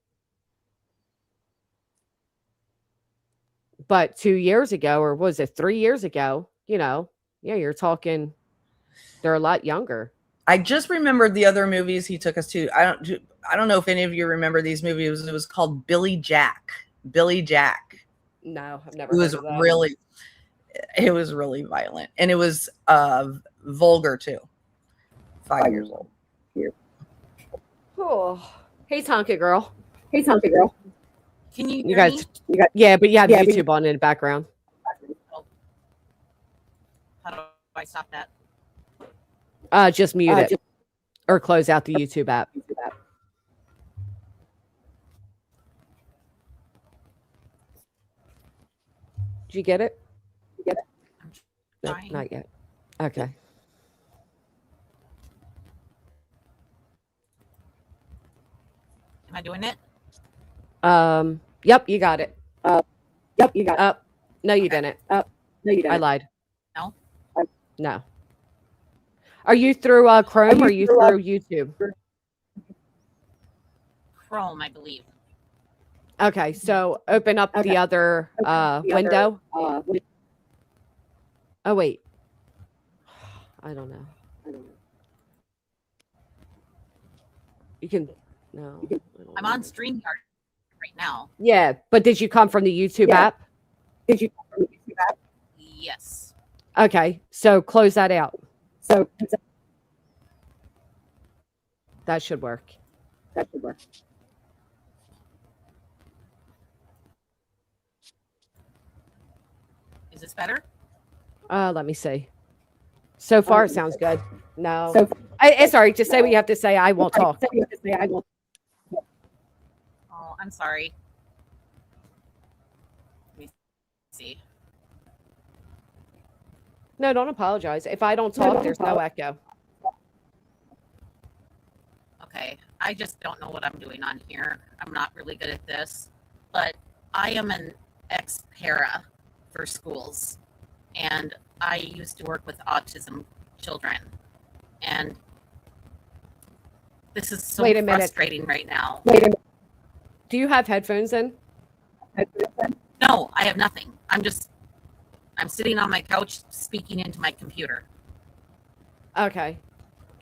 But 2 years ago, or was it 3 years ago, you're talking, they're a lot younger. I just remembered the other movies he took us to. I don't know if any of you remember these movies. It was called Billy Jack. Billy Jack. No, I've never. It was really violent, and it was vulgar too. 5 years old. Here. Oh, hey Tonka girl. Can you hear me? Yeah, but you have YouTube on in the background. How do I stop that? Just mute it or close out the YouTube app. Did you get it? No, not yet. Okay. Am I doing it? Yep, you got it. No, you didn't. I lied. No. No. Are you through Chrome or are you through YouTube? Chrome, I believe. Okay, so open up the other window. Oh, wait. I don't know. You can, no. I'm on StreamYard right now. Yeah, but did you come from the YouTube app? Yes. Okay, so close that out. That should work. Is this better? Let me see. So far, it sounds good. No. Sorry, just say what you have to say. I won't talk. Oh, I'm sorry. Let me see. No, don't apologize. If I don't talk, there's no echo. Okay, I just don't know what I'm doing on here. I'm not really good at this, but I am an ex-para for schools, and I used to work with autism children, and this is so Wait a minute. frustrating right now. Do you have headphones in? No, I have nothing. I'm sitting on my couch speaking into my computer. Okay.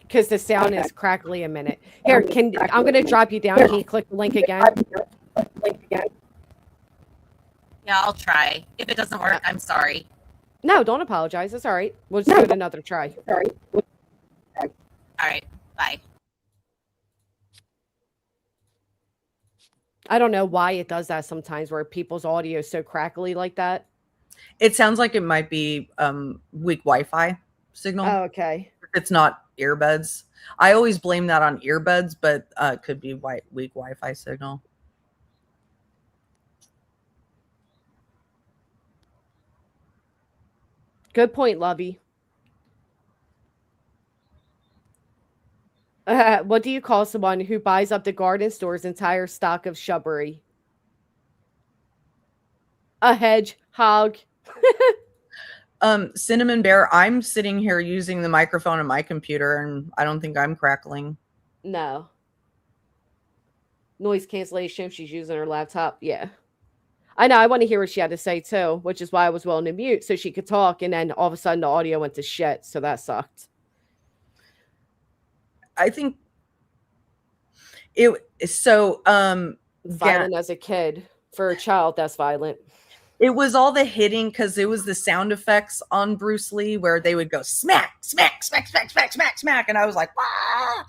Because the sound is crackly a minute. Here, I'm going to drop you down. Can you click the link again? Yeah, I'll try. If it doesn't work, I'm sorry. No, don't apologize. It's all right. We'll just give it another try. All right, bye. I don't know why it does that sometimes where people's audio is so crackly like that. It sounds like it might be weak Wi-Fi signal. Oh, okay. It's not earbuds. I always blame that on earbuds, but it could be weak Wi-Fi signal. Good point, Lovey. What do you call someone who buys up the garden store's entire stock of shrubbery? A hedgehog. Cinnamon Bear, I'm sitting here using the microphone on my computer, and I don't think I'm crackling. No. Noise cancellation. She's using her laptop. Yeah. I know. I want to hear what she had to say, too, which is why I was willing to mute so she could talk. And then all of a sudden the audio went to shit. So that sucked. I think it so violent as a kid. For a child, that's violent. It was all the hitting because it was the sound effects on Bruce Lee where they would go smack, smack, smack, smack, smack, smack, smack. And I was like, ah!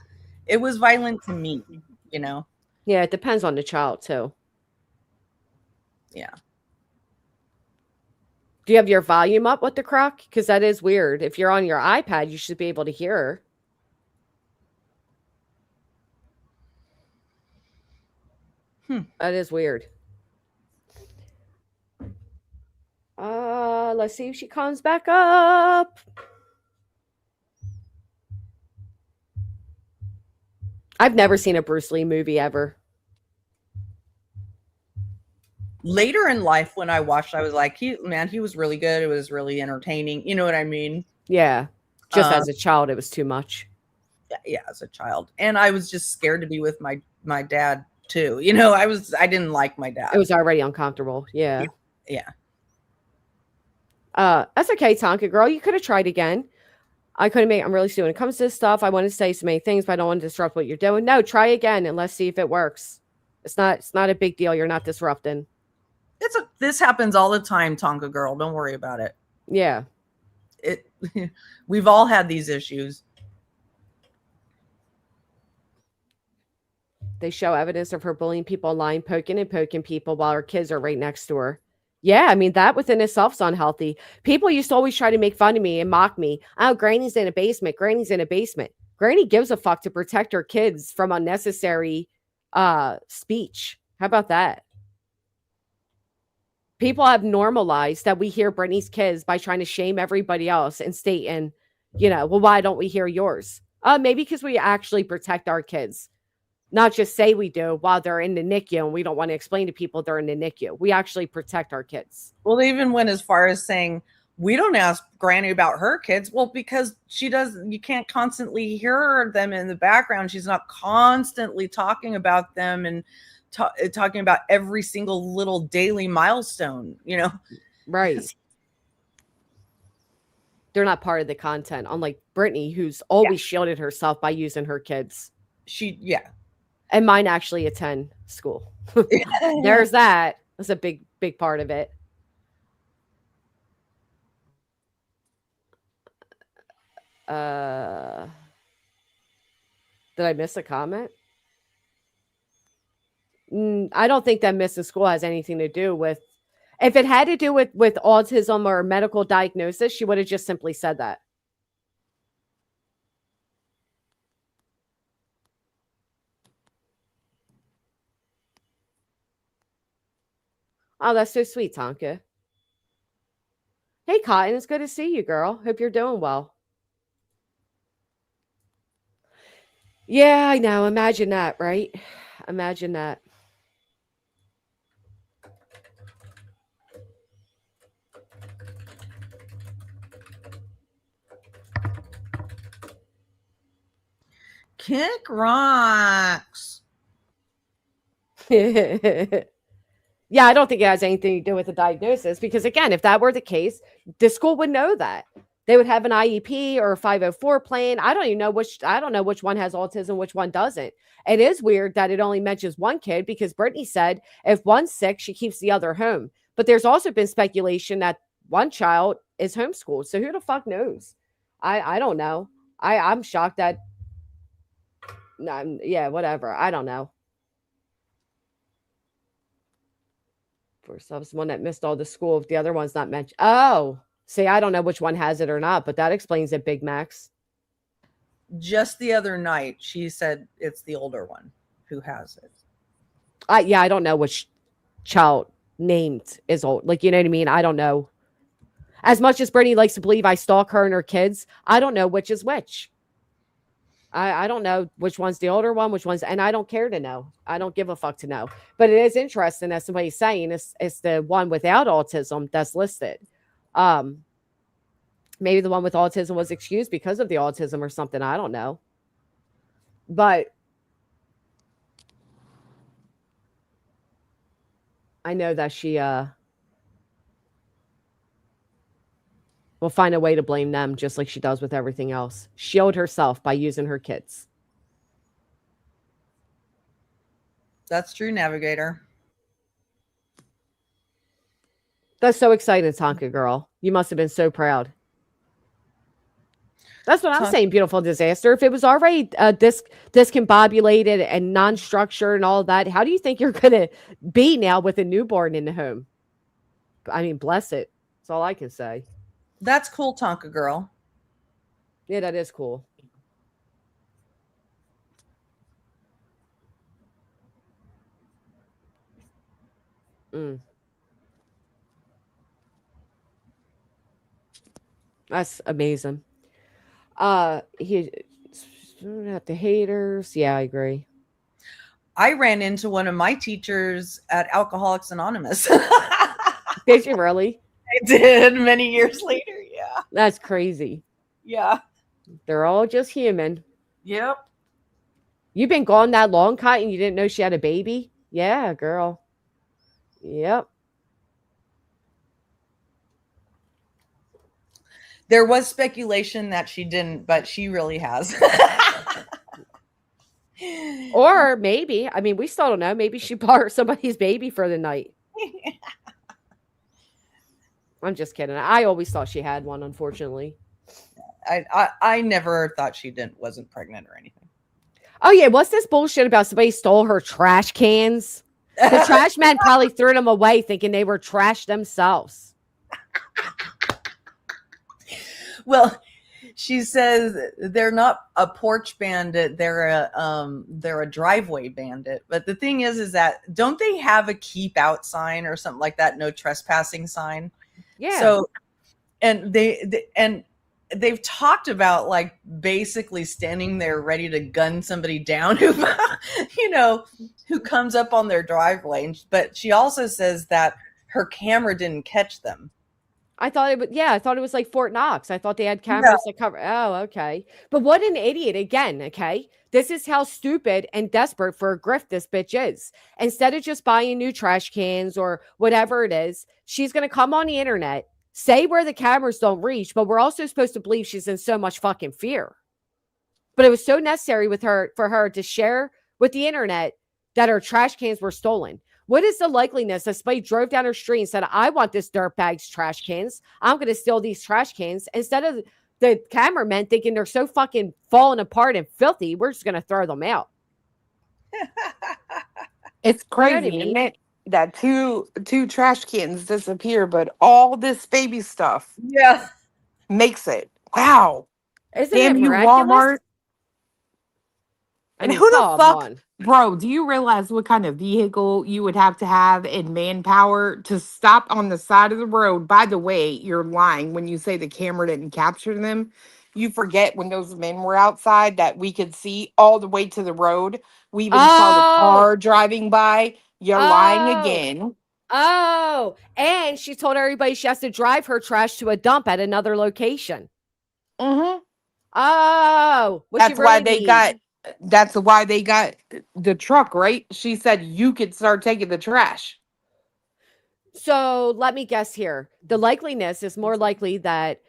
It was violent to me, you know? Yeah, it depends on the child, too. Yeah. Do you have your volume up with the croc? Because that is weird. If you're on your iPad, you should be able to hear her. That is weird. Let's see if she comes back up. I've never seen a Bruce Lee movie ever. Later in life, when I watched, I was like, he was really good. It was really entertaining. You know what I mean? Yeah. Just as a child, it was too much. Yeah, as a child. And I was just scared to be with my dad too. You know, I didn't like my dad. It was already uncomfortable. Yeah. Yeah. That's okay, Tonka girl. You could have tried again. I'm really stupid. When it comes to this stuff, I want to say so many things, but I don't want to disrupt what you're doing. No, try again and let's see if it works. It's not a big deal. You're not disrupting. This happens all the time, Tonka girl. Don't worry about it. Yeah. We've all had these issues. They show evidence of her bullying people online, poking people while her kids are right next to her. Yeah, I mean, that within itself is unhealthy. People used to always try to make fun of me and mock me. Oh, Granny's in a basement. Granny's in a basement. Granny gives a fuck to protect her kids from unnecessary speech. How about that? People have normalized that we hear Brittany's kids by trying to shame everybody else and stating, well, why don't we hear yours? Maybe because we actually protect our kids. Not just say we do while they're in the NICU and we don't want to explain to people they're in the NICU. We actually protect our kids. Well, they even went as far as saying, we don't ask Granny about her kids. Well, because you can't constantly hear them in the background. She's not constantly talking about them and talking about every single little daily milestone, Right. They're not part of the content, unlike Brittany, who's always shielded herself by using her kids. And mine actually attend school. There's that. That's a big part of it. Did I miss a comment? I don't think that missing school has anything to do with. If it had to do with autism or medical diagnosis, she would have just simply said that. Oh, that's so sweet, Tonka. Hey, Cotton, it's good to see you, girl. Hope you're doing well. Yeah, I know. Imagine that, right? Imagine that. Kick rocks. Yeah, I don't think it has anything to do with the diagnosis because, again, if that were the case, the school would know that. They would have an IEP or a 504 plan. I don't know which one has autism, which one doesn't. It is weird that it only mentions one kid because Brittany said if one's sick, she keeps the other home. But there's also been speculation that one child is homeschooled. So who the fuck knows? I don't know. I'm shocked that. Yeah, whatever. I don't know. For someone that missed all the school, if the other one's not mentioned. Oh, see, I don't know which one has it or not, but that explains it, Big Max. Just the other night, she said it's the older one who has it. Yeah, I don't know which child named is old. Like, you know what I mean? I don't know. As much as Brittany likes to believe I stalk her and her kids, I don't know which is which. I don't know which one's the older one, which one's, and I don't care to know. I don't give a fuck to know. But it is interesting that somebody's saying it's the one without autism that's listed. Maybe the one with autism was excused because of the autism or something. I don't know. But I know that she will find a way to blame them just like she does with everything else. Shield herself by using her kids. That's true, Navigator. That's so exciting, Tonka girl. You must have been so proud. That's what I'm saying, beautiful disaster. If it was already discombobulated and non-structured and all that, how do you think you're going to be now with a newborn in the home? I mean, bless it. That's all I can say. That's cool, Tonka girl. Yeah, that is cool. That's amazing. He at the haters. Yeah, I agree. I ran into one of my teachers at Alcoholics Anonymous. Did you really? I did many years later. Yeah. That's crazy. Yeah. They're all just human. Yep. You've been gone that long, Cotton? You didn't know she had a baby? Yeah, girl. Yep. There was speculation that she didn't, but she really has. Or maybe, I mean, we still don't know. Maybe she bought somebody's baby for the night. I'm just kidding. I always thought she had one, unfortunately. I never thought she wasn't pregnant or anything. Oh, yeah. What's this bullshit about somebody stole her trash cans? The trash man probably threw them away thinking they were trash themselves. Well, she says they're not a porch bandit; they're a driveway bandit. But the thing is that don't they have a keep out sign or something like that? No trespassing sign. Yeah. So, and they've talked about like basically standing there ready to gun somebody down who, who comes up on their driveway. But she also says that her camera didn't catch them. I thought it was like Fort Knox. I thought they had cameras that cover. Oh, okay. But what an idiot again. Okay. This is how stupid and desperate for a grift this bitch is. Instead of just buying new trash cans or whatever it is, she's going to come on the internet, say where the cameras don't reach, but we're also supposed to believe she's in so much fucking fear. But it was so necessary for her to share with the internet that her trash cans were stolen. What is the likeliness that somebody drove down her street and said, I want this dirtbag's trash cans. I'm going to steal these trash cans instead of the cameramen thinking they're so fucking falling apart and filthy, we're just gonna throw them out. It's You know what I crazy, isn't mean? it? That two trash cans disappear, but all this baby stuff Yeah. makes it. Wow. Isn't Damn it you, miraculous? Walmart. I And mean, who the come fuck, on. bro, do you realize what kind of vehicle you would have to have and manpower to stop on the side of the road? By the way, you're lying when you say the camera didn't capture them. You forget when those men were outside that we could see all the way to the road. We even saw the Oh, car driving by. You're lying oh, again. oh. And she told everybody she has to drive her trash to a dump at another location. Mm-hmm. Oh, what she That's why really they mean? got that's why they got the truck, right? She said you could start taking the trash. So let me guess here. The likeliness is more likely that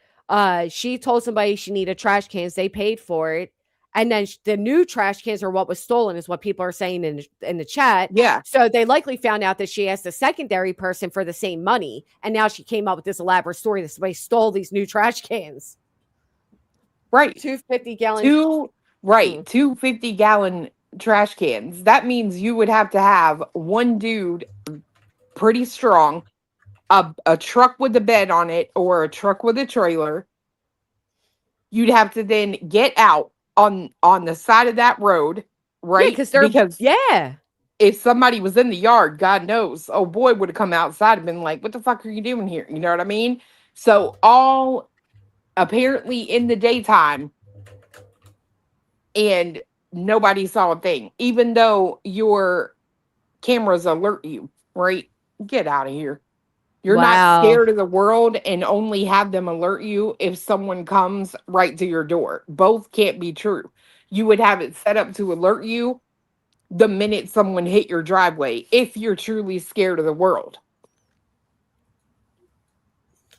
she told somebody she needed trash cans, they paid for it, and then the new trash cans are what was stolen, is what people are saying in the chat. Yeah, So they likely found out that she asked a secondary person for the same money, and now she came up with this elaborate story that somebody stole these new trash cans. right. 250-gallon. Two right, 250-gallon trash cans. That means you would have to have one dude pretty strong, a truck with a bed on it or a truck with a trailer. You'd have to then get out on the side of that road, Yeah, right? because they're Because yeah. if somebody was in the yard, God knows, oh boy, would have come outside and been like, what the fuck are you doing here? You know what I mean? So all apparently in the daytime, and nobody saw a thing, even though your cameras alert you, right? Get out of here. You're not Wow. scared of the world and only have them alert you if someone comes right to your door. Both can't be true. You would have it set up to alert you the minute someone hit your driveway if you're truly scared of the world.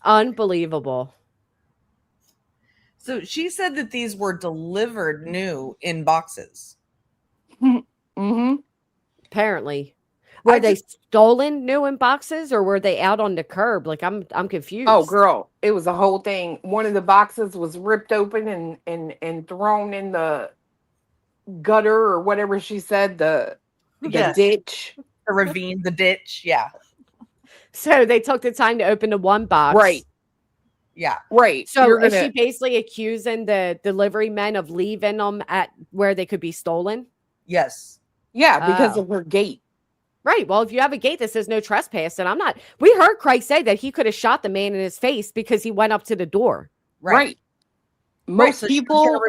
Unbelievable. So she said that these were delivered new in boxes. Mm-hmm. Apparently. Were I they just stolen new in boxes or were they out on the curb? Like I'm Oh, confused. girl, it was a whole thing. One of the boxes was ripped open and thrown in the gutter or whatever she said, the yes, ditch. the ravine, the ditch. Yeah, So they took the time to open the one box. Right, yeah. right. So You're is she gonna basically accusing the delivery men of leaving them at where they could be stolen? Yes. yeah, because Oh. of her gait. Right. Well, if you have a gate that says no trespass, then I'm not. We heard Christ say that he could have shot the man in his face because he went up to the door. Right. Right. Right. Most So she was gonna people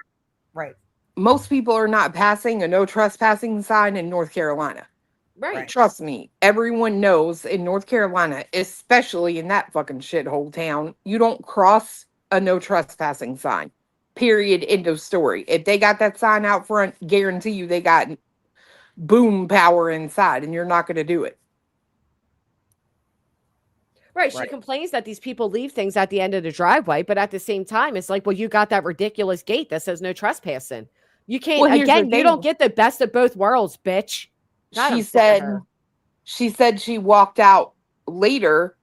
right. most people are not passing a no trespassing sign in North Carolina. Right. Right. Trust me, everyone knows in North Carolina, especially in that fucking shithole town, you don't cross a no trespassing sign. Period. End of story. If they got that sign out front, guarantee you they got boom power inside, and you're not going to do it. Right. She Right. complains that these people leave things at the end of the driveway, but at the same time, it's like, well, you got that ridiculous gate that says no trespassing. You can't, Well, here's the again, you don't thing. get the best of both worlds, bitch. God, She I'm sick of said her. she said she walked out later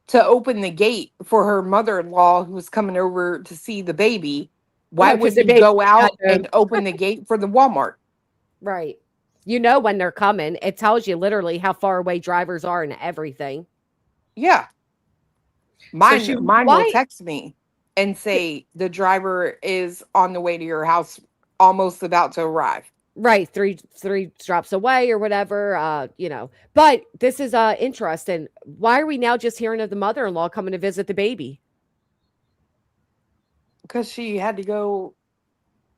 to open the gate for her mother-in-law who was coming over to see the baby. Why Because wouldn't the you baby go had out no and open the gate for the Walmart? right. You know when they're coming. It tells you literally how far away drivers are and everything. Yeah. So she Mine will Why? text me and say the driver is on the way to your house, almost about to arrive. Right, three drops away or whatever, But this is interesting. Why are we now just hearing of the mother-in-law coming to visit the baby? Because she had to go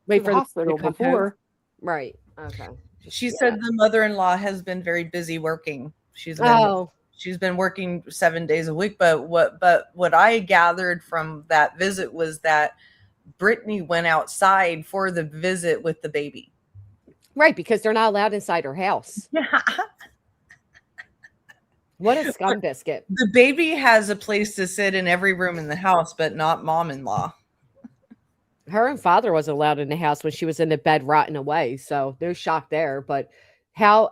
Wait to the for the baby hospital to come home. before. Right. Okay. she said the mother-in-law has been very busy working. She's been working 7 days a week. But what I gathered from that visit was that Brittany went outside for the visit with the baby. Right, because they're not allowed inside her house. Yeah. What a scum biscuit. The baby has a place to sit in every room in the house, but not mom-in-law. Her and father wasn't allowed in the house when she was in the bed rotting away. So no shock there. But how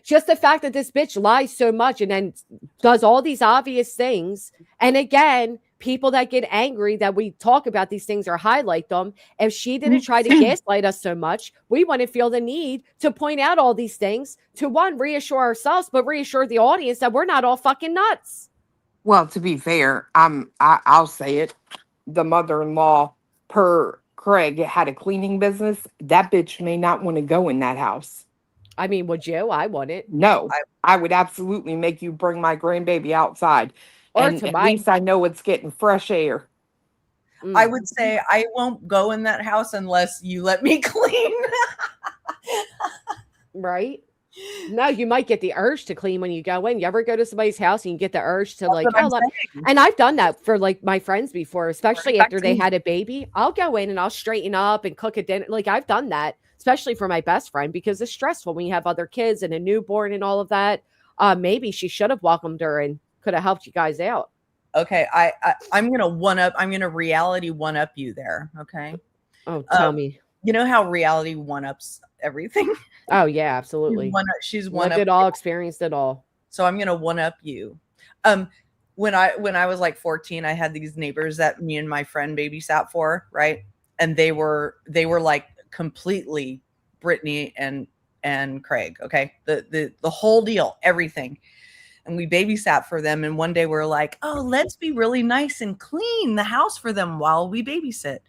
just the fact that this bitch lies so much and then does all these obvious things. And again, people that get angry that we talk about these things or highlight them, if she didn't try to gaslight us so much, we wouldn't feel the need to point out all these things to, one, reassure ourselves, but reassure the audience that we're not all fucking nuts. Well, to be fair, I'll say it. The mother-in-law, per Craig, had a cleaning business. That bitch may not want to go in that house. I mean, would you? I wouldn't. No, I would absolutely make you bring my grandbaby outside. Or And to at my least I know it's getting fresh air. I would say I won't go in that house unless you let me clean. Right? No, you might get the urge to clean when you go in. You ever go to somebody's house and you get the urge to That's like, what I'm saying. and I've done that for like my friends before, especially after they Exactly. had a baby. I'll go in and I'll straighten up and cook a dinner. Like I've done that, especially for my best friend, because it's stressful when you have other kids and a newborn and all of that. Maybe she should have welcomed her and could have helped you guys out. Okay, I'm gonna reality one up you there. Okay. Oh, tell me. You know how reality one ups everything. Oh yeah, absolutely. She's one Lived up it all, experienced it all. So I'm gonna one up you. When I was like 14, I had these neighbors that me and my friend babysat for, right? And they were like completely Brittany and Craig. Okay, the whole deal, everything. And we babysat for them. And one day we're like, oh, let's be really nice and clean the house for them while we babysit.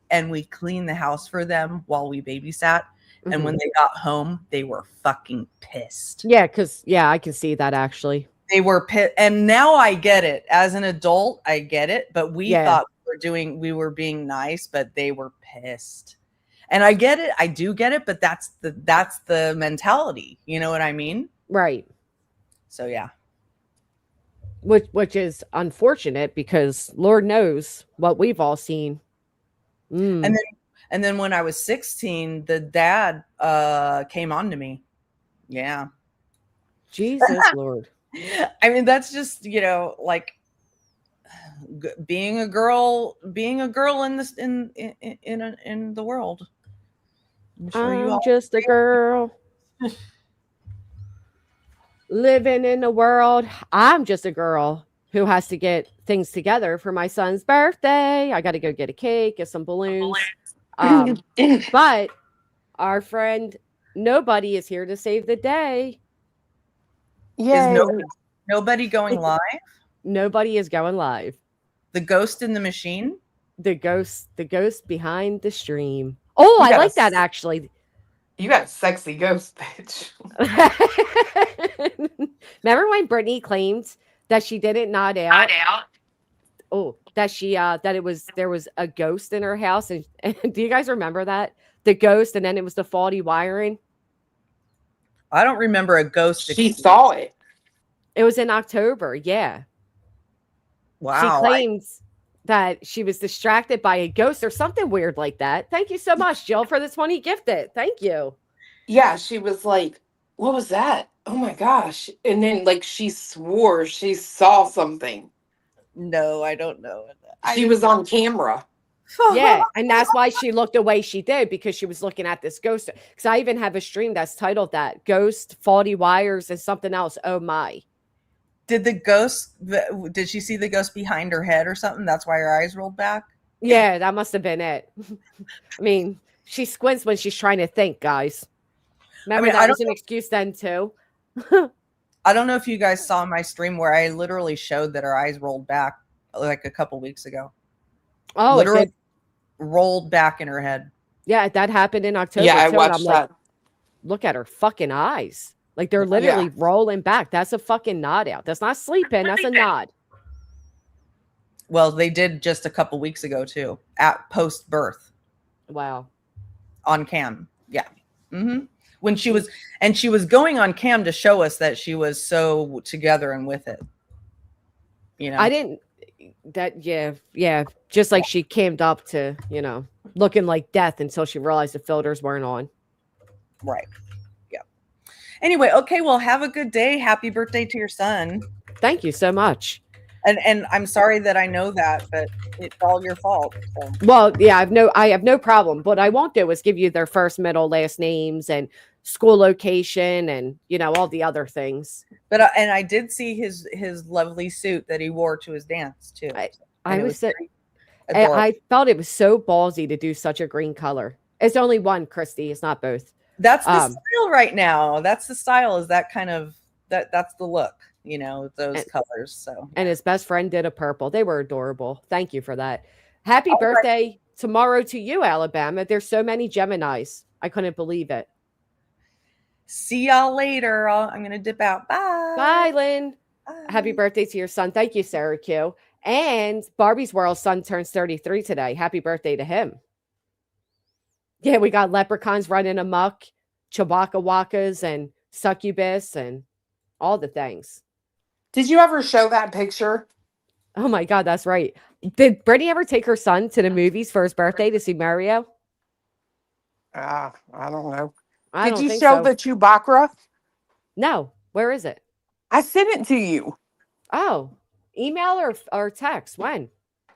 And we cleaned the house for them while we babysat. Mm-hmm. And when they got home, they were fucking pissed. Yeah, because I can see that actually. They were pissed. And now I get it. As an adult, I get it. But we thought we were being nice, but they were pissed. And I get it. I do get it. But that's the mentality. You know what I mean? Right. So yeah. Which is unfortunate because Lord knows what we've all seen. And then when I was 16, the dad came on to me. Yeah. Jesus Lord. I mean, that's just, like being a girl in this in the world. I'm sure you all just a girl living in the world. I'm just a girl who has to get things together for my son's birthday. I got to go get a cake, get some balloons. But our friend Nobody is here to save the day. Yeah. Is nobody going live? Nobody is going live. The ghost in the machine? The ghost behind the stream. Oh, I like that actually. You got a sexy ghost, bitch. Remember when Brittany claimed that she didn't nod out? Oh, that there was a ghost in her house, and do you guys remember that? The ghost, and then it was the faulty wiring. I don't remember a ghost. She saw it. It was in October. Yeah. Wow. She claims that she was distracted by a ghost or something weird like that. Thank you so much, Jill, for this one you gifted. Thank you. Yeah, she was like, what was that? Oh my gosh. And then like she swore she saw something. No, I don't know. She was on camera. Yeah, and that's why she looked the way she did, because she was looking at this ghost. Because I even have a stream that's titled that, Ghost, Faulty Wires, and something else. Oh my. Did she see the ghost behind her head or something? That's why her eyes rolled back? Yeah, that must have been it. I mean, she squints when she's trying to think, guys. Remember, that was an excuse then too. I don't know if you guys saw my stream where I literally showed that her eyes rolled back like a couple weeks ago. Oh, literally rolled back in her head. Yeah, that happened in October. Yeah, I too, watched and I'm that. like, look at her fucking eyes. Like they're literally rolling back. That's a fucking nod out. That's not sleeping. That's a nod. Well, they did just a couple weeks ago too, at post birth. Wow. On cam. Yeah. Mm-hmm. When she was going on cam to show us that she was so together and with it. I didn't. Yeah. Just like she cammed up to, looking like death until she realized the filters weren't on. Right. Yeah. Anyway, okay. Well, have a good day. Happy birthday to your son. Thank you so much. And I'm sorry that I know that, but it's all your fault. So. Well, yeah, I have no problem. What I won't do is give you their first, middle, last names and school location and all the other things. But and I did see his lovely suit that he wore to his dance too. And I it was was so, very adorable. I felt it was so ballsy to do such a green color. It's only one, Christy. It's not both. That's the style right now. That's the style, is that kind of that's the look, you know, those colors. So and his best friend did a purple. They were adorable. Thank you for that. Happy All right. birthday tomorrow to you, Alabama. There's so many Geminis. I couldn't believe it. See y'all later. I'm gonna dip out. Bye. Bye, Lynn. Bye. Happy birthday to your son. Thank you, Sarah Q. And Barbie's World son turns 33 today. Happy birthday to him. Yeah, we got leprechauns running amok, Chewbacca Wakas and succubus and all the things. Did you ever show that picture? Oh my God, that's right. Did Brittany ever take her son to the movies for his birthday to see Mario? I don't know. I Did don't you think show so. the Chewbacca? No. Where is it? I sent it to you. Oh, email or text? When?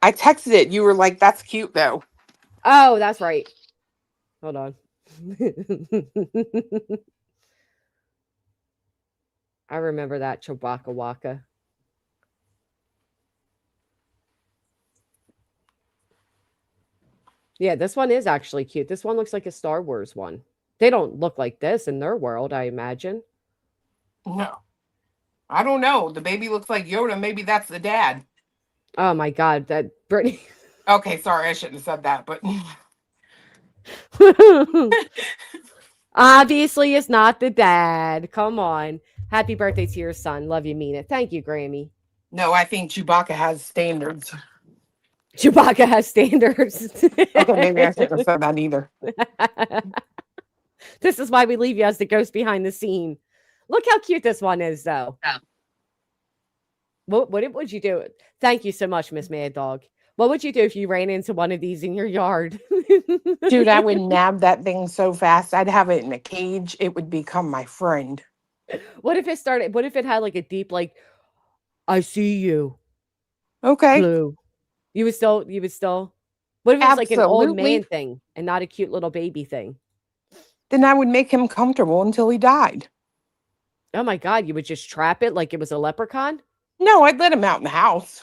I texted it. You were like, "That's cute, though." Oh, that's right. Hold on. I remember that Chewbacca Waka. Yeah, this one is actually cute. This one looks like a Star Wars one. They don't look like this in their world, I imagine. No, I don't know. The baby looks like Yoda. Maybe that's the dad. Oh my God, that Brittany. Okay, sorry, I shouldn't have said that, but Obviously, it's not the dad. Come on. Happy birthday to your son. Love you, mean it. Thank you, Grammy. no, I think Chewbacca has standards. Chewbacca has standards. Okay, maybe I shouldn't have said that either. This is why we leave you as the ghost behind the scene. Look how cute this one is, though. Yeah. What would you do? Thank you so much, Miss Mad Dog. What would you do if you ran into one of these in your yard? Dude, I would nab that thing so fast. I'd have it in a cage. It would become my friend. What if it had like a deep, like, I see you, Okay. blue? You would still, what if it's like an old Absolutely. man thing and not a cute little baby thing? Then I would make him comfortable until he died. Oh my God, you would just trap it like it was a leprechaun? No, I'd let him out in the house.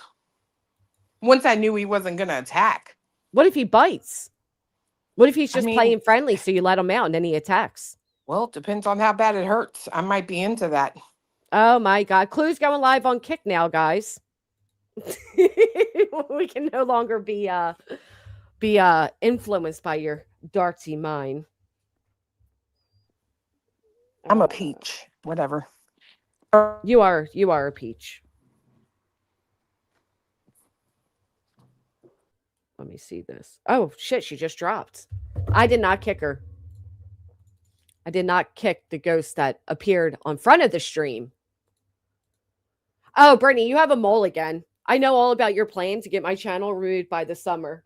Once I knew he wasn't going to attack. What if he bites? What if he's I just mean- playing friendly so you let him out and then he attacks? Well, it depends on how bad it hurts. I might be into that. Oh my God. Clue's going live on Kick now, guys. We can no longer be influenced by your dartsy mind. I'm a peach. Whatever. You are a peach. Let me see this. Oh shit, she just dropped. I did not kick her. I did not kick the ghost that appeared on front of the stream. Oh, Brittany, you have a mole again. I know all about your plan to get my channel removed by the summer.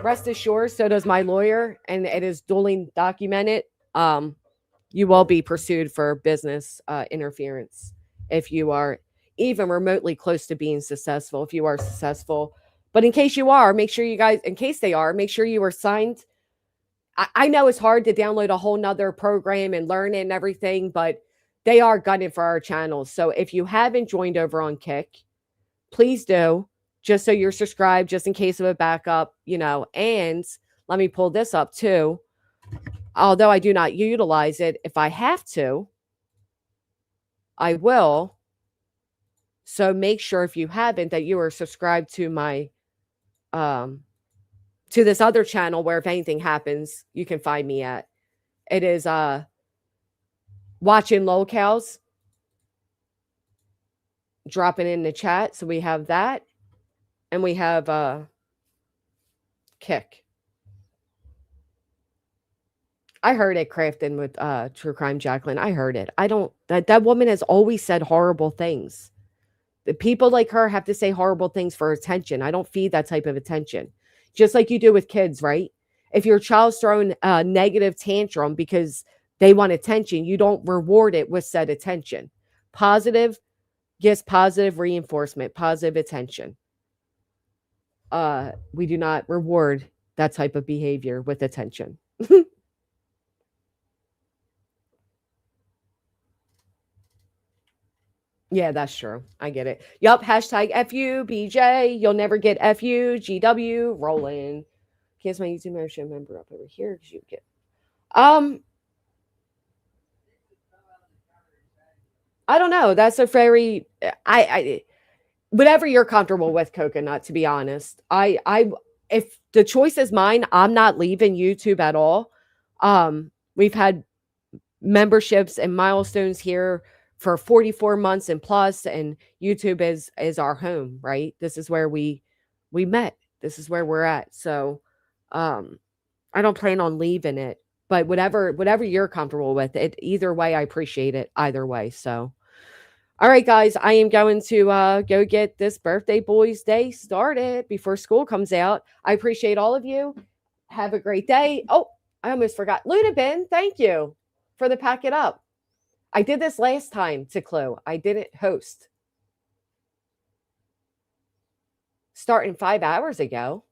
Rest assured, so does my lawyer, and it is duly documented. You will be pursued for business interference if you are even remotely close to being successful. If you are successful, but in case you are, make sure you guys, in case they are, make sure you are signed. I know it's hard to download a whole nother program and learn it and everything, but they are gunning for our channels. So if you haven't joined over on Kick, please do, just so you're subscribed, just in case of a backup, and let me pull this up too. Although I do not utilize it, if I have to, I will. So make sure if you haven't that you are subscribed to my to this other channel where if anything happens, you can find me at. It is watching locales. Dropping in the chat. So we have that. And we have Kick. I heard it, Crafton, with True Crime Jacqueline. I heard it. That woman has always said horrible things. The people like her have to say horrible things for attention. I don't feed that type of attention. Just like you do with kids, right? If your child's throwing a negative tantrum because they want attention, you don't reward it with said attention. Positive gets positive reinforcement, positive attention. We do not reward that type of behavior with attention. Yeah, that's true. I get it. Yup. Hashtag FU, BJ. You'll never get FU, GW, rolling. Can't my YouTube membership member up over here because you get. I don't know. That's a very I whatever you're comfortable with, Coconut, to be honest. I if the choice is mine, I'm not leaving YouTube at all. We've had memberships and milestones here for 44 months and plus, and YouTube is our home, right? This is where we met. This is where we're at. So I don't plan on leaving it. But whatever you're comfortable with, it either way, I appreciate it either way. So all right, guys, I am going to go get this birthday boys day started before school comes out. I appreciate all of you. Have a great day. Oh, I almost forgot. Ludabin, thank you for the pack it up. I did this last time to Clue. I didn't host. Starting 5 hours ago.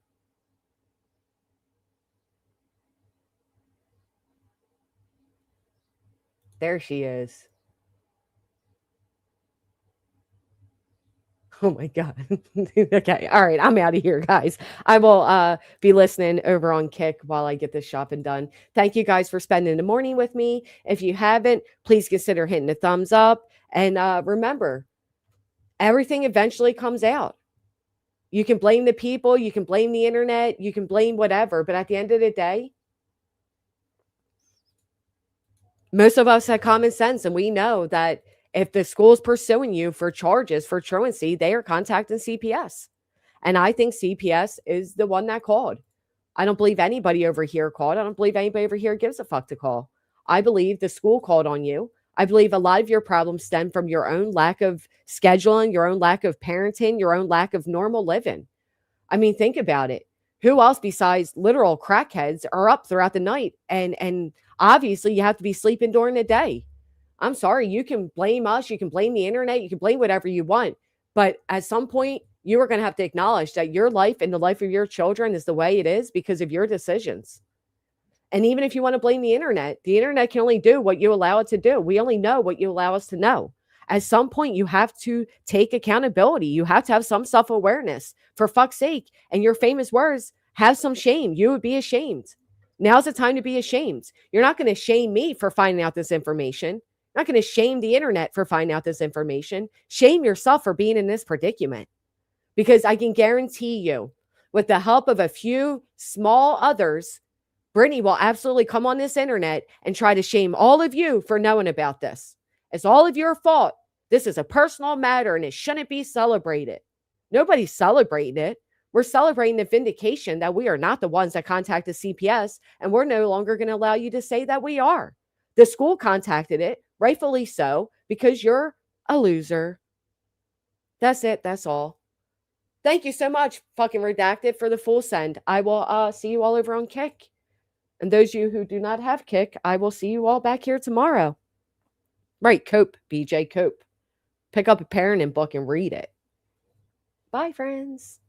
There she is. Oh my God. Okay. All right. I'm out of here, guys. I will be listening over on Kick while I get this shopping done. Thank you guys for spending the morning with me. If you haven't, please consider hitting the thumbs up. And remember, everything eventually comes out. You can blame the people, you can blame the internet, you can blame whatever. But at the end of the day, most of us have common sense, and we know that if the school is pursuing you for charges for truancy, they are contacting CPS. And I think CPS is the one that called. I don't believe anybody over here called. I don't believe anybody over here gives a fuck to call. I believe the school called on you. I believe a lot of your problems stem from your own lack of scheduling, your own lack of parenting, your own lack of normal living. I mean, think about it. Who else besides literal crackheads are up throughout the night? And obviously you have to be sleeping during the day. I'm sorry, you can blame us, you can blame the internet, you can blame whatever you want. But at some point, you are going to have to acknowledge that your life and the life of your children is the way it is because of your decisions. And even if you want to blame the internet can only do what you allow it to do. We only know what you allow us to know. At some point, you have to take accountability. You have to have some self awareness. For fuck's sake, and your famous words, have some shame. You would be ashamed. Now's the time to be ashamed. You're not going to shame me for finding out this information. You're not going to shame the internet for finding out this information. Shame yourself for being in this predicament. Because I can guarantee you, with the help of a few small others, Brittany will absolutely come on this internet and try to shame all of you for knowing about this. It's all of your fault. This is a personal matter and it shouldn't be celebrated. Nobody's celebrating it. We're celebrating the vindication that we are not the ones that contacted CPS, and we're no longer going to allow you to say that we are. The school contacted it, rightfully so, because you're a loser. That's it. That's all. Thank you so much, fucking Redacted, for the full send. I will see you all over on Kick. And those of you who do not have Kick, I will see you all back here tomorrow. Right, cope, BJ, cope. Pick up a parenting book and read it. Bye, friends.